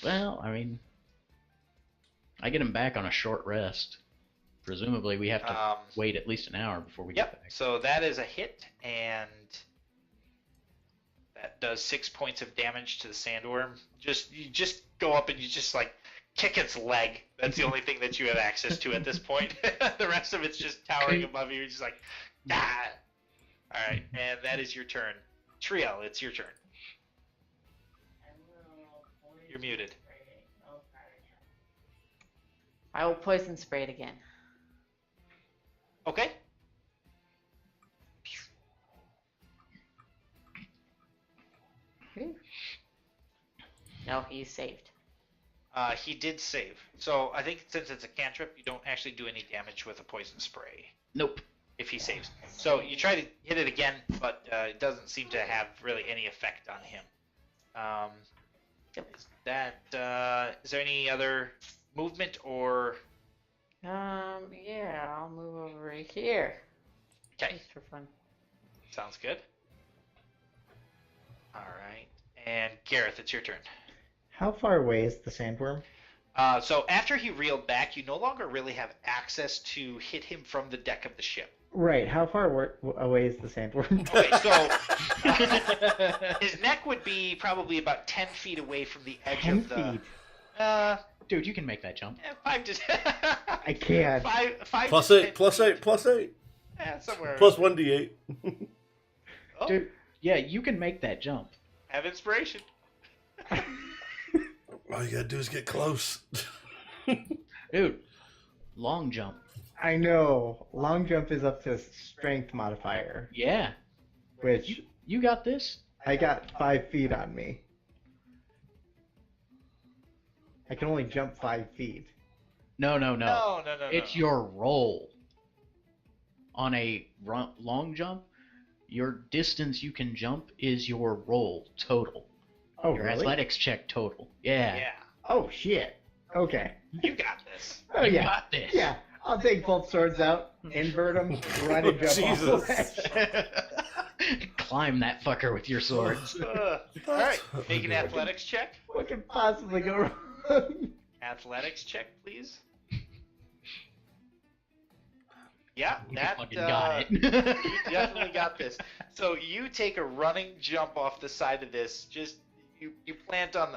[SPEAKER 3] Well, I mean, I get him back on a short rest. Presumably, we have to wait at least an hour before we get back.
[SPEAKER 4] So that is a hit, and that does 6 points of damage to the sandworm. You just go up and you just kick its leg. That's the only thing that you have access to at this point. The rest of it's just towering above you. You're just like, ah. All right, and that is your turn. Triel, it's your turn. You're muted.
[SPEAKER 5] I will poison spray it again.
[SPEAKER 4] Okay.
[SPEAKER 5] No, he's saved.
[SPEAKER 4] He did save. So I think since it's a cantrip, you don't actually do any damage with a poison spray.
[SPEAKER 3] Nope.
[SPEAKER 4] If he saves. So you try to hit it again, but it doesn't seem to have really any effect on him. Is there any other movement or?
[SPEAKER 5] Yeah, I'll move over here.
[SPEAKER 4] Okay.
[SPEAKER 5] Just for fun.
[SPEAKER 4] Sounds good. All right. And Gareth, it's your turn.
[SPEAKER 2] How far away is the sandworm?
[SPEAKER 4] So after he reeled back, you no longer really have access to hit him from the deck of the ship.
[SPEAKER 2] Right. How far away is the sandworm?
[SPEAKER 4] Okay, so his neck would be probably about 10 feet away from the edge
[SPEAKER 2] 10
[SPEAKER 4] of the.
[SPEAKER 2] feet.
[SPEAKER 3] Dude, you can make that jump.
[SPEAKER 4] 5 to.
[SPEAKER 2] I can't.
[SPEAKER 4] Five
[SPEAKER 1] Plus
[SPEAKER 4] to
[SPEAKER 1] 8,
[SPEAKER 4] 10
[SPEAKER 1] plus 8,
[SPEAKER 4] feet.
[SPEAKER 1] plus 8.
[SPEAKER 4] Yeah, somewhere.
[SPEAKER 1] Plus 1d8.
[SPEAKER 4] Oh,
[SPEAKER 3] Dude, yeah, you can make that jump.
[SPEAKER 4] have inspiration.
[SPEAKER 1] All you gotta do is get close.
[SPEAKER 3] Dude, long jump.
[SPEAKER 2] I know. Long jump is up to strength modifier,
[SPEAKER 3] Yeah.
[SPEAKER 2] which
[SPEAKER 3] You got this?
[SPEAKER 2] I got 5 feet on me. I can only jump 5 feet.
[SPEAKER 3] No.
[SPEAKER 4] No.
[SPEAKER 3] It's your roll. On a long jump, your distance you can jump is your roll total.
[SPEAKER 2] Oh,
[SPEAKER 3] Your
[SPEAKER 2] really?
[SPEAKER 3] athletics check total. Yeah.
[SPEAKER 4] Yeah,
[SPEAKER 2] Oh, shit. Okay.
[SPEAKER 4] you got this.
[SPEAKER 2] Oh,
[SPEAKER 3] You
[SPEAKER 2] yeah.
[SPEAKER 3] got this.
[SPEAKER 2] Yeah. I'll take both swords out, invert them, run and jump off the
[SPEAKER 1] Jesus.
[SPEAKER 2] ledge.
[SPEAKER 3] Climb that fucker with your swords.
[SPEAKER 4] All right, make an athletics check.
[SPEAKER 2] What could possibly go wrong?
[SPEAKER 4] Athletics check, please. Yeah,
[SPEAKER 3] You
[SPEAKER 4] that
[SPEAKER 3] fucking got it.
[SPEAKER 4] you definitely got this. So you take a running jump off the side of this. Just you plant on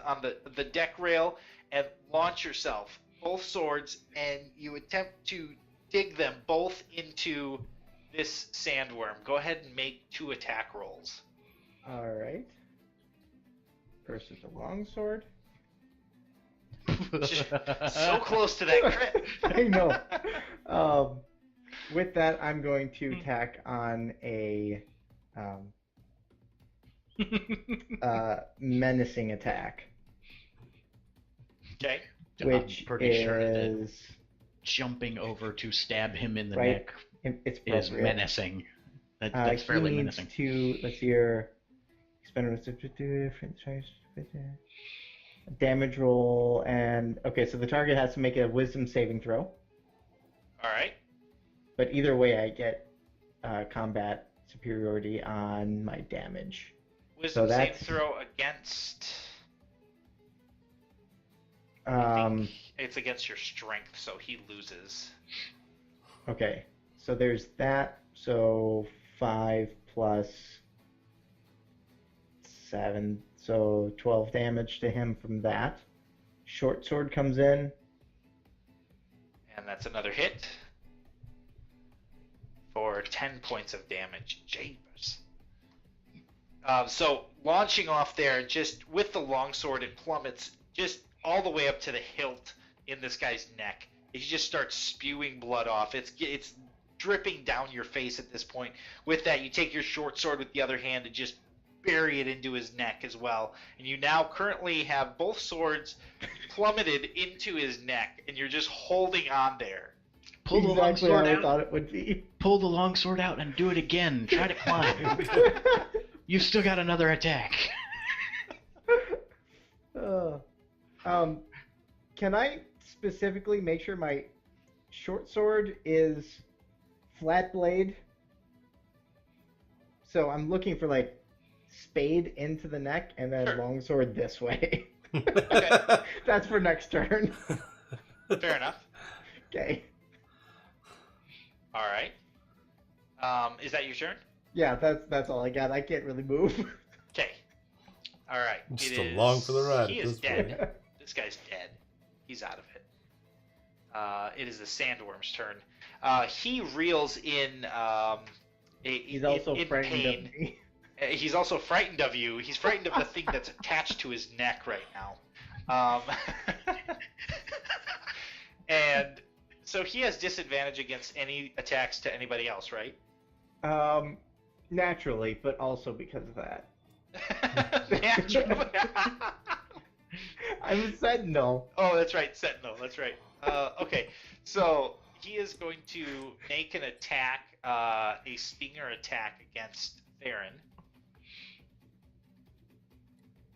[SPEAKER 4] the deck rail and launch yourself, both swords, and you attempt to dig them both into this sandworm. Go ahead and make 2 attack rolls.
[SPEAKER 2] All right. versus a longsword.
[SPEAKER 4] So close to that crit.
[SPEAKER 2] I know. With that, I'm going to tack on a menacing attack,
[SPEAKER 4] Okay.
[SPEAKER 2] which
[SPEAKER 3] I'm pretty sure that
[SPEAKER 2] is
[SPEAKER 3] jumping over to stab him in the
[SPEAKER 2] Right.
[SPEAKER 3] neck
[SPEAKER 2] it's
[SPEAKER 3] is
[SPEAKER 2] appropriate.
[SPEAKER 3] menacing. That's fairly
[SPEAKER 2] he
[SPEAKER 3] menacing.
[SPEAKER 2] needs to, let's see here, expend damage roll, and okay, so the target has to make a wisdom saving throw.
[SPEAKER 4] All right.
[SPEAKER 2] But either way, I get combat superiority on my damage.
[SPEAKER 4] Wisdom
[SPEAKER 2] So
[SPEAKER 4] save
[SPEAKER 2] that's-
[SPEAKER 4] throw against. It's against your strength, so he loses.
[SPEAKER 2] Okay, so there's that. So 5 plus 7, so 12 damage to him from that. Short sword comes in.
[SPEAKER 4] And that's another hit. For 10 points of damage. Japers. So launching off there, just with the longsword, it plummets just all the way up to the hilt in this guy's neck. He just starts spewing blood off. It's dripping down your face at this point. With that, you take your short sword with the other hand and just bury it into his neck as well. And you now currently have both swords plummeted into his neck, and you're just holding on there.
[SPEAKER 3] Pull the
[SPEAKER 2] Exactly
[SPEAKER 3] longsword
[SPEAKER 2] how I
[SPEAKER 3] out.
[SPEAKER 2] thought it would be.
[SPEAKER 3] Pull the longsword out and do it again. Try to climb. You've still got another attack.
[SPEAKER 2] Can I specifically make sure my short sword is flat blade? So I'm looking for like spade into the neck and then
[SPEAKER 4] Sure.
[SPEAKER 2] long sword this way.
[SPEAKER 4] Okay.
[SPEAKER 2] That's for next turn.
[SPEAKER 4] Fair enough.
[SPEAKER 2] Okay.
[SPEAKER 4] All right. Is that your turn?
[SPEAKER 2] Yeah, that's all I got. I can't really move.
[SPEAKER 4] Okay. All right.
[SPEAKER 1] Just
[SPEAKER 4] It
[SPEAKER 1] along for the ride
[SPEAKER 4] He
[SPEAKER 1] at
[SPEAKER 4] is
[SPEAKER 1] this point.
[SPEAKER 4] dead. This guy's dead. He's out of it. It is the sandworm's turn. He reels in.
[SPEAKER 2] He's also
[SPEAKER 4] in
[SPEAKER 2] frightened
[SPEAKER 4] pain.
[SPEAKER 2] of me.
[SPEAKER 4] He's also frightened of you. He's frightened of the thing that's attached to his neck right now. And so he has disadvantage against any attacks to anybody else, right?
[SPEAKER 2] Naturally, but also because of that.
[SPEAKER 4] Naturally.
[SPEAKER 2] I'm a sentinel.
[SPEAKER 4] Oh, that's right, Sentinel. That's right. Okay, so he is going to make an attack, a stinger attack against Theron,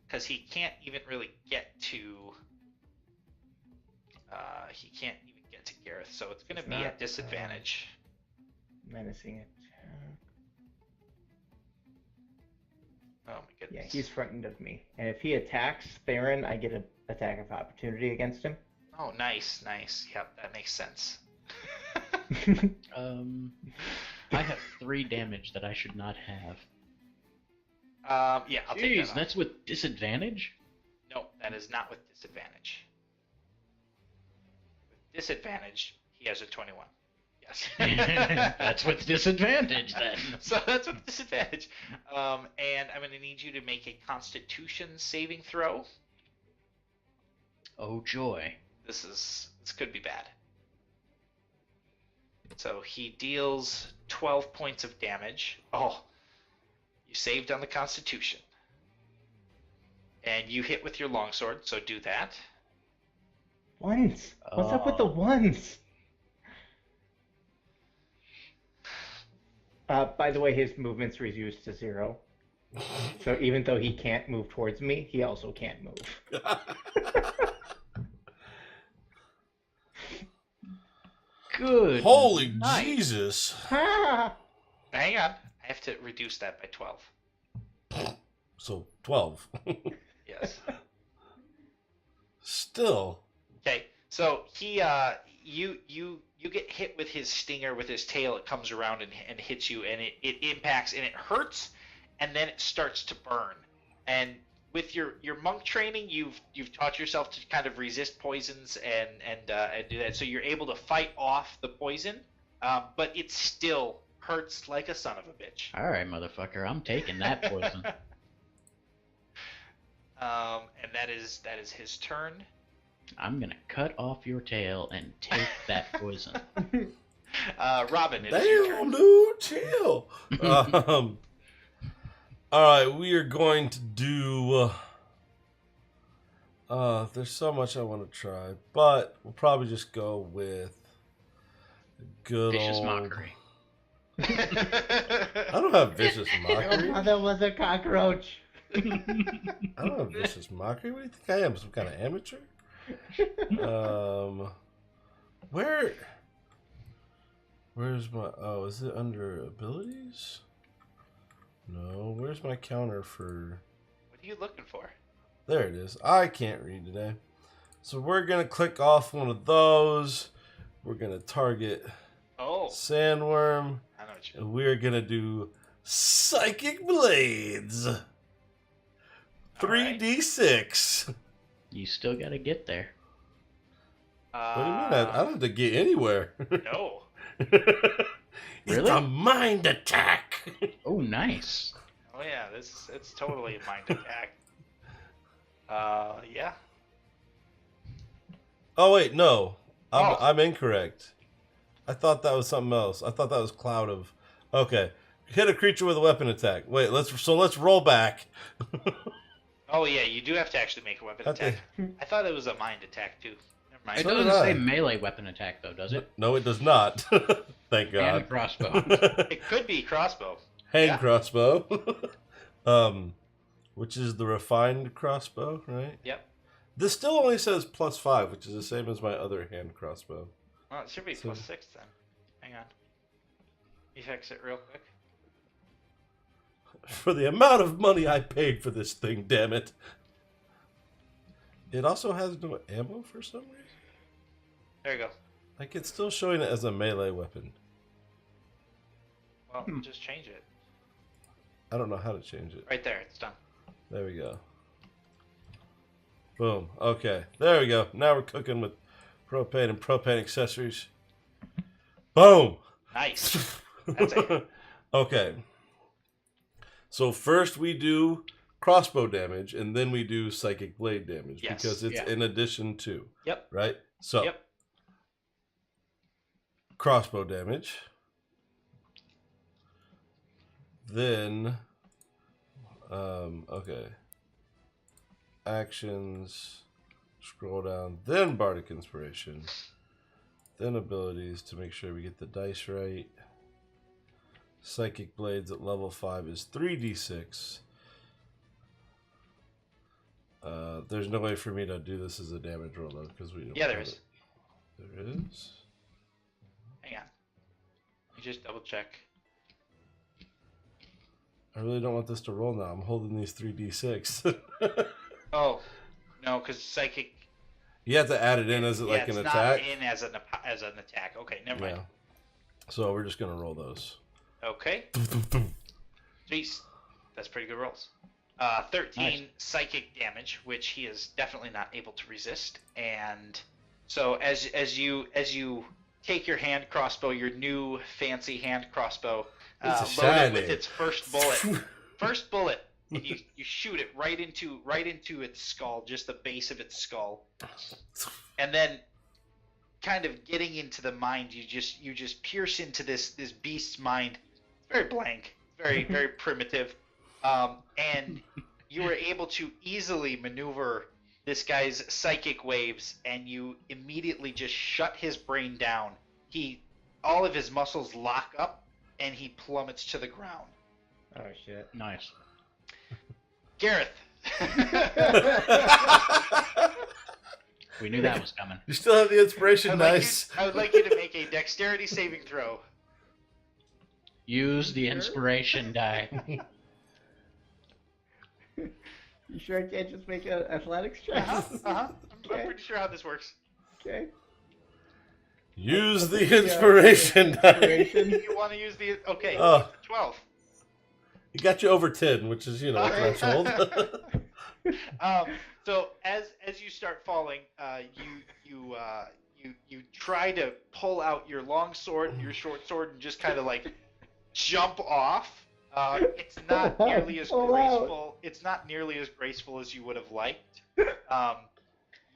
[SPEAKER 4] because he can't even really get to. He can't even get to Gareth, so it's going to
[SPEAKER 2] It's
[SPEAKER 4] be
[SPEAKER 2] not,
[SPEAKER 4] at disadvantage.
[SPEAKER 2] Menacing attack.
[SPEAKER 4] Oh my
[SPEAKER 2] Yeah,
[SPEAKER 4] goodness.
[SPEAKER 2] he's frightened of me. And if he attacks Theron, I get an attack of opportunity against him.
[SPEAKER 4] Oh, nice, nice. Yep, that makes sense.
[SPEAKER 3] I have 3 damage that I should not have.
[SPEAKER 4] Yeah, I'll take
[SPEAKER 3] Jeez,
[SPEAKER 4] that.
[SPEAKER 3] that's with disadvantage?
[SPEAKER 4] No, that is not with disadvantage. With disadvantage, he has a 21. Yes.
[SPEAKER 3] That's with disadvantage then.
[SPEAKER 4] So that's with disadvantage. And I'm going to need you to make a Constitution saving throw.
[SPEAKER 3] Oh joy.
[SPEAKER 4] This could be bad. So he deals 12 points of damage. Oh, you saved on the Constitution. And you hit with your longsword, so do that.
[SPEAKER 2] Ones. What's up with the ones? By the way, his movement's reduced to 0. So even though he can't move towards me, he also can't move.
[SPEAKER 3] Good.
[SPEAKER 1] Holy
[SPEAKER 3] night.
[SPEAKER 1] Jesus!
[SPEAKER 2] Ha!
[SPEAKER 4] Hang on. I have to reduce that by 12.
[SPEAKER 1] So 12.
[SPEAKER 4] Yes.
[SPEAKER 1] Still.
[SPEAKER 4] Okay, so he, you get hit with his stinger with his tail. It comes around and hits you, and it impacts, and it hurts, and then it starts to burn. And with your monk training, you've taught yourself to kind of resist poisons and do that, so you're able to fight off the poison, but it still hurts like a son of a bitch.
[SPEAKER 3] Alright, motherfucker, I'm taking that poison.
[SPEAKER 4] And that is his turn.
[SPEAKER 3] I'm gonna cut off your tail and take that poison.
[SPEAKER 4] Robin, it is your
[SPEAKER 1] Damn,
[SPEAKER 4] turn.
[SPEAKER 1] dude, chill. All right, we are going to do. There's so much I want to try, but we'll probably just go with good
[SPEAKER 3] Vicious
[SPEAKER 1] old.
[SPEAKER 3] mockery.
[SPEAKER 1] I don't have vicious
[SPEAKER 2] Your
[SPEAKER 1] mockery.
[SPEAKER 2] mother was a cockroach.
[SPEAKER 1] I don't have vicious mockery. What do you think I am? Some kind of amateur? Where's my? Oh, is it under abilities? No. Where's my counter for?
[SPEAKER 4] What are you looking for?
[SPEAKER 1] There it is. I can't read today. So we're gonna click off one of those. We're gonna target
[SPEAKER 4] Oh,
[SPEAKER 1] Sandworm,
[SPEAKER 4] I know what you.
[SPEAKER 1] and we're gonna do Psychic Blades. 3d6.
[SPEAKER 3] You still gotta get there.
[SPEAKER 1] What do you mean? I don't have to get anywhere.
[SPEAKER 4] No.
[SPEAKER 1] It's
[SPEAKER 3] Really?
[SPEAKER 1] a mind attack.
[SPEAKER 3] Oh, nice.
[SPEAKER 4] Oh yeah, it's totally a mind attack. Yeah.
[SPEAKER 1] Oh wait, no,
[SPEAKER 4] Oh.
[SPEAKER 1] I'm incorrect. I thought that was something else. I thought that was Cloud of. Okay, hit a creature with a weapon attack. Wait, let's roll back.
[SPEAKER 4] Oh yeah, you do have to actually make a weapon
[SPEAKER 1] Okay.
[SPEAKER 4] attack. I thought it was a mind attack too. Never mind.
[SPEAKER 3] It
[SPEAKER 1] So did
[SPEAKER 3] doesn't say
[SPEAKER 1] I.
[SPEAKER 3] melee weapon attack, though, does it?
[SPEAKER 1] No, it does not. Thank God.
[SPEAKER 3] And crossbow.
[SPEAKER 4] It could be crossbow.
[SPEAKER 1] Hand
[SPEAKER 4] Yeah.
[SPEAKER 1] crossbow. Which is the refined crossbow, right?
[SPEAKER 4] Yep.
[SPEAKER 1] This still only says +5, which is the same as my other hand crossbow.
[SPEAKER 4] Well, it should be
[SPEAKER 1] So-
[SPEAKER 4] +6 then. Hang on. Let me fix it real quick.
[SPEAKER 1] For the amount of money I paid for this thing, damn it. It also has no ammo for some reason.
[SPEAKER 4] There you go.
[SPEAKER 1] Like, it's still showing it as a melee weapon.
[SPEAKER 4] Well, just change it.
[SPEAKER 1] I don't know how to change it.
[SPEAKER 4] Right there, it's done.
[SPEAKER 1] There we go. Boom. Okay. There we go. Now we're cooking with propane and propane accessories. Boom.
[SPEAKER 4] Nice. That's it.
[SPEAKER 1] Okay. So first we do crossbow damage, and then we do psychic blade damage
[SPEAKER 4] Yes,
[SPEAKER 1] because it's
[SPEAKER 3] yeah.
[SPEAKER 1] in addition to.
[SPEAKER 4] Yep.
[SPEAKER 1] Right. So
[SPEAKER 4] Yep.
[SPEAKER 1] crossbow damage. Then, okay. Actions. Scroll down. Then bardic inspiration. Then abilities to make sure we get the dice right. Psychic blades at level 5 is 3d6. There's no way for me to do this as a damage roll though, because we don't.
[SPEAKER 4] Yeah, there
[SPEAKER 1] have
[SPEAKER 4] is.
[SPEAKER 1] it. There is.
[SPEAKER 4] Hang on. You just double check.
[SPEAKER 1] I really don't want this to roll now. I'm holding these 3d6.
[SPEAKER 4] Oh, no, because psychic.
[SPEAKER 1] You have to add it in as
[SPEAKER 4] Yeah,
[SPEAKER 1] like
[SPEAKER 4] it's
[SPEAKER 1] an
[SPEAKER 4] not
[SPEAKER 1] attack.
[SPEAKER 4] in as an attack. Okay, never mind.
[SPEAKER 1] So we're just gonna roll those.
[SPEAKER 4] Okay. Jeez, that's pretty good rolls. 13
[SPEAKER 3] Nice.
[SPEAKER 4] psychic damage, which he is definitely not able to resist. And so as you take your hand crossbow, your new fancy hand crossbow,
[SPEAKER 1] It's
[SPEAKER 4] load it
[SPEAKER 1] shiny.
[SPEAKER 4] with its first bullet, and you shoot it right into its skull, just the base of its skull, and then kind of getting into the mind, you just pierce into this beast's mind. Very blank, very very primitive, and you were able to easily maneuver this guy's psychic waves, and you immediately just shut his brain down. All of his muscles lock up, and he plummets to the ground.
[SPEAKER 2] Oh shit.
[SPEAKER 3] Nice.
[SPEAKER 4] Gareth.
[SPEAKER 3] We knew that was coming.
[SPEAKER 1] You still have the inspiration, nice.
[SPEAKER 4] I would like you to make a dexterity saving throw.
[SPEAKER 3] Use the inspiration die.
[SPEAKER 2] You sure I can't just make an athletics check?
[SPEAKER 4] I'm
[SPEAKER 2] Okay.
[SPEAKER 4] pretty sure how this works.
[SPEAKER 2] Okay.
[SPEAKER 1] Use the inspiration die.
[SPEAKER 2] Inspiration.
[SPEAKER 4] You want to use the okay?
[SPEAKER 1] Oh.
[SPEAKER 4] 12.
[SPEAKER 1] It got you over 10, which is,
[SPEAKER 4] Okay.
[SPEAKER 1] threshold.
[SPEAKER 4] So as you start falling, you try to pull out your long sword and your short sword and just kind of like jump off. It's not nearly as
[SPEAKER 2] Pull out.
[SPEAKER 4] graceful. It's not nearly as graceful as you would have liked.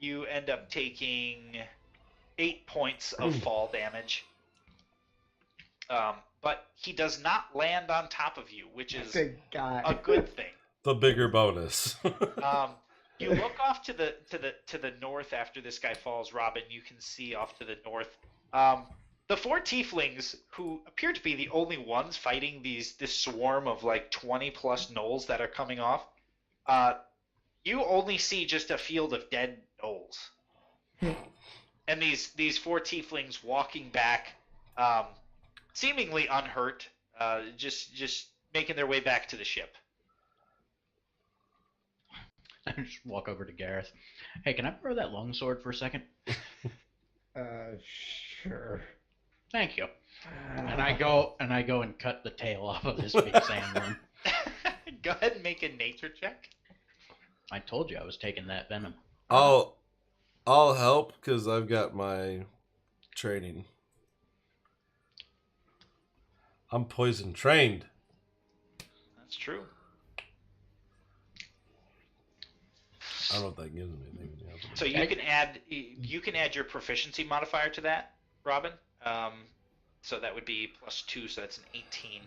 [SPEAKER 4] You end up taking 8 points of fall damage. But he does not land on top of you, which is
[SPEAKER 2] Good God.
[SPEAKER 4] a good thing.
[SPEAKER 1] The bigger bonus.
[SPEAKER 4] You look off to the north after this guy falls, Robin. You can see off to the north the 4 tieflings, who appear to be the only ones fighting this swarm of like 20 plus gnolls that are coming off. You only see just a field of dead gnolls, and these 4 tieflings walking back, seemingly unhurt, just making their way back to the ship.
[SPEAKER 3] I just walk over to Gareth. Hey, can I borrow that longsword for a second?
[SPEAKER 2] Sure.
[SPEAKER 3] Thank you. And I go and cut the tail off of this big sandworm.
[SPEAKER 4] Go ahead and make a nature check.
[SPEAKER 3] I told you I was taking that venom.
[SPEAKER 1] I'll help because I've got my training. I'm poison trained.
[SPEAKER 4] That's true.
[SPEAKER 1] I don't know if that gives me anything.
[SPEAKER 4] So you can add your proficiency modifier to that, Robin. So that would be +2, so that's an 18.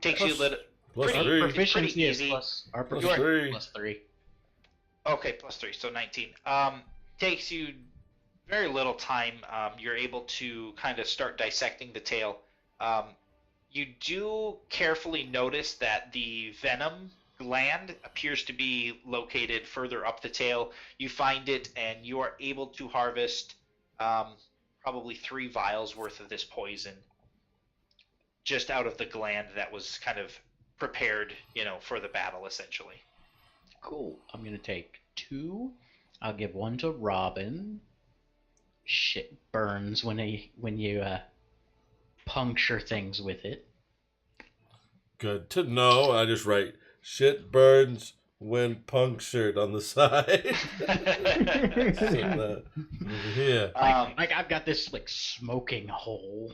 [SPEAKER 4] Takes you a little.
[SPEAKER 1] Plus
[SPEAKER 4] Pretty-
[SPEAKER 1] 3.
[SPEAKER 3] Proficiency is
[SPEAKER 4] easy.
[SPEAKER 3] plus our
[SPEAKER 1] Plus
[SPEAKER 3] proficiency
[SPEAKER 1] 3.
[SPEAKER 3] is plus 3.
[SPEAKER 4] Okay, +3, so 19. Takes you very little time. You're able to kind of start dissecting the tail. You do carefully notice that the venom gland appears to be located further up the tail. You find it, and you are able to harvest probably 3 vials worth of this poison just out of the gland that was kind of prepared, for the battle, essentially.
[SPEAKER 3] Cool. I'm gonna take 2. I'll give 1 to Robin. Shit burns when you puncture things with it.
[SPEAKER 1] Good to know. I just write shit burns when punctured on the side. So yeah.
[SPEAKER 3] Like I've got this like smoking hole.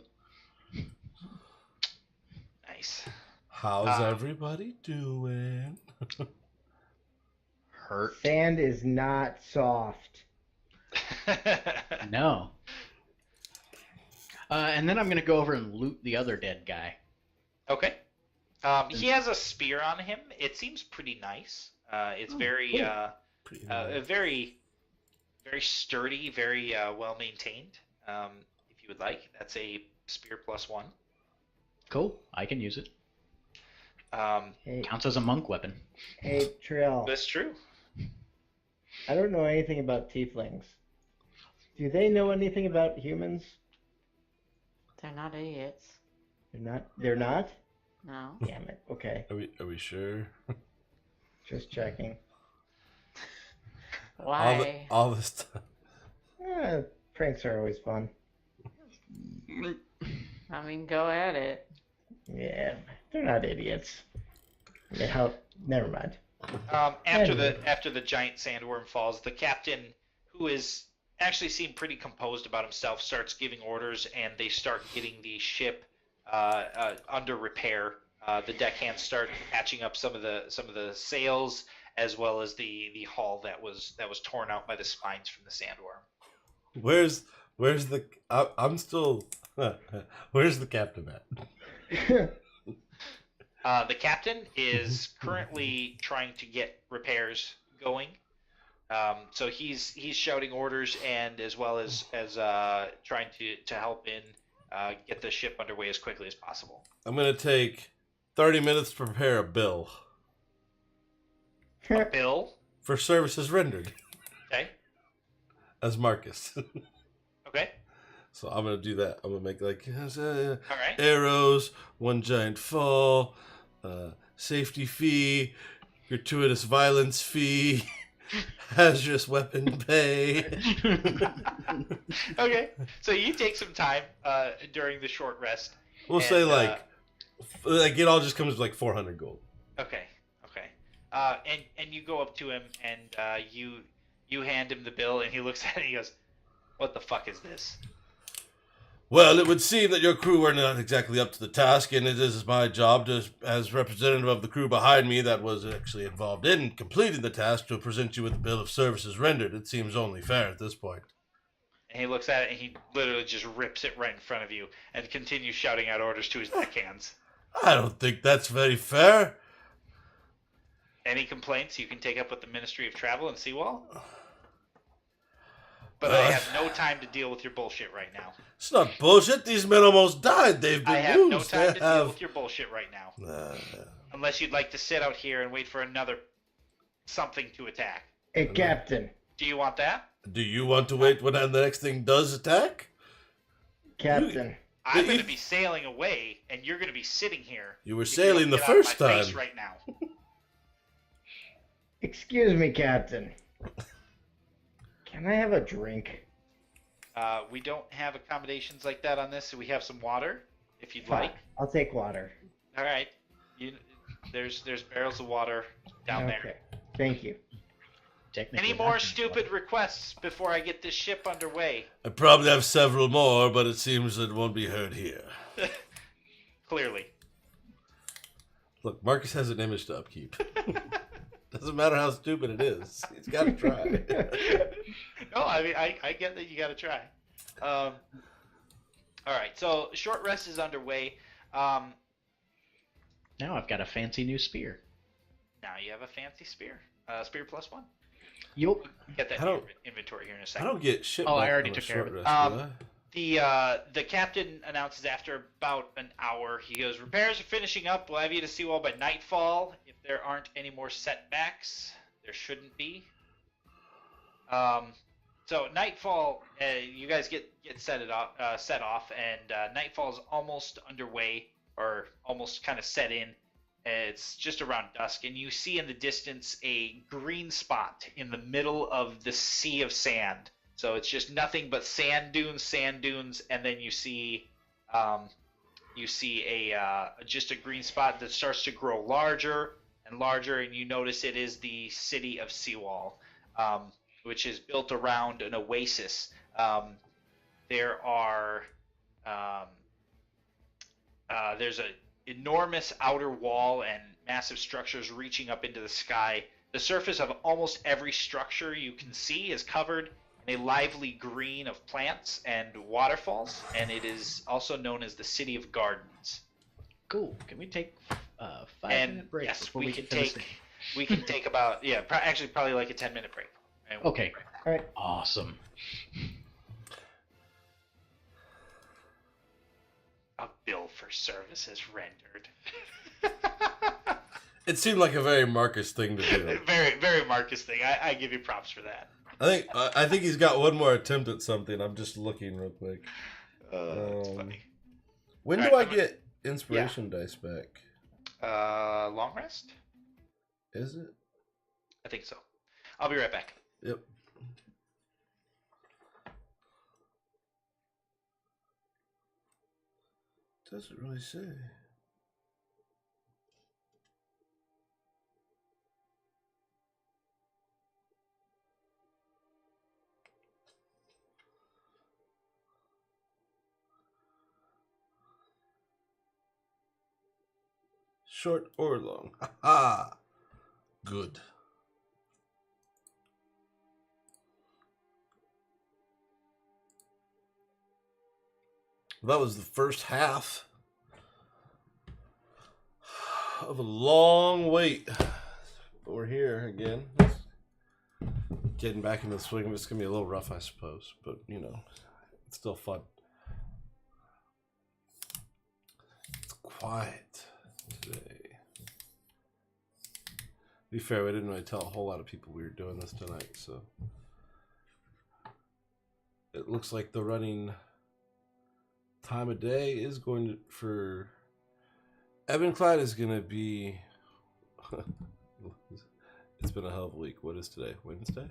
[SPEAKER 4] Nice.
[SPEAKER 1] How's everybody doing?
[SPEAKER 3] Hurt.
[SPEAKER 2] Sand is not soft.
[SPEAKER 3] No. And then I'm gonna go over and loot the other dead guy.
[SPEAKER 4] Okay. He has a spear on him. It seems pretty nice. It's very,
[SPEAKER 1] Pretty nice.
[SPEAKER 4] very, very sturdy, very well maintained. If you would like, that's a spear +1.
[SPEAKER 3] Cool. I can use it.
[SPEAKER 2] Hey,
[SPEAKER 3] Counts as a monk weapon.
[SPEAKER 2] hey, Trill.
[SPEAKER 4] That's true.
[SPEAKER 2] I don't know anything about tieflings. Do they know anything about humans?
[SPEAKER 5] They're not idiots.
[SPEAKER 2] They're not. They're not.
[SPEAKER 5] No.
[SPEAKER 2] Damn it. Okay,
[SPEAKER 1] Are we sure?
[SPEAKER 2] just checking.
[SPEAKER 5] Why?
[SPEAKER 1] All this time.
[SPEAKER 2] Pranks are always fun.
[SPEAKER 5] I mean, go at it.
[SPEAKER 2] Yeah, they're not idiots. Never mind.
[SPEAKER 4] After the giant sandworm falls, the captain, who is actually seemed pretty composed about himself, starts giving orders, and they start getting the ship under repair. The deckhands start patching up some of the sails, as well as the hull that was torn out by the spines from the sandworm.
[SPEAKER 1] Where's the? I'm still. Where's the captain at?
[SPEAKER 4] The captain is currently trying to get repairs going. So he's shouting orders, and as well as trying to help in get the ship underway as quickly as possible.
[SPEAKER 1] I'm gonna take 30 minutes to prepare a bill
[SPEAKER 4] A bill.
[SPEAKER 1] for services rendered
[SPEAKER 4] Okay.
[SPEAKER 1] as Marcus.
[SPEAKER 4] Okay.
[SPEAKER 1] So I'm gonna do that. I'm gonna make like
[SPEAKER 4] All right.
[SPEAKER 1] arrows, 1 giant fall, safety fee, gratuitous violence fee, hazardous weapon pay.
[SPEAKER 4] Okay. So you take some time during the short rest.
[SPEAKER 1] We'll
[SPEAKER 4] And,
[SPEAKER 1] say like it all just comes with like 400 gold.
[SPEAKER 4] Okay. And you go up to him, and you hand him the bill, and he looks at it and he goes, "What the fuck is this?"
[SPEAKER 1] Well, it would seem that your crew were not exactly up to the task, and it is my job to, as representative of the crew behind me that was actually involved in completing the task, to present you with the bill of services rendered. It seems only fair at this point.
[SPEAKER 4] And he looks at it and he literally just rips it right in front of you and continues shouting out orders to his deckhands.
[SPEAKER 1] I don't think that's very fair.
[SPEAKER 4] Any complaints you can take up with the Ministry of Travel and Seawall? But I have no time to deal with your bullshit right now.
[SPEAKER 1] It's not bullshit. These men almost died. They've been
[SPEAKER 4] I have
[SPEAKER 1] used.
[SPEAKER 4] no time to deal with your bullshit right now. Unless you'd like to sit out here and wait for another something to attack.
[SPEAKER 2] Hey, Captain.
[SPEAKER 4] Do you want that?
[SPEAKER 1] Do you want to wait when the next thing does attack?
[SPEAKER 2] Captain.
[SPEAKER 4] I'm going to be sailing away, and you're going to be sitting here.
[SPEAKER 1] You were sailing the first time.
[SPEAKER 4] Face right now.
[SPEAKER 2] Excuse me, Captain. Can I have a drink?
[SPEAKER 4] We don't have accommodations like that on this, so we have some water, if you'd
[SPEAKER 2] Fine.
[SPEAKER 4] like.
[SPEAKER 2] I'll take water.
[SPEAKER 4] All right. There's barrels of water down
[SPEAKER 2] Okay.
[SPEAKER 4] there.
[SPEAKER 2] Thank you.
[SPEAKER 3] Technically,
[SPEAKER 4] Any more stupid requests before I get this ship underway?
[SPEAKER 1] I probably have several more, but it seems it won't be heard here.
[SPEAKER 4] Clearly.
[SPEAKER 1] Look, Marcus has an image to upkeep. Doesn't matter how stupid it is. He's got to try.
[SPEAKER 4] No, I mean, I get that you got to try. All right, so short rest is underway.
[SPEAKER 3] Now I've got a fancy new spear.
[SPEAKER 4] Now you have a fancy spear. Spear +1.
[SPEAKER 3] Yup.
[SPEAKER 4] Get that
[SPEAKER 1] I don't-
[SPEAKER 4] inventory here in a
[SPEAKER 1] I
[SPEAKER 4] second.
[SPEAKER 1] don't get shit.
[SPEAKER 3] Oh, I
[SPEAKER 1] back
[SPEAKER 3] already
[SPEAKER 1] on a
[SPEAKER 3] took care of
[SPEAKER 1] short
[SPEAKER 3] it.
[SPEAKER 1] rest, do I?
[SPEAKER 4] The captain announces after about an hour, he goes, repairs are finishing up. We'll have you to Seawall by nightfall. If there aren't any more setbacks, there shouldn't be. So nightfall, you guys get set off, and nightfall is almost underway, or almost kind of set in. It's just around dusk, and you see in the distance a green spot in the middle of the sea of sand. So it's just nothing but sand dunes, and then you see just a green spot that starts to grow larger and larger, and you notice it is the city of Seawall, which is built around an oasis. There's an enormous outer wall and massive structures reaching up into the sky. The surface of almost every structure you can see is covered in a lively green of plants and waterfalls, and it is also known as the City of Gardens.
[SPEAKER 3] Cool. Can we take 5-minute break
[SPEAKER 4] Yes,
[SPEAKER 3] before
[SPEAKER 4] we
[SPEAKER 3] we
[SPEAKER 4] can
[SPEAKER 3] get to the
[SPEAKER 4] take
[SPEAKER 3] city?
[SPEAKER 4] we can take about probably like a 10-minute break. And we'll
[SPEAKER 3] Okay.
[SPEAKER 4] be right back.
[SPEAKER 2] All right.
[SPEAKER 3] Awesome.
[SPEAKER 4] A bill for services rendered.
[SPEAKER 1] It seemed like a very Marcus thing to do.
[SPEAKER 4] Very, very Marcus thing. I give you props for that.
[SPEAKER 1] I think he's got one more attempt at something. I'm just looking real quick.
[SPEAKER 4] That's funny.
[SPEAKER 1] When
[SPEAKER 4] All
[SPEAKER 1] do
[SPEAKER 4] right,
[SPEAKER 1] I get inspiration dice back?
[SPEAKER 4] Long rest?
[SPEAKER 1] Is it?
[SPEAKER 4] I think so. I'll be right back.
[SPEAKER 1] Yep. Doesn't really say. Short or long? Ha ha! Good. That was the first half of a long wait. But we're here again. Getting back into the swing of it's going to be a little rough, I suppose. But, you know, it's still fun. It's quiet today. To be fair, we didn't really tell a whole lot of people we were doing this tonight, so. It looks like the running time of day is going to, for Ebenclad is going to be, it's been a hell of a week. What is today? Wednesday?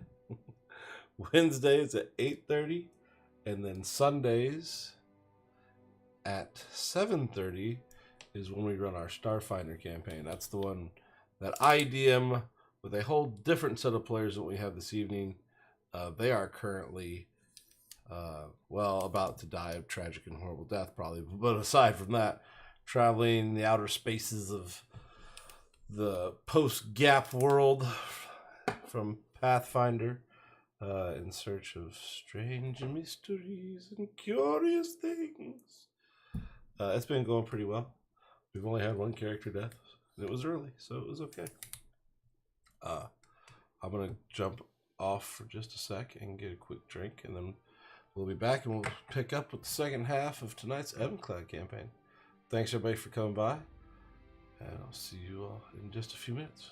[SPEAKER 1] Wednesdays at 8:30, and then Sundays at 7:30 is when we run our Starfinder campaign. That's the one that I DM with a whole different set of players that we have this evening. They are currently well, about to die of tragic and horrible death, probably. But aside from that, traveling the outer spaces of the post-Gap world from Pathfinder in search of strange mysteries and curious things. It's been going pretty well. We've only had one character death. It was early, so it was okay. I'm going to jump off for just a sec and get a quick drink, and then we'll be back and we'll pick up with the second half of tonight's Evanclad campaign. Thanks, everybody, for coming by, and I'll see you all in just a few minutes.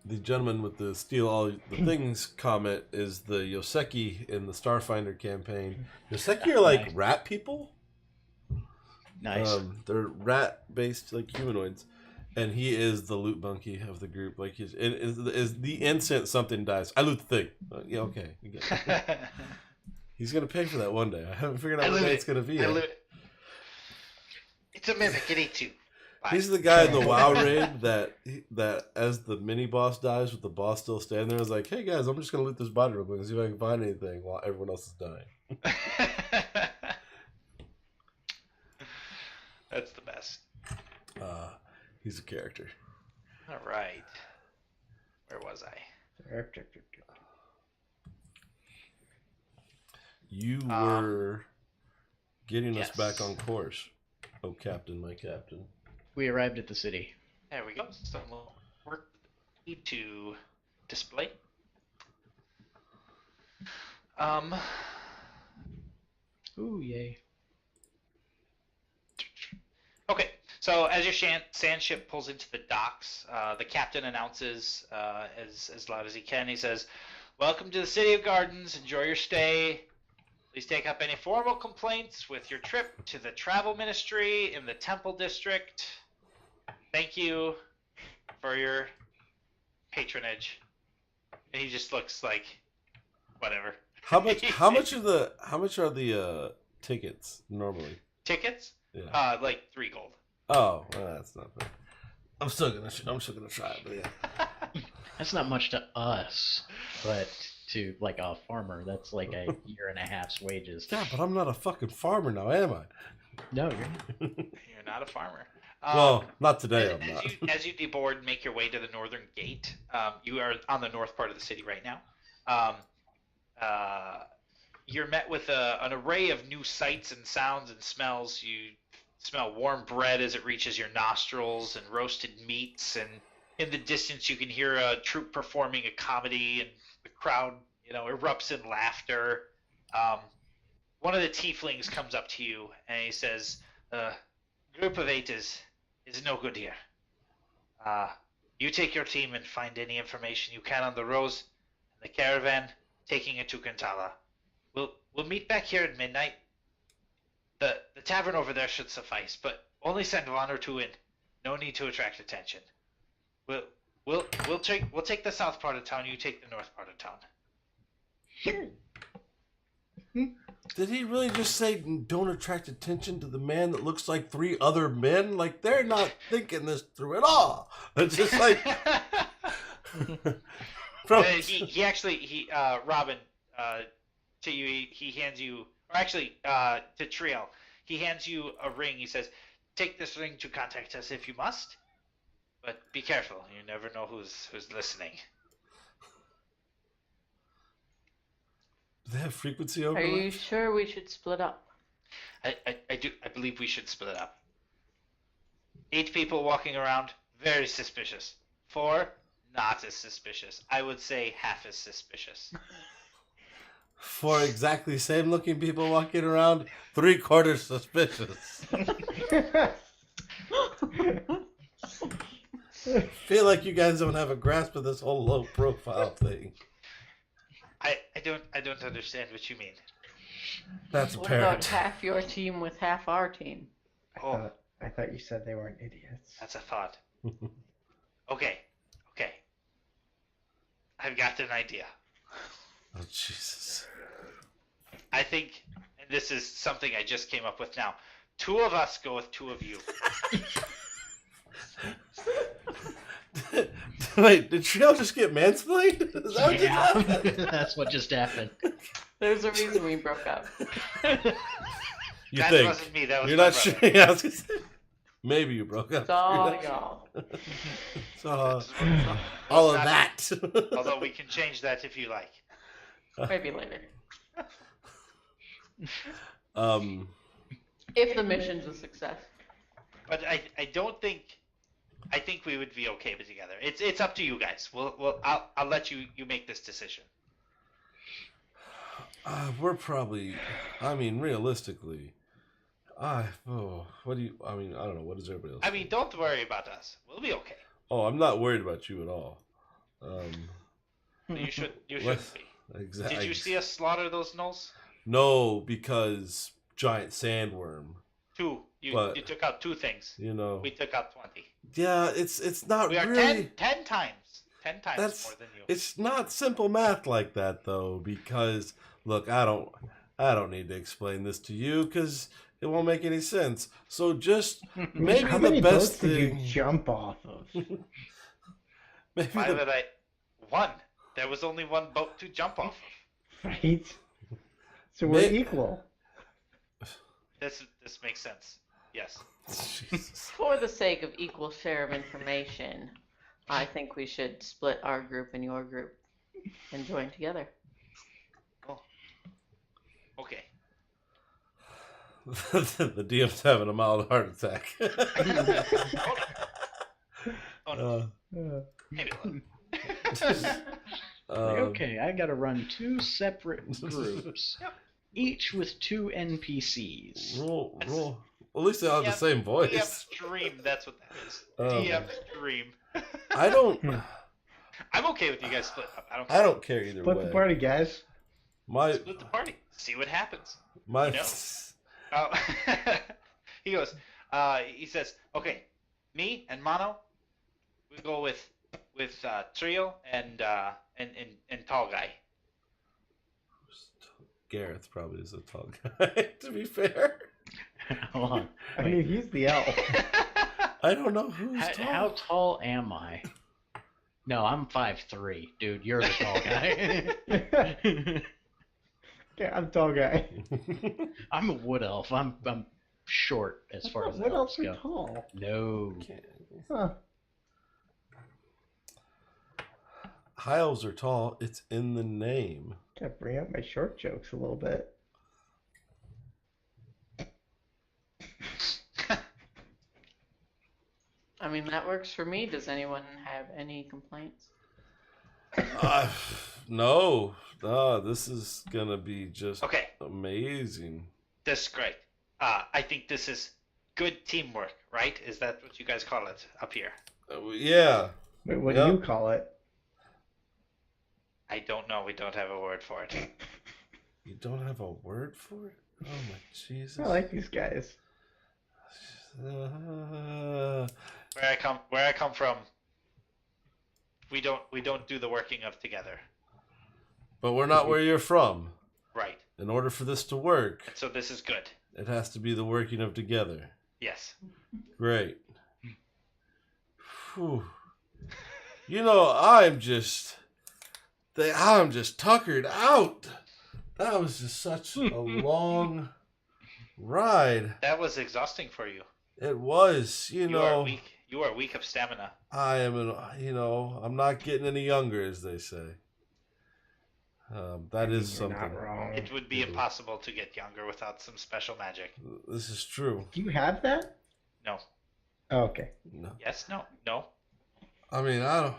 [SPEAKER 1] the gentleman with the steal all the things comment is the Yoseki in the Starfinder campaign. Yoseki are like
[SPEAKER 3] Nice.
[SPEAKER 1] rat people.
[SPEAKER 3] Nice.
[SPEAKER 1] They're rat-based like humanoids, and he is the loot monkey of the group. Like is the instant something dies, I loot the thing. Yeah, okay. You get it. He's gonna pay for that one day. I haven't figured out what day it's gonna be.
[SPEAKER 4] I
[SPEAKER 1] Yet.
[SPEAKER 4] loot it. It's a mimic. It ate 2. Bye.
[SPEAKER 1] He's the guy in the WoW raid that as the mini boss dies with the boss still standing there, is like, hey guys, I'm just gonna loot this body real quick and see if I can find anything while everyone else is dying.
[SPEAKER 4] That's the best.
[SPEAKER 1] He's a character.
[SPEAKER 4] All right. Where was I?
[SPEAKER 1] You were getting us
[SPEAKER 4] yes.
[SPEAKER 1] back on course. Oh, Captain, my Captain.
[SPEAKER 3] We arrived at the city.
[SPEAKER 4] There we go. Some work to display.
[SPEAKER 3] Ooh, yay.
[SPEAKER 4] Okay, so as your sand ship pulls into the docks, the captain announces as loud as he can. He says, "Welcome to the City of Gardens. Enjoy your stay. Please take up any formal complaints with your trip to the Travel Ministry in the Temple District. Thank you for your patronage." And he just looks like, whatever.
[SPEAKER 1] How much are the tickets normally?
[SPEAKER 4] Tickets?
[SPEAKER 1] Yeah.
[SPEAKER 4] Like 3 gold.
[SPEAKER 1] Oh, well, that's not bad. I'm still gonna try it, but yeah.
[SPEAKER 3] That's not much to us, but to like a farmer, that's like a year and a half's wages.
[SPEAKER 1] Yeah, but I'm not a fucking farmer now, am I?
[SPEAKER 3] No, you're
[SPEAKER 4] You're not a farmer.
[SPEAKER 1] Well, not today. I'm not.
[SPEAKER 4] As you deboard, make your way to the northern gate. You are on the north part of the city right now. You're met with an array of new sights and sounds and smells. You smell warm bread as it reaches your nostrils and roasted meats. And in the distance, you can hear a troupe performing a comedy, and the crowd, erupts in laughter. One of the tieflings comes up to you and he says, "Group of 8 is no good here. You take your team and find any information you can on the Rose and the caravan taking it to Kantala. We'll meet back here at midnight. The tavern over there should suffice, but only send 1 or 2 in. No need to attract attention. We'll take the south part of town. You take the north part of town."
[SPEAKER 1] Did he really just say don't attract attention to the man that looks like 3 other men? Like, they're not thinking this through at all. It's just like
[SPEAKER 4] he actually Robin, to you, he hands you, or actually to Triel, he hands you a ring. He says, "Take this ring to contact us if you must, but be careful. You never know who's listening."
[SPEAKER 1] Do they have frequency
[SPEAKER 5] Are
[SPEAKER 1] overlap?
[SPEAKER 5] you sure we should split up?
[SPEAKER 4] I believe we should split it up. 8 people walking around, very suspicious. 4, not as suspicious. I would say half as suspicious.
[SPEAKER 1] 4 exactly same looking people walking around, 3/4 suspicious. I feel like you guys don't have a grasp of this whole low profile thing.
[SPEAKER 4] I don't understand what you mean.
[SPEAKER 1] That's
[SPEAKER 5] What about
[SPEAKER 1] apparent.
[SPEAKER 5] half your team with half our team?
[SPEAKER 4] Oh,
[SPEAKER 2] I thought you said they weren't idiots.
[SPEAKER 4] that's a thought. Okay. I've got an idea.
[SPEAKER 1] Oh, Jesus.
[SPEAKER 4] I think, and this is something I just came up with now, 2 of us go with 2 of you.
[SPEAKER 1] Wait, did Triel just get mansplained? Is that what just happened?
[SPEAKER 3] That's what just happened.
[SPEAKER 5] There's a reason we broke up.
[SPEAKER 1] You
[SPEAKER 4] That
[SPEAKER 1] think?
[SPEAKER 4] wasn't me. That was
[SPEAKER 1] You're
[SPEAKER 4] my
[SPEAKER 1] not
[SPEAKER 4] brother.
[SPEAKER 1] sure? Yeah, I was gonna say, maybe you broke up.
[SPEAKER 5] It's all
[SPEAKER 1] You're not
[SPEAKER 5] y'all.
[SPEAKER 1] sure. So,
[SPEAKER 4] This is what-
[SPEAKER 1] all of
[SPEAKER 4] not-
[SPEAKER 1] that.
[SPEAKER 4] Although we can change that if you like.
[SPEAKER 5] Maybe later.
[SPEAKER 3] If
[SPEAKER 5] the mission's a success.
[SPEAKER 4] But I don't think. I think we would be okay together. It's up to you guys. I'll let you make this decision.
[SPEAKER 1] We're probably. I mean, realistically, what do you? I mean, I don't know. What is everybody else?
[SPEAKER 4] I mean, don't worry about us. We'll be okay.
[SPEAKER 1] Oh, I'm not worried about you at all.
[SPEAKER 4] You shouldn't
[SPEAKER 1] Let's-
[SPEAKER 4] be.
[SPEAKER 1] Exactly.
[SPEAKER 4] Did you see us slaughter those gnolls?
[SPEAKER 1] No, because giant sandworm.
[SPEAKER 4] Two. You
[SPEAKER 1] But-
[SPEAKER 4] took out 2 things.
[SPEAKER 1] You know.
[SPEAKER 4] We took out 20.
[SPEAKER 1] Yeah, it's not
[SPEAKER 4] We are
[SPEAKER 1] really.
[SPEAKER 4] 10 times. 10 times
[SPEAKER 1] That's
[SPEAKER 4] more than you.
[SPEAKER 1] It's not simple math like that though, because look, I don't need to explain this to you because it won't make any sense. So just maybe
[SPEAKER 2] How
[SPEAKER 1] the
[SPEAKER 2] many
[SPEAKER 1] best
[SPEAKER 2] boats did you
[SPEAKER 1] thing.
[SPEAKER 2] jump off of?
[SPEAKER 1] Maybe
[SPEAKER 4] Why
[SPEAKER 1] the,
[SPEAKER 4] did I? 1. There was only 1 boat to jump off of.
[SPEAKER 2] Right? So we're
[SPEAKER 1] May-
[SPEAKER 2] equal.
[SPEAKER 4] This makes sense. Yes.
[SPEAKER 1] Jesus.
[SPEAKER 5] For the sake of equal share of information, I think we should split our group and your group and join together.
[SPEAKER 4] Okay.
[SPEAKER 1] The DM's having a mild heart attack.
[SPEAKER 4] Oh no.
[SPEAKER 2] Uh,
[SPEAKER 4] Maybe a little.
[SPEAKER 3] Okay, I gotta run 2 separate groups, each with 2 NPCs.
[SPEAKER 1] Roll. At least they all have the same
[SPEAKER 4] DM
[SPEAKER 1] voice.
[SPEAKER 4] stream. That's what that is.
[SPEAKER 1] Um,
[SPEAKER 4] DM stream.
[SPEAKER 1] I don't.
[SPEAKER 4] I'm okay with you guys split up. I don't.
[SPEAKER 1] I don't care either
[SPEAKER 2] split
[SPEAKER 1] way.
[SPEAKER 2] the party, guys.
[SPEAKER 1] My
[SPEAKER 4] Split the party. See what happens.
[SPEAKER 1] my.
[SPEAKER 4] You know? Oh, he goes. He says, "Okay, me and Mono, we go with Trio and Tall Guy."
[SPEAKER 1] Gareth probably is a tall guy. To be fair,
[SPEAKER 3] Hold on.
[SPEAKER 2] I
[SPEAKER 3] Wait,
[SPEAKER 2] mean, he's the elf.
[SPEAKER 1] I don't know who's
[SPEAKER 3] how
[SPEAKER 1] tall.
[SPEAKER 3] tall am I? No, I'm 5'3", dude. You're the tall guy.
[SPEAKER 2] Yeah, I'm tall guy.
[SPEAKER 3] I'm a wood elf. I'm short as far as
[SPEAKER 2] What
[SPEAKER 3] elves
[SPEAKER 2] else are
[SPEAKER 3] go.
[SPEAKER 2] tall?
[SPEAKER 3] No.
[SPEAKER 2] Huh.
[SPEAKER 1] High elves are tall. It's in the name.
[SPEAKER 2] Gotta bring up my short jokes a little bit.
[SPEAKER 5] I mean, that works for me. Does anyone have any complaints?
[SPEAKER 1] Uh, no, this is gonna be just
[SPEAKER 4] Okay,
[SPEAKER 1] amazing.
[SPEAKER 4] this is great. I think this is good teamwork, right? Is that what you guys call it up here?
[SPEAKER 1] Yeah,
[SPEAKER 2] Wait, what
[SPEAKER 1] Yep.
[SPEAKER 2] do you call it?
[SPEAKER 4] I don't know. We don't have a word for it.
[SPEAKER 1] you don't have a word for it. Oh my Jesus!
[SPEAKER 2] I like these guys.
[SPEAKER 4] Where I come from, we don't do the working of together,
[SPEAKER 1] But we're not where you're from.
[SPEAKER 4] right?
[SPEAKER 1] In order for this to work,
[SPEAKER 4] And so this is good.
[SPEAKER 1] it has to be the working of together.
[SPEAKER 4] Yes.
[SPEAKER 1] Great. Whew. You know, I'm just tuckered out. That was just such a long ride.
[SPEAKER 4] That was exhausting for you.
[SPEAKER 1] It was, you
[SPEAKER 4] You
[SPEAKER 1] know.
[SPEAKER 4] are weak. You are weak of stamina.
[SPEAKER 1] I am, I'm not getting any younger, as they say. That is
[SPEAKER 2] You're not
[SPEAKER 1] something.
[SPEAKER 2] wrong.
[SPEAKER 4] It would be impossible to get younger without some special magic.
[SPEAKER 1] This is true.
[SPEAKER 2] Do you have that?
[SPEAKER 4] No.
[SPEAKER 2] Oh, okay.
[SPEAKER 1] No.
[SPEAKER 4] Yes. No. No.
[SPEAKER 1] I mean, I don't.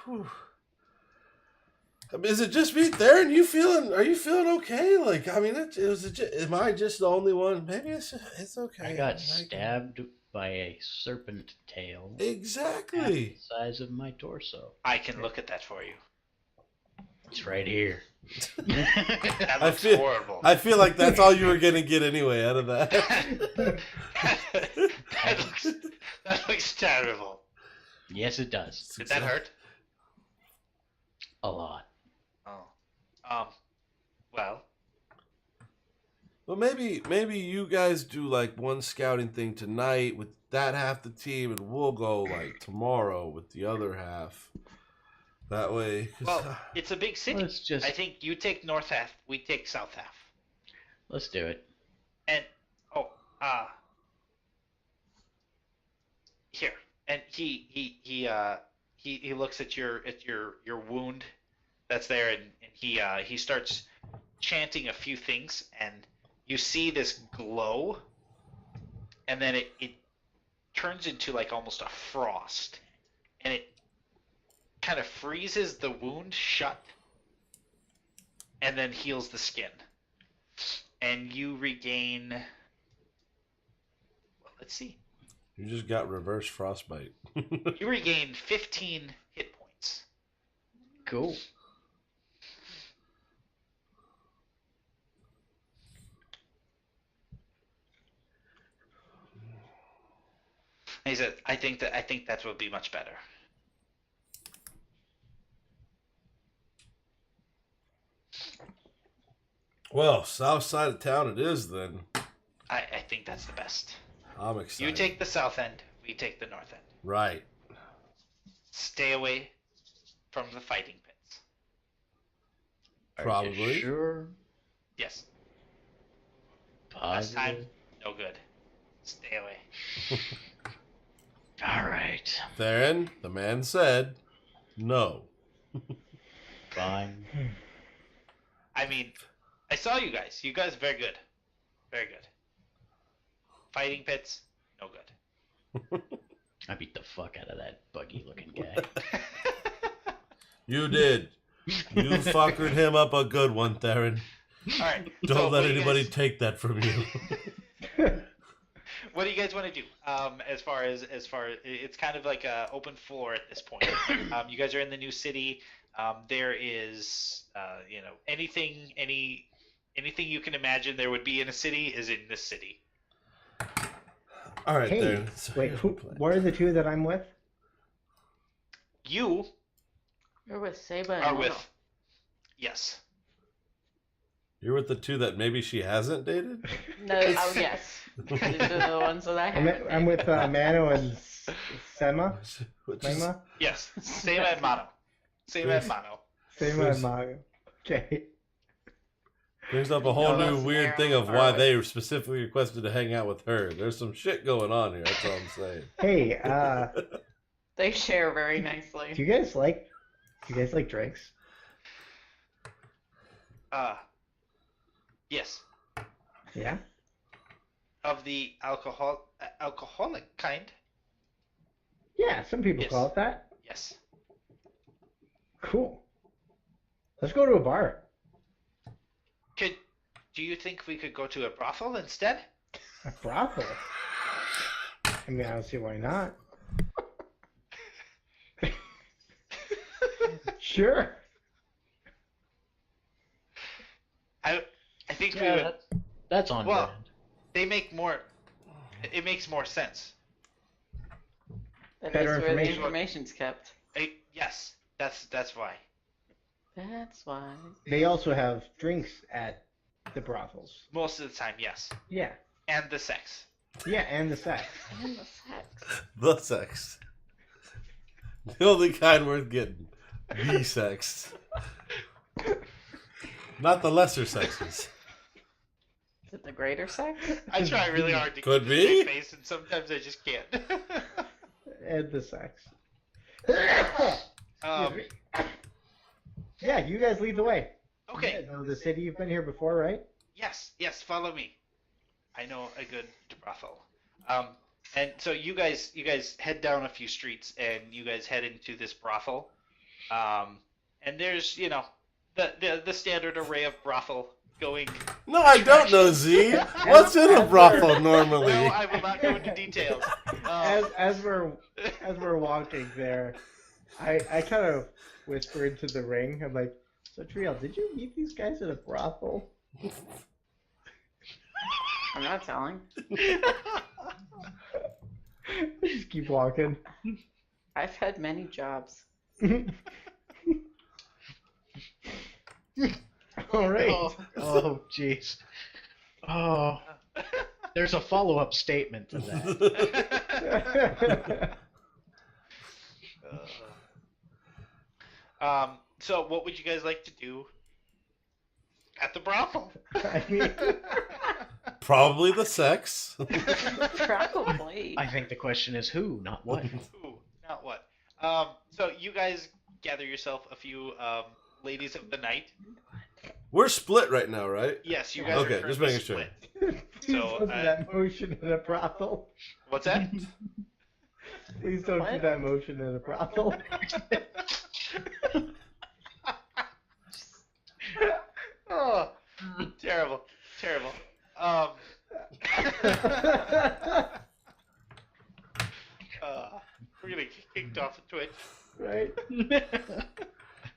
[SPEAKER 1] Whew. I mean, is it just me there? And are you feeling okay? Like, I mean, am I just the only one? Maybe it's okay.
[SPEAKER 3] I got stabbed by a serpent tail. half
[SPEAKER 1] Exactly.
[SPEAKER 3] the size of my torso.
[SPEAKER 4] I can look at that for you.
[SPEAKER 3] It's right here.
[SPEAKER 4] That
[SPEAKER 1] I
[SPEAKER 4] looks
[SPEAKER 1] feel-
[SPEAKER 4] horrible.
[SPEAKER 1] I feel like that's all you were gonna get anyway out of that.
[SPEAKER 4] that looks terrible.
[SPEAKER 3] Yes, it does.
[SPEAKER 4] Did that hurt?
[SPEAKER 3] A lot.
[SPEAKER 4] Oh. Well.
[SPEAKER 1] Well, maybe you guys do like one scouting thing tonight with that half the team, and we'll go like tomorrow with the other half. That way. 'Cause,
[SPEAKER 4] Well, it's a big city.
[SPEAKER 3] Let's just
[SPEAKER 4] I think you take north half, we take south half.
[SPEAKER 3] let's do it.
[SPEAKER 4] And here. And he looks at your wound that's there, and he starts chanting a few things, and you see this glow, and then it turns into like almost a frost, and it kind of freezes the wound shut, and then heals the skin, and you regain. Well, let's see.
[SPEAKER 1] you just got reverse frostbite.
[SPEAKER 4] You regain 15 hit points.
[SPEAKER 3] Cool.
[SPEAKER 4] it. I think that would be much better.
[SPEAKER 1] Well, south side of town it is then.
[SPEAKER 4] I think that's the best.
[SPEAKER 1] I'm excited.
[SPEAKER 4] You take the south end, we take the north end.
[SPEAKER 1] Right.
[SPEAKER 4] Stay away from the fighting pits.
[SPEAKER 1] Probably.
[SPEAKER 3] Are you sure?
[SPEAKER 4] Yes. Last time,
[SPEAKER 3] Positive?
[SPEAKER 4] no good. Stay away.
[SPEAKER 3] All right.
[SPEAKER 1] Theron, the man said, no.
[SPEAKER 3] Fine.
[SPEAKER 4] I mean, I saw you guys. You guys are very good. Very good. Fighting pits, no good.
[SPEAKER 3] I beat the fuck out of that buggy-looking guy.
[SPEAKER 1] You did. You fuckered him up a good one, Theron.
[SPEAKER 4] All right.
[SPEAKER 1] Don't
[SPEAKER 4] so
[SPEAKER 1] let
[SPEAKER 4] what do you
[SPEAKER 1] anybody
[SPEAKER 4] guys-
[SPEAKER 1] take that from you.
[SPEAKER 4] What do you guys want to do? As far as it's kind of like a open floor at this point. You guys are in the new city. There is, anything you can imagine there would be in a city is in this city.
[SPEAKER 1] All right,
[SPEAKER 2] Hey,
[SPEAKER 1] Theron. So
[SPEAKER 2] wait,
[SPEAKER 1] here's
[SPEAKER 2] who,
[SPEAKER 1] the plan.
[SPEAKER 2] what are the two that I'm with?
[SPEAKER 4] You
[SPEAKER 5] You're with Saba and
[SPEAKER 4] are
[SPEAKER 5] Mono.
[SPEAKER 4] with, yes.
[SPEAKER 1] You're with the two that maybe she hasn't dated?
[SPEAKER 5] No, oh yes. These are the ones that I have.
[SPEAKER 2] I'm with Mano and Sema.
[SPEAKER 1] Which is-
[SPEAKER 2] Sema?
[SPEAKER 4] Yes. Same and mono. Same and mono.
[SPEAKER 2] Sema and Mago. Okay.
[SPEAKER 1] brings up a whole
[SPEAKER 5] No,
[SPEAKER 1] new
[SPEAKER 5] that's
[SPEAKER 1] weird
[SPEAKER 5] narrow
[SPEAKER 1] thing of
[SPEAKER 5] or
[SPEAKER 1] why
[SPEAKER 5] what?
[SPEAKER 1] they specifically requested to hang out with her. There's some shit going on here. That's all I'm saying.
[SPEAKER 2] Hey,
[SPEAKER 5] They share very
[SPEAKER 2] do
[SPEAKER 5] nicely.
[SPEAKER 2] you guys like drinks?
[SPEAKER 4] Yes.
[SPEAKER 2] Yeah.
[SPEAKER 4] Of the alcoholic kind.
[SPEAKER 2] Yeah, some people
[SPEAKER 4] Yes.
[SPEAKER 2] call it that.
[SPEAKER 4] Yes.
[SPEAKER 2] Cool. Let's go to a bar.
[SPEAKER 4] Do you think we could go to a brothel instead?
[SPEAKER 2] A brothel. I mean, I don't see why not. Sure.
[SPEAKER 4] I think we
[SPEAKER 3] Yeah,
[SPEAKER 4] would.
[SPEAKER 3] that's on
[SPEAKER 4] Well-
[SPEAKER 3] brand.
[SPEAKER 4] They make more. It makes more sense.
[SPEAKER 5] That
[SPEAKER 2] Better
[SPEAKER 5] is where the
[SPEAKER 2] information.
[SPEAKER 5] information's kept.
[SPEAKER 4] Yes, that's why.
[SPEAKER 5] That's why.
[SPEAKER 2] They also have drinks at the brothels.
[SPEAKER 4] Most of the time, yes.
[SPEAKER 2] Yeah.
[SPEAKER 4] And the sex.
[SPEAKER 2] Yeah, and the sex.
[SPEAKER 5] And the sex.
[SPEAKER 1] The sex. The only kind worth getting. The sex. Not the lesser sexes.
[SPEAKER 5] Is it the greater sex?
[SPEAKER 4] I try really hard to
[SPEAKER 1] Could
[SPEAKER 4] keep
[SPEAKER 1] be.
[SPEAKER 4] a straight face, and sometimes I just can't.
[SPEAKER 2] And the sex.
[SPEAKER 4] um,
[SPEAKER 2] Yeah, you guys lead the way.
[SPEAKER 4] okay.
[SPEAKER 2] You know the city, you've been here before, right?
[SPEAKER 4] Yes. Follow me. I know a good brothel. And so you guys head down a few streets, and you guys head into this brothel. And there's the standard array of brothel going.
[SPEAKER 1] No, I don't know, Z. What's in a brothel normally?
[SPEAKER 4] No, I will not go into details.
[SPEAKER 2] As we're walking there, I kind of whisper into the ring. I'm like, so Triel, did you meet these guys at a brothel?
[SPEAKER 5] I'm not telling.
[SPEAKER 2] Just keep walking.
[SPEAKER 5] I've had many jobs.
[SPEAKER 2] All right.
[SPEAKER 3] Oh, jeez. Oh, there's a follow-up statement to that.
[SPEAKER 4] So what would you guys like to do at the brothel?
[SPEAKER 2] I mean,
[SPEAKER 1] Probably the sex.
[SPEAKER 5] Probably.
[SPEAKER 3] I think the question is who, not what.
[SPEAKER 4] Ooh, not what. So you guys gather yourself a few ladies of the night.
[SPEAKER 1] We're split right now, right?
[SPEAKER 4] Yes, you guys
[SPEAKER 1] Okay,
[SPEAKER 4] are
[SPEAKER 1] just
[SPEAKER 4] currently
[SPEAKER 1] making sure.
[SPEAKER 4] split.
[SPEAKER 2] please
[SPEAKER 4] So,
[SPEAKER 2] don't do that motion in a brothel.
[SPEAKER 4] What's that?
[SPEAKER 2] Please don't do
[SPEAKER 5] What?
[SPEAKER 2] that motion in a brothel.
[SPEAKER 4] Oh, terrible. Uh, we're gonna get kicked off of Twitch.
[SPEAKER 2] Right?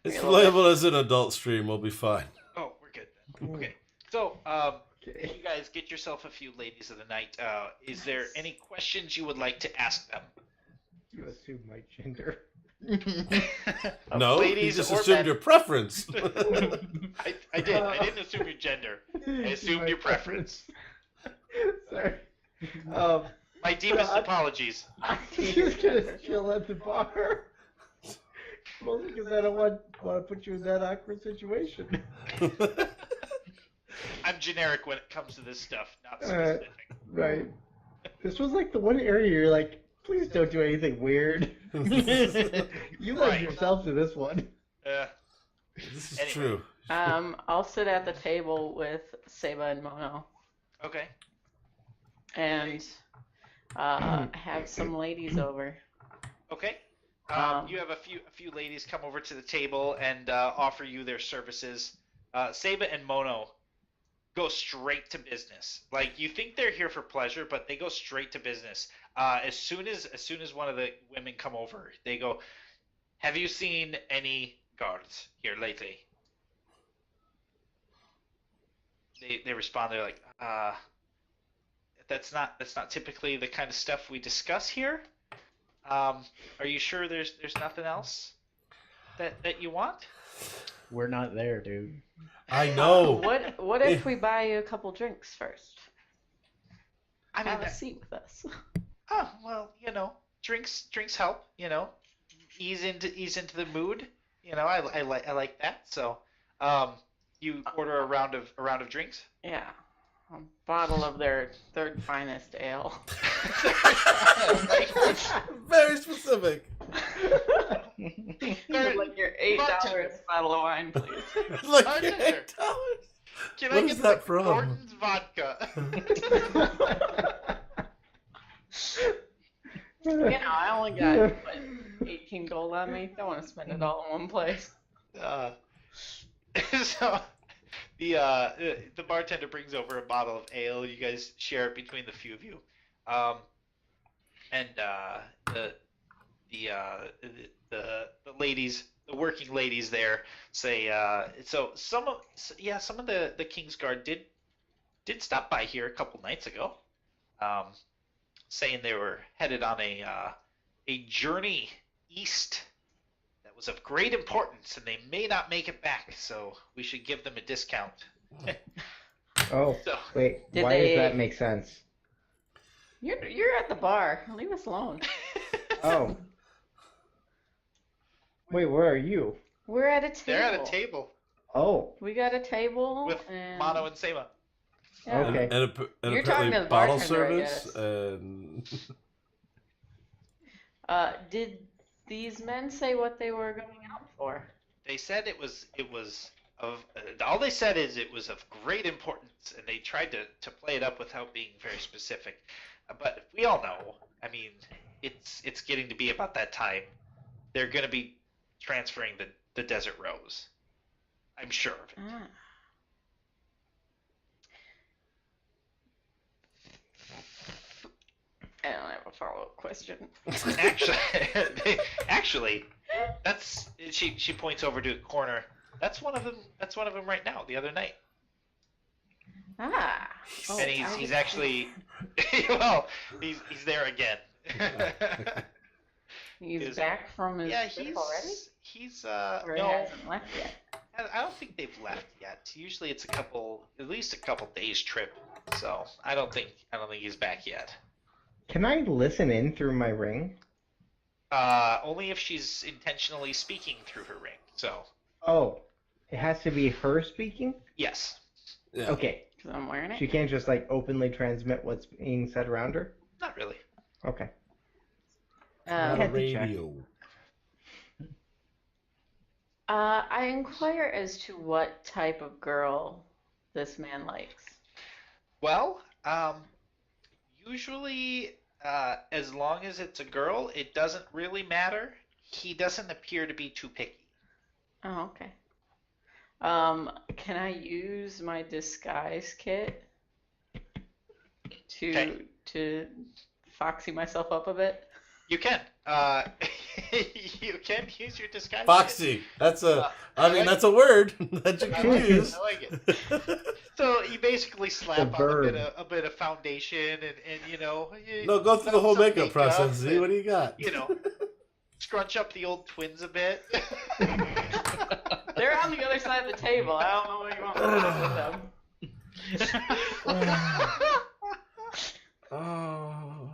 [SPEAKER 1] It's labeled as an adult stream. We'll be fine.
[SPEAKER 4] Oh, we're good then. Okay. So,
[SPEAKER 2] Okay.
[SPEAKER 4] you guys get yourself a few ladies of the night. Is there
[SPEAKER 5] Nice.
[SPEAKER 4] any questions you would like to ask them?
[SPEAKER 2] You assume my gender.
[SPEAKER 1] No,
[SPEAKER 4] ladies
[SPEAKER 1] you just
[SPEAKER 4] or
[SPEAKER 1] assumed
[SPEAKER 4] men?
[SPEAKER 1] your preference.
[SPEAKER 4] I did. I didn't assume your gender. I assumed
[SPEAKER 2] My
[SPEAKER 4] your preference.
[SPEAKER 2] Sorry.
[SPEAKER 4] My deepest
[SPEAKER 2] I-
[SPEAKER 4] apologies.
[SPEAKER 2] I'm just gonna chill at the bar. Mostly because I don't want to put you in that awkward situation.
[SPEAKER 4] I'm generic when it comes to this stuff, not
[SPEAKER 2] Uh,
[SPEAKER 4] specific.
[SPEAKER 2] Right. This was like the one area you're like, please don't do anything weird. You led
[SPEAKER 4] Right.
[SPEAKER 2] yourself to this one.
[SPEAKER 1] This is
[SPEAKER 4] Anyway.
[SPEAKER 1] true.
[SPEAKER 5] I'll sit at the table with Seba and Mono
[SPEAKER 4] Okay.
[SPEAKER 5] and have some ladies over.
[SPEAKER 4] Okay. You have a few ladies come over to the table and offer you their services. Seba and Mono go straight to business. Like, you think they're here for pleasure, but they go straight to business. As soon as one of the women come over, they go, "Have you seen any guards here lately?" They respond. They're like, that's not typically the kind of stuff we discuss here. Are you sure there's nothing else that you want?"
[SPEAKER 3] We're not there, dude.
[SPEAKER 1] I know.
[SPEAKER 5] What if we buy you a couple drinks first?
[SPEAKER 4] I mean,
[SPEAKER 5] Have a seat with us.
[SPEAKER 4] oh well, drinks help. Ease into the mood. I like that. So, you order a round of drinks.
[SPEAKER 5] Yeah, a bottle of their third finest ale.
[SPEAKER 1] Very specific.
[SPEAKER 5] Like your $8
[SPEAKER 4] Bartender.
[SPEAKER 5] bottle of wine, please.
[SPEAKER 1] Like
[SPEAKER 4] Bartender.
[SPEAKER 1] $8.
[SPEAKER 4] Can
[SPEAKER 1] What
[SPEAKER 4] I
[SPEAKER 1] is
[SPEAKER 4] get
[SPEAKER 1] that
[SPEAKER 4] the
[SPEAKER 1] from?
[SPEAKER 4] Gordon's vodka?
[SPEAKER 5] I only got 18 gold on me. Don't want to spend it all in one place.
[SPEAKER 4] So the bartender brings over a bottle of ale. You guys share it between the few of you, and the ladies, the working ladies there say, so some of the King's Guard did stop by here a couple nights ago, saying they were headed on a journey east that was of great importance, and they may not make it back, so we should give them a discount.
[SPEAKER 2] Oh,
[SPEAKER 4] So,
[SPEAKER 2] wait.
[SPEAKER 5] Did
[SPEAKER 2] Why
[SPEAKER 5] they-
[SPEAKER 2] does that make sense?
[SPEAKER 5] You're at the bar. Leave us alone.
[SPEAKER 2] Oh. Wait, where are you?
[SPEAKER 5] We're at a table.
[SPEAKER 4] they're at a table
[SPEAKER 2] Oh.
[SPEAKER 5] We got a table
[SPEAKER 4] with
[SPEAKER 5] and
[SPEAKER 4] Mono and Sema.
[SPEAKER 5] yeah.
[SPEAKER 2] Okay.
[SPEAKER 1] And
[SPEAKER 5] You're
[SPEAKER 1] apparently
[SPEAKER 5] talking to the
[SPEAKER 1] bottle
[SPEAKER 5] bartender, I
[SPEAKER 1] service
[SPEAKER 5] guess.
[SPEAKER 1] and
[SPEAKER 5] Did these men say what they were going out for?
[SPEAKER 4] They said it was of all they said is it was of great importance, and they tried to play it up without being very specific. But we all know, I mean, it's getting to be about that time. They're going to be transferring the Desert Rose. I'm sure of it.
[SPEAKER 5] Ah. I don't have a follow-up question.
[SPEAKER 4] Actually, that's she points over to a corner. That's one of them. That's one of them right now. The other night,
[SPEAKER 5] Ah. Oh,
[SPEAKER 4] and he's actually well, he's there again.
[SPEAKER 5] He's
[SPEAKER 4] is-
[SPEAKER 5] back from his
[SPEAKER 4] Yeah,
[SPEAKER 5] trip already?
[SPEAKER 4] he's
[SPEAKER 5] Or he
[SPEAKER 4] no,
[SPEAKER 5] hasn't left yet?
[SPEAKER 4] I don't think they've left yet. Usually it's at least a couple days trip. So I don't think he's back yet.
[SPEAKER 2] Can I listen in through my ring?
[SPEAKER 4] Only if she's intentionally speaking through her ring. So
[SPEAKER 2] Oh. It has to be her speaking?
[SPEAKER 4] yes,
[SPEAKER 1] yeah.
[SPEAKER 2] Okay.
[SPEAKER 5] Because I'm wearing it.
[SPEAKER 2] She can't just like openly transmit what's being said around her?
[SPEAKER 4] not really.
[SPEAKER 2] Okay.
[SPEAKER 1] Not a
[SPEAKER 2] had to check.
[SPEAKER 1] radio.
[SPEAKER 5] I inquire as to what type of girl this man likes.
[SPEAKER 4] Well, usually, as long as it's a girl, it doesn't really matter. He doesn't appear to be too picky.
[SPEAKER 5] Oh, okay. Can I use my disguise kit to
[SPEAKER 4] Okay.
[SPEAKER 5] to foxy myself up a bit?
[SPEAKER 4] You can. You can use your disguise.
[SPEAKER 1] Foxy. That's a.
[SPEAKER 4] I like
[SPEAKER 1] that's a word that you
[SPEAKER 4] I
[SPEAKER 1] can
[SPEAKER 4] like it.
[SPEAKER 1] use.
[SPEAKER 4] I like it. So you basically slap
[SPEAKER 2] The
[SPEAKER 4] on
[SPEAKER 2] verb.
[SPEAKER 4] a bit of foundation and
[SPEAKER 1] No, go through the whole
[SPEAKER 4] some
[SPEAKER 1] makeup process. Z,
[SPEAKER 4] and,
[SPEAKER 1] what do you got?
[SPEAKER 4] scrunch up the old twins a bit.
[SPEAKER 5] They're on the other side of the table. I don't know what you want me to do with them.
[SPEAKER 1] Oh.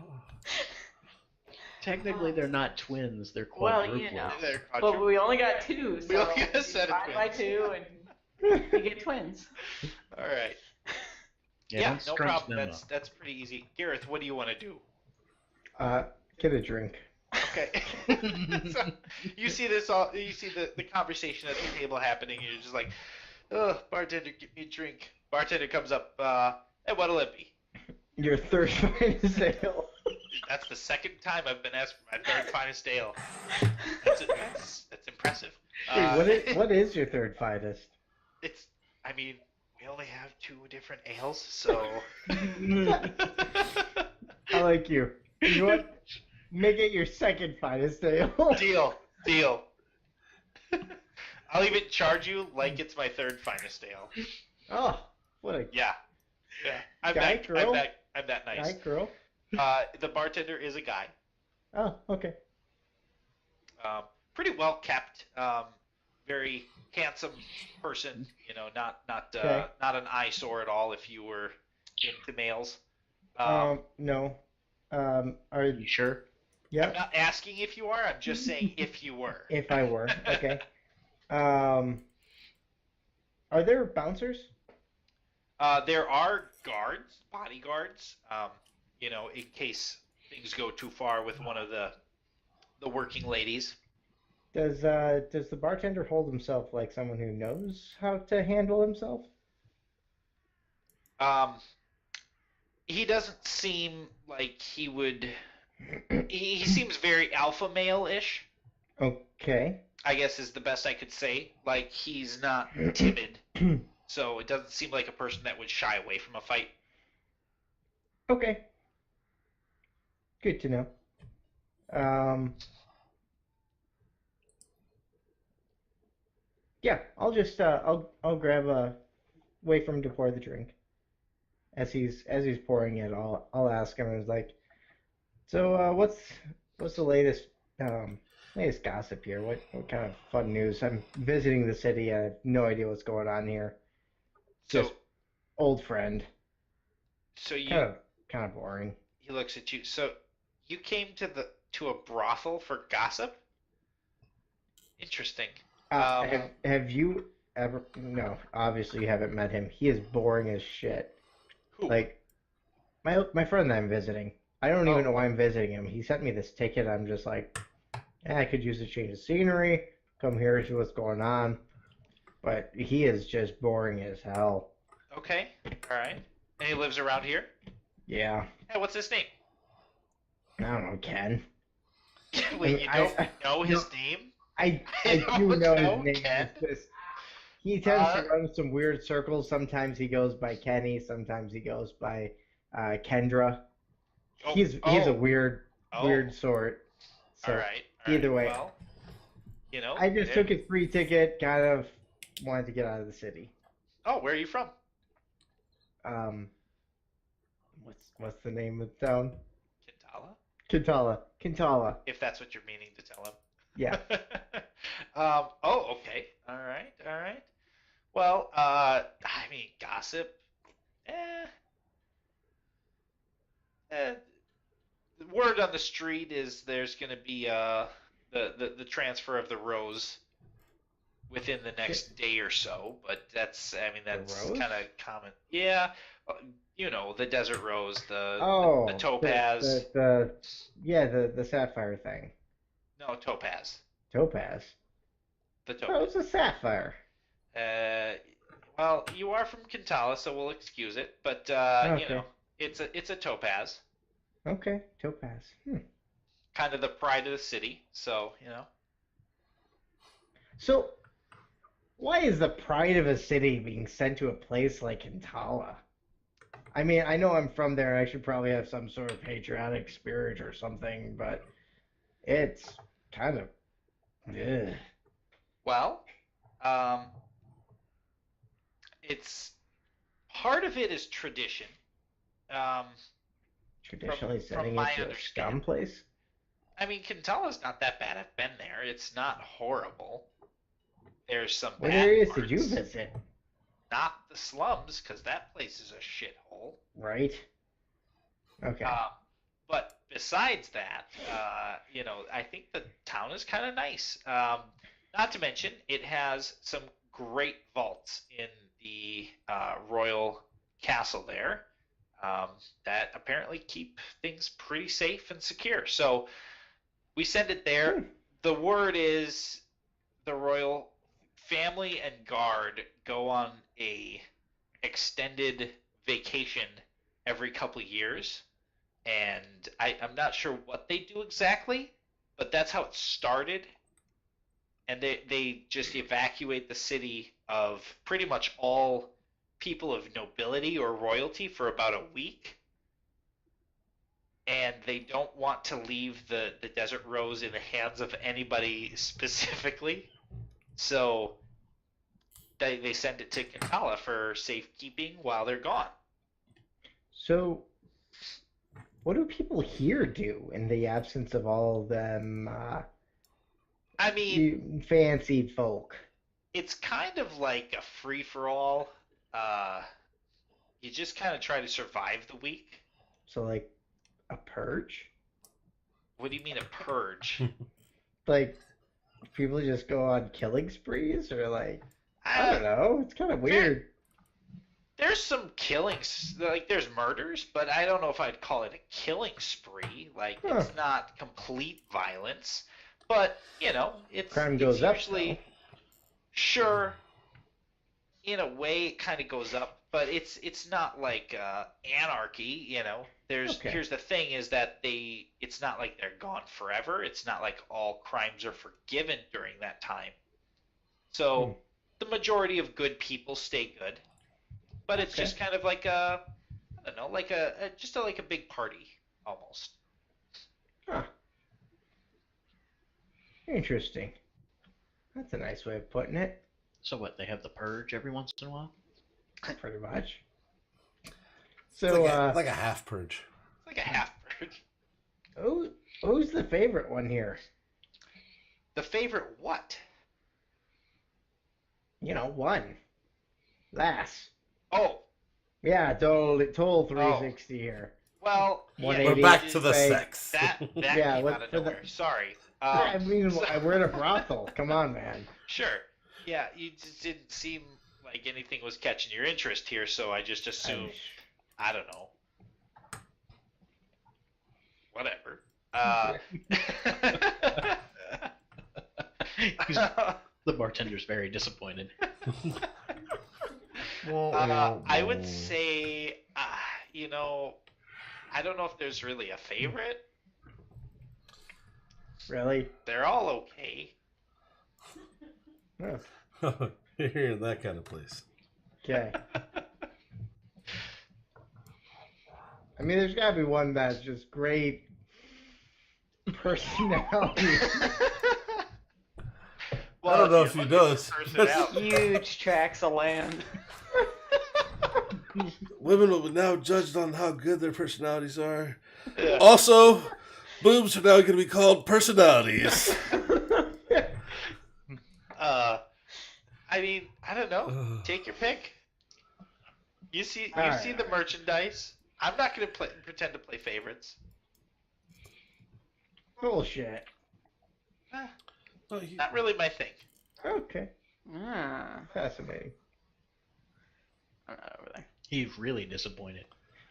[SPEAKER 3] Technically, they're not twins. They're
[SPEAKER 5] Well,
[SPEAKER 3] quadruplets.
[SPEAKER 4] They're
[SPEAKER 5] But we only got 2, so
[SPEAKER 4] We only got a set of
[SPEAKER 5] divide by
[SPEAKER 4] twins.
[SPEAKER 5] 2 and you get twins.
[SPEAKER 4] All right.
[SPEAKER 3] Yeah,
[SPEAKER 4] Yeah,
[SPEAKER 3] don't
[SPEAKER 4] no
[SPEAKER 3] scrunch
[SPEAKER 4] problem.
[SPEAKER 3] them
[SPEAKER 4] That's
[SPEAKER 3] up.
[SPEAKER 4] that's pretty easy. Gareth, what do you want to do?
[SPEAKER 2] Get a drink.
[SPEAKER 4] Okay. So you see you see the conversation at the table happening, and you're just like, oh, bartender, get me a drink. Bartender comes up, hey, what'll it be?
[SPEAKER 2] Your third finest ale.
[SPEAKER 4] That's the second time I've been asked for my third finest ale. That's impressive.
[SPEAKER 2] Wait, what is your third finest?
[SPEAKER 4] I mean, we only have 2 different ales, so.
[SPEAKER 2] I like you. You know what? Make it your second finest ale.
[SPEAKER 4] Deal. I'll even charge you like it's my third finest ale.
[SPEAKER 2] Oh, what a
[SPEAKER 4] Yeah. I'm
[SPEAKER 2] Guy,
[SPEAKER 4] that,
[SPEAKER 2] girl?
[SPEAKER 4] I'm that nice.
[SPEAKER 2] guy, girl.
[SPEAKER 4] The bartender is a guy.
[SPEAKER 2] Oh, okay.
[SPEAKER 4] Pretty well kept. Very handsome person. Not
[SPEAKER 2] Okay.
[SPEAKER 4] not an eyesore at all if you were into males.
[SPEAKER 2] No. Are
[SPEAKER 3] You sure?
[SPEAKER 2] yeah?
[SPEAKER 4] I'm not asking if you are. I'm just saying if you were.
[SPEAKER 2] If I were, okay. Are there bouncers?
[SPEAKER 4] There are guards, bodyguards. In case things go too far with one of the working ladies.
[SPEAKER 2] Does the bartender hold himself like someone who knows how to handle himself?
[SPEAKER 4] He doesn't seem like he would. He seems very alpha male-ish,
[SPEAKER 2] Okay.
[SPEAKER 4] I guess is the best I could say. Like he's not timid, so it doesn't seem like a person that would shy away from a fight.
[SPEAKER 2] Okay. Good to know. Yeah, I'll just I'll grab a wait for him to pour the drink. As he's pouring it, I'll ask him. I was like, so what's the latest gossip here? What kind of fun news? I'm visiting the city. I have no idea what's going on here.
[SPEAKER 4] So
[SPEAKER 2] Just old friend.
[SPEAKER 4] so you
[SPEAKER 2] Kind of boring.
[SPEAKER 4] he looks at you. So you came to a brothel for gossip? Interesting.
[SPEAKER 2] Have you ever? No, obviously you haven't met him. He is boring as shit.
[SPEAKER 4] Who?
[SPEAKER 2] Like my friend that I'm visiting. I don't even
[SPEAKER 4] Oh.
[SPEAKER 2] know why I'm visiting him. He sent me this ticket. I'm just like, I could use a change of scenery. Come here, see what's going on. But he is just boring as hell.
[SPEAKER 4] Okay. All right. And he lives around here?
[SPEAKER 2] Yeah,
[SPEAKER 4] Hey, what's his name?
[SPEAKER 2] I don't know, Ken.
[SPEAKER 4] Wait, you don't know his name?
[SPEAKER 2] I
[SPEAKER 4] You
[SPEAKER 2] do
[SPEAKER 4] don't
[SPEAKER 2] know
[SPEAKER 4] know
[SPEAKER 2] his name.
[SPEAKER 4] Ken?
[SPEAKER 2] It's just he tends to
[SPEAKER 4] Uh,
[SPEAKER 2] run some weird circles. Sometimes he goes by Kenny. Sometimes he goes by Kendra.
[SPEAKER 4] Oh,
[SPEAKER 2] He's a weird
[SPEAKER 4] oh.
[SPEAKER 2] sort. So
[SPEAKER 4] All right.
[SPEAKER 2] either way,
[SPEAKER 4] Well,
[SPEAKER 2] I just
[SPEAKER 4] it-
[SPEAKER 2] took his free ticket. Kind of wanted to get out of the city.
[SPEAKER 4] Oh, where are you from?
[SPEAKER 2] Um, what's the name of the town?
[SPEAKER 4] Kintala?
[SPEAKER 2] Kintala.
[SPEAKER 4] If that's what you're meaning to tell him.
[SPEAKER 2] Yeah.
[SPEAKER 4] Oh, okay. All right. Well, I mean, gossip. The word on the street is there's going to be the transfer of the rose within the next day or so, but that's
[SPEAKER 2] rose?
[SPEAKER 4] kind of common. Yeah, the desert rose, the
[SPEAKER 2] Oh,
[SPEAKER 4] topaz.
[SPEAKER 2] the sapphire thing.
[SPEAKER 4] No, topaz.
[SPEAKER 2] Topaz.
[SPEAKER 4] The
[SPEAKER 2] Oh,
[SPEAKER 4] topaz.
[SPEAKER 2] it's a sapphire.
[SPEAKER 4] Well, you are from Kintala, so we'll excuse it. But
[SPEAKER 2] Okay.
[SPEAKER 4] it's a topaz,
[SPEAKER 2] Okay, topaz.
[SPEAKER 4] kind of the pride of the city. So
[SPEAKER 2] So, why is the pride of a city being sent to a place like Kintala? I mean, I know I'm from there. I should probably have some sort of patriotic spirit or something, but it's kind of. Ugh.
[SPEAKER 4] Well, um, it's part of it is tradition. Um, from
[SPEAKER 2] Traditionally
[SPEAKER 4] from
[SPEAKER 2] sending
[SPEAKER 4] my
[SPEAKER 2] it to a scum
[SPEAKER 4] understanding.
[SPEAKER 2] place.
[SPEAKER 4] I mean, Kintala's not that bad. I've been there. It's not horrible. There's some
[SPEAKER 2] What
[SPEAKER 4] bad
[SPEAKER 2] areas did you
[SPEAKER 4] parts.
[SPEAKER 2] visit?
[SPEAKER 4] Not the slums, because that place is a shithole.
[SPEAKER 2] Right. Okay.
[SPEAKER 4] Um, but besides that, I think the town is kind of nice. Not to mention, it has some great vaults in the royal castle there um, that apparently keep things pretty safe and secure. So we send it there.
[SPEAKER 2] Hmm.
[SPEAKER 4] The word is the royal family and guard go on a extended vacation every couple years, and I'm not sure what they do exactly, but that's how it started. And they just evacuate the city of pretty much all people of nobility or royalty for about a week, and they don't want to leave the Desert Rose in the hands of anybody specifically. So they send it to Kantala for safekeeping while they're gone.
[SPEAKER 2] So, what do people here do in the absence of all of them
[SPEAKER 4] I mean,
[SPEAKER 2] fancied folk?
[SPEAKER 4] it's kind of like a free for all. Uh, you just kind of try to survive the week.
[SPEAKER 2] So, like, a purge?
[SPEAKER 4] What do you mean a purge?
[SPEAKER 2] Like, people just go on killing sprees? Or, like, I don't
[SPEAKER 4] Uh,
[SPEAKER 2] know. It's kind of weird.
[SPEAKER 4] there's some killings, like there's murders, but I don't know if I'd call it a killing spree. Like
[SPEAKER 2] Huh.
[SPEAKER 4] it's not complete violence, but
[SPEAKER 2] Crime
[SPEAKER 4] it's
[SPEAKER 2] goes up,
[SPEAKER 4] usually
[SPEAKER 2] though.
[SPEAKER 4] sure in a way it kind of goes up, but it's not like anarchy.
[SPEAKER 2] Okay.
[SPEAKER 4] Here's the thing is that it's not like they're gone forever. It's not like all crimes are forgiven during that time.
[SPEAKER 2] Hmm.
[SPEAKER 4] So the majority of good people stay good, but it's
[SPEAKER 2] Okay.
[SPEAKER 4] just kind of like I don't know, like like a big party almost.
[SPEAKER 2] Huh. Interesting. That's a nice way of putting it,
[SPEAKER 3] So what? They have the purge every once in a while.
[SPEAKER 2] pretty much.
[SPEAKER 1] It's
[SPEAKER 2] So,
[SPEAKER 1] like a half purge.
[SPEAKER 4] It's like a half purge.
[SPEAKER 2] who's the favorite one here?
[SPEAKER 4] The favorite what?
[SPEAKER 2] One. Last.
[SPEAKER 4] Oh,
[SPEAKER 2] Yeah, total 360 here.
[SPEAKER 4] well, yeah,
[SPEAKER 2] 180.
[SPEAKER 1] We're back to the
[SPEAKER 2] Like,
[SPEAKER 1] sex.
[SPEAKER 4] that
[SPEAKER 2] Yeah,
[SPEAKER 4] came
[SPEAKER 2] what-
[SPEAKER 4] out of
[SPEAKER 2] for the-
[SPEAKER 4] nowhere. Sorry.
[SPEAKER 2] I mean,
[SPEAKER 4] So-
[SPEAKER 2] we're in a brothel. Come on, man.
[SPEAKER 4] Sure. Yeah, you just didn't seem like anything was catching your interest here, so I just assumed. I don't know. Whatever.
[SPEAKER 3] The bartender's very disappointed.
[SPEAKER 4] I would say, I don't know if there's really a favorite.
[SPEAKER 2] Really?
[SPEAKER 4] They're all okay.
[SPEAKER 2] Huh.
[SPEAKER 1] You're in that kind of place.
[SPEAKER 2] Okay. I mean, there's got to be one that's just great personality.
[SPEAKER 1] I don't know if you know this.
[SPEAKER 5] Huge tracts of land.
[SPEAKER 1] Women will be now judged on how good their personalities are.
[SPEAKER 4] Yeah.
[SPEAKER 1] Also, boobs are now going to be called personalities.
[SPEAKER 4] I mean, I don't know. Take your pick. You see
[SPEAKER 2] Alright.
[SPEAKER 4] the merchandise. I'm not going to pretend to play favorites.
[SPEAKER 2] Bullshit.
[SPEAKER 4] Not really my thing.
[SPEAKER 2] Okay.
[SPEAKER 5] Ah,
[SPEAKER 2] Fascinating.
[SPEAKER 5] I'm not over there.
[SPEAKER 3] He's really disappointed.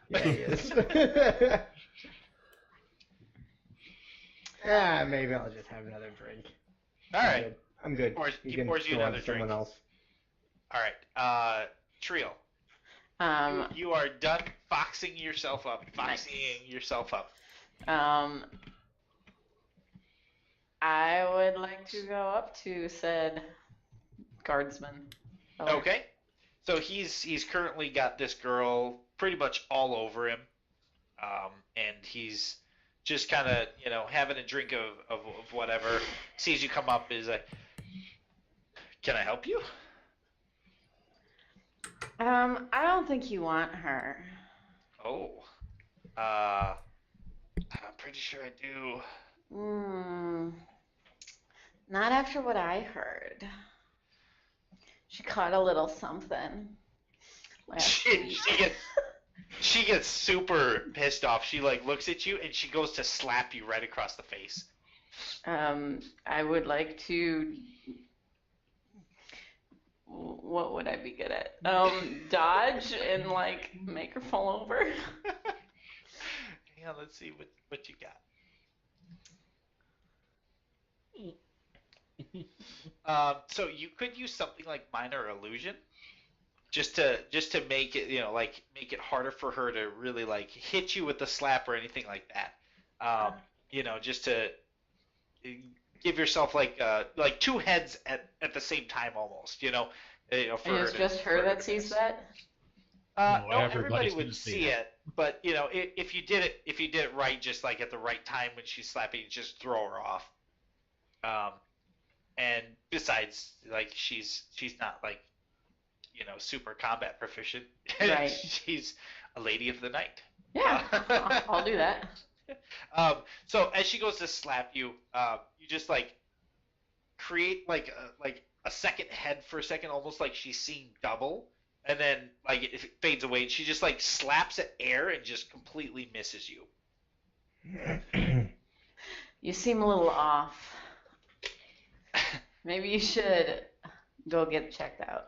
[SPEAKER 2] Yeah, he is. Maybe I'll just have another drink.
[SPEAKER 4] All right.
[SPEAKER 2] I'm good.
[SPEAKER 4] He
[SPEAKER 2] can
[SPEAKER 4] pours you
[SPEAKER 2] go on
[SPEAKER 4] another
[SPEAKER 2] to someone
[SPEAKER 4] drink.
[SPEAKER 2] else.
[SPEAKER 4] All right. Trio.
[SPEAKER 5] Um,
[SPEAKER 4] You are done foxing yourself up. Foxying yourself up.
[SPEAKER 5] I would like to go up to said guardsman.
[SPEAKER 4] Okay. So he's currently got this girl pretty much all over him, and he's just kind of having a drink of whatever. Sees you come up, is like, "Can I help you?"
[SPEAKER 5] I don't think you want her.
[SPEAKER 4] Oh, I'm pretty sure I do.
[SPEAKER 5] Hmm. Not after what I heard. She caught a little something last week.
[SPEAKER 4] She gets super pissed off. She like looks at you and she goes to slap you right across the face.
[SPEAKER 5] I would like to. What would I be good at? Dodge and like make her fall over.
[SPEAKER 4] Hang on, let's see what you got. So you could use something like minor illusion, just to make it like make it harder for her to really like hit you with the slap or anything like that. Just to give yourself like two heads at the same time almost. For
[SPEAKER 5] And
[SPEAKER 4] her
[SPEAKER 5] it's
[SPEAKER 4] to,
[SPEAKER 5] just
[SPEAKER 4] for
[SPEAKER 5] her
[SPEAKER 4] her
[SPEAKER 5] that
[SPEAKER 4] to
[SPEAKER 5] sees
[SPEAKER 4] miss.
[SPEAKER 5] that?
[SPEAKER 4] No, everybody
[SPEAKER 6] everybody's
[SPEAKER 4] would
[SPEAKER 6] gonna
[SPEAKER 4] see it, but if you did it right, just like at the right time when she's slapping, just throw her off. And besides, like she's not like super combat proficient.
[SPEAKER 5] Right.
[SPEAKER 4] She's a lady of the night.
[SPEAKER 5] Yeah, I'll do that.
[SPEAKER 4] So as she goes to slap you, you just like create like a second head for a second, almost like she's seeing double, and then like it fades away, and she just like slaps at air and just completely misses you.
[SPEAKER 5] You seem a little off. Maybe you should go get checked out.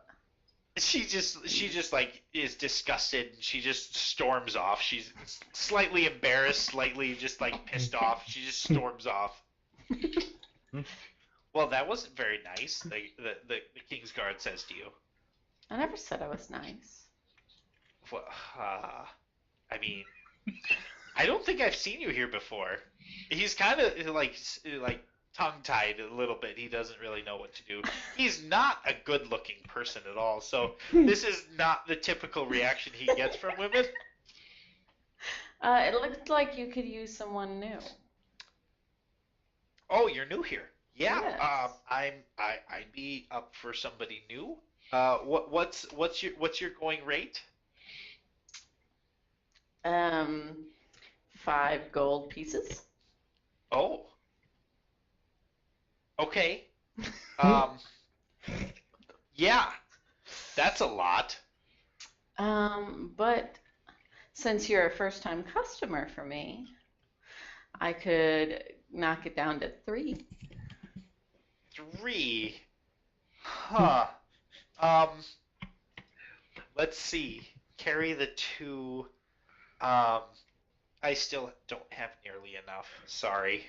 [SPEAKER 4] She just like is disgusted, and she just storms off. She's slightly embarrassed, slightly just like pissed off. She just storms off. Well, that wasn't very nice. The King's Guard says to you.
[SPEAKER 5] I never said I was nice.
[SPEAKER 4] Well, I mean, I don't think I've seen you here before. He's kind of like tongue-tied a little bit. He doesn't really know what to do. He's not a good-looking person at all, so this is not the typical reaction he gets from women.
[SPEAKER 5] It looked like you could use someone new.
[SPEAKER 4] Oh, you're new here. Yeah.
[SPEAKER 5] Yes.
[SPEAKER 4] I'd be up for somebody new. What's your going rate?
[SPEAKER 5] 5 gold pieces.
[SPEAKER 4] Oh. Okay. Yeah, that's a lot.
[SPEAKER 5] But since you're a first-time customer for me, I could knock it down to 3.
[SPEAKER 4] 3. Huh. Let's see. Carry the 2. I still don't have nearly enough. Sorry.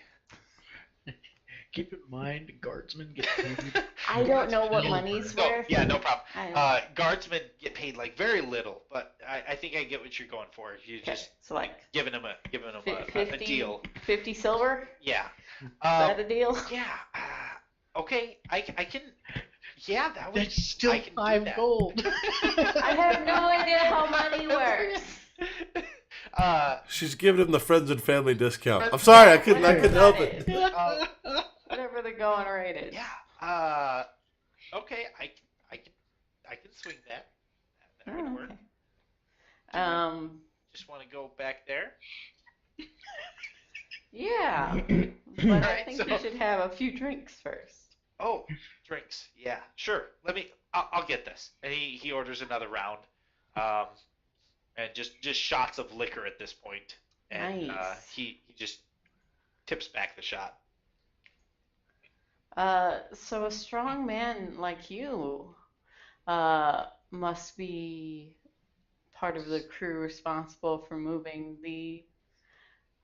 [SPEAKER 6] Keep in mind, guardsmen get paid.
[SPEAKER 5] I don't know what money's
[SPEAKER 4] No,
[SPEAKER 5] worth.
[SPEAKER 4] yeah, no problem.
[SPEAKER 5] I
[SPEAKER 4] Guardsmen get paid like very little, but I think I get what you're going for. You
[SPEAKER 5] Okay,
[SPEAKER 4] just
[SPEAKER 5] so like
[SPEAKER 4] giving them a
[SPEAKER 5] 50,
[SPEAKER 4] deal.
[SPEAKER 5] 50 silver?
[SPEAKER 4] Yeah.
[SPEAKER 5] Is that a deal?
[SPEAKER 4] Yeah. Okay. I can. Yeah, that would.
[SPEAKER 6] That's still
[SPEAKER 4] I can do
[SPEAKER 6] 5
[SPEAKER 4] that.
[SPEAKER 6] gold.
[SPEAKER 5] I have no idea how money works.
[SPEAKER 1] She's giving him the friends and family discount. I'm sorry, I couldn't help it.
[SPEAKER 5] Whatever the going rate is.
[SPEAKER 4] Yeah. Okay. I can swing that. That would work.
[SPEAKER 5] Okay.
[SPEAKER 4] Just want to go back there.
[SPEAKER 5] Yeah. But I
[SPEAKER 4] Alright,
[SPEAKER 5] think
[SPEAKER 4] so-
[SPEAKER 5] you should have a few drinks first.
[SPEAKER 4] Oh, drinks. Yeah, sure. I'll get this. And he orders another round. And just shots of liquor at this point. And
[SPEAKER 5] Nice.
[SPEAKER 4] he just tips back the shot.
[SPEAKER 5] So a strong man like you must be part of the crew responsible for moving the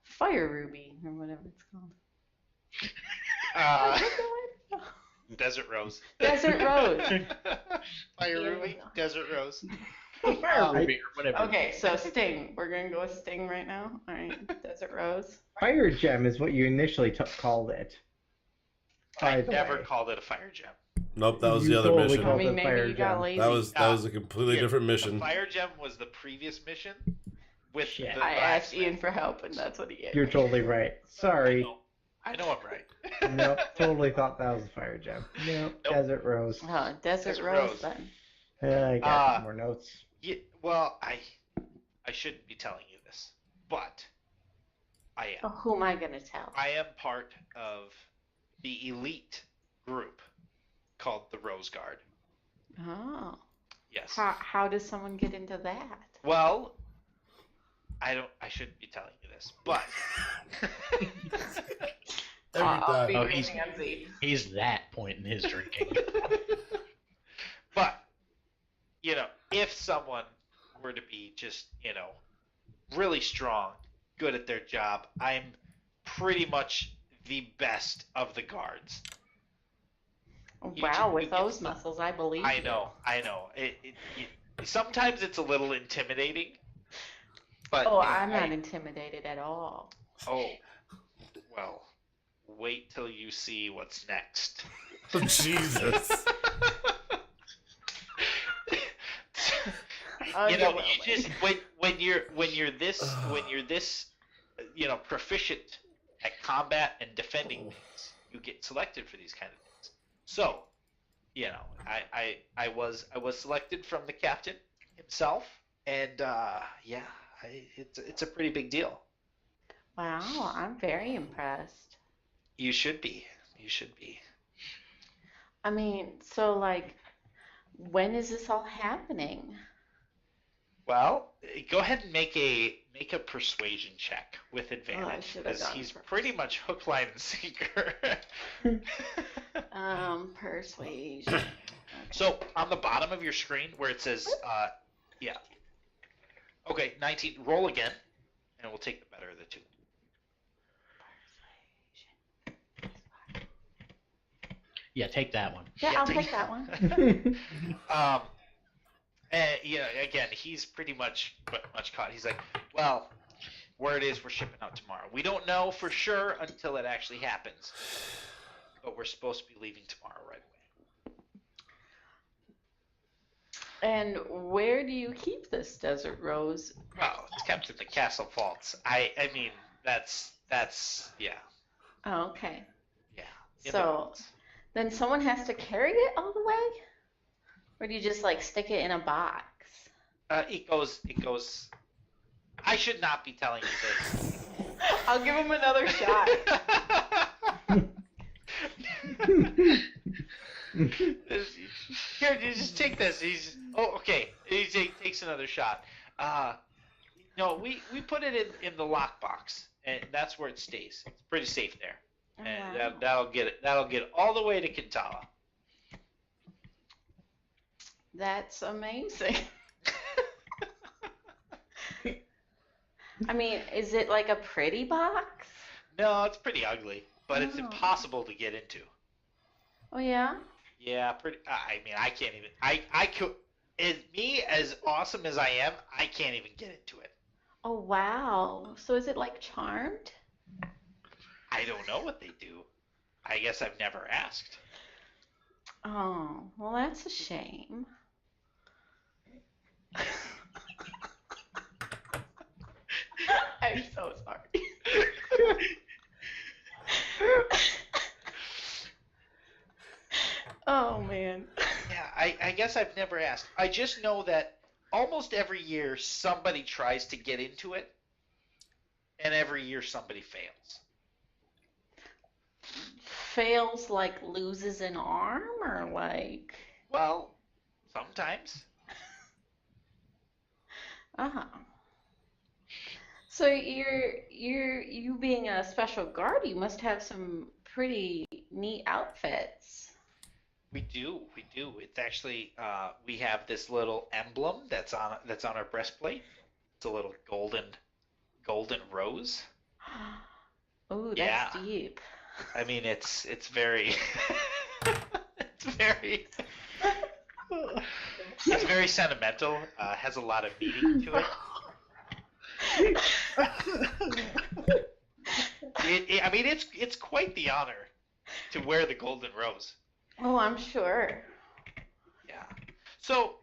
[SPEAKER 5] fire ruby or whatever it's called.
[SPEAKER 4] Desert Rose.
[SPEAKER 5] Desert Rose.
[SPEAKER 4] Fire Ruby, Desert Rose.
[SPEAKER 6] Fire ruby or whatever.
[SPEAKER 5] Okay, so Sting. We're gonna go with Sting right now. All right, Desert Rose.
[SPEAKER 2] Fire gem is what you initially called it.
[SPEAKER 4] I
[SPEAKER 2] By the
[SPEAKER 4] never
[SPEAKER 2] way.
[SPEAKER 4] called it a fire gem.
[SPEAKER 1] Nope, that was
[SPEAKER 2] You
[SPEAKER 1] the other
[SPEAKER 2] totally
[SPEAKER 1] mission.
[SPEAKER 5] I
[SPEAKER 2] called
[SPEAKER 5] mean,
[SPEAKER 2] it fire
[SPEAKER 5] maybe you got
[SPEAKER 2] gem.
[SPEAKER 5] lazy.
[SPEAKER 1] That was a completely
[SPEAKER 4] Yeah,
[SPEAKER 1] different
[SPEAKER 4] The
[SPEAKER 1] mission.
[SPEAKER 4] fire gem was the previous mission. with
[SPEAKER 2] Shit.
[SPEAKER 4] the
[SPEAKER 5] I asked
[SPEAKER 4] blacksmith.
[SPEAKER 5] Ian for help, and that's what he gave
[SPEAKER 2] You're
[SPEAKER 5] me.
[SPEAKER 2] totally right.
[SPEAKER 4] I
[SPEAKER 2] Sorry.
[SPEAKER 4] know. I know I'm right.
[SPEAKER 2] Nope. Totally thought that was a fire gem. Nope.
[SPEAKER 4] Nope.
[SPEAKER 2] Desert Rose.
[SPEAKER 5] Desert
[SPEAKER 4] Desert
[SPEAKER 5] Rose,
[SPEAKER 4] Rose.
[SPEAKER 5] then.
[SPEAKER 2] I got more notes.
[SPEAKER 4] Yeah, well, I shouldn't be telling you this, but I am.
[SPEAKER 5] Oh, who am I gonna tell?
[SPEAKER 4] I am part of the elite group called the Rose Guard.
[SPEAKER 5] Oh.
[SPEAKER 4] Yes.
[SPEAKER 5] How does someone get into that?
[SPEAKER 4] Well, I shouldn't be telling you this, but
[SPEAKER 1] Every
[SPEAKER 5] I'll be
[SPEAKER 1] time.
[SPEAKER 3] Oh, he's-
[SPEAKER 5] waiting on Z.
[SPEAKER 3] He's that point in his drinking.
[SPEAKER 4] but if someone were to be just, really strong, good at their job, I'm pretty much the best of the guards.
[SPEAKER 5] Wow,
[SPEAKER 4] you
[SPEAKER 5] with
[SPEAKER 4] get
[SPEAKER 5] those
[SPEAKER 4] some-
[SPEAKER 5] muscles, I believe
[SPEAKER 4] I
[SPEAKER 5] you.
[SPEAKER 4] know. Sometimes it's a little intimidating, but
[SPEAKER 5] Oh, I'm not intimidated at all.
[SPEAKER 4] Oh, well, wait till you see what's next.
[SPEAKER 1] Jesus.
[SPEAKER 4] You
[SPEAKER 5] Underwhelming.
[SPEAKER 4] just when you're this proficient at combat and defending things, you get selected for these kind of things. So, I was selected from the captain himself, and it's a pretty big deal.
[SPEAKER 5] Wow, I'm very impressed.
[SPEAKER 4] You should be. You should be.
[SPEAKER 5] I mean, so like, when is this all happening?
[SPEAKER 4] Well, go ahead and make a persuasion check with advantage
[SPEAKER 5] should have
[SPEAKER 4] because
[SPEAKER 5] done
[SPEAKER 4] he's
[SPEAKER 5] first.
[SPEAKER 4] pretty much hook, line, and sinker.
[SPEAKER 5] Persuasion. Okay.
[SPEAKER 4] So on the bottom of your screen where it says, yeah. Okay, 19. Roll again, and we'll take the better of the two.
[SPEAKER 3] Yeah, take that one.
[SPEAKER 5] Yeah,
[SPEAKER 4] Yeah,
[SPEAKER 5] I'll
[SPEAKER 4] take-
[SPEAKER 5] take that one.
[SPEAKER 4] And again, he's pretty much caught. He's like, well, word is we're shipping out tomorrow. We don't know for sure until it actually happens, but we're supposed to be leaving tomorrow right away.
[SPEAKER 5] And where do you keep this desert rose?
[SPEAKER 4] Well, it's kept in the castle vaults. I mean, that's yeah,
[SPEAKER 5] Oh, okay.
[SPEAKER 4] yeah. in the
[SPEAKER 5] So
[SPEAKER 4] vaults.
[SPEAKER 5] then someone has to carry it all the way? Or do you just like stick it in a box?
[SPEAKER 4] It goes. I should not be telling you this.
[SPEAKER 5] I'll give him another shot.
[SPEAKER 4] Here, you just take this. Okay. He takes another shot. No, we put it in the lockbox, and that's where it stays. It's pretty safe there, and
[SPEAKER 5] Wow.
[SPEAKER 4] that'll get all the way to Kintala.
[SPEAKER 5] That's amazing. I mean, is it like a pretty box?
[SPEAKER 4] No, it's pretty ugly, but it's
[SPEAKER 5] Oh.
[SPEAKER 4] impossible to get into.
[SPEAKER 5] Oh yeah?
[SPEAKER 4] Yeah, pretty. I mean, I can't even. I could. As awesome as I am, I can't even get into it.
[SPEAKER 5] Oh wow. So is it like charmed?
[SPEAKER 4] I don't know what they do. I guess I've never asked.
[SPEAKER 5] Oh, well that's a shame. I'm so sorry. Oh man.
[SPEAKER 4] Yeah, I guess I've never asked. I just know that almost every year somebody tries to get into it, and every year somebody fails.
[SPEAKER 5] Fails like loses an arm or like
[SPEAKER 4] Well, sometimes.
[SPEAKER 5] uh-huh. So you being a special guard, you must have some pretty neat outfits.
[SPEAKER 4] We do. It's actually we have this little emblem that's on our breastplate. It's a little golden rose.
[SPEAKER 5] Ooh,
[SPEAKER 4] Yeah.
[SPEAKER 5] that's deep.
[SPEAKER 4] I mean, it's very it's very sentimental. Has a lot of meaning to it. I mean, it's quite the honor to wear the golden rose.
[SPEAKER 5] Oh, I'm sure.
[SPEAKER 4] Yeah. So,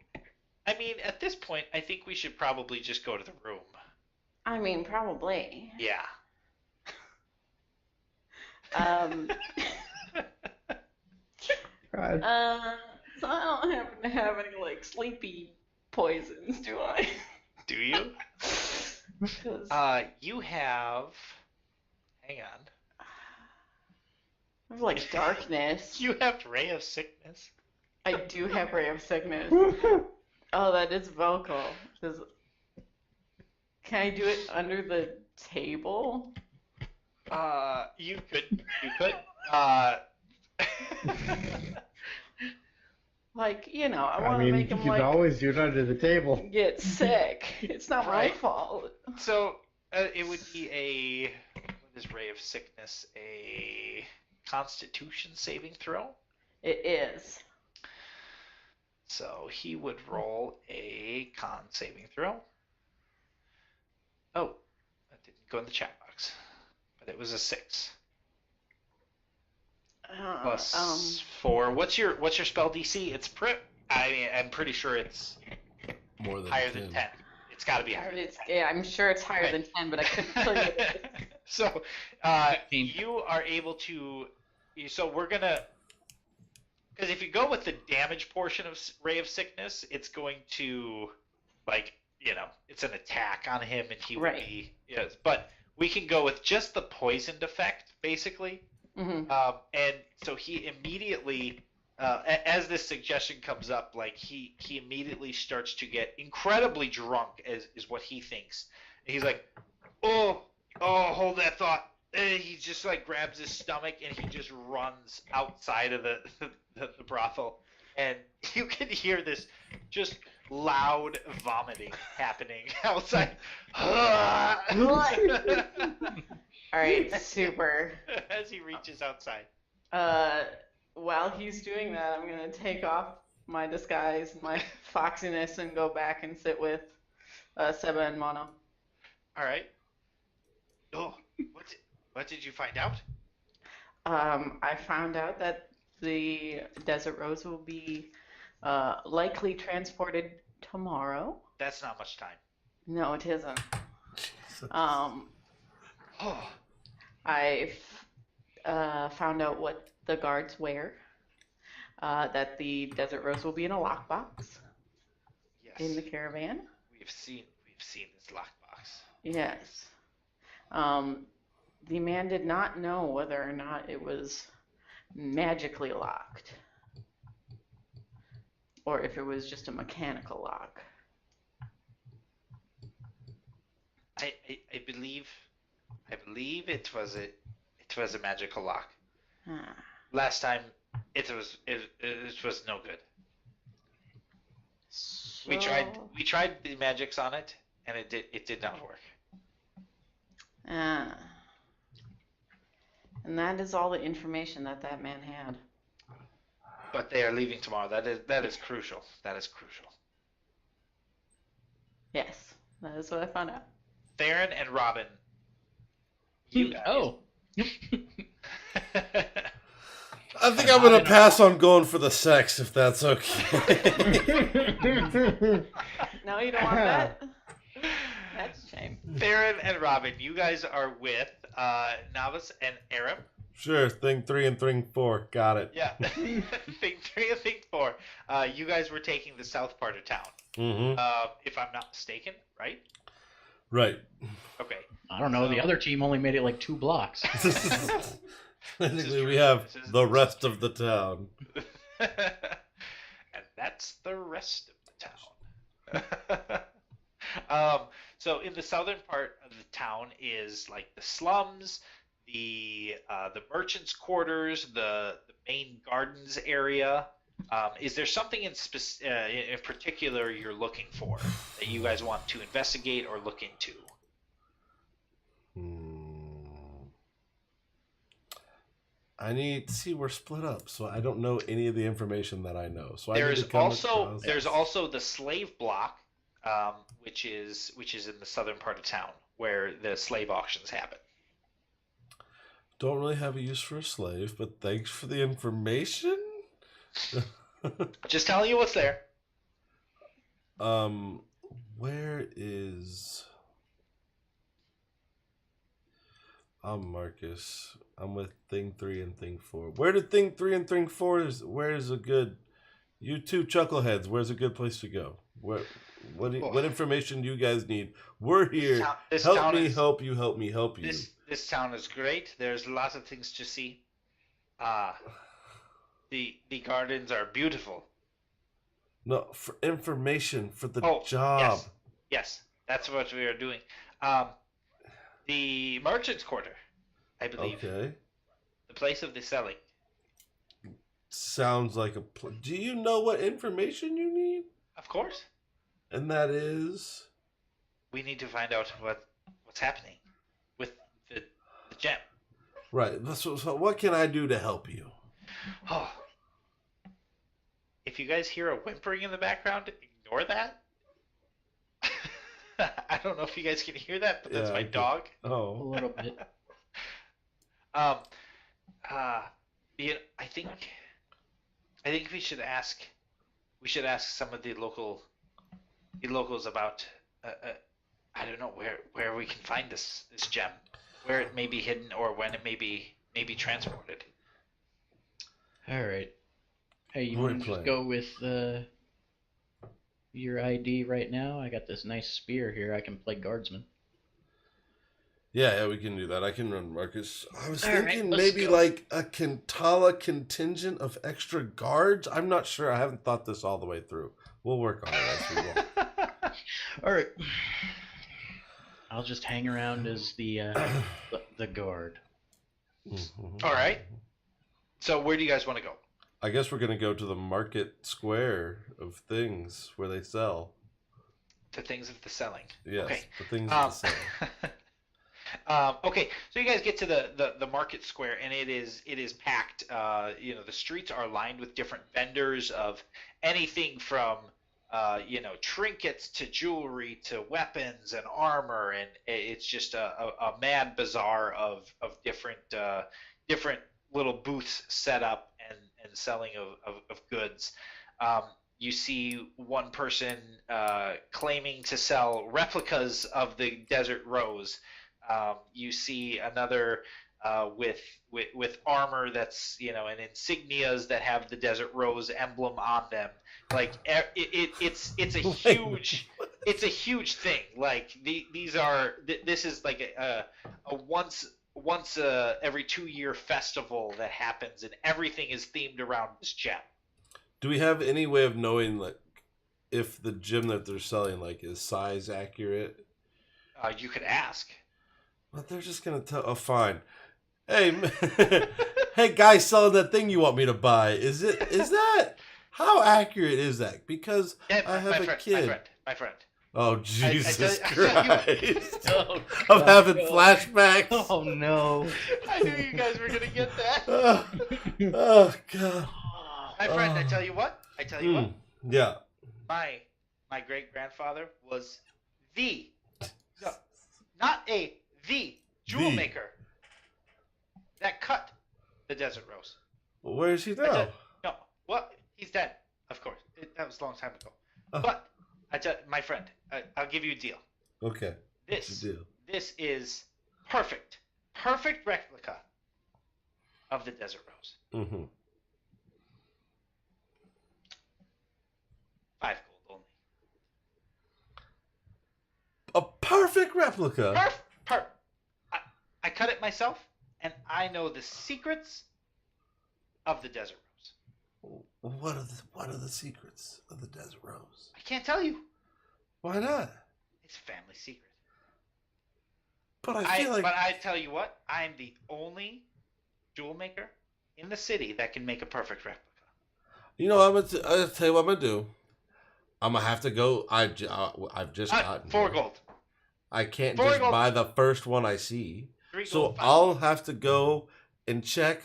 [SPEAKER 4] I mean, at this point, I think we should probably just go to the room.
[SPEAKER 5] I mean, probably.
[SPEAKER 4] Yeah.
[SPEAKER 5] Um,
[SPEAKER 2] God.
[SPEAKER 5] so I don't happen to have any like sleepy poisons, do I?
[SPEAKER 4] Do you?
[SPEAKER 5] 'Cause
[SPEAKER 4] You have. Hang on.
[SPEAKER 5] I have like darkness.
[SPEAKER 4] You have Ray of Sickness.
[SPEAKER 5] I do have ray of sickness. Oh, that is vocal. Can I do it under the table?
[SPEAKER 4] You could. You could. Uh.
[SPEAKER 5] Like, you know, I
[SPEAKER 2] I
[SPEAKER 5] want to
[SPEAKER 2] mean,
[SPEAKER 5] make
[SPEAKER 2] you
[SPEAKER 5] him
[SPEAKER 2] can
[SPEAKER 5] like
[SPEAKER 2] always do it under the table.
[SPEAKER 5] get sick. It's not my
[SPEAKER 4] Right.
[SPEAKER 5] fault.
[SPEAKER 4] So it would be a. What is Ray of Sickness? A Constitution saving throw.
[SPEAKER 5] It is.
[SPEAKER 4] So he would roll a con saving throw. Oh, that didn't go in the chat box, but it was a 6 plus 4. What's your spell DC? It's I'm pretty sure it's
[SPEAKER 1] More than
[SPEAKER 4] higher than 10. It's got to be higher.
[SPEAKER 5] Yeah, I'm sure it's higher
[SPEAKER 4] Right.
[SPEAKER 5] than 10, but I couldn't tell you.
[SPEAKER 4] So
[SPEAKER 3] 15.
[SPEAKER 4] you are able to. So we're gonna. Because if you go with the damage portion of Ray of Sickness, it's going to, like, it's an attack on him, and he would
[SPEAKER 5] Right.
[SPEAKER 4] be. Yes, but we can go with just the poisoned effect, basically.
[SPEAKER 5] Hmm.
[SPEAKER 4] And so he immediately, as this suggestion comes up, like he immediately starts to get incredibly drunk, is what he thinks. And he's like, oh, hold that thought. And he just like grabs his stomach and he just runs outside of the brothel, and you can hear this just loud vomiting happening outside.
[SPEAKER 5] All right, super.
[SPEAKER 4] As he reaches outside.
[SPEAKER 5] While he's doing that, I'm gonna take off my disguise, my foxiness, and go back and sit with Seba and Mono.
[SPEAKER 4] All right. Oh, what did you find out?
[SPEAKER 5] I found out that the Desert Rose will be likely transported tomorrow.
[SPEAKER 4] That's not much time.
[SPEAKER 5] No, it isn't.
[SPEAKER 4] Oh,
[SPEAKER 5] I've found out what the guards wear. That the Desert Rose will be in a lockbox
[SPEAKER 4] yes.
[SPEAKER 5] in the caravan.
[SPEAKER 4] We've seen this lockbox.
[SPEAKER 5] Yes. The man did not know whether or not it was magically locked, or if it was just a mechanical lock.
[SPEAKER 4] I believe it was a magical lock.
[SPEAKER 5] Ah.
[SPEAKER 4] Last time it was no good. We tried the magics on it, and it did not work.
[SPEAKER 5] Ah. And that is all the information that man had.
[SPEAKER 4] But they are leaving tomorrow. That is crucial. That is crucial.
[SPEAKER 5] Yes, that is what I found out.
[SPEAKER 4] Theron and Robin. You guys.
[SPEAKER 3] Oh.
[SPEAKER 1] I think I'm gonna pass on going for the sex if that's okay.
[SPEAKER 5] No, you don't want that? That's a shame.
[SPEAKER 4] Theron and Robin, you guys are with Navas and Aram.
[SPEAKER 1] Sure, thing 3 and thing 4, got it.
[SPEAKER 4] Yeah. Thing 3 and Thing 4. You guys were taking the south part of town.
[SPEAKER 1] Mm-hmm.
[SPEAKER 4] If I'm not mistaken, right?
[SPEAKER 1] Right.
[SPEAKER 4] Okay.
[SPEAKER 3] I don't know. The other team only made it like 2 blocks.
[SPEAKER 1] Basically, we have the rest of the town.
[SPEAKER 4] And that's the rest of the town. So in the southern part of the town is like the slums, the merchants' quarters, the main gardens area. Is there something in particular you're looking for that you guys want to investigate or look into?
[SPEAKER 1] I need to see we're split up, so I don't know any of the information that I know. So
[SPEAKER 4] there's also the slave block, which is in the southern part of town where the slave auctions happen.
[SPEAKER 1] Don't really have a use for a slave, but thanks for the information.
[SPEAKER 4] Just telling you what's there.
[SPEAKER 1] Where is I'm Marcus. I'm with Thing 3 and Thing 4. Where do Thing 3 and Thing 4 is? Where's a good... You two chuckleheads, where's a good place to go? What information do you guys need? We're here.
[SPEAKER 4] This
[SPEAKER 1] Help
[SPEAKER 4] town
[SPEAKER 1] me
[SPEAKER 4] is
[SPEAKER 1] help you, help me help you.
[SPEAKER 4] this town is great. There's lots of things to see. The gardens are beautiful.
[SPEAKER 1] No, for information, for the
[SPEAKER 4] Oh,
[SPEAKER 1] job.
[SPEAKER 4] yes, that's what we are doing. The merchant's quarter, I believe.
[SPEAKER 1] Okay.
[SPEAKER 4] The place of the selling.
[SPEAKER 1] Sounds like a... Do you know what information you need?
[SPEAKER 4] Of course.
[SPEAKER 1] And that is...
[SPEAKER 4] We need to find out what's happening with the gem.
[SPEAKER 1] Right. So what can I do to help you?
[SPEAKER 4] Oh. If you guys hear a whimpering in the background, ignore that. I don't know if you guys can hear that, but that's my dog.
[SPEAKER 6] A
[SPEAKER 1] Oh.
[SPEAKER 6] little bit.
[SPEAKER 4] I think we should ask some of the locals about I don't know where we can find this gem, where it may be hidden or when it may be transported.
[SPEAKER 6] All right. Hey, you
[SPEAKER 1] Great
[SPEAKER 6] want to
[SPEAKER 1] plan.
[SPEAKER 6] just go with your ID right now? I got this nice spear here. I can play guardsman.
[SPEAKER 1] Yeah, we can do that. I can run Marcus. I was
[SPEAKER 6] All right,
[SPEAKER 1] thinking
[SPEAKER 6] let's
[SPEAKER 1] maybe
[SPEAKER 6] go.
[SPEAKER 1] like a Kintala contingent of extra guards. I'm not sure. I haven't thought this all the way through. We'll work on it as we go.
[SPEAKER 6] All right. I'll just hang around as the guard.
[SPEAKER 1] Mhm.
[SPEAKER 4] All right. So where do you guys want to go?
[SPEAKER 1] I guess we're gonna go to the market square of things where they sell.
[SPEAKER 4] To things of the selling.
[SPEAKER 1] Yes,
[SPEAKER 4] Okay.
[SPEAKER 1] the things that they sell.
[SPEAKER 4] Okay, so you guys get to the market square, and it is packed. The streets are lined with different vendors of anything from trinkets to jewelry to weapons and armor, and it's just a mad bazaar of different little booths set up and selling of goods. You see one person claiming to sell replicas of the desert rose. You see another with armor that's and insignias that have the desert rose emblem on them. Like it's a huge thing. Like this is like a once every 2-year festival that happens, and everything is themed around this gem.
[SPEAKER 1] Do we have any way of knowing like if the gem that they're selling like is size accurate?
[SPEAKER 4] You could ask.
[SPEAKER 1] But they're just gonna tell. Oh, fine. Hey, hey, guy selling that thing you want me to buy. Is that? How accurate is that? Because
[SPEAKER 4] Yeah,
[SPEAKER 1] I have a kid.
[SPEAKER 4] My friend.
[SPEAKER 1] Oh Jesus
[SPEAKER 4] I tell you
[SPEAKER 1] Christ!
[SPEAKER 6] Oh,
[SPEAKER 1] I'm having
[SPEAKER 6] no.
[SPEAKER 1] flashbacks.
[SPEAKER 6] Oh no.
[SPEAKER 4] I knew you guys were gonna get that.
[SPEAKER 1] Oh God.
[SPEAKER 4] My friend, I tell you what.
[SPEAKER 1] Yeah.
[SPEAKER 4] My great grandfather was the not the jewel
[SPEAKER 1] The.
[SPEAKER 4] maker that cut the desert rose.
[SPEAKER 1] Well, where is he now?
[SPEAKER 4] No, what? He's dead, of course. That was a long time ago.
[SPEAKER 1] Oh.
[SPEAKER 4] But my friend, I'll give you a deal.
[SPEAKER 1] Okay. What's
[SPEAKER 4] This
[SPEAKER 1] the deal?
[SPEAKER 4] this is perfect replica of the desert rose.
[SPEAKER 1] Mm-hmm.
[SPEAKER 4] 5 gold only.
[SPEAKER 1] A perfect replica.
[SPEAKER 4] I cut it myself, and I know the secrets of the desert rose.
[SPEAKER 1] What are the secrets of the desert rose?
[SPEAKER 4] I can't tell you.
[SPEAKER 1] Why not?
[SPEAKER 4] It's a family secret.
[SPEAKER 1] But I feel like
[SPEAKER 4] But I tell you what, I'm the only jewel maker in the city that can make a perfect replica.
[SPEAKER 1] I'll tell you what I'm gonna do. I'm gonna have to go. I've just gotten
[SPEAKER 4] 4
[SPEAKER 1] here.
[SPEAKER 4] gold.
[SPEAKER 1] I can't
[SPEAKER 4] 4
[SPEAKER 1] just
[SPEAKER 4] gold.
[SPEAKER 1] buy the first one I see.
[SPEAKER 4] 3
[SPEAKER 1] So
[SPEAKER 4] gold.
[SPEAKER 1] I'll have to go and check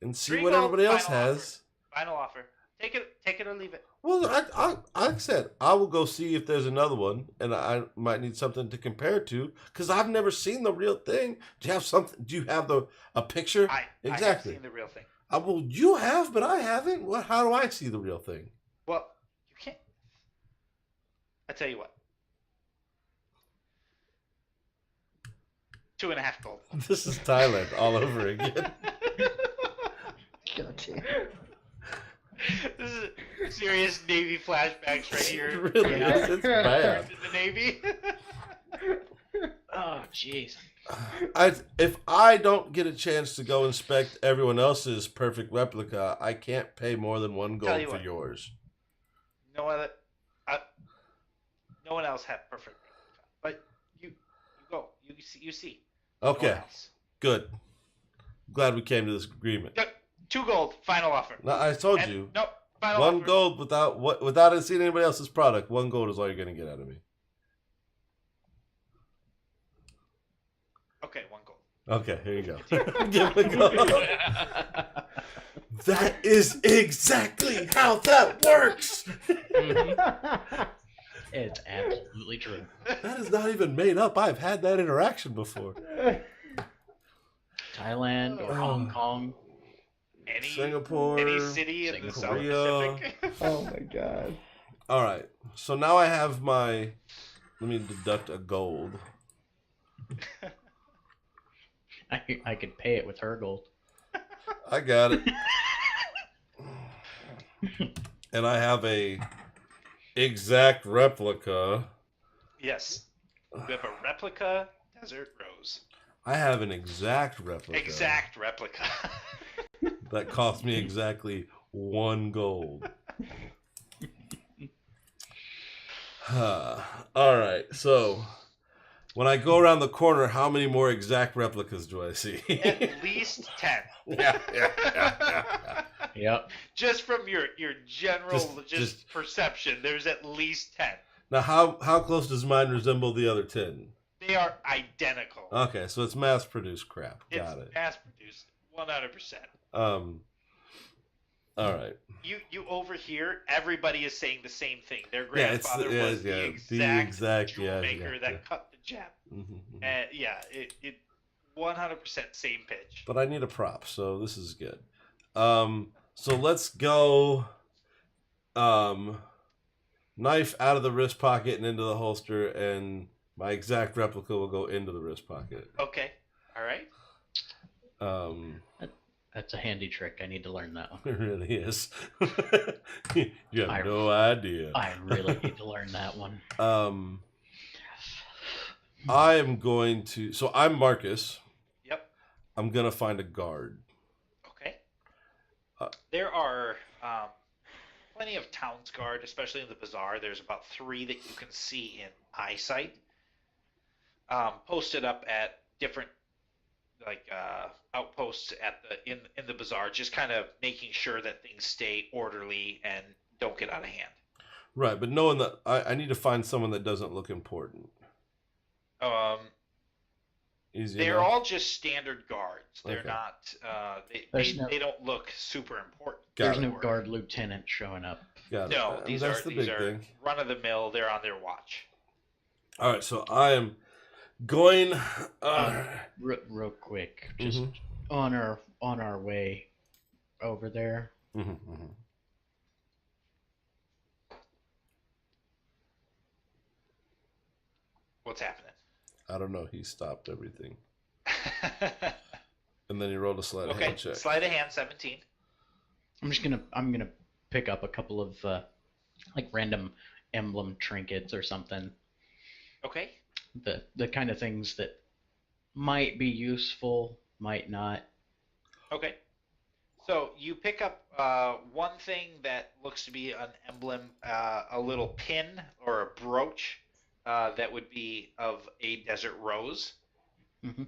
[SPEAKER 1] and see
[SPEAKER 4] 3
[SPEAKER 1] what
[SPEAKER 4] gold,
[SPEAKER 1] everybody else
[SPEAKER 4] final
[SPEAKER 1] has.
[SPEAKER 4] Final offer. Take it or leave it.
[SPEAKER 1] Well, like I said, I will go see if there's another one, and I might need something to compare it to because I've never seen the real thing. Do you have something? Do you have a picture?
[SPEAKER 4] I have
[SPEAKER 1] Exactly.
[SPEAKER 4] seen the real thing.
[SPEAKER 1] Well, you have, but I haven't. How do I see the real thing?
[SPEAKER 4] Well, you can't. I tell you what. 2.5 gold.
[SPEAKER 1] This is Thailand all over again.
[SPEAKER 2] Gotcha.
[SPEAKER 4] This is serious Navy flashbacks right
[SPEAKER 1] It
[SPEAKER 4] here.
[SPEAKER 1] really is. It's bad.
[SPEAKER 4] In the Navy.
[SPEAKER 3] Oh, jeez.
[SPEAKER 1] If I don't get a chance to go inspect everyone else's perfect replica, I can't pay more than 1
[SPEAKER 4] Tell
[SPEAKER 1] gold
[SPEAKER 4] you
[SPEAKER 1] for
[SPEAKER 4] what.
[SPEAKER 1] yours.
[SPEAKER 4] No other. No one else had perfect. But you go. You see. No one
[SPEAKER 1] Okay,
[SPEAKER 4] else.
[SPEAKER 1] good. Glad we came to this agreement.
[SPEAKER 4] 2 gold. Final offer.
[SPEAKER 1] No, I told
[SPEAKER 4] And-
[SPEAKER 1] you.
[SPEAKER 4] Nope. Final
[SPEAKER 1] 1
[SPEAKER 4] offer.
[SPEAKER 1] gold without seeing anybody else's product. 1 gold is all you're gonna get out of me.
[SPEAKER 4] Okay, 1 gold.
[SPEAKER 1] Okay, here you go. Give him a gold. That is exactly how that works.
[SPEAKER 3] It's absolutely true.
[SPEAKER 1] That is not even made up. I've had that interaction before.
[SPEAKER 3] Thailand or
[SPEAKER 1] Oh.
[SPEAKER 3] Hong Kong.
[SPEAKER 4] Any
[SPEAKER 1] Singapore,
[SPEAKER 4] city in the South
[SPEAKER 1] Korea.
[SPEAKER 4] Pacific.
[SPEAKER 2] Oh my god.
[SPEAKER 1] All right. So now I have my. Let me deduct a gold.
[SPEAKER 3] I could pay it with her gold.
[SPEAKER 1] I got it. And I have a exact replica.
[SPEAKER 4] Yes. We have a replica desert rose.
[SPEAKER 1] I have an exact replica.
[SPEAKER 4] Exact replica.
[SPEAKER 1] That cost me exactly 1 gold. All right. So when I go around the corner, how many more exact replicas do I see?
[SPEAKER 4] At least 10.
[SPEAKER 1] Yeah.
[SPEAKER 3] Yep.
[SPEAKER 4] Just from your general
[SPEAKER 1] Just-
[SPEAKER 4] perception, there's at least 10.
[SPEAKER 1] Now, how close does mine resemble the other 10?
[SPEAKER 4] They are identical.
[SPEAKER 1] Okay, so it's mass-produced crap. Got
[SPEAKER 4] It's
[SPEAKER 1] it.
[SPEAKER 4] mass produced, 100%.
[SPEAKER 1] All right.
[SPEAKER 4] You overhear everybody is saying the same thing. Their
[SPEAKER 1] Yeah, it's
[SPEAKER 4] grandfather was the exact jewel maker that cut the gem.
[SPEAKER 1] Mm-hmm.
[SPEAKER 4] And yeah, it 100% same pitch.
[SPEAKER 1] But I need a prop, so this is good. So let's go. Knife out of the wrist pocket and into the holster, and my exact replica will go into the wrist pocket.
[SPEAKER 4] Okay. All right.
[SPEAKER 3] That's a handy trick. I need to learn that one.
[SPEAKER 1] It really is. You have
[SPEAKER 3] I-
[SPEAKER 1] no idea.
[SPEAKER 3] I really need to learn that one.
[SPEAKER 1] I am going to. So I'm Marcus.
[SPEAKER 4] Yep.
[SPEAKER 1] I'm gonna find a guard.
[SPEAKER 4] Okay.
[SPEAKER 1] Uh,
[SPEAKER 4] There are plenty of towns guard, especially in the bazaar. There's about 3 that you can see in eyesight, posted up at different outposts at in the bazaar, just kind of making sure that things stay orderly and don't get out of hand.
[SPEAKER 1] Right, but knowing that I need to find someone that doesn't look important. Easy
[SPEAKER 4] They're
[SPEAKER 1] enough?
[SPEAKER 4] all just standard guards. They're
[SPEAKER 1] Okay.
[SPEAKER 4] not.
[SPEAKER 3] There's no-
[SPEAKER 4] They don't look super important.
[SPEAKER 1] Got
[SPEAKER 3] There's
[SPEAKER 1] it.
[SPEAKER 3] no guard lieutenant showing up.
[SPEAKER 1] Got
[SPEAKER 4] No,
[SPEAKER 1] it.
[SPEAKER 4] these
[SPEAKER 1] That's
[SPEAKER 4] are
[SPEAKER 1] the
[SPEAKER 4] these
[SPEAKER 1] big
[SPEAKER 4] are
[SPEAKER 1] thing.
[SPEAKER 4] run of the mill. They're on their watch.
[SPEAKER 1] All right, so I am going.
[SPEAKER 3] Real quick, just
[SPEAKER 1] Mhm.
[SPEAKER 3] on our way over there.
[SPEAKER 1] Mhm, mhm.
[SPEAKER 4] What's happening?
[SPEAKER 1] I don't know. He stopped everything, and then he rolled a sleight of
[SPEAKER 4] Okay,
[SPEAKER 1] hand check.
[SPEAKER 4] sleight of hand 17.
[SPEAKER 3] I'm gonna pick up a couple of like random emblem trinkets or something.
[SPEAKER 4] Okay.
[SPEAKER 3] The kind of things that might be useful, might not.
[SPEAKER 4] Okay. So you pick up one thing that looks to be an emblem, a little pin or a brooch that would be of a desert rose.
[SPEAKER 3] Mhm.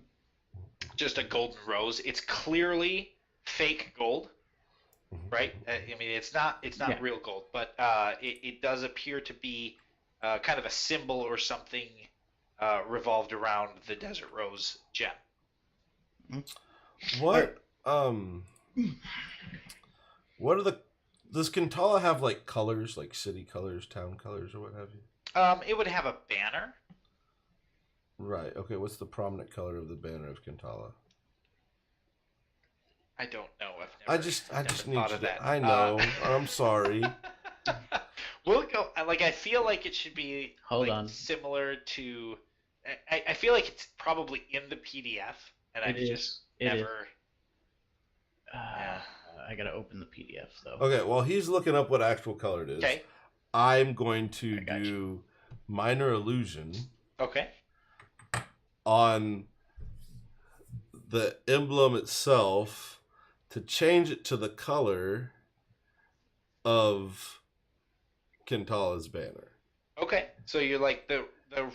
[SPEAKER 4] Just a golden rose. It's clearly fake gold, right? I mean, it's not
[SPEAKER 3] Yeah.
[SPEAKER 4] real gold, but it does appear to be kind of a symbol or something revolved around the desert rose gem.
[SPEAKER 1] What? What are the? Does Kintala have like colors, like city colors, town colors, or what have you?
[SPEAKER 4] It would have a banner.
[SPEAKER 1] Right. Okay. What's the prominent color of the banner of Kintala?
[SPEAKER 4] I don't know.
[SPEAKER 1] I just
[SPEAKER 4] never
[SPEAKER 1] need
[SPEAKER 4] thought
[SPEAKER 1] you
[SPEAKER 4] of
[SPEAKER 1] to.
[SPEAKER 4] that.
[SPEAKER 1] I know. I'm sorry.
[SPEAKER 4] We'll go. Like I feel like it should be
[SPEAKER 3] Hold
[SPEAKER 4] like,
[SPEAKER 3] on.
[SPEAKER 4] similar to I feel like it's probably in the PDF, and I've
[SPEAKER 6] It
[SPEAKER 4] just
[SPEAKER 6] is. It is.
[SPEAKER 4] never. Yeah.
[SPEAKER 6] I gotta open the PDF though.
[SPEAKER 1] Okay, while he's looking up what actual color it is,
[SPEAKER 4] Okay.
[SPEAKER 1] I'm going to
[SPEAKER 6] I got
[SPEAKER 1] do minor illusion
[SPEAKER 4] Okay.
[SPEAKER 1] on the emblem itself to change it to the color of Kintala's banner.
[SPEAKER 4] Okay. So you're like the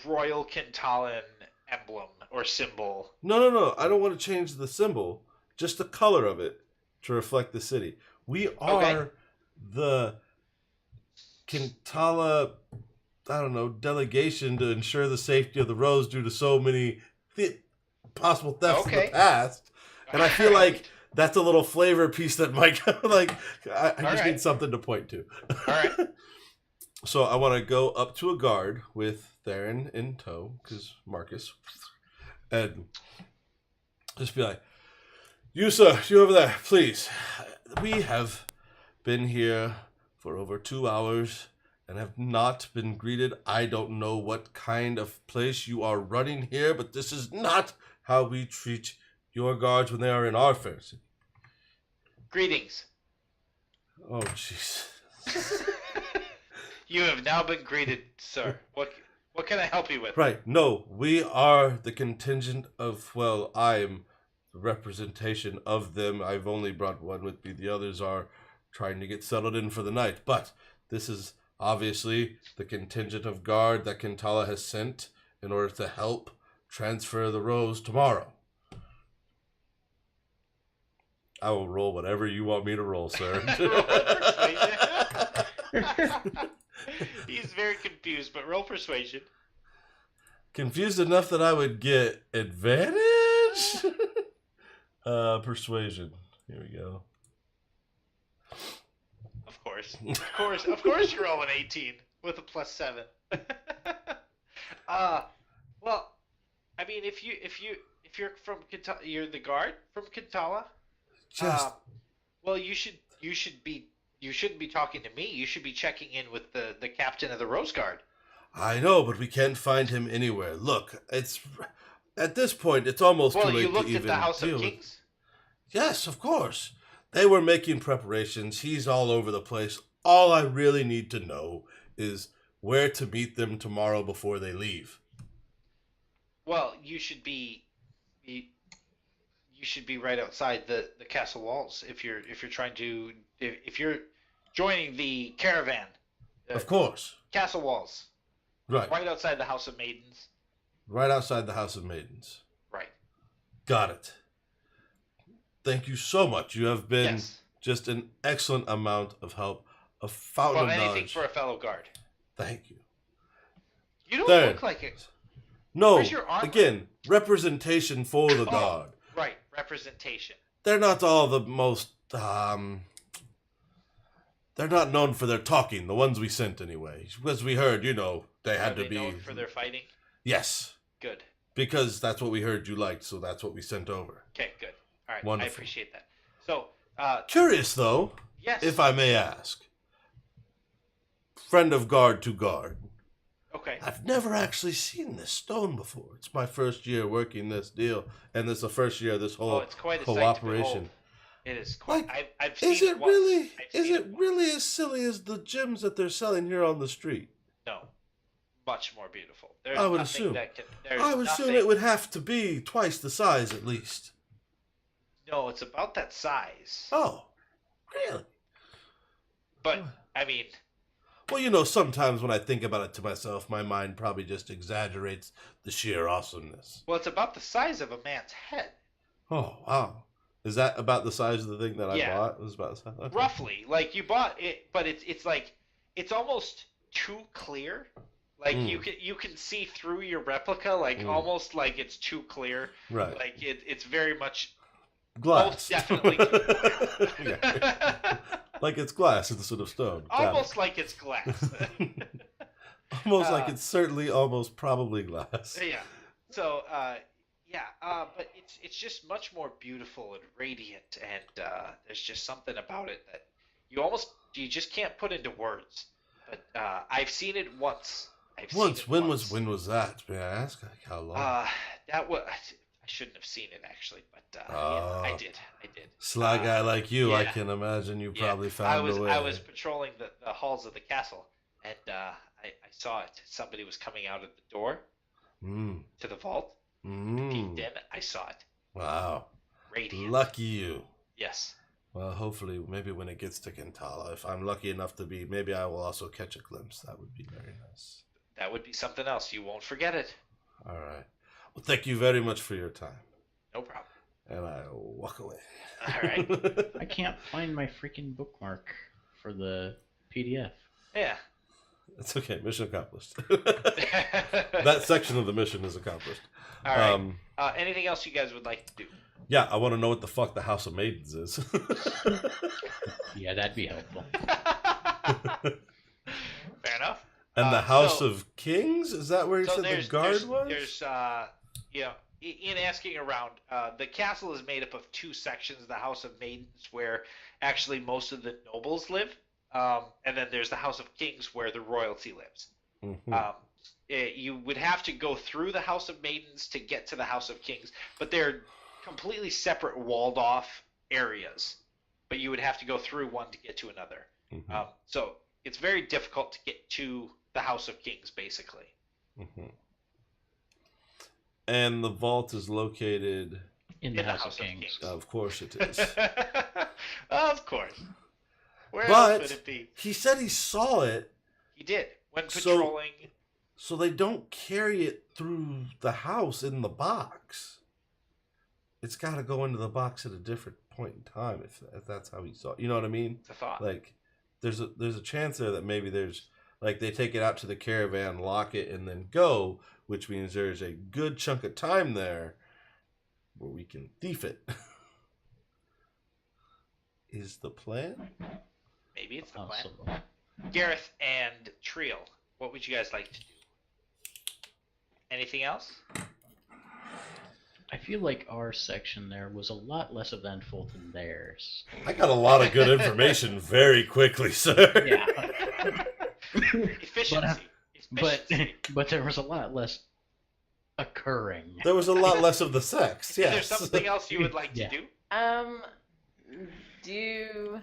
[SPEAKER 4] Royal Kintalan emblem or symbol.
[SPEAKER 1] No. I don't want to change the symbol, just the color of it to reflect the city. We are the Kintala, I don't know, delegation to ensure the safety of the roads due to so many possible thefts in the past. And I feel like that's a little flavor piece that might like. I just need something to point to.
[SPEAKER 4] All right.
[SPEAKER 1] So I want to go up to a guard with Theron in tow, because Marcus, and just be like, "You, sir, you over there, please. We have been here for over 2 hours and have not been greeted. I don't know what kind of place you are running here, but this is not how we treat your guards when they are in our fair city."
[SPEAKER 4] Greetings.
[SPEAKER 1] Oh, jeez.
[SPEAKER 4] You have now been greeted, sir. What can I help you with?
[SPEAKER 1] Right. No, we are the contingent of, well, I'm the representation of them. I've only brought one with me. The others are trying to get settled in for the night. But this is obviously the contingent of guard that Kintala has sent in order to help transfer the rows tomorrow. I will roll whatever you want me to roll, sir.
[SPEAKER 4] He's very confused, but roll persuasion.
[SPEAKER 1] Confused enough that I would get advantage? Persuasion. Here we go.
[SPEAKER 4] Of course you're rolling 18 with a +7. Well, I mean, if you're from Kintala, you're the guard from Kintala.
[SPEAKER 1] Just
[SPEAKER 4] Well, you shouldn't be talking to me. You should be checking in with the captain of the Rose Guard.
[SPEAKER 1] I know, but we can't find him anywhere. Look, it's at this point it's almost too
[SPEAKER 4] Well,
[SPEAKER 1] late
[SPEAKER 4] you looked
[SPEAKER 1] to
[SPEAKER 4] at
[SPEAKER 1] even
[SPEAKER 4] the House
[SPEAKER 1] deal
[SPEAKER 4] of
[SPEAKER 1] with.
[SPEAKER 4] Kings.
[SPEAKER 1] Yes, of course. They were making preparations. He's all over the place. All I really need to know is where to meet them tomorrow before they leave.
[SPEAKER 4] Well, you should be right outside the castle walls if you're joining the caravan.
[SPEAKER 1] Of course.
[SPEAKER 4] Castle walls.
[SPEAKER 1] Right.
[SPEAKER 4] Right outside the House of Maidens.
[SPEAKER 1] Right outside the House of Maidens.
[SPEAKER 4] Right.
[SPEAKER 1] Got it. Thank you so much. You have been
[SPEAKER 4] Yes.
[SPEAKER 1] just an excellent amount of help. A fountain
[SPEAKER 4] Well,
[SPEAKER 1] of
[SPEAKER 4] anything
[SPEAKER 1] knowledge.
[SPEAKER 4] for a fellow guard.
[SPEAKER 1] Thank you.
[SPEAKER 4] You don't
[SPEAKER 1] There.
[SPEAKER 4] look like it.
[SPEAKER 1] No,
[SPEAKER 4] Where's your armor?
[SPEAKER 1] again, representation for the
[SPEAKER 4] Oh.
[SPEAKER 1] guard.
[SPEAKER 4] Right. Representation.
[SPEAKER 1] They're not all the most, they're not known for their talking, the ones we sent anyway. As we heard, they had
[SPEAKER 4] Are
[SPEAKER 1] to
[SPEAKER 4] they
[SPEAKER 1] be...
[SPEAKER 4] known for their fighting?
[SPEAKER 1] Yes,
[SPEAKER 4] Good.
[SPEAKER 1] because that's what we heard you liked, so that's what we sent over.
[SPEAKER 4] Okay, good. All right.
[SPEAKER 1] Wonderful.
[SPEAKER 4] I appreciate that. So,
[SPEAKER 1] Curious, though,
[SPEAKER 4] yes.
[SPEAKER 1] if I may ask. Friend of guard to guard.
[SPEAKER 4] Okay.
[SPEAKER 1] I've never actually seen this stone before. It's my first year working this deal, and this is the first year of this whole
[SPEAKER 4] It's quite a sight to
[SPEAKER 1] cooperation.
[SPEAKER 4] behold. It is quite. I've seen
[SPEAKER 1] Is it
[SPEAKER 4] once.
[SPEAKER 1] really?
[SPEAKER 4] I've
[SPEAKER 1] Is
[SPEAKER 4] seen
[SPEAKER 1] it really as silly as the gems that they're selling here on the street?
[SPEAKER 4] No, much more beautiful. There's
[SPEAKER 1] I would
[SPEAKER 4] nothing
[SPEAKER 1] assume.
[SPEAKER 4] that can. There's
[SPEAKER 1] I would
[SPEAKER 4] nothing,
[SPEAKER 1] assume it would have to be twice the size at least.
[SPEAKER 4] No, it's about that size.
[SPEAKER 1] Oh, really?
[SPEAKER 4] But I mean,
[SPEAKER 1] Well, sometimes when I think about it to myself, my mind probably just exaggerates the sheer awesomeness.
[SPEAKER 4] well, it's about the size of a man's head,
[SPEAKER 1] Oh, wow. Is that about the size of the thing that I
[SPEAKER 4] Yeah.
[SPEAKER 1] bought? It was about the size. Okay.
[SPEAKER 4] roughly. Like you bought it, but it's like it's almost too clear. Like you can see through your replica, like almost like it's too clear.
[SPEAKER 1] Right.
[SPEAKER 4] Like it's very much
[SPEAKER 1] Glass.
[SPEAKER 4] most definitely too clear.
[SPEAKER 1] Yeah. Like it's glass instead of stone. Got it.
[SPEAKER 4] Almost like it's glass.
[SPEAKER 1] Almost like it's certainly almost probably glass.
[SPEAKER 4] Yeah. So, but it's just much more beautiful and radiant, and there's just something about it that you just can't put into words. But I've seen it once. I've
[SPEAKER 1] Once.
[SPEAKER 4] seen it
[SPEAKER 1] When
[SPEAKER 4] once.
[SPEAKER 1] was that? May I ask? Like, how long?
[SPEAKER 4] That was. I shouldn't have seen it actually, but yeah, I did. I did.
[SPEAKER 1] Sly guy like you, I
[SPEAKER 4] yeah.
[SPEAKER 1] can imagine you
[SPEAKER 4] Yeah,
[SPEAKER 1] probably found a way.
[SPEAKER 4] I was patrolling the halls of the castle, and I saw it. Somebody was coming out of the door to the vault. Peeked in. I saw it.
[SPEAKER 1] Wow.
[SPEAKER 4] Radiant.
[SPEAKER 1] Lucky you.
[SPEAKER 4] Yes.
[SPEAKER 1] Well, hopefully, maybe when it gets to Kintala, if I'm lucky enough to be, maybe I will also catch a glimpse. That would be very nice.
[SPEAKER 4] That would be something else. You won't forget it.
[SPEAKER 1] All right. Well, thank you very much for your time.
[SPEAKER 4] No problem.
[SPEAKER 1] And I walk away.
[SPEAKER 4] All right.
[SPEAKER 6] I can't find my freaking bookmark for the PDF.
[SPEAKER 4] Yeah.
[SPEAKER 1] It's okay. Mission accomplished. That section of the mission is accomplished.
[SPEAKER 4] All right. Anything else you guys would like to do?
[SPEAKER 1] Yeah, I want to know what the fuck the House of Maidens is.
[SPEAKER 6] Yeah, that'd be helpful.
[SPEAKER 4] Fair enough.
[SPEAKER 1] And the House of Kings? Is that where you said the guard was?
[SPEAKER 4] There's in asking around, the castle is made up of two sections: the House of Maidens, where actually most of the nobles live, and then there's the House of Kings, where the royalty lives. You would have to go through the House of Maidens to get to the House of Kings, but they're completely separate, walled-off areas. But you would have to go through one to get to another. So it's very difficult to get to the House of Kings, basically.
[SPEAKER 1] And the vault is located
[SPEAKER 6] in the House of Kings.
[SPEAKER 1] Of course it is.
[SPEAKER 4] Of course. Where else would it be?
[SPEAKER 1] He said he saw it.
[SPEAKER 4] He did when patrolling.
[SPEAKER 1] So they don't carry it through the house in the box. It's got to go into the box at a different point in time if that's how he saw it. You know what I mean?
[SPEAKER 4] It's a thought.
[SPEAKER 1] Like there's a chance there that maybe there's like they take it out to the caravan, lock it, and then go, which means there's a good chunk of time there where we can thief it. Is the plan?
[SPEAKER 4] Maybe it's the plan. Gareth and Triel, what would you guys like to do? Anything else?
[SPEAKER 6] I feel like our section there was a lot less eventful than theirs.
[SPEAKER 1] I got a lot of good information very quickly, sir.
[SPEAKER 6] Yeah.
[SPEAKER 4] Efficiency.
[SPEAKER 6] But there was a lot less occurring.
[SPEAKER 1] There was a lot less of the sex, yes.
[SPEAKER 4] Is there something else you would like to do?
[SPEAKER 5] Do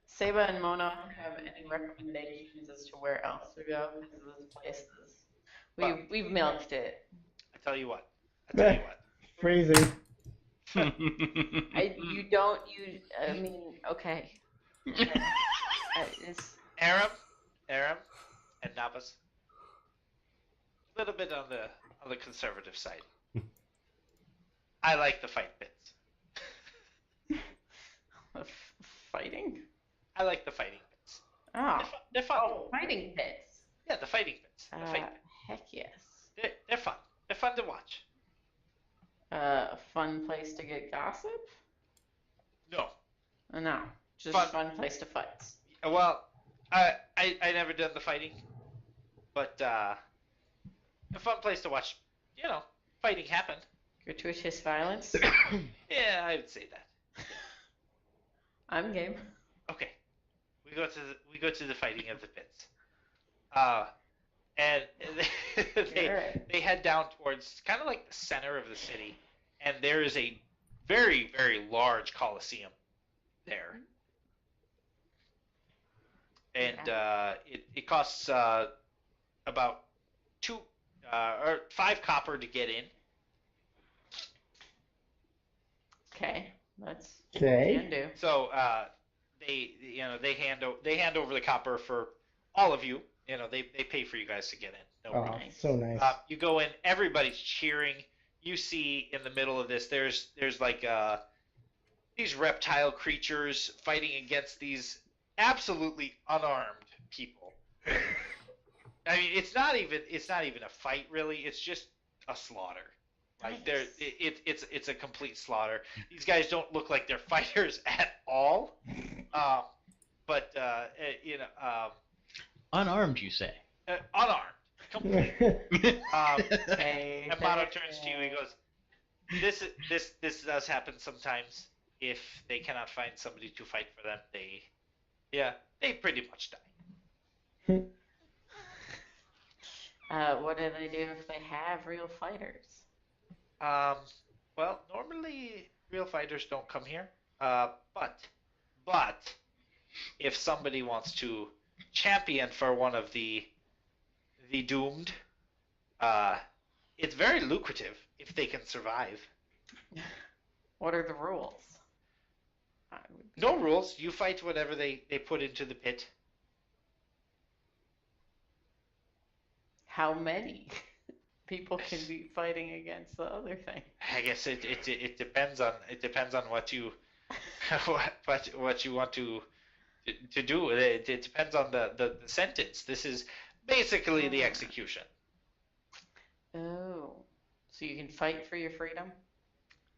[SPEAKER 5] Seba and Mona have any recommendations as to where else to go? Because this place is... We've milked it.
[SPEAKER 4] I tell you what.
[SPEAKER 2] Phrasing.
[SPEAKER 5] I mean, okay.
[SPEAKER 4] Aram, and Navas. A little bit on the conservative side. I like the fight bits.
[SPEAKER 5] Fighting?
[SPEAKER 4] I like the fighting bits.
[SPEAKER 5] Oh.
[SPEAKER 4] They're fun.
[SPEAKER 5] Oh, fighting bits.
[SPEAKER 4] Yeah, the fighting bits. The fight bits.
[SPEAKER 5] Heck yes.
[SPEAKER 4] They're fun. They're fun to watch.
[SPEAKER 5] A fun place to get gossip?
[SPEAKER 4] No.
[SPEAKER 5] No, just fun place to fight.
[SPEAKER 4] Well, I never done the fighting, but a fun place to watch. Fighting happen.
[SPEAKER 5] Gratuitous violence.
[SPEAKER 4] Yeah, I would say that.
[SPEAKER 5] I'm game.
[SPEAKER 4] Okay, we go to the fighting of the bits. And they head down towards kind of like the center of the city, and there is a very, very large coliseum there. And it costs about 2 or 5 copper to get in.
[SPEAKER 5] Okay, that's
[SPEAKER 2] Okay.
[SPEAKER 5] can do.
[SPEAKER 4] So they hand over the copper for all of you. They pay for you guys to get in. No
[SPEAKER 2] Oh,
[SPEAKER 4] problem.
[SPEAKER 2] so nice.
[SPEAKER 4] You go in, everybody's cheering. You see in the middle of this, there's like these reptile creatures fighting against these absolutely unarmed people. I mean, it's not even a fight really. It's just a slaughter. Like
[SPEAKER 5] Nice.
[SPEAKER 4] it's a complete slaughter. These guys don't look like they're fighters at all. But
[SPEAKER 6] Unarmed, you say?
[SPEAKER 4] unarmed, completely.
[SPEAKER 5] Hey,
[SPEAKER 4] And Mono turns to you. He goes, "This does happen sometimes. If they cannot find somebody to fight for them, they pretty much die."
[SPEAKER 5] What do they do if they have real fighters?
[SPEAKER 4] Um, well, normally real fighters don't come here. But if somebody wants to champion for one of the doomed, uh, it's very lucrative if they can survive.
[SPEAKER 5] What are the rules? I would be
[SPEAKER 4] No rules. You fight whatever they put into the pit.
[SPEAKER 5] How many people can be fighting against the other thing?
[SPEAKER 4] I guess it depends on what you what you want to do. It depends on the sentence. This is basically the execution.
[SPEAKER 5] Oh, so you can fight for your freedom?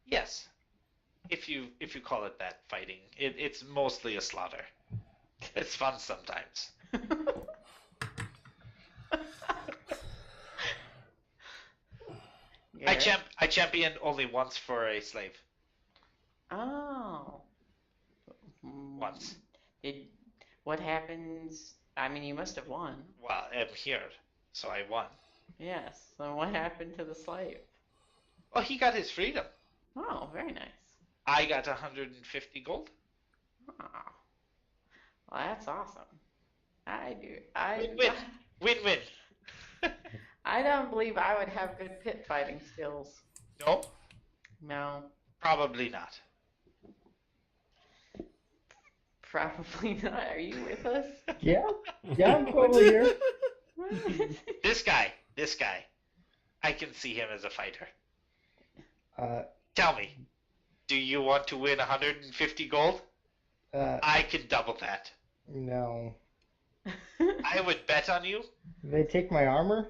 [SPEAKER 4] Yes, if you call it that, fighting. It's mostly a slaughter. It's fun sometimes.
[SPEAKER 5] Garrett?
[SPEAKER 4] I championed only once for a slave.
[SPEAKER 5] Oh.
[SPEAKER 4] Once.
[SPEAKER 5] What happens? I mean, you must have won.
[SPEAKER 4] Well, I'm here, so I won.
[SPEAKER 5] Yes. So what happened to the slave?
[SPEAKER 4] Well, he got his freedom.
[SPEAKER 5] Oh, very nice.
[SPEAKER 4] I got 150 gold.
[SPEAKER 5] Oh. Well, that's awesome.
[SPEAKER 4] Win-win. Win-win.
[SPEAKER 5] I don't believe I would have good pit fighting skills.
[SPEAKER 4] No,
[SPEAKER 5] No,
[SPEAKER 4] probably not.
[SPEAKER 5] probably not. Are you with us?
[SPEAKER 2] Yeah, I'm totally here.
[SPEAKER 4] This guy, I can see him as a fighter. Tell me, do you want to win 150 gold? I can double that.
[SPEAKER 2] No.
[SPEAKER 4] I would bet on you.
[SPEAKER 2] They take my armor?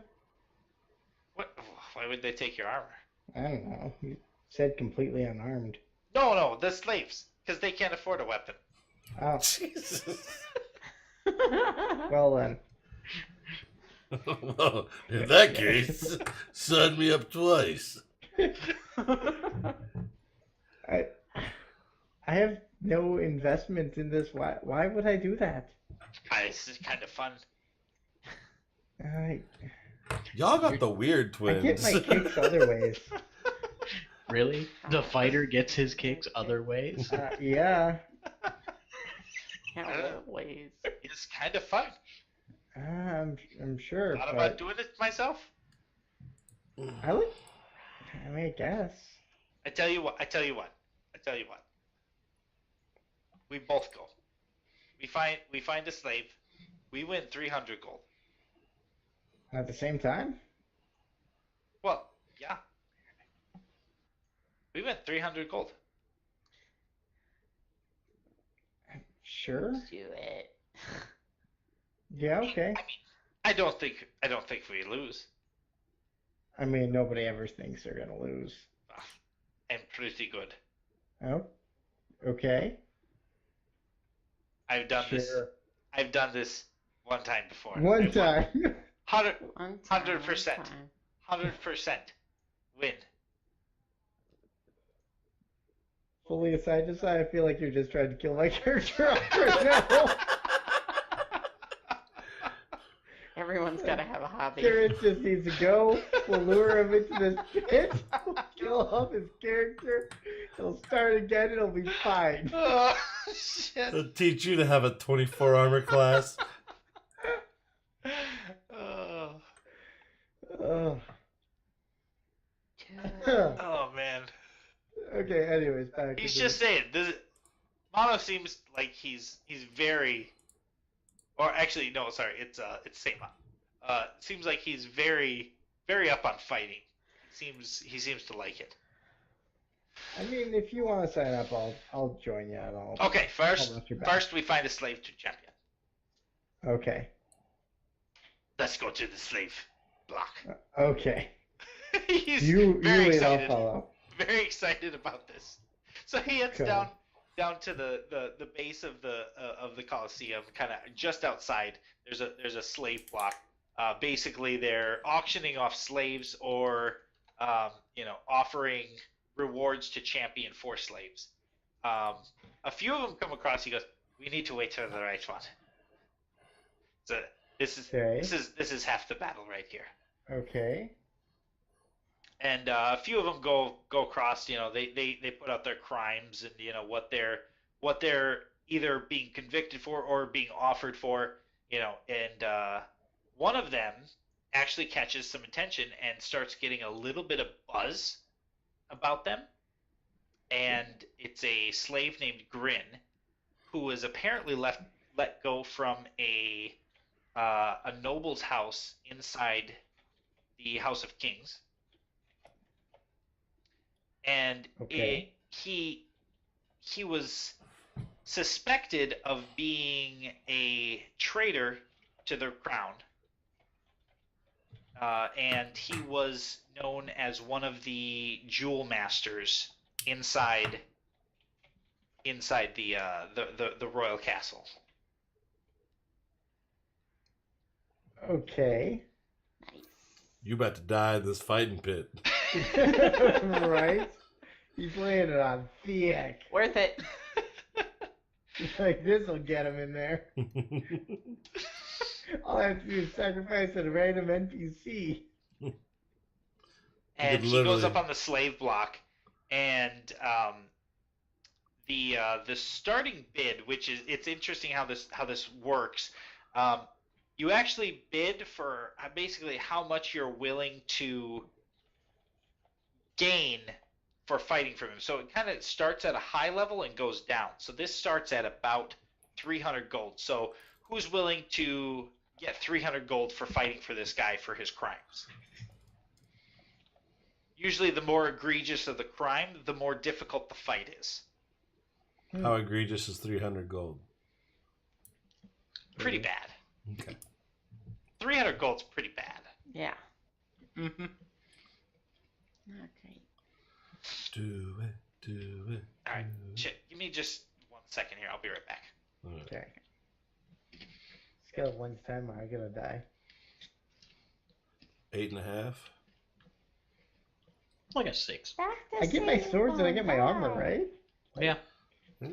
[SPEAKER 4] What? Why would they take your armor?
[SPEAKER 2] I don't know. You said completely unarmed.
[SPEAKER 4] No, the slaves, because they can't afford a weapon.
[SPEAKER 2] Oh,
[SPEAKER 1] Jesus.
[SPEAKER 2] well then.
[SPEAKER 1] Well, in that case, sign me up twice.
[SPEAKER 2] I have no investment in this. Why would I do that?
[SPEAKER 4] This is kind of fun.
[SPEAKER 1] Y'all got the weird
[SPEAKER 2] I
[SPEAKER 1] twins.
[SPEAKER 2] get my kicks other ways.
[SPEAKER 6] Really? The fighter gets his kicks other ways?
[SPEAKER 2] Yeah.
[SPEAKER 5] How ways?
[SPEAKER 4] It's kind of fun.
[SPEAKER 2] I'm sure.
[SPEAKER 4] Thought
[SPEAKER 2] but
[SPEAKER 4] about doing it myself.
[SPEAKER 2] I like. I mean, I guess.
[SPEAKER 4] I tell you what. We both go. We find a slave. We win 300 gold.
[SPEAKER 2] At the same time.
[SPEAKER 4] Well, yeah. We win 300 gold.
[SPEAKER 2] Sure.
[SPEAKER 5] Do it.
[SPEAKER 2] Yeah. Okay.
[SPEAKER 4] I don't think we lose.
[SPEAKER 2] I mean, nobody ever thinks they're gonna lose.
[SPEAKER 4] I'm pretty good.
[SPEAKER 2] Oh. Okay.
[SPEAKER 4] I've done this.
[SPEAKER 2] Sure.
[SPEAKER 4] I've done this one time before.
[SPEAKER 2] One time.
[SPEAKER 4] 100%. 100% win.
[SPEAKER 2] Fully aside to side, I feel like you're just trying to kill my character off right now.
[SPEAKER 5] Everyone's got to have a hobby.
[SPEAKER 2] Garrett just needs to go. We'll lure him into this pit. We'll kill off his character. He'll start again. It'll be fine.
[SPEAKER 4] Oh, shit.
[SPEAKER 1] They'll teach you to have a 24 armor class.
[SPEAKER 4] Oh.
[SPEAKER 2] Oh.
[SPEAKER 4] Oh man.
[SPEAKER 2] Okay. Anyways, back.
[SPEAKER 4] He's
[SPEAKER 2] to
[SPEAKER 4] just saying. Mono seems like he's very, or actually no, sorry, it's Seima. Seems like he's very up on fighting. He seems to like it.
[SPEAKER 2] I mean, if you want to sign up, I'll join you. And I'll.
[SPEAKER 4] Okay,
[SPEAKER 2] I'll watch your back.
[SPEAKER 4] first we find a slave to champion.
[SPEAKER 2] Okay.
[SPEAKER 4] Let's go to the slave block.
[SPEAKER 2] Okay.
[SPEAKER 4] He's
[SPEAKER 2] You
[SPEAKER 4] very
[SPEAKER 2] lead. I'll
[SPEAKER 4] excited.
[SPEAKER 2] follow.
[SPEAKER 4] Very excited about this. So he heads
[SPEAKER 2] Okay.
[SPEAKER 4] down to the base of the Colosseum, kind of just outside. There's a slave block. Basically, they're auctioning off slaves or offering rewards to champion for slaves. A few of them come across. He goes, "We need to wait for the right one." So this is
[SPEAKER 2] Okay.
[SPEAKER 4] this is half the battle right here.
[SPEAKER 2] Okay.
[SPEAKER 4] And a few of them go across. They put out their crimes and what they're either being convicted for or being offered for. And one of them actually catches some attention and starts getting a little bit of buzz about them. And it's a slave named Grin who was apparently let go from a noble's house inside the House of Kings, and
[SPEAKER 2] Okay.
[SPEAKER 4] he was suspected of being a traitor to the crown, and he was known as one of the jewel masters inside the royal castle.
[SPEAKER 2] Okay.
[SPEAKER 5] Nice.
[SPEAKER 1] You about to die in this fighting pit.
[SPEAKER 2] Right? He's laying it on thick.
[SPEAKER 5] Worth it.
[SPEAKER 2] Like, this'll get him in there. All I have to do is sacrifice a random NPC.
[SPEAKER 4] And he
[SPEAKER 1] literally
[SPEAKER 4] goes up on the slave block, and the starting bid, which is, it's interesting how this works. You actually bid for basically how much you're willing to gain for fighting for him. So it kind of starts at a high level and goes down. So this starts at about 300 gold. So who's willing to get 300 gold for fighting for this guy for his crimes? Usually the more egregious of the crime, the more difficult the fight is.
[SPEAKER 1] How egregious is 300 gold?
[SPEAKER 4] Pretty bad.
[SPEAKER 1] Okay.
[SPEAKER 4] 300 gold's pretty bad.
[SPEAKER 5] Yeah.
[SPEAKER 3] Mm-hmm.
[SPEAKER 5] Okay.
[SPEAKER 1] Do it, do it.
[SPEAKER 4] All right, shit. Give me just 1 second here. I'll be right back.
[SPEAKER 2] Okay. Scale of 1 to 10, am I gonna die?
[SPEAKER 1] 8.5.
[SPEAKER 3] Like a 6.
[SPEAKER 2] I get my swords and I get my armor, right?
[SPEAKER 3] Yeah.
[SPEAKER 1] Yeah.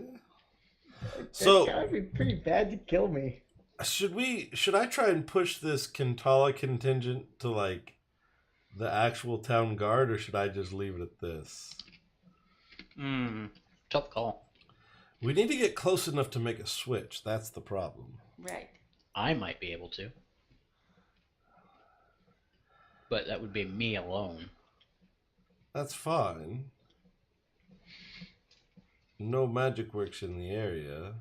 [SPEAKER 2] That's
[SPEAKER 1] So
[SPEAKER 2] gotta be pretty bad to kill me.
[SPEAKER 1] should I try and push this Kintala contingent to like the actual town guard, or should I just leave it at this?
[SPEAKER 3] Tough call.
[SPEAKER 1] We need to get close enough to make a switch. That's the problem.
[SPEAKER 5] Right.
[SPEAKER 3] I might be able to. But that would be me alone.
[SPEAKER 1] That's fine. No magic works in the area.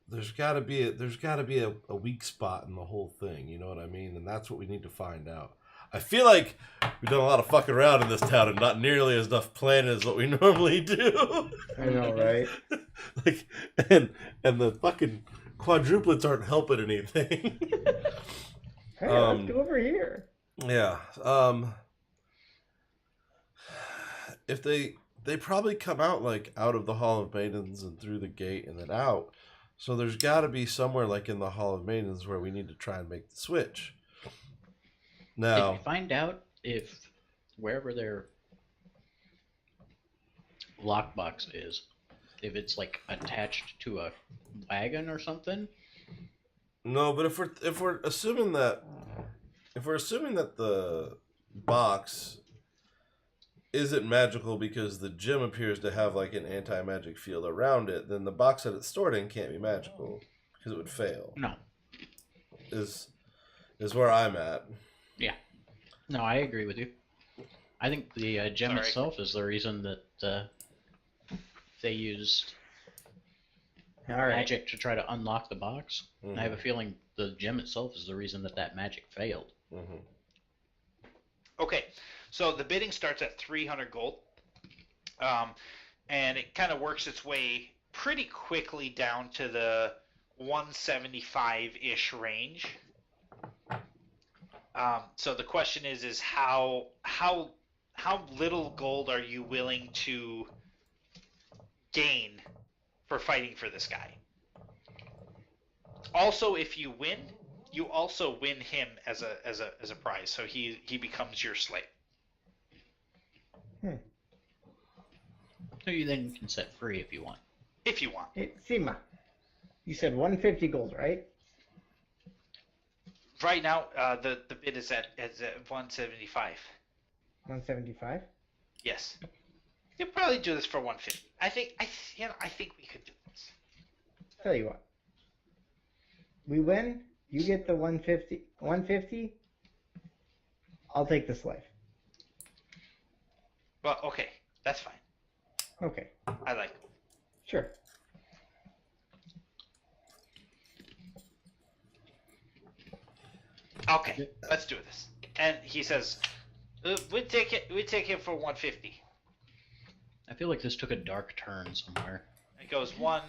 [SPEAKER 1] There's got to be a weak spot in the whole thing. You know what I mean? And that's what we need to find out. I feel like we've done a lot of fucking around in this town and not nearly as enough planning as what we normally do.
[SPEAKER 2] I know, right?
[SPEAKER 1] Like, and the fucking quadruplets aren't helping anything.
[SPEAKER 2] Hey, let's go over here.
[SPEAKER 1] Yeah. If they probably come out like out of the Hall of Maidens and through the gate and then out. So there's got to be somewhere like in the Hall of Maidens where we need to try and make the switch.
[SPEAKER 3] Did
[SPEAKER 1] Now,
[SPEAKER 3] we find out if wherever their lockbox is, if it's like attached to a wagon or something?
[SPEAKER 1] no, but if we're assuming that the box isn't magical because the gem appears to have like an anti-magic field around it, then the box that it's stored in can't be magical because it would fail.
[SPEAKER 3] No.
[SPEAKER 1] Is where I'm at.
[SPEAKER 3] Yeah. No, I agree with you. I think the gem
[SPEAKER 4] Sorry.
[SPEAKER 3] itself is the reason that they used
[SPEAKER 2] All right.
[SPEAKER 3] magic to try to unlock the box.
[SPEAKER 1] Mhm.
[SPEAKER 3] And I have a feeling the gem itself is the reason that magic failed.
[SPEAKER 1] Mm-hmm.
[SPEAKER 4] Okay, so the bidding starts at 300 gold, and it kind of works its way pretty quickly down to the 175-ish range. So the question is how little gold are you willing to gain for fighting for this guy? Also, if you win, you also win him as a prize, so he becomes your slave.
[SPEAKER 3] So you then can set free if you want.
[SPEAKER 4] If you want.
[SPEAKER 2] Hey, Sima, you said 150 gold, right?
[SPEAKER 4] Right now, the bid is at 175.
[SPEAKER 2] 175.
[SPEAKER 4] Yes. You'll probably do this for 150. I think we could do this.
[SPEAKER 2] Tell you what. We win. You get the 150. 150. I'll take the slave.
[SPEAKER 4] Well, okay, that's fine.
[SPEAKER 2] Okay.
[SPEAKER 4] I like it.
[SPEAKER 2] Sure.
[SPEAKER 4] Okay, let's do this. And he says, "We take it. We take it for 150."
[SPEAKER 6] I feel like this took a dark turn somewhere.
[SPEAKER 4] It goes 1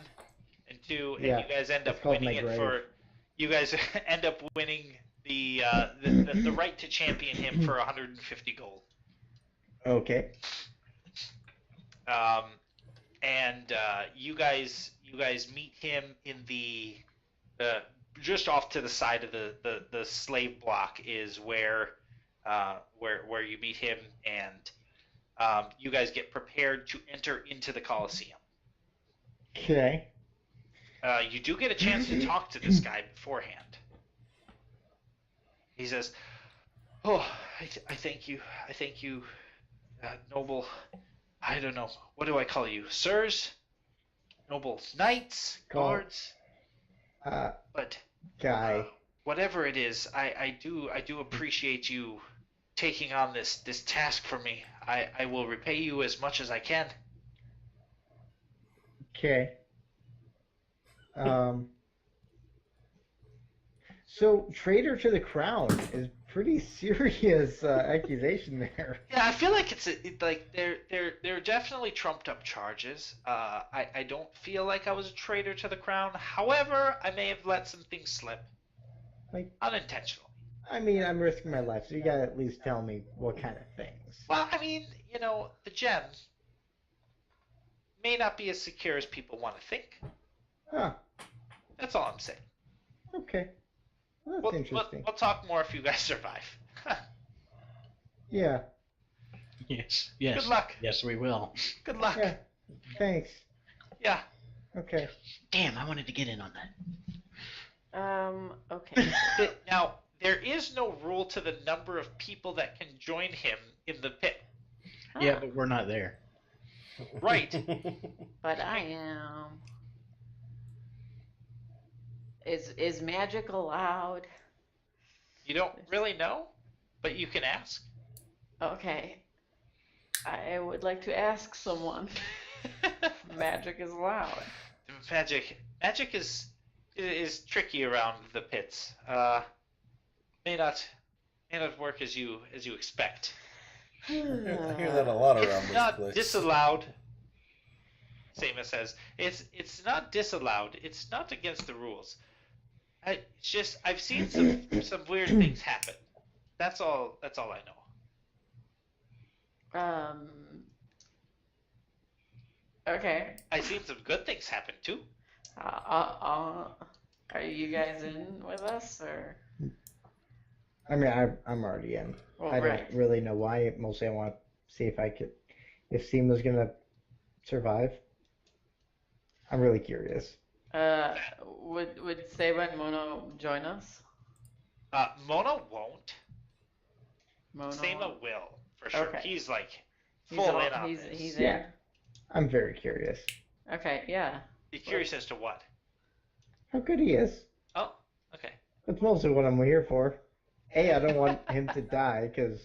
[SPEAKER 4] and 2, and
[SPEAKER 2] Yeah,
[SPEAKER 4] you guys end
[SPEAKER 2] it's
[SPEAKER 4] up
[SPEAKER 2] called
[SPEAKER 4] winning
[SPEAKER 2] my
[SPEAKER 4] it
[SPEAKER 2] grave.
[SPEAKER 4] for. You guys end up winning the right to champion him for 150 gold.
[SPEAKER 2] Okay.
[SPEAKER 4] And you guys meet him in the just off to the side of the slave block is where you meet him, and you guys get prepared to enter into the Colosseum.
[SPEAKER 2] Okay.
[SPEAKER 4] You do get a chance to talk to this guy beforehand. He says, "Oh, I thank you. I thank you, noble. I don't know. What do I call you? Sirs? Noble knights? Guards? But
[SPEAKER 2] Guy.
[SPEAKER 4] whatever it is, I do appreciate you taking on this task for me. I will repay you as much as I can."
[SPEAKER 2] Okay. So traitor to the crown is pretty serious accusation there.
[SPEAKER 4] Yeah, I feel like they're definitely trumped up charges. I don't feel like I was a traitor to the crown. However, I may have let some things slip.
[SPEAKER 2] Like,
[SPEAKER 4] Unintentionally.
[SPEAKER 2] I mean, I'm risking my life, so you gotta at least tell me what kind of things.
[SPEAKER 4] Well, I mean, the gem may not be as secure as people want to think.
[SPEAKER 2] Huh.
[SPEAKER 4] That's all I'm saying.
[SPEAKER 2] Okay. Well, that's interesting.
[SPEAKER 4] We'll talk more if you guys survive.
[SPEAKER 2] Yeah.
[SPEAKER 6] Yes.
[SPEAKER 4] Good luck.
[SPEAKER 6] Yes, we will.
[SPEAKER 4] Good luck.
[SPEAKER 2] Yeah. Thanks.
[SPEAKER 4] Yeah.
[SPEAKER 2] Okay.
[SPEAKER 6] Damn, I wanted to get in on that.
[SPEAKER 5] Okay.
[SPEAKER 4] Now, there is no rule to the number of people that can join him in the pit.
[SPEAKER 6] Yeah, but we're not there.
[SPEAKER 4] Right.
[SPEAKER 5] But I am. Is magic allowed?
[SPEAKER 4] You don't really know, but you can ask.
[SPEAKER 5] Okay. I would like to ask someone. Magic is allowed.
[SPEAKER 4] Magic is tricky around the pits. May not work as you expect.
[SPEAKER 1] I hear that a lot around
[SPEAKER 4] It's
[SPEAKER 1] this
[SPEAKER 4] not
[SPEAKER 1] place.
[SPEAKER 4] disallowed. Samus says it's not disallowed. It's not against the rules. It's just I've seen some weird things happen. That's all I know.
[SPEAKER 5] Okay.
[SPEAKER 4] I've seen some good things happen too.
[SPEAKER 5] Are you guys in with us or?
[SPEAKER 2] I mean, I'm already in.
[SPEAKER 5] Well,
[SPEAKER 2] I don't
[SPEAKER 5] right.
[SPEAKER 2] really know why. Mostly, I want to see if Seam was gonna survive. I'm really curious.
[SPEAKER 5] Would Seba and Mono join us?
[SPEAKER 4] Mono won't.
[SPEAKER 5] Mono.
[SPEAKER 4] Sema will for sure.
[SPEAKER 5] Okay.
[SPEAKER 4] He's like
[SPEAKER 5] He's
[SPEAKER 4] full
[SPEAKER 5] all-
[SPEAKER 4] in on
[SPEAKER 5] he's,
[SPEAKER 4] this.
[SPEAKER 5] He's
[SPEAKER 2] Yeah.
[SPEAKER 5] in.
[SPEAKER 2] I'm very curious.
[SPEAKER 5] Okay. Yeah.
[SPEAKER 4] You're curious as to what?
[SPEAKER 2] How good he is.
[SPEAKER 4] Oh, okay.
[SPEAKER 2] That's mostly what I'm here for. I don't want him to die because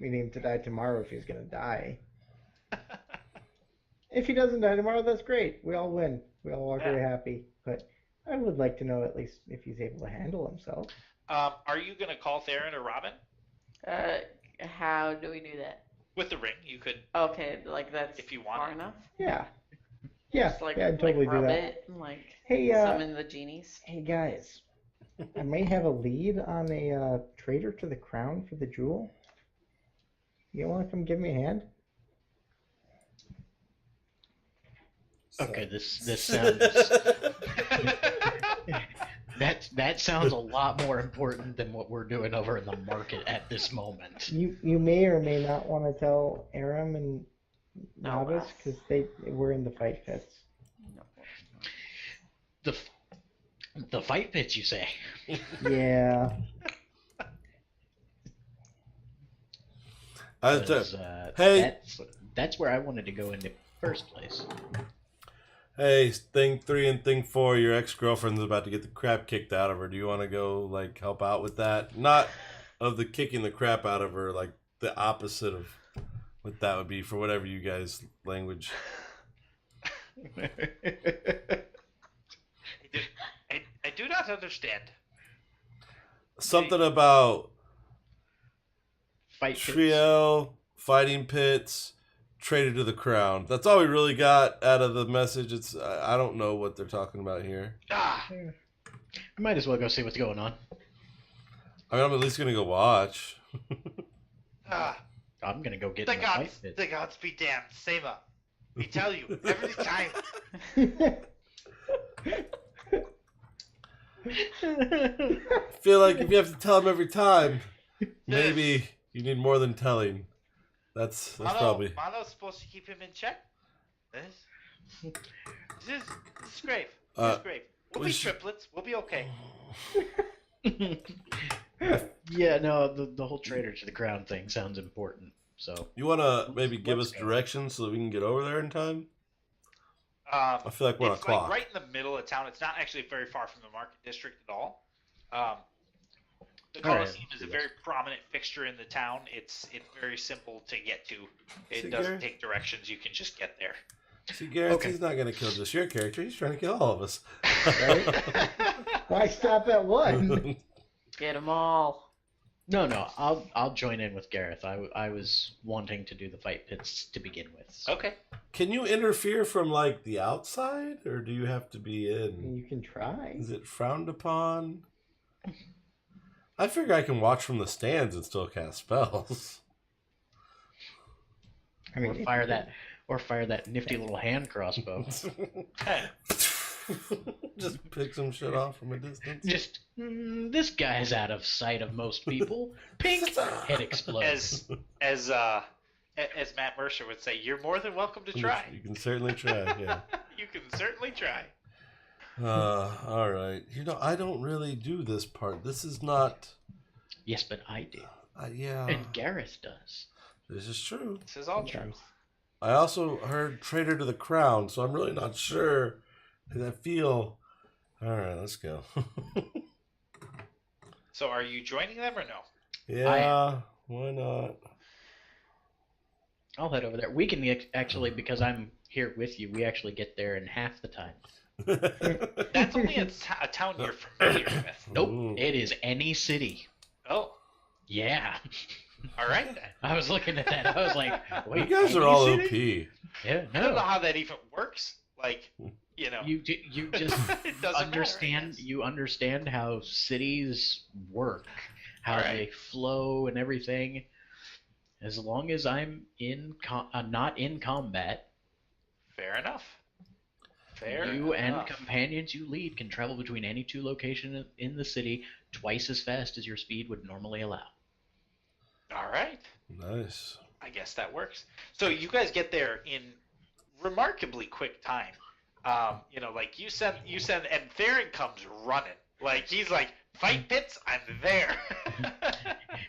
[SPEAKER 2] we need him to die tomorrow if he's gonna die. If he doesn't die tomorrow, that's great. We all win. We all walk away happy. But I would like to know at least if he's able to handle himself.
[SPEAKER 4] Are you gonna call Theron or Robin
[SPEAKER 5] How do we do that?
[SPEAKER 4] with the ring? You could.
[SPEAKER 5] Okay, like that's
[SPEAKER 4] If you want
[SPEAKER 5] far
[SPEAKER 4] it.
[SPEAKER 5] enough.
[SPEAKER 2] Yeah. Yeah.
[SPEAKER 5] Just like,
[SPEAKER 2] yeah, I'd totally
[SPEAKER 5] like
[SPEAKER 2] do
[SPEAKER 5] rub
[SPEAKER 2] that.
[SPEAKER 5] it and like
[SPEAKER 2] Hey,
[SPEAKER 5] summon the genies.
[SPEAKER 2] hey guys. I may have a lead on a traitor to the crown for the jewel. You want to come give me a hand?
[SPEAKER 6] Okay, this sounds that sounds a lot more important than what we're doing over in the market at this moment.
[SPEAKER 2] You may or may not want to tell Aram and
[SPEAKER 5] No,
[SPEAKER 2] Novice because they were in the fight pits.
[SPEAKER 6] The The fight pits, you say?
[SPEAKER 2] Yeah.
[SPEAKER 6] 'Cause,
[SPEAKER 1] Hey,
[SPEAKER 6] that's where I wanted to go in the first place.
[SPEAKER 1] hey, thing 3 and thing 4, your ex-girlfriend's about to get the crap kicked out of her. Do you want to go, like, help out with that? Not of the kicking the crap out of her, like, the opposite of what that would be for whatever you guys' language.
[SPEAKER 4] I do not understand.
[SPEAKER 1] Something about
[SPEAKER 6] Fight pits.
[SPEAKER 1] Triel, fighting pits, traded to the crown. That's all we really got out of the message. It's I don't know what they're talking about here.
[SPEAKER 4] Ah,
[SPEAKER 6] Might as well go see what's going on.
[SPEAKER 1] I mean, I'm at least gonna go watch.
[SPEAKER 4] ah.
[SPEAKER 6] I'm gonna go get
[SPEAKER 4] The
[SPEAKER 6] in the fight
[SPEAKER 4] gods,
[SPEAKER 6] pit.
[SPEAKER 4] the gods be damned. Sema, we tell you every time.
[SPEAKER 1] I feel like if you have to tell them every time, maybe you need more than telling. That's probably.
[SPEAKER 4] Mano's supposed to keep him in check. This is great. This
[SPEAKER 1] Uh,
[SPEAKER 4] is great. We'll
[SPEAKER 1] we
[SPEAKER 4] be
[SPEAKER 1] should-
[SPEAKER 4] triplets. We'll be okay.
[SPEAKER 6] Yeah, no, the whole traitor to the crown thing sounds important. So
[SPEAKER 1] You want to maybe give us
[SPEAKER 6] Let's go.
[SPEAKER 1] directions so that we can get over there in time?
[SPEAKER 4] I
[SPEAKER 1] I feel like we're on a
[SPEAKER 4] it's
[SPEAKER 1] clock.
[SPEAKER 4] like right in the middle of town. It's not actually very far from the market district at all. The
[SPEAKER 6] All right,
[SPEAKER 4] Colosseum
[SPEAKER 6] let's
[SPEAKER 4] is a
[SPEAKER 6] do
[SPEAKER 4] very
[SPEAKER 6] this.
[SPEAKER 4] prominent fixture in the town. It's very simple to get to. It
[SPEAKER 1] See,
[SPEAKER 4] doesn't
[SPEAKER 1] Gary?
[SPEAKER 4] take directions. You can just get there.
[SPEAKER 1] See, Garrett,
[SPEAKER 6] Okay.
[SPEAKER 1] he's not going to kill just your character. He's trying to kill all of us.
[SPEAKER 2] Right? Why stop at one?
[SPEAKER 5] Get them all.
[SPEAKER 6] no, I'll join in with Gareth. I was wanting to do the fight pits to begin with. So.
[SPEAKER 4] Okay.
[SPEAKER 1] Can you interfere from like the outside, or do you have to be in?
[SPEAKER 2] You can try.
[SPEAKER 1] Is it frowned upon? I figure I can watch from the stands and still cast spells.
[SPEAKER 2] I mean,
[SPEAKER 6] Or fire that nifty little hand crossbow.
[SPEAKER 1] Just pick some shit off from a distance.
[SPEAKER 6] Just this guy's out of sight of most people. Pink head explodes.
[SPEAKER 4] As Matt Mercer would say, you're more than welcome to try.
[SPEAKER 1] You can certainly try. Yeah.
[SPEAKER 4] You can certainly try.
[SPEAKER 1] All right. You know, I don't really do this part. This is not.
[SPEAKER 6] Yes, but I do,
[SPEAKER 1] Yeah.
[SPEAKER 6] and Gareth does.
[SPEAKER 1] This is true.
[SPEAKER 4] This is all true.
[SPEAKER 1] I also heard traitor to the crown, so I'm really not sure. I feel. All right, let's go.
[SPEAKER 4] So are you joining them or no?
[SPEAKER 1] Yeah, why not?
[SPEAKER 6] I'll head over there. We can actually, because I'm here with you, we actually get there in half the time.
[SPEAKER 4] That's only a town you're familiar with.
[SPEAKER 6] Nope,
[SPEAKER 1] Ooh.
[SPEAKER 6] it is any city.
[SPEAKER 4] Oh,
[SPEAKER 6] Yeah.
[SPEAKER 4] all right then.
[SPEAKER 6] I was looking at that. I was like,
[SPEAKER 1] You
[SPEAKER 6] wait,
[SPEAKER 1] guys
[SPEAKER 6] any
[SPEAKER 1] are all
[SPEAKER 6] city?
[SPEAKER 1] OP.
[SPEAKER 6] Yeah,
[SPEAKER 4] I don't know
[SPEAKER 6] no.
[SPEAKER 4] how that even works. Like, you know,
[SPEAKER 6] You just
[SPEAKER 4] it doesn't
[SPEAKER 6] understand.
[SPEAKER 4] matter,
[SPEAKER 6] You understand how cities work, how
[SPEAKER 4] All right.
[SPEAKER 6] they flow, and everything. As long as I'm not in combat,
[SPEAKER 4] Fair enough. Fair
[SPEAKER 6] you and
[SPEAKER 4] enough.
[SPEAKER 6] companions you lead can travel between any two locations in the city twice as fast as your speed would normally allow.
[SPEAKER 4] All right.
[SPEAKER 1] Nice.
[SPEAKER 4] I guess that works. So you guys get there in remarkably quick time. You know, like you send, and Theron comes running. Like he's like, fight pits, I'm there.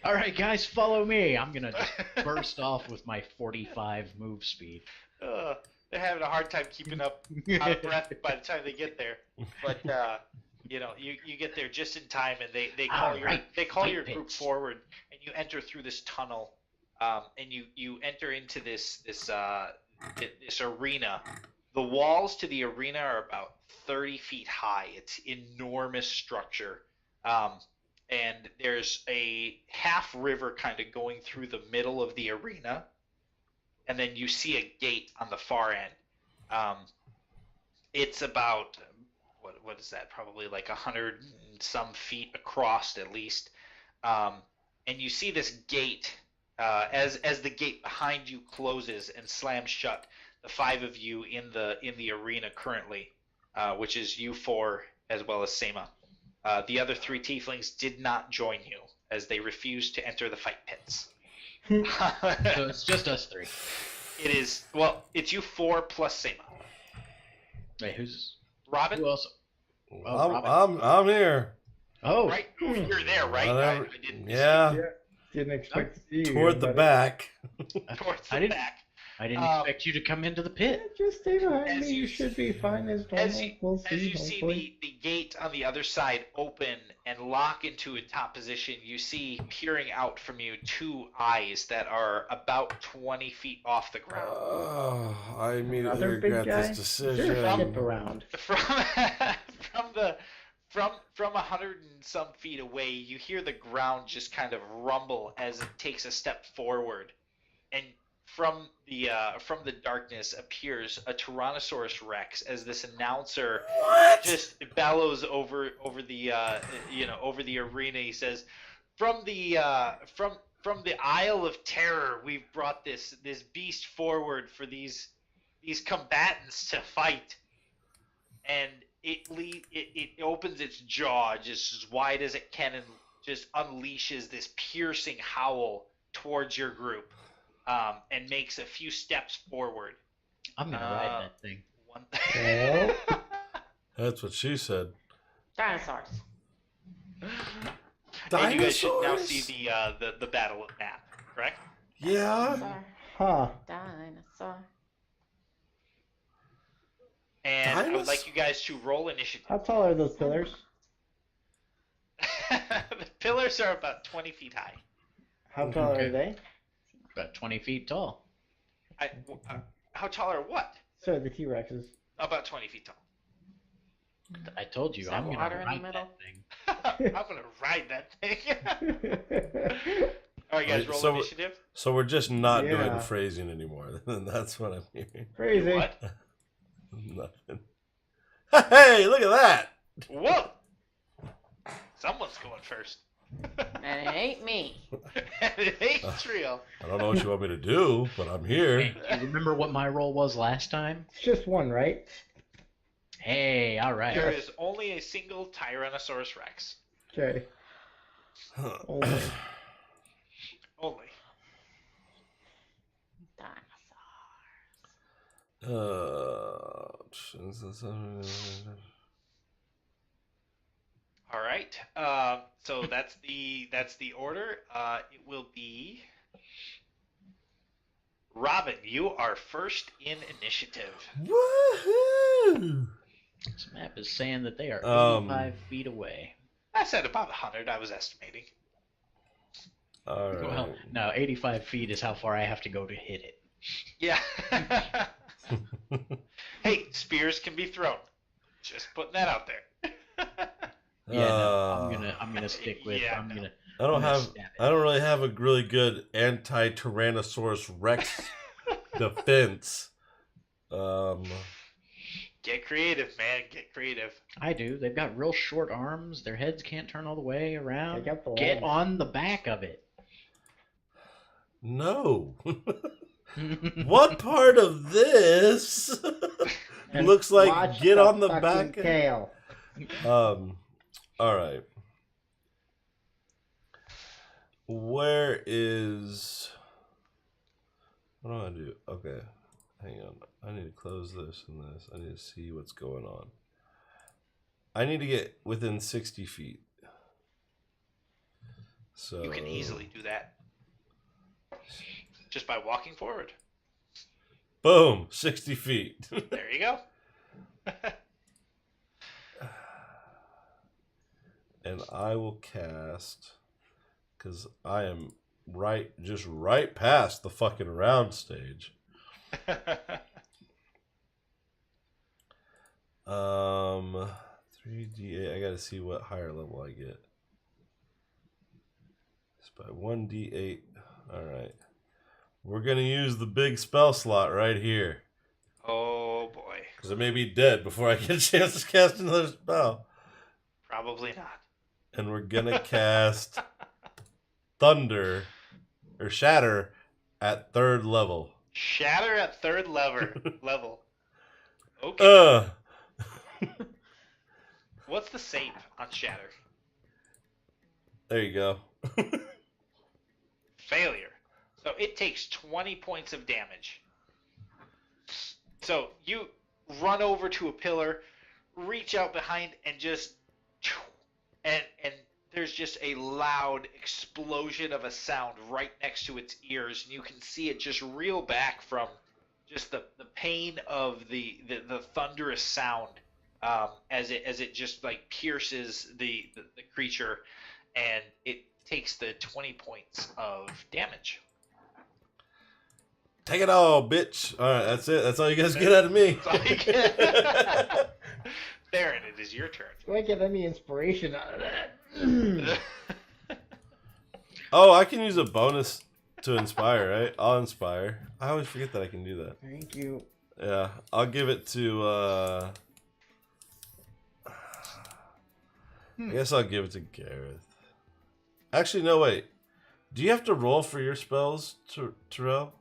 [SPEAKER 6] All right, guys, follow me. I'm gonna just burst off with my 45 move speed.
[SPEAKER 4] They're having a hard time keeping up, out of breath by the time they get there. But you know, you get there just in time, and they call
[SPEAKER 6] All right, fight
[SPEAKER 4] your group
[SPEAKER 6] pits.
[SPEAKER 4] forward, and you enter through this tunnel, and you enter into this arena. The walls to the arena are about 30 feet high. It's enormous structure, and there's a half river kind of going through the middle of the arena, and then you see a gate on the far end. It's about what is that? Probably like 100 and some feet across at least. And you see this gate as the gate behind you closes and slams shut. The five of you in the arena currently, which is you four as well as Sema. The other three tieflings did not join you as they refused to enter the fight pits.
[SPEAKER 6] So it's just us three.
[SPEAKER 4] It is it's you four plus Sema.
[SPEAKER 6] Wait,
[SPEAKER 4] Robin?
[SPEAKER 6] who else? Oh, Robin.
[SPEAKER 1] I'm here.
[SPEAKER 6] Oh,
[SPEAKER 4] Right? Oh, you're there, right?
[SPEAKER 1] Whatever.
[SPEAKER 4] I didn't
[SPEAKER 1] Yeah,
[SPEAKER 2] Didn't expect to see you.
[SPEAKER 1] toward the
[SPEAKER 2] buddy.
[SPEAKER 1] back.
[SPEAKER 4] towards
[SPEAKER 6] I
[SPEAKER 4] the
[SPEAKER 6] didn't-
[SPEAKER 4] back.
[SPEAKER 6] I didn't expect you to come into the
[SPEAKER 2] Yeah,
[SPEAKER 6] pit.
[SPEAKER 2] just stay behind
[SPEAKER 4] As
[SPEAKER 2] me.
[SPEAKER 4] you
[SPEAKER 2] You should be fine as normal. We'll
[SPEAKER 4] As
[SPEAKER 2] see,
[SPEAKER 4] you see
[SPEAKER 2] hopefully.
[SPEAKER 4] the gate on the other side open and lock into a top position, you see peering out from you two eyes that are about 20 feet off the ground.
[SPEAKER 1] I immediately
[SPEAKER 2] Another big
[SPEAKER 1] regret
[SPEAKER 2] guy?
[SPEAKER 1] this
[SPEAKER 2] Is there a ship
[SPEAKER 1] decision.
[SPEAKER 2] around?
[SPEAKER 4] From 100 and some feet away, you hear the ground just kind of rumble as it takes a step forward, and from the darkness appears a Tyrannosaurus Rex as this announcer just bellows over the over the arena. He says, "From the Isle of Terror, we've brought this beast forward for these combatants to fight." And it opens its jaw just as wide as it can and just unleashes this piercing howl towards your group, and makes a few steps forward.
[SPEAKER 6] I'm gonna ride that thing.
[SPEAKER 4] One.
[SPEAKER 2] Well,
[SPEAKER 1] That's what she said.
[SPEAKER 5] Dinosaurs.
[SPEAKER 4] And you guys should now
[SPEAKER 1] Dinosaurs?
[SPEAKER 4] see the battle map, correct?
[SPEAKER 1] Yeah.
[SPEAKER 5] Dinosaur.
[SPEAKER 2] huh.
[SPEAKER 5] Dinosaur.
[SPEAKER 4] And I would like you guys to roll initiative.
[SPEAKER 2] How tall are those pillars?
[SPEAKER 4] The pillars are about 20 feet high.
[SPEAKER 2] How tall
[SPEAKER 6] Okay.
[SPEAKER 2] are they?
[SPEAKER 6] About 20 feet tall.
[SPEAKER 4] How tall are what?
[SPEAKER 2] So the T-Rexes.
[SPEAKER 4] About 20 feet tall.
[SPEAKER 6] I told you,
[SPEAKER 5] Is that
[SPEAKER 6] I'm gonna
[SPEAKER 5] water in the
[SPEAKER 6] ride
[SPEAKER 5] middle?
[SPEAKER 6] that thing.
[SPEAKER 4] I'm gonna ride that thing. All right, guys, roll
[SPEAKER 1] So-
[SPEAKER 4] initiative.
[SPEAKER 1] So we're just not doing
[SPEAKER 2] Yeah.
[SPEAKER 1] phrasing anymore. That's what I'm hearing.
[SPEAKER 2] Crazy.
[SPEAKER 4] What?
[SPEAKER 1] Nothing. Hey, look at that.
[SPEAKER 4] Whoa! Someone's going first.
[SPEAKER 5] And it ain't me.
[SPEAKER 4] And it ain't Trio.
[SPEAKER 1] I don't know what you want me to do, but I'm here.
[SPEAKER 6] Hey, you remember what my role was last time?
[SPEAKER 2] It's just one, right?
[SPEAKER 6] Hey, all right.
[SPEAKER 4] There is only a single Tyrannosaurus Rex.
[SPEAKER 2] Okay. Only.
[SPEAKER 4] Only. All right. So that's the order. It will be Robin. You are first in initiative.
[SPEAKER 1] Woohoo!
[SPEAKER 6] This map is saying that they are
[SPEAKER 1] Um,
[SPEAKER 6] 85 feet away.
[SPEAKER 4] I said about 100. I was estimating.
[SPEAKER 1] All right.
[SPEAKER 6] Well, no, 85 feet is how far I have to go to hit it.
[SPEAKER 4] Yeah. Hey, spears can be thrown. Just putting that out there.
[SPEAKER 6] Yeah, no, I'm gonna stick with.
[SPEAKER 4] Yeah,
[SPEAKER 6] I'm
[SPEAKER 4] no.
[SPEAKER 6] gonna.
[SPEAKER 1] I don't
[SPEAKER 6] I'm gonna
[SPEAKER 1] have.
[SPEAKER 6] stab it.
[SPEAKER 1] I don't really have a really good anti-Tyrannosaurus Rex defense.
[SPEAKER 4] Get creative, man. Get creative.
[SPEAKER 6] I do. They've got real short arms. Their heads can't turn all the way around.
[SPEAKER 2] Take out the
[SPEAKER 6] Get
[SPEAKER 2] legs.
[SPEAKER 6] on the back of it.
[SPEAKER 1] No. What part of this
[SPEAKER 2] And
[SPEAKER 1] looks like
[SPEAKER 2] watch
[SPEAKER 1] get on the
[SPEAKER 2] fucking
[SPEAKER 1] back?
[SPEAKER 2] tail.
[SPEAKER 1] All right. Where is? What do I do? Okay, hang on. I need to close this and this. I need to see what's going on. I need to get within 60 feet. So
[SPEAKER 4] You can easily do that. Just by walking forward.
[SPEAKER 1] boom, 60 feet.
[SPEAKER 4] There you go.
[SPEAKER 1] And I will cast, because I am just right past the fucking round stage. 3d8. I gotta see what higher level I get. It's by 1d8. All right, we're gonna use the big spell slot right here,
[SPEAKER 4] Oh boy.
[SPEAKER 1] because I may be dead before I get a chance to cast another spell.
[SPEAKER 4] Probably not.
[SPEAKER 1] And we're gonna cast Thunder or Shatter at 3rd level.
[SPEAKER 4] Shatter at 3rd level. Okay. What's the save on Shatter?
[SPEAKER 1] There you go.
[SPEAKER 4] Failure. So it takes 20 points of damage. So you run over to a pillar, reach out behind and just and there's just a loud explosion of a sound right next to its ears, and you can see it just reel back from just the pain of the thunderous sound as it just like pierces the creature, and it takes the 20 points of damage.
[SPEAKER 1] Take it all, bitch. All right, that's it. That's all you guys get out of me.
[SPEAKER 4] Baron, it is your turn.
[SPEAKER 2] Do I get any inspiration out of that?
[SPEAKER 1] Oh, I can use a bonus to inspire, right? I'll inspire. I always forget that I can do that.
[SPEAKER 2] Thank you.
[SPEAKER 1] Yeah, I'll give it to. I guess I'll give it to Gareth. Actually, no, wait. Do you have to roll for your spells, Terrell?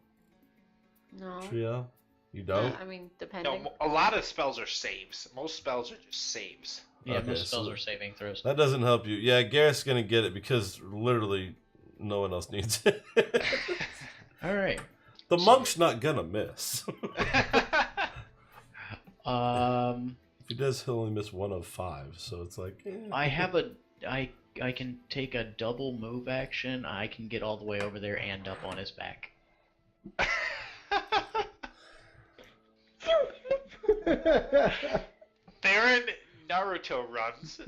[SPEAKER 5] No.
[SPEAKER 1] Triel? You don't?
[SPEAKER 5] I mean, depending.
[SPEAKER 4] No, a lot of spells are saves. Most spells are just saves.
[SPEAKER 3] Yeah,
[SPEAKER 1] Okay,
[SPEAKER 3] most spells
[SPEAKER 1] so
[SPEAKER 3] are saving throws.
[SPEAKER 1] That doesn't help you. Yeah, Gareth's gonna get it because literally no one else needs it.
[SPEAKER 3] All right.
[SPEAKER 1] The monk's not gonna miss. If he does, he'll only miss 1 of 5. So it's like.
[SPEAKER 3] I have I can take a double move action. I can get all the way over there and up on his back.
[SPEAKER 4] Baron Naruto runs.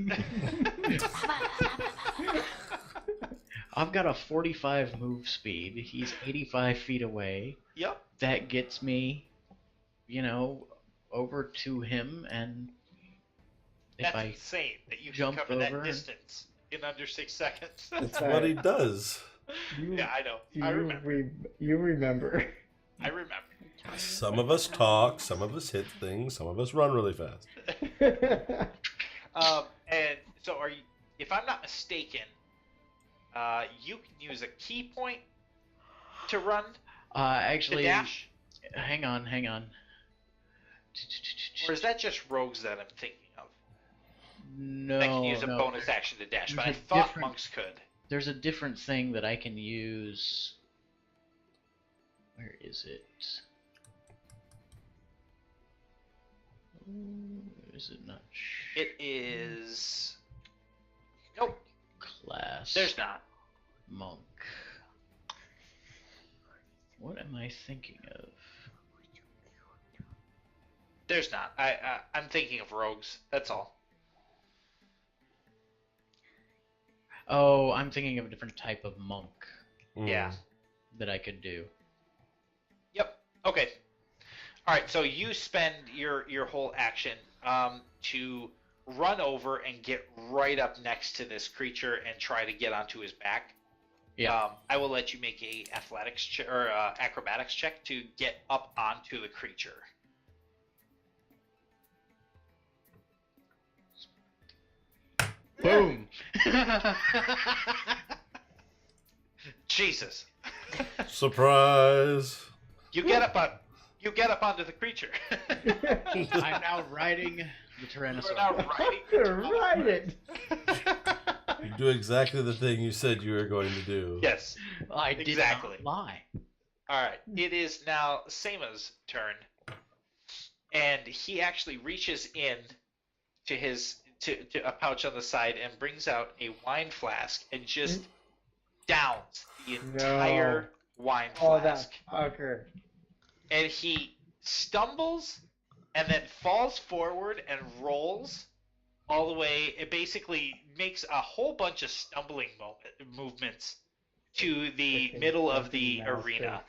[SPEAKER 3] I've got a 45 move speed. He's 85 feet away.
[SPEAKER 4] Yep.
[SPEAKER 3] That gets me, over to him, and if
[SPEAKER 4] That's
[SPEAKER 3] I
[SPEAKER 4] insane that you can
[SPEAKER 3] jump
[SPEAKER 4] cover
[SPEAKER 3] over
[SPEAKER 4] that
[SPEAKER 3] and-
[SPEAKER 4] distance in under 6 seconds.
[SPEAKER 1] That's what he does.
[SPEAKER 4] Yeah, I know. I remember.
[SPEAKER 2] You remember.
[SPEAKER 4] I remember.
[SPEAKER 1] Some of us talk, some of us hit things, some of us run really fast.
[SPEAKER 4] And so are you? If I'm not mistaken, you can use a key point to run to
[SPEAKER 3] actually,
[SPEAKER 4] dash,
[SPEAKER 3] hang on.
[SPEAKER 4] or is that just rogues that I'm thinking of?
[SPEAKER 3] No,
[SPEAKER 4] That can use a
[SPEAKER 3] no.
[SPEAKER 4] bonus action to dash, but I
[SPEAKER 3] There's a
[SPEAKER 4] thought
[SPEAKER 3] different-
[SPEAKER 4] monks could.
[SPEAKER 3] There's a different thing that I can use. Where is it? Is it not?
[SPEAKER 4] It is. Nope,
[SPEAKER 3] Class.
[SPEAKER 4] there's not.
[SPEAKER 3] Monk. What am I thinking of?
[SPEAKER 4] There's not. I'm thinking of rogues. That's all.
[SPEAKER 3] Oh, I'm thinking of a different type of monk
[SPEAKER 4] Yeah.
[SPEAKER 3] that I could do.
[SPEAKER 4] Yep. Okay. All right. So you spend your whole action to run over and get right up next to this creature and try to get onto his back.
[SPEAKER 3] Yeah.
[SPEAKER 4] I will let you make a athletics or acrobatics check to get up onto the creature.
[SPEAKER 3] Boom.
[SPEAKER 4] Jesus.
[SPEAKER 1] Surprise!
[SPEAKER 4] You get up onto the creature.
[SPEAKER 3] I'm now riding the
[SPEAKER 4] You're
[SPEAKER 3] Tyrannosaurus.
[SPEAKER 4] now riding the
[SPEAKER 2] Ride it.
[SPEAKER 1] You do exactly the thing you said you were going to do.
[SPEAKER 4] Yes.
[SPEAKER 3] I did
[SPEAKER 4] Exactly.
[SPEAKER 3] not lie.
[SPEAKER 4] All right. It is now Seima's turn, and he actually reaches in to his to a pouch on the side and brings out a wine flask and just downs the entire wine
[SPEAKER 2] Oh,
[SPEAKER 4] flask.
[SPEAKER 2] that fucker.
[SPEAKER 4] And he stumbles and then falls forward and rolls all the way. It basically makes a whole bunch of stumbling movements to the
[SPEAKER 2] Okay,
[SPEAKER 4] middle of
[SPEAKER 2] fucking
[SPEAKER 4] the
[SPEAKER 2] mouse
[SPEAKER 4] arena.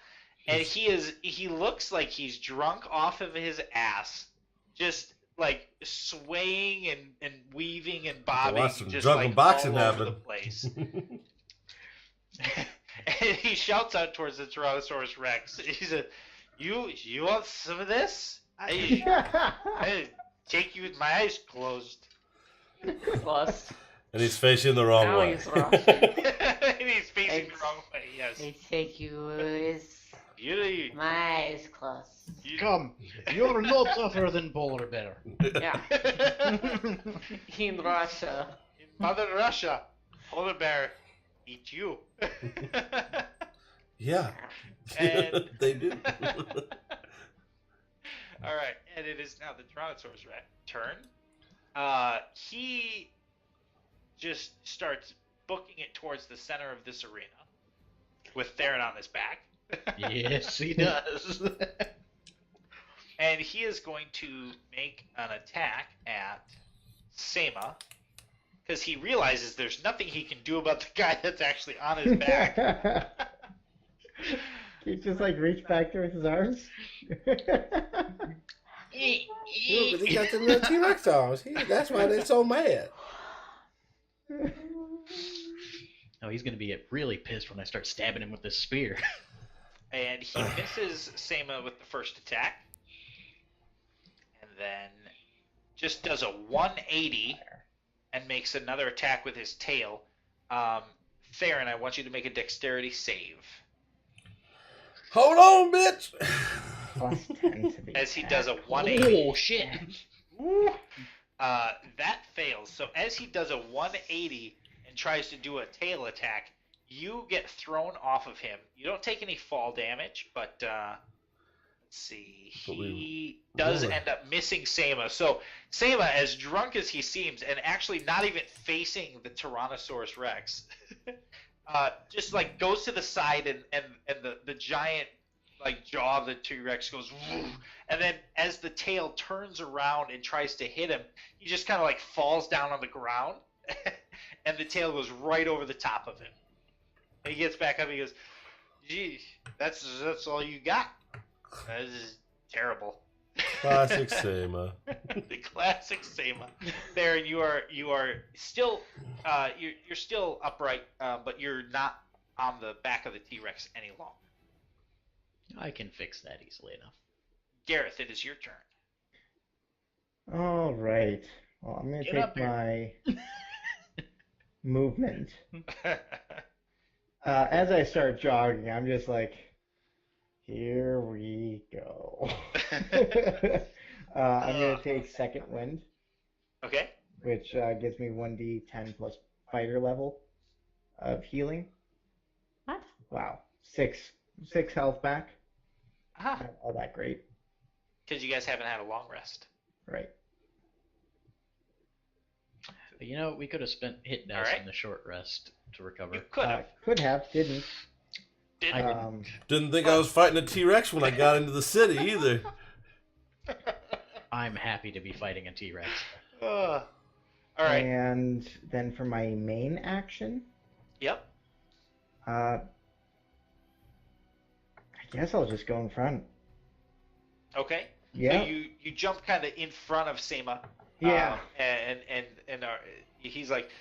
[SPEAKER 2] face.
[SPEAKER 4] And he looks like he's drunk off of his ass, just like swaying and weaving and bobbing,
[SPEAKER 1] Watch some
[SPEAKER 4] just
[SPEAKER 1] drunken
[SPEAKER 4] like
[SPEAKER 1] boxing
[SPEAKER 4] all over the
[SPEAKER 1] happen.
[SPEAKER 4] place. And he shouts out towards the Tyrannosaurus Rex. He said, "You want some of this? I take you with my eyes closed."
[SPEAKER 5] Plus,
[SPEAKER 1] And he's facing the wrong
[SPEAKER 5] now
[SPEAKER 1] way.
[SPEAKER 5] he's Russian.
[SPEAKER 4] And he's facing the wrong way. Yes.
[SPEAKER 5] I take you with
[SPEAKER 4] You,
[SPEAKER 5] my eyes closed.
[SPEAKER 4] you,
[SPEAKER 3] Come, you're no tougher than Polar Bear.
[SPEAKER 5] Yeah. In Russia.
[SPEAKER 4] in Mother Russia, polar bear eat you.
[SPEAKER 1] Yeah,
[SPEAKER 4] And-
[SPEAKER 1] they do.
[SPEAKER 4] All right, and it is now the Tyrannosaurus turn. He just starts booking it towards the center of this arena with Theron on his back.
[SPEAKER 3] Yes, he does.
[SPEAKER 4] And he is going to make an attack at Sema because he realizes there's nothing he can do about the guy that's actually on his back.
[SPEAKER 2] He just like reach back there with his arms.
[SPEAKER 1] Look, he got them little T-Rex arms. That's why they're so mad.
[SPEAKER 3] Oh, he's gonna be really pissed when I start stabbing him with this spear.
[SPEAKER 4] And he misses Sema with the first attack. And then just does a 180 and makes another attack with his tail. Theron, I want you to make a dexterity save.
[SPEAKER 1] Hold on, bitch.
[SPEAKER 2] Plus 10 to the
[SPEAKER 4] As he
[SPEAKER 2] attack.
[SPEAKER 4] does a 180.
[SPEAKER 3] Oh shit!
[SPEAKER 4] That fails. So as he does a 180 and tries to do a tail attack, you get thrown off of him. You don't take any fall damage, but let's see.
[SPEAKER 1] But
[SPEAKER 4] He does end up missing Sema. So Sema, as drunk as he seems, and actually not even facing the Tyrannosaurus Rex, just like goes to the side, and the giant like jaw of the T-Rex goes woof, and then as the tail turns around and tries to hit him, he just kind of like falls down on the ground, and the tail goes right over the top of him. And he gets back up and he goes, "Gee, that's all you got? This is terrible."
[SPEAKER 1] Classic Sema.
[SPEAKER 4] The classic Sema. There, you are still you're still upright, but you're not on the back of the T-Rex any longer.
[SPEAKER 3] I can fix that easily enough.
[SPEAKER 4] Gareth, it is your turn.
[SPEAKER 2] All right. Well, I'm gonna
[SPEAKER 3] Get up
[SPEAKER 2] take
[SPEAKER 3] here.
[SPEAKER 2] my movement. As I start jogging, I'm just like, here we go. I'm gonna take second wind,
[SPEAKER 4] Okay.
[SPEAKER 2] which gives me 1d10 plus fighter level of healing.
[SPEAKER 5] What?
[SPEAKER 2] Wow, six health back.
[SPEAKER 4] Ah,
[SPEAKER 2] Not all that great,
[SPEAKER 4] because you guys haven't had a long rest.
[SPEAKER 2] right?
[SPEAKER 3] But you know, we could have spent hit dice
[SPEAKER 4] Alright.
[SPEAKER 3] in the short rest to recover.
[SPEAKER 4] You could have.
[SPEAKER 2] Could have, didn't.
[SPEAKER 4] Didn't.
[SPEAKER 2] Um,
[SPEAKER 1] Didn't think I was fighting a T-Rex when I got into the city either.
[SPEAKER 3] I'm happy to be fighting a T-Rex.
[SPEAKER 4] All right.
[SPEAKER 2] And then for my main action,
[SPEAKER 4] Yep.
[SPEAKER 2] I guess I'll just go in front.
[SPEAKER 4] Okay.
[SPEAKER 2] Yeah.
[SPEAKER 4] So you jump kind of in front of Sema.
[SPEAKER 2] Yeah.
[SPEAKER 4] And he's like,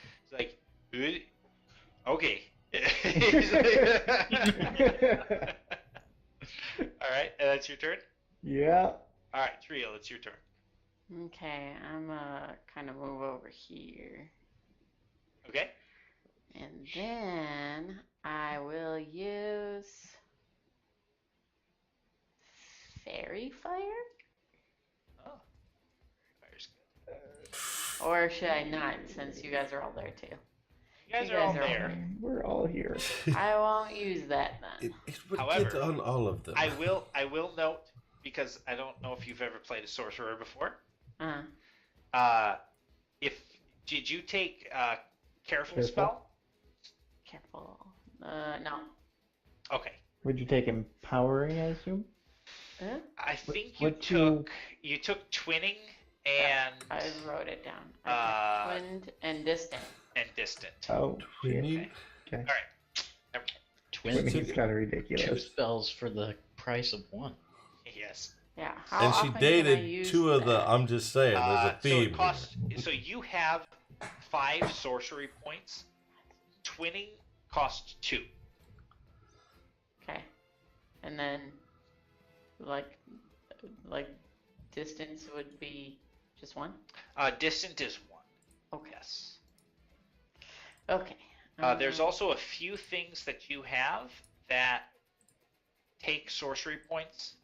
[SPEAKER 4] okay. He's like- All right, and that's your turn.
[SPEAKER 2] Yeah.
[SPEAKER 4] All right, Trio, it's your turn.
[SPEAKER 5] Okay, I'm kind of move over here.
[SPEAKER 4] Okay.
[SPEAKER 5] And then I will use Fairy Fire?
[SPEAKER 4] Oh, fire's good.
[SPEAKER 5] Or should I not, since you guys are all there too?
[SPEAKER 4] You guys
[SPEAKER 5] You
[SPEAKER 4] are all
[SPEAKER 5] guys are
[SPEAKER 4] there.
[SPEAKER 2] We're all here.
[SPEAKER 5] I won't use that then.
[SPEAKER 1] It would
[SPEAKER 4] However,
[SPEAKER 1] get on all of them.
[SPEAKER 4] I will note, because I don't know if you've ever played a sorcerer before. Did you take careful spell?
[SPEAKER 5] Careful. No.
[SPEAKER 4] Okay.
[SPEAKER 2] Would you take empowering, I assume?
[SPEAKER 4] I think
[SPEAKER 2] What
[SPEAKER 4] you took twinning and
[SPEAKER 5] I wrote it down. Okay. Twinned and distant.
[SPEAKER 4] distant.
[SPEAKER 2] Oh, shit.
[SPEAKER 1] Twinning?
[SPEAKER 2] Okay.
[SPEAKER 4] All right.
[SPEAKER 3] Twins,
[SPEAKER 2] He's kind of
[SPEAKER 3] two
[SPEAKER 2] ridiculous.
[SPEAKER 3] spells for the price of one.
[SPEAKER 4] Yes.
[SPEAKER 5] Yeah. How
[SPEAKER 1] And she
[SPEAKER 5] often can I
[SPEAKER 1] dated
[SPEAKER 5] use
[SPEAKER 1] two of the.
[SPEAKER 5] that?
[SPEAKER 1] I'm just saying, there's a
[SPEAKER 4] So it
[SPEAKER 1] theme.
[SPEAKER 4] costs. So you have 5 sorcery points. Twinning costs 2.
[SPEAKER 5] Okay. And then, like distance would be just one?
[SPEAKER 4] Distant is 1.
[SPEAKER 5] Okay.
[SPEAKER 4] Yes.
[SPEAKER 5] Okay.
[SPEAKER 4] There's also a few things that you have that take sorcery points,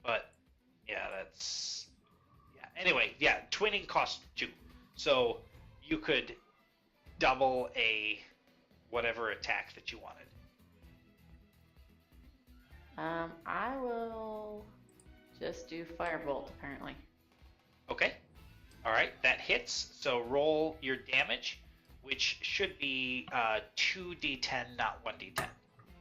[SPEAKER 4] but yeah, that's Anyway, yeah, twinning costs 2, so you could double a whatever attack that you wanted.
[SPEAKER 5] I will just do Firebolt, apparently.
[SPEAKER 4] Okay. All right, that hits. So roll your damage, which should be 2d10, not 1d10.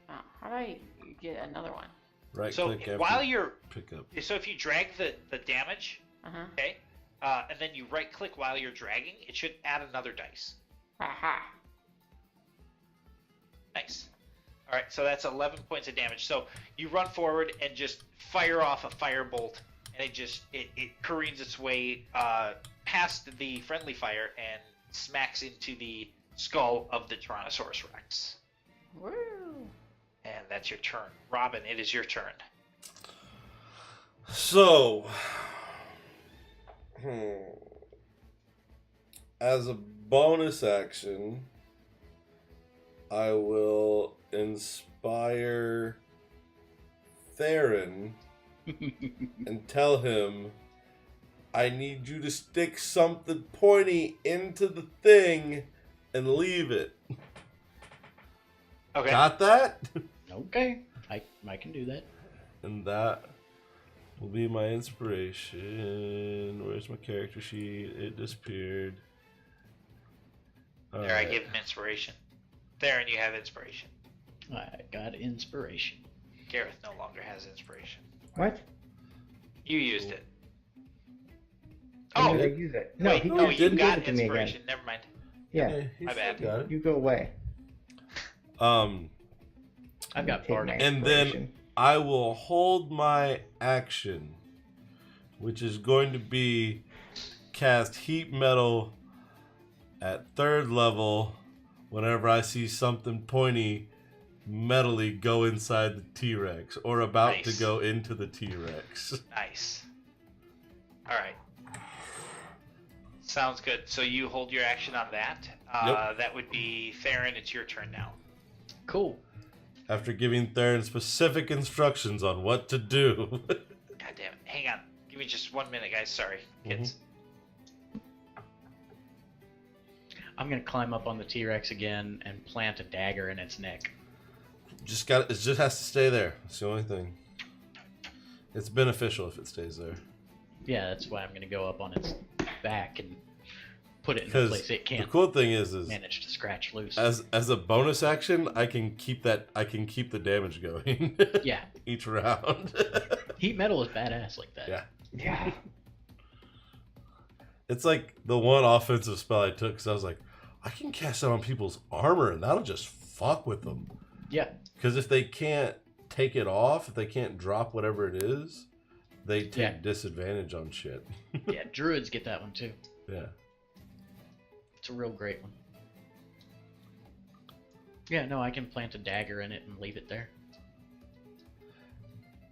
[SPEAKER 5] Oh, how do I get another one?
[SPEAKER 1] Right
[SPEAKER 4] So
[SPEAKER 1] click after
[SPEAKER 4] while you're,
[SPEAKER 1] pick up.
[SPEAKER 4] so if you drag the damage,
[SPEAKER 5] Uh-huh.
[SPEAKER 4] okay, and then you right click while you're dragging, it should add another dice.
[SPEAKER 5] Aha.
[SPEAKER 4] Nice. All right, so that's 11 points of damage. So you run forward and just fire off a firebolt, and it careens its way past the friendly fire and smacks into the skull of the Tyrannosaurus Rex.
[SPEAKER 5] Woo.
[SPEAKER 4] And that's your turn. Robin, it is your turn.
[SPEAKER 1] So, as a bonus action, I will inspire Theron and tell him, I need you to stick something pointy into the thing and leave it.
[SPEAKER 4] Okay.
[SPEAKER 1] Got that?
[SPEAKER 6] Okay, I can do that.
[SPEAKER 1] And that will be my inspiration. Where's my character sheet? It disappeared.
[SPEAKER 4] There, I give him inspiration. Theron, you have inspiration.
[SPEAKER 6] I got inspiration.
[SPEAKER 4] Gareth no longer has inspiration.
[SPEAKER 2] What?
[SPEAKER 4] You used it.
[SPEAKER 2] When
[SPEAKER 4] Oh,
[SPEAKER 2] did I use it? No,
[SPEAKER 4] wait,
[SPEAKER 2] he
[SPEAKER 4] no,
[SPEAKER 2] just
[SPEAKER 4] you
[SPEAKER 2] gave
[SPEAKER 4] got
[SPEAKER 2] it to me again.
[SPEAKER 4] inspiration. Never mind.
[SPEAKER 2] Yeah,
[SPEAKER 1] he's
[SPEAKER 4] my bad.
[SPEAKER 1] still got it.
[SPEAKER 2] you go away.
[SPEAKER 6] I've got
[SPEAKER 2] Take my
[SPEAKER 6] bardic.
[SPEAKER 1] And then
[SPEAKER 2] inspiration.
[SPEAKER 1] I will hold my action, which is going to be cast heat metal at 3rd level whenever I see something pointy metally go inside the T-Rex or about
[SPEAKER 4] Nice.
[SPEAKER 1] to go into the T-Rex.
[SPEAKER 4] Nice. All right. Sounds good. So you hold your action on that.
[SPEAKER 1] Yep.
[SPEAKER 4] That would be Theron. It's your turn now.
[SPEAKER 6] Cool.
[SPEAKER 1] After giving Theron specific instructions on what to do.
[SPEAKER 4] God damn it. Hang on. Give me just 1 minute, guys. Sorry, kids.
[SPEAKER 6] I'm gonna climb up on the T-Rex again and plant a dagger in its neck.
[SPEAKER 1] It just has to stay there. That's the only thing. It's beneficial if it stays there.
[SPEAKER 6] Yeah, that's why I'm gonna go up on its back and put it in a
[SPEAKER 1] Because
[SPEAKER 6] place it
[SPEAKER 1] the
[SPEAKER 6] can't
[SPEAKER 1] cool thing is
[SPEAKER 6] manage to scratch loose.
[SPEAKER 1] as a bonus action, I can keep the damage going.
[SPEAKER 6] Yeah,
[SPEAKER 1] Each round.
[SPEAKER 6] heat metal is badass like that.
[SPEAKER 1] Yeah.
[SPEAKER 2] Yeah.
[SPEAKER 1] It's like the one offensive spell I took because I was like, I can cast that on people's armor and that'll just fuck with them.
[SPEAKER 6] Yeah.
[SPEAKER 1] Because if they can't take it off, if they can't drop whatever it is, they take
[SPEAKER 6] Yeah.
[SPEAKER 1] disadvantage on shit.
[SPEAKER 6] Yeah, druids get that one too.
[SPEAKER 1] Yeah.
[SPEAKER 6] It's a real great one. Yeah, no, I can plant a dagger in it and leave it there.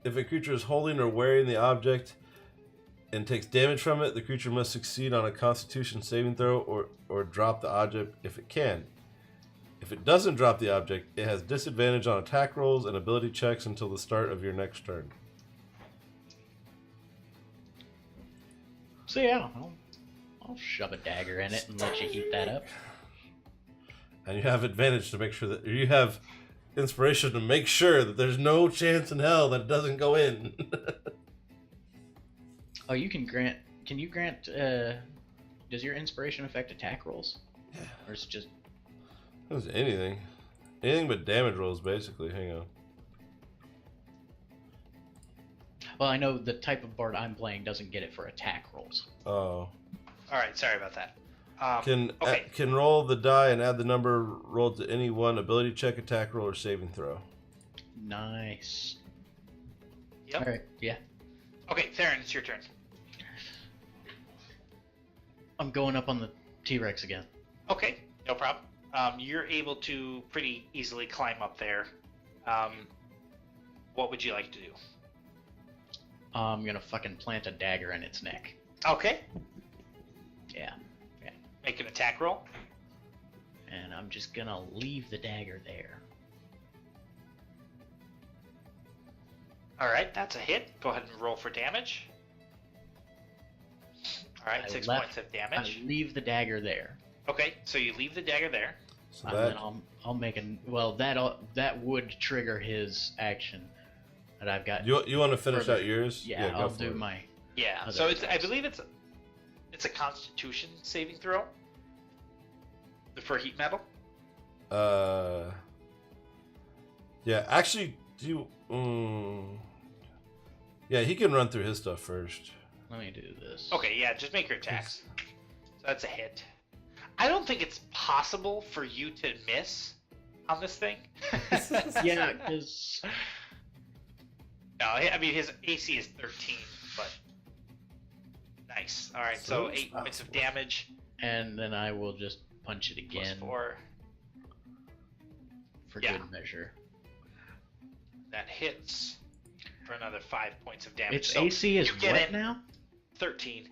[SPEAKER 1] If a creature is holding or wearing the object and takes damage from it, the creature must succeed on a Constitution saving throw or drop the object if it can. If it doesn't drop the object, it has disadvantage on attack rolls and ability checks until the start of your next turn.
[SPEAKER 6] So yeah, I'll shove a dagger in it and let you heat that up.
[SPEAKER 1] And you have advantage to make sure that you have inspiration to make sure that there's no chance in hell that it doesn't go in.
[SPEAKER 6] Oh, can you grant, does your inspiration affect attack rolls?
[SPEAKER 1] Yeah.
[SPEAKER 6] Or is it just,
[SPEAKER 1] Does anything. Anything but damage rolls, basically. Hang on.
[SPEAKER 6] well, I know the type of bard I'm playing doesn't get it for attack rolls.
[SPEAKER 1] Oh.
[SPEAKER 4] All right. Sorry about that. Okay.
[SPEAKER 1] Can roll the die and add the number rolled to any one ability check, attack roll, or saving throw.
[SPEAKER 6] Nice.
[SPEAKER 4] Yep.
[SPEAKER 6] Alright, yeah.
[SPEAKER 4] Okay, Theron, it's your turn.
[SPEAKER 6] I'm going up on the T-Rex again.
[SPEAKER 4] Okay, no problem. You're able to pretty easily climb up there. What would you like to do?
[SPEAKER 6] I'm gonna fucking plant a dagger in its neck.
[SPEAKER 4] Okay,
[SPEAKER 6] Yeah.
[SPEAKER 4] make an attack roll.
[SPEAKER 6] And I'm just gonna leave the dagger there.
[SPEAKER 4] All right, that's a hit. Go ahead and roll for damage. All right,
[SPEAKER 6] I
[SPEAKER 4] 6
[SPEAKER 6] left-
[SPEAKER 4] points of
[SPEAKER 6] I
[SPEAKER 4] damage.
[SPEAKER 6] leave the dagger there.
[SPEAKER 4] Okay, so you leave the dagger there.
[SPEAKER 1] So
[SPEAKER 6] And then I'll make an that would trigger his action that I've got.
[SPEAKER 1] you want to finish
[SPEAKER 6] further.
[SPEAKER 1] out yours?
[SPEAKER 6] Yeah,
[SPEAKER 1] go
[SPEAKER 6] I'll
[SPEAKER 1] for
[SPEAKER 6] do
[SPEAKER 1] it.
[SPEAKER 6] my
[SPEAKER 4] Yeah,
[SPEAKER 6] Other
[SPEAKER 4] so it's. I
[SPEAKER 6] attacks.
[SPEAKER 4] believe it's. It's a Constitution saving throw for heat metal.
[SPEAKER 1] Yeah, actually, yeah, he can run through his stuff first.
[SPEAKER 6] Let me do this.
[SPEAKER 4] Okay, yeah, just make your attacks. So that's a hit. I don't think it's possible for you to miss on this thing.
[SPEAKER 6] Yeah, because
[SPEAKER 4] No, I mean his AC is 13, but nice. All right, so
[SPEAKER 1] So
[SPEAKER 4] 8 points of damage
[SPEAKER 6] and then I will just punch it
[SPEAKER 4] plus
[SPEAKER 6] again
[SPEAKER 4] 4.
[SPEAKER 6] for
[SPEAKER 4] yeah.
[SPEAKER 6] good measure.
[SPEAKER 4] That hits for another 5 points of damage.
[SPEAKER 6] Its
[SPEAKER 4] So
[SPEAKER 6] AC is
[SPEAKER 4] you get
[SPEAKER 6] what
[SPEAKER 4] it.
[SPEAKER 6] now?
[SPEAKER 4] 13.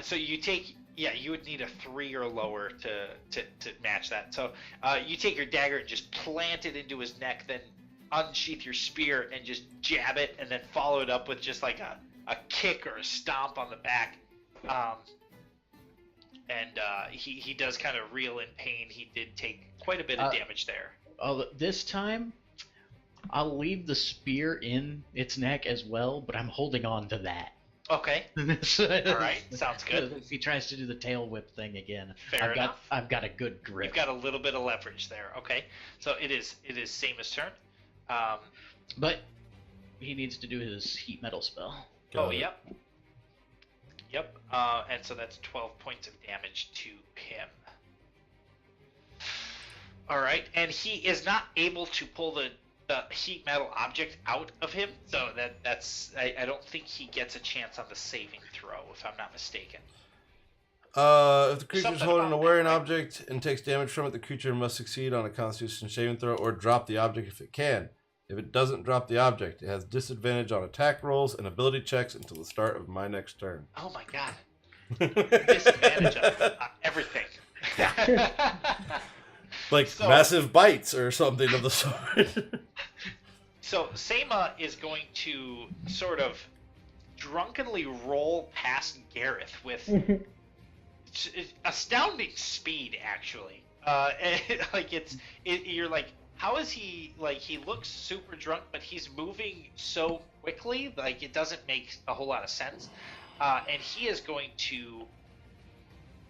[SPEAKER 4] So you take, you would need a 3 or lower to match that. So you take your dagger and just plant it into his neck, then unsheath your spear and just jab it, and then follow it up with just like a kick or a stomp on the back. He does kind of reel in pain. He did take quite a bit of damage there.
[SPEAKER 6] This time, I'll leave the spear in its neck as well, but I'm holding on to that.
[SPEAKER 4] Okay. All right. Sounds good.
[SPEAKER 6] If he tries to do the tail whip thing again,
[SPEAKER 4] Fair enough.
[SPEAKER 6] I've got a good grip.
[SPEAKER 4] You've got a little bit of leverage there. Okay. So it is Samus' turn.
[SPEAKER 6] But he needs to do his heat metal spell.
[SPEAKER 1] Got it.
[SPEAKER 4] Yep. And so that's 12 points of damage to him. All right, and he is not able to pull the heat metal object out of him, so that's I don't think he gets a chance on the saving throw, if I'm not mistaken.
[SPEAKER 1] If the creature is
[SPEAKER 4] Something
[SPEAKER 1] holding an
[SPEAKER 4] about
[SPEAKER 1] wearing
[SPEAKER 4] that, right?
[SPEAKER 1] object and takes damage from it, the creature must succeed on a Constitution saving throw or drop the object if it can. If it doesn't drop the object, it has disadvantage on attack rolls and ability checks until the start of my next turn.
[SPEAKER 4] Oh my god, disadvantage on everything.
[SPEAKER 1] Like
[SPEAKER 4] So-
[SPEAKER 1] massive bites or something of the sort.
[SPEAKER 4] So Seima is going to sort of drunkenly roll past Gareth with astounding speed, actually. You're like, how is he, like, he looks super drunk, but he's moving so quickly, like, it doesn't make a whole lot of sense. And he is going to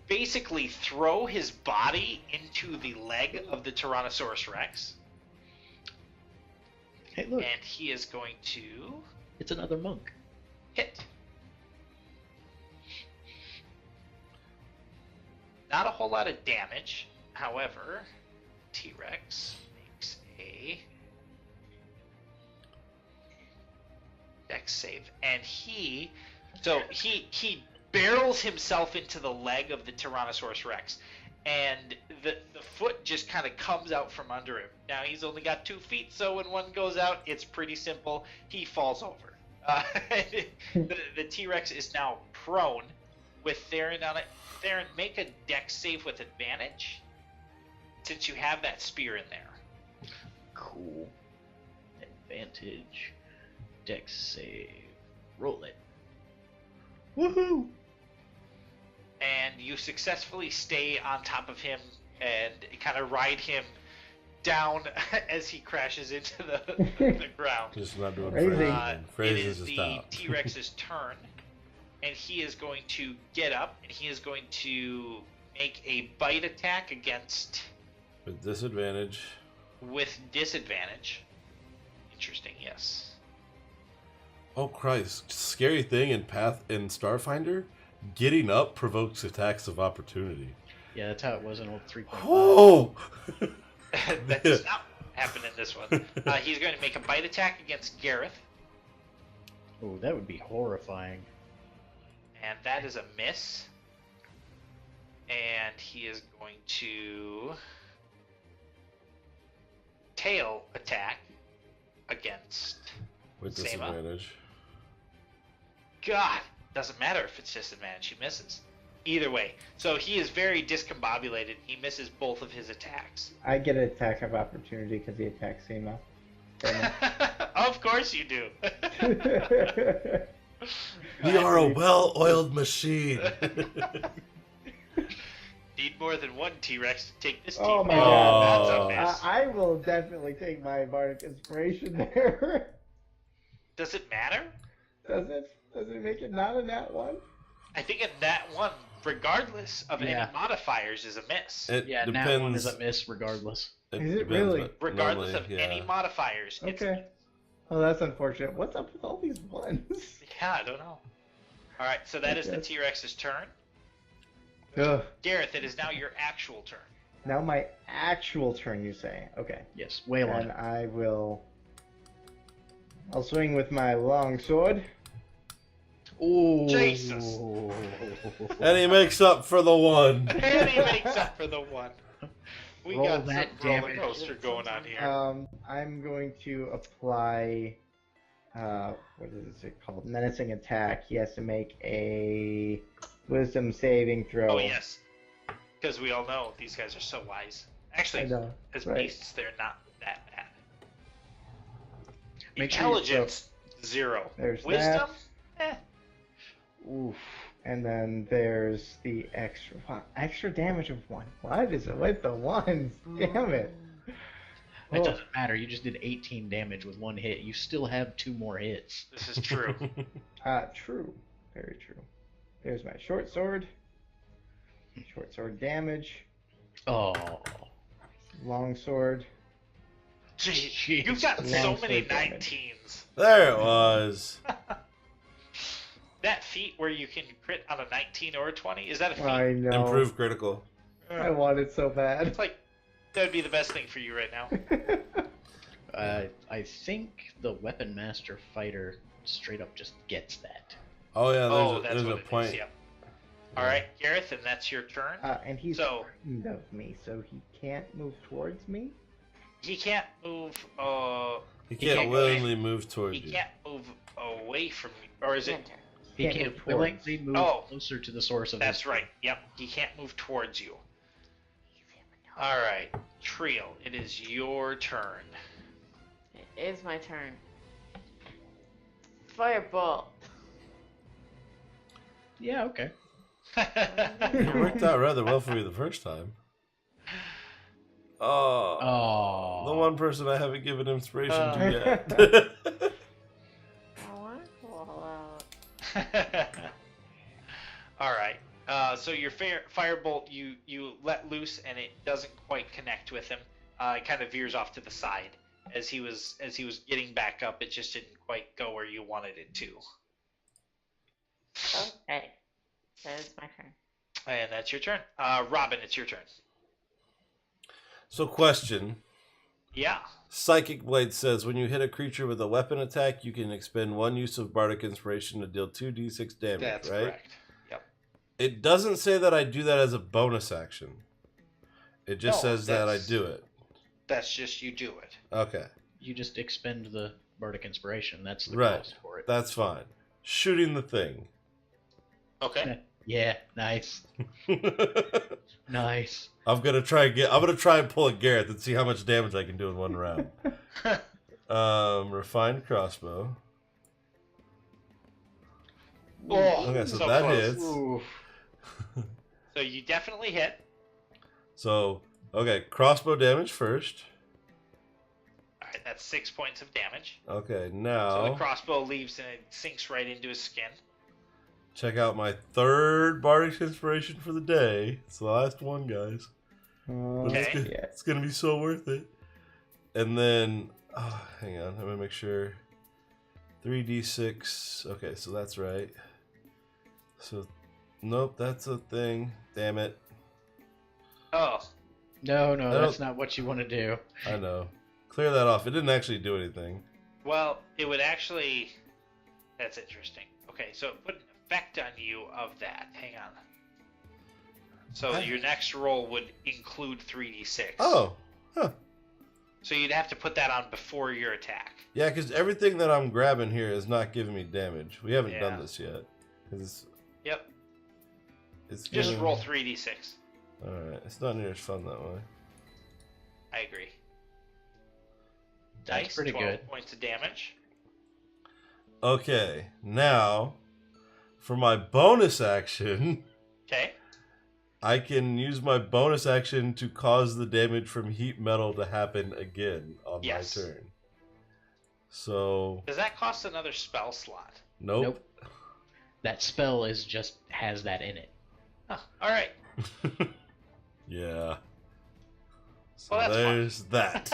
[SPEAKER 4] basically throw his body into the leg of the Tyrannosaurus Rex.
[SPEAKER 6] Hey, look,
[SPEAKER 4] And he is going to
[SPEAKER 6] it's another monk.
[SPEAKER 4] hit. Not a whole lot of damage. However, T-Rex makes a dex save, and he barrels himself into the leg of the Tyrannosaurus Rex, and the foot just kind of comes out from under him. Now he's only got 2 feet, so when one goes out, it's pretty simple. He falls over. The T-Rex is now prone with Theron on it. Theron, make a dex save with advantage, since you have that spear in there.
[SPEAKER 6] Cool. Advantage. Dex save. Roll it. Woohoo!
[SPEAKER 4] And you successfully stay on top of him and kind of ride him down as he crashes into the ground.
[SPEAKER 1] Just not doing
[SPEAKER 2] Crazy.
[SPEAKER 1] phrases.
[SPEAKER 4] It
[SPEAKER 1] Phrases
[SPEAKER 4] is
[SPEAKER 1] to
[SPEAKER 4] the
[SPEAKER 1] stop.
[SPEAKER 4] T-Rex's turn, and he is going to get up, and he is going to make a bite attack against
[SPEAKER 1] With disadvantage.
[SPEAKER 4] with disadvantage. Interesting, yes.
[SPEAKER 1] Oh Christ! Scary thing in Starfinder, getting up provokes attacks of opportunity.
[SPEAKER 6] Yeah, that's how it was in old 3.5.
[SPEAKER 1] Oh!
[SPEAKER 4] That does not happen in this one. He's going to make a bite attack against Gareth,
[SPEAKER 6] Oh, that would be horrifying.
[SPEAKER 4] and that is a miss. And he is going to tail attack against
[SPEAKER 1] With
[SPEAKER 4] Seima.
[SPEAKER 1] disadvantage.
[SPEAKER 4] God. Doesn't matter if it's disadvantage, he misses. Either way. So he is very discombobulated. He misses both of his attacks.
[SPEAKER 2] I get an attack of opportunity because he attacks Seema.
[SPEAKER 4] Of course you do.
[SPEAKER 1] We are a well-oiled machine.
[SPEAKER 4] Need more than one T-Rex to take this team.
[SPEAKER 2] Oh my
[SPEAKER 4] on.
[SPEAKER 1] God.
[SPEAKER 4] That's a miss.
[SPEAKER 2] I will definitely take my bardic inspiration there.
[SPEAKER 4] Does it matter?
[SPEAKER 2] Does it? Does it make it not a nat one?
[SPEAKER 4] I think in that one regardless of
[SPEAKER 6] Yeah.
[SPEAKER 4] any modifiers, is a miss.
[SPEAKER 1] It
[SPEAKER 6] Yeah,
[SPEAKER 1] depends.
[SPEAKER 6] nat 1 is a miss regardless.
[SPEAKER 2] Is it
[SPEAKER 1] depends,
[SPEAKER 2] really?
[SPEAKER 1] but
[SPEAKER 4] Regardless
[SPEAKER 1] normally,
[SPEAKER 4] of any modifiers, it's
[SPEAKER 2] Okay. Oh, that's unfortunate. What's up with all these ones?
[SPEAKER 4] yeah, I don't know. All right, so that is the
[SPEAKER 2] Okay.
[SPEAKER 4] T-Rex's turn.
[SPEAKER 2] Ugh.
[SPEAKER 4] Gareth, it is now your actual turn.
[SPEAKER 2] Now my actual turn, you say? Okay.
[SPEAKER 6] Yes, wail on
[SPEAKER 2] And
[SPEAKER 6] it.
[SPEAKER 2] I will. I'll swing with my long sword.
[SPEAKER 6] Ooh.
[SPEAKER 4] Jesus.
[SPEAKER 1] And he makes up for the one.
[SPEAKER 4] And he makes up for the one. We
[SPEAKER 6] Roll
[SPEAKER 4] got
[SPEAKER 6] that
[SPEAKER 4] some roller
[SPEAKER 6] damage.
[SPEAKER 4] coaster going on here.
[SPEAKER 2] I'm going to apply. What is it called? Menacing attack. He has to make a wisdom saving throw.
[SPEAKER 4] Oh yes, because we all know these guys are so wise.
[SPEAKER 2] I
[SPEAKER 4] Actually,
[SPEAKER 2] know.
[SPEAKER 4] as
[SPEAKER 2] right.
[SPEAKER 4] beasts, they're not that bad.
[SPEAKER 6] Make sure you-
[SPEAKER 4] Intelligence 0.
[SPEAKER 2] There's
[SPEAKER 4] Wisdom,
[SPEAKER 2] Oof. And then there's the extra damage of 1. What is it with the ones? Damn it.
[SPEAKER 6] It
[SPEAKER 2] Oh.
[SPEAKER 6] doesn't matter. You just did 18 damage with 1 hit. You still have 2 more hits.
[SPEAKER 4] This is true.
[SPEAKER 2] True. Very true. There's my short sword. Short sword damage.
[SPEAKER 6] Oh.
[SPEAKER 2] Long sword.
[SPEAKER 4] Gee, you've got so
[SPEAKER 2] Long
[SPEAKER 4] many
[SPEAKER 2] sword damage.
[SPEAKER 4] 19s.
[SPEAKER 1] There it was.
[SPEAKER 4] That feat where you can crit on a 19 or a 20, is that a feat?
[SPEAKER 2] I know.
[SPEAKER 1] Improved critical.
[SPEAKER 2] I want it so bad.
[SPEAKER 4] It's like, that would be the best thing for you right now.
[SPEAKER 6] I think the Weapon Master Fighter straight up just gets that.
[SPEAKER 1] Oh yeah,
[SPEAKER 4] Oh, that's
[SPEAKER 1] there's
[SPEAKER 4] what
[SPEAKER 1] a
[SPEAKER 4] it
[SPEAKER 1] point.
[SPEAKER 4] is, yep. Alright, Gareth, and that's your turn.
[SPEAKER 2] And he's
[SPEAKER 4] So-
[SPEAKER 2] frightened of me, so he can't move towards me?
[SPEAKER 4] He can't move,
[SPEAKER 1] He
[SPEAKER 4] He
[SPEAKER 1] can't
[SPEAKER 4] can't go
[SPEAKER 1] willingly move towards
[SPEAKER 4] he
[SPEAKER 1] you.
[SPEAKER 4] can't move away from you. Or is it?
[SPEAKER 5] Enter.
[SPEAKER 6] He
[SPEAKER 2] Can't
[SPEAKER 6] can't
[SPEAKER 2] move towards.
[SPEAKER 6] willingly move
[SPEAKER 4] Oh.
[SPEAKER 6] closer to the source of
[SPEAKER 4] That's
[SPEAKER 6] his
[SPEAKER 4] right. Yep, he can't move towards you. Alright, Trio, it is your turn.
[SPEAKER 5] It is my turn. Firebolt.
[SPEAKER 6] Yeah, okay.
[SPEAKER 1] It worked out rather well for you the first time. Oh,
[SPEAKER 6] Oh.
[SPEAKER 1] the one person I haven't given inspiration
[SPEAKER 4] Uh.
[SPEAKER 1] to yet.
[SPEAKER 5] I want to call out.
[SPEAKER 4] Alright, so your firebolt, you let loose and it doesn't quite connect with him. It kind of veers off to the side. As he was getting back up, it just didn't quite go where you wanted it to.
[SPEAKER 5] Okay. That is my turn.
[SPEAKER 4] And that's your turn. Robin, it's your turn.
[SPEAKER 1] So, question.
[SPEAKER 4] Yeah.
[SPEAKER 1] Psychic Blade says when you hit a creature with a weapon attack, you can expend 1 use of Bardic Inspiration to deal 2d6 damage,
[SPEAKER 4] That's
[SPEAKER 1] right?
[SPEAKER 4] correct. Yep.
[SPEAKER 1] It doesn't say that I do that as a bonus action. It just
[SPEAKER 4] No,
[SPEAKER 1] says that I
[SPEAKER 4] that's-
[SPEAKER 1] do it.
[SPEAKER 4] That's just you do it.
[SPEAKER 1] Okay,
[SPEAKER 6] You just expend the Bardic Inspiration. That's the
[SPEAKER 1] Right.
[SPEAKER 6] cost for it.
[SPEAKER 1] that's fine. Shooting the thing.
[SPEAKER 4] Okay.
[SPEAKER 6] Yeah, nice. Nice.
[SPEAKER 1] I'm gonna try and pull a Gareth and see how much damage I can do in 1 round. Refined crossbow.
[SPEAKER 4] Oh,
[SPEAKER 1] Okay, so
[SPEAKER 4] so
[SPEAKER 1] that
[SPEAKER 4] close.
[SPEAKER 1] hits.
[SPEAKER 6] Oof.
[SPEAKER 4] So you definitely hit.
[SPEAKER 1] So, okay, crossbow damage first.
[SPEAKER 4] Alright, that's 6 points of damage.
[SPEAKER 1] Okay,
[SPEAKER 4] So the
[SPEAKER 1] now
[SPEAKER 4] crossbow leaves and it sinks right into his skin.
[SPEAKER 1] check out my 3rd Bardic Inspiration for the day. It's the last one, guys. But
[SPEAKER 4] Okay.
[SPEAKER 1] it's gonna be so worth it. And then, hang on, I'm gonna make sure. 3d6. Okay, so that's right. So, nope, that's a thing. Damn it.
[SPEAKER 4] Oh,
[SPEAKER 6] No,
[SPEAKER 1] I
[SPEAKER 6] that's
[SPEAKER 1] don't-
[SPEAKER 6] not what you want to do.
[SPEAKER 1] I know. Clear that off. It didn't actually do anything.
[SPEAKER 4] well, it would actually... That's interesting. Okay, so it put an effect on you of that. Hang on. So your next roll would include 3d6.
[SPEAKER 1] Oh, huh.
[SPEAKER 4] So you'd have to put that on before your attack.
[SPEAKER 1] Yeah, because everything that I'm grabbing here is not giving me damage. We haven't done
[SPEAKER 4] Yeah.
[SPEAKER 1] this yet. 'Cause
[SPEAKER 4] Yep.
[SPEAKER 1] it's
[SPEAKER 4] Just
[SPEAKER 1] giving-
[SPEAKER 4] roll 3d6.
[SPEAKER 1] Alright, it's not near as fun that way.
[SPEAKER 4] I agree.
[SPEAKER 6] That's
[SPEAKER 4] Nice,
[SPEAKER 6] pretty
[SPEAKER 4] 12
[SPEAKER 6] good.
[SPEAKER 4] points of damage.
[SPEAKER 1] Okay, now for my bonus action,
[SPEAKER 4] Okay.
[SPEAKER 1] I can use my bonus action to cause the damage from heat metal to happen again on
[SPEAKER 4] Yes.
[SPEAKER 1] my turn. So,
[SPEAKER 4] Does that cost another spell slot?
[SPEAKER 1] nope.
[SPEAKER 6] Nope. That spell has that in it.
[SPEAKER 4] Huh, all right.
[SPEAKER 1] Yeah. So
[SPEAKER 4] Well, that's fun.
[SPEAKER 1] there's that.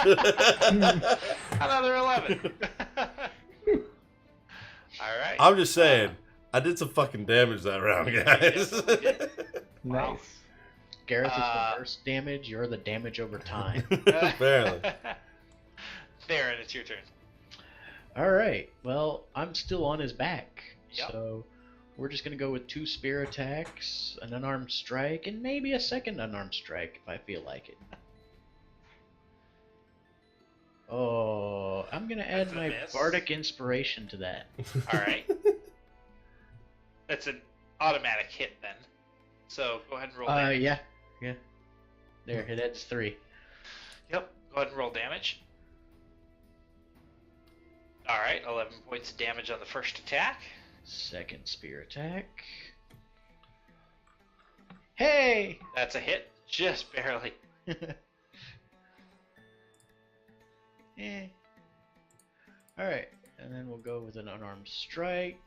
[SPEAKER 4] Another 11. All right.
[SPEAKER 1] I'm just saying, I did some fucking damage that round, guys.
[SPEAKER 2] Nice.
[SPEAKER 3] Gareth is the worst damage. You're the damage over time.
[SPEAKER 1] Apparently.
[SPEAKER 4] Theron, it's your turn.
[SPEAKER 3] All right. Well, I'm still on his back,
[SPEAKER 4] Yep.
[SPEAKER 3] so we're just gonna go with 2 spear attacks, an unarmed strike, and maybe a second unarmed strike if I feel like it. Oh, I'm gonna add
[SPEAKER 4] That's a
[SPEAKER 3] my
[SPEAKER 4] miss.
[SPEAKER 3] bardic inspiration to that.
[SPEAKER 4] All right. That's an automatic hit then. So go ahead and roll damage.
[SPEAKER 3] Yeah. There, it adds 3.
[SPEAKER 4] Yep. Go ahead and roll damage. All right. 11 points of damage on the first attack.
[SPEAKER 3] Second spear attack. Hey!
[SPEAKER 4] That's a hit. Just barely.
[SPEAKER 3] Eh. Alright, and then we'll go with an unarmed strike.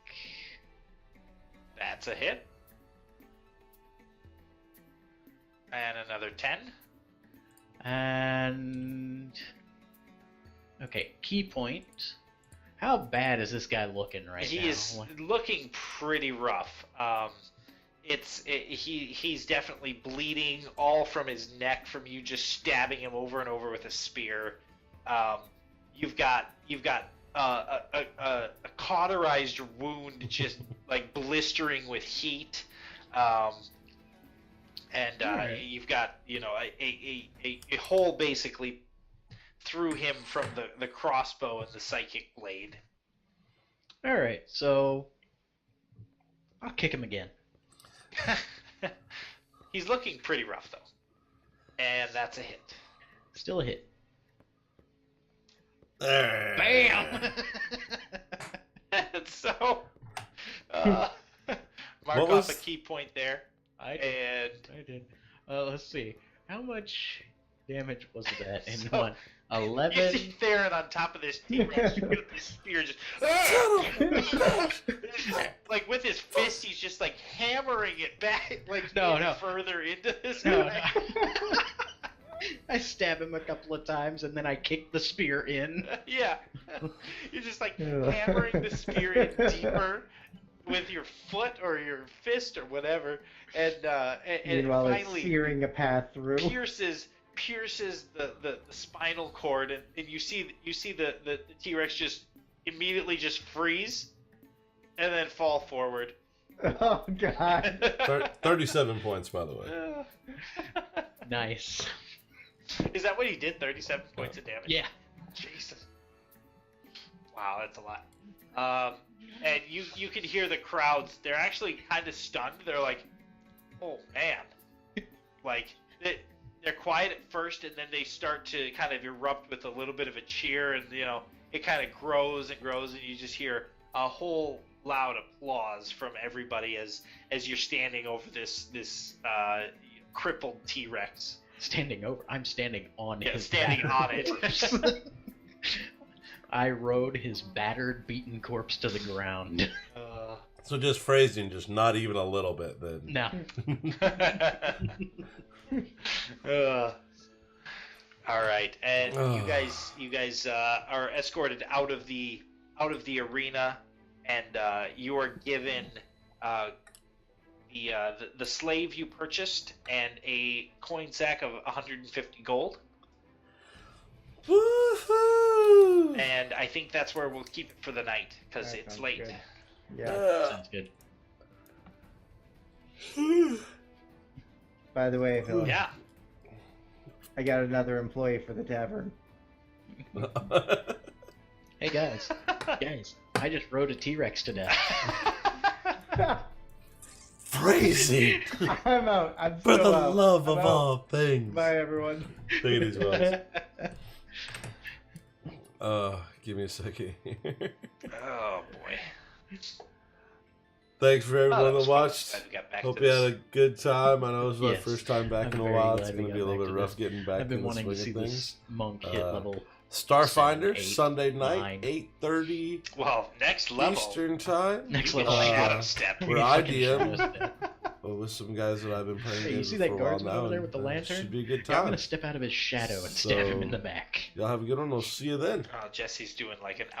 [SPEAKER 4] That's a hit. And another 10.
[SPEAKER 3] And. Okay, key point. How bad is this guy looking right now?
[SPEAKER 4] He is looking pretty rough. He's definitely bleeding all from his neck from you just stabbing him over and over with a spear. You've got a cauterized wound just like blistering with heat.
[SPEAKER 3] Right.
[SPEAKER 4] You've got a hole basically through him from the crossbow and the psychic blade.
[SPEAKER 3] Alright, so. I'll kick him again.
[SPEAKER 4] He's looking pretty rough though, and that's a hit.
[SPEAKER 3] Still a hit.
[SPEAKER 1] There.
[SPEAKER 3] Bam!
[SPEAKER 4] And so, mark
[SPEAKER 1] What was-
[SPEAKER 4] off a key point there,
[SPEAKER 3] I did.
[SPEAKER 4] and
[SPEAKER 3] I did. Let's see. How much damage was that in
[SPEAKER 4] So,
[SPEAKER 3] one?
[SPEAKER 4] you
[SPEAKER 3] 11?
[SPEAKER 4] see Theron on top of this T-Rex with this spear just like with his fist, he's just like hammering it back, like
[SPEAKER 3] No.
[SPEAKER 4] further into this
[SPEAKER 3] No,
[SPEAKER 4] guy.
[SPEAKER 3] no. I stab him a couple of times and then I kick the spear in.
[SPEAKER 4] Yeah, you're just like hammering the spear in deeper with your foot or your fist or whatever, and it
[SPEAKER 2] Meanwhile, it's
[SPEAKER 4] finally
[SPEAKER 2] searing a path through.
[SPEAKER 4] pierces the spinal cord, and you see the T-Rex just immediately just freeze and then fall forward.
[SPEAKER 2] Oh God.
[SPEAKER 1] 37 points, by the way.
[SPEAKER 3] Nice.
[SPEAKER 4] Is that what he did? 37 points of damage?
[SPEAKER 3] Yeah.
[SPEAKER 4] Jesus. Wow, that's a lot. And you can hear the crowds. They're actually kind of stunned. They're like, oh man. Like, they're quiet at first, and then they start to kind of erupt with a little bit of a cheer, and it kind of grows and grows, and you just hear a whole loud applause from everybody as you're standing over this crippled T-Rex.
[SPEAKER 3] Standing over. I'm standing on
[SPEAKER 4] Yeah,
[SPEAKER 3] his
[SPEAKER 4] standing on
[SPEAKER 3] battered
[SPEAKER 4] it.
[SPEAKER 3] corpse. I rode his battered, beaten corpse to the ground.
[SPEAKER 1] So just phrasing, just not even a little bit then.
[SPEAKER 3] No.
[SPEAKER 4] All right, and you guys are escorted out of the arena, and you are given the slave you purchased and a coin sack of 150 gold.
[SPEAKER 1] Woohoo!
[SPEAKER 4] And I think that's where we'll keep it for the night because
[SPEAKER 2] That
[SPEAKER 4] it's
[SPEAKER 2] sounds
[SPEAKER 4] late.
[SPEAKER 2] good. Yeah.
[SPEAKER 3] Sounds good.
[SPEAKER 2] By the way, Phil,
[SPEAKER 4] Yeah.
[SPEAKER 2] I got another employee for the tavern.
[SPEAKER 3] Hey guys. Guys, I just rode a T-Rex to death.
[SPEAKER 1] Phrasing!
[SPEAKER 2] I'm out. I'm
[SPEAKER 1] For
[SPEAKER 2] so
[SPEAKER 1] the
[SPEAKER 2] out.
[SPEAKER 1] love
[SPEAKER 2] I'm
[SPEAKER 1] of
[SPEAKER 2] out.
[SPEAKER 1] all things.
[SPEAKER 2] Bye, everyone.
[SPEAKER 1] Take it easy, Wells. Give me a second here.
[SPEAKER 4] Oh boy.
[SPEAKER 1] Thanks for everyone
[SPEAKER 4] that
[SPEAKER 1] that
[SPEAKER 4] was fun.
[SPEAKER 1] watched.
[SPEAKER 4] Glad we got back
[SPEAKER 1] Hope
[SPEAKER 4] to
[SPEAKER 1] you
[SPEAKER 4] this.
[SPEAKER 1] had a good time. I know it was my
[SPEAKER 3] Yes.
[SPEAKER 1] first time back
[SPEAKER 3] I'm
[SPEAKER 1] in a
[SPEAKER 3] very
[SPEAKER 1] while.
[SPEAKER 3] glad
[SPEAKER 1] It's
[SPEAKER 3] we
[SPEAKER 1] going to
[SPEAKER 3] got
[SPEAKER 1] be a little
[SPEAKER 3] back
[SPEAKER 1] bit
[SPEAKER 3] to
[SPEAKER 1] rough
[SPEAKER 3] this.
[SPEAKER 1] getting back
[SPEAKER 3] I've been
[SPEAKER 1] in the
[SPEAKER 3] wanting to
[SPEAKER 1] swing
[SPEAKER 3] see
[SPEAKER 1] of things.
[SPEAKER 3] this monk hit level.
[SPEAKER 1] Starfinder,
[SPEAKER 3] 7, 8,
[SPEAKER 1] Sunday night,
[SPEAKER 3] 9.
[SPEAKER 1] 8:30
[SPEAKER 4] Well, next level.
[SPEAKER 1] Eastern time.
[SPEAKER 3] Next
[SPEAKER 4] You get
[SPEAKER 3] level.
[SPEAKER 4] shadow step.
[SPEAKER 1] Where I
[SPEAKER 3] Fucking
[SPEAKER 1] DM.
[SPEAKER 3] shadow step.
[SPEAKER 1] with some guys that I've been playing
[SPEAKER 3] Hey, you
[SPEAKER 1] games
[SPEAKER 3] see
[SPEAKER 1] with
[SPEAKER 3] that
[SPEAKER 1] for a while
[SPEAKER 3] guardsman
[SPEAKER 1] now.
[SPEAKER 3] over there
[SPEAKER 1] and,
[SPEAKER 3] with the
[SPEAKER 1] it
[SPEAKER 3] lantern?
[SPEAKER 1] should be a good
[SPEAKER 3] Yeah, I'm
[SPEAKER 1] time.
[SPEAKER 3] gonna step out of his shadow and stab him in the back.
[SPEAKER 1] Y'all have a good one. I'll see you then.
[SPEAKER 4] Jesse's doing like an out.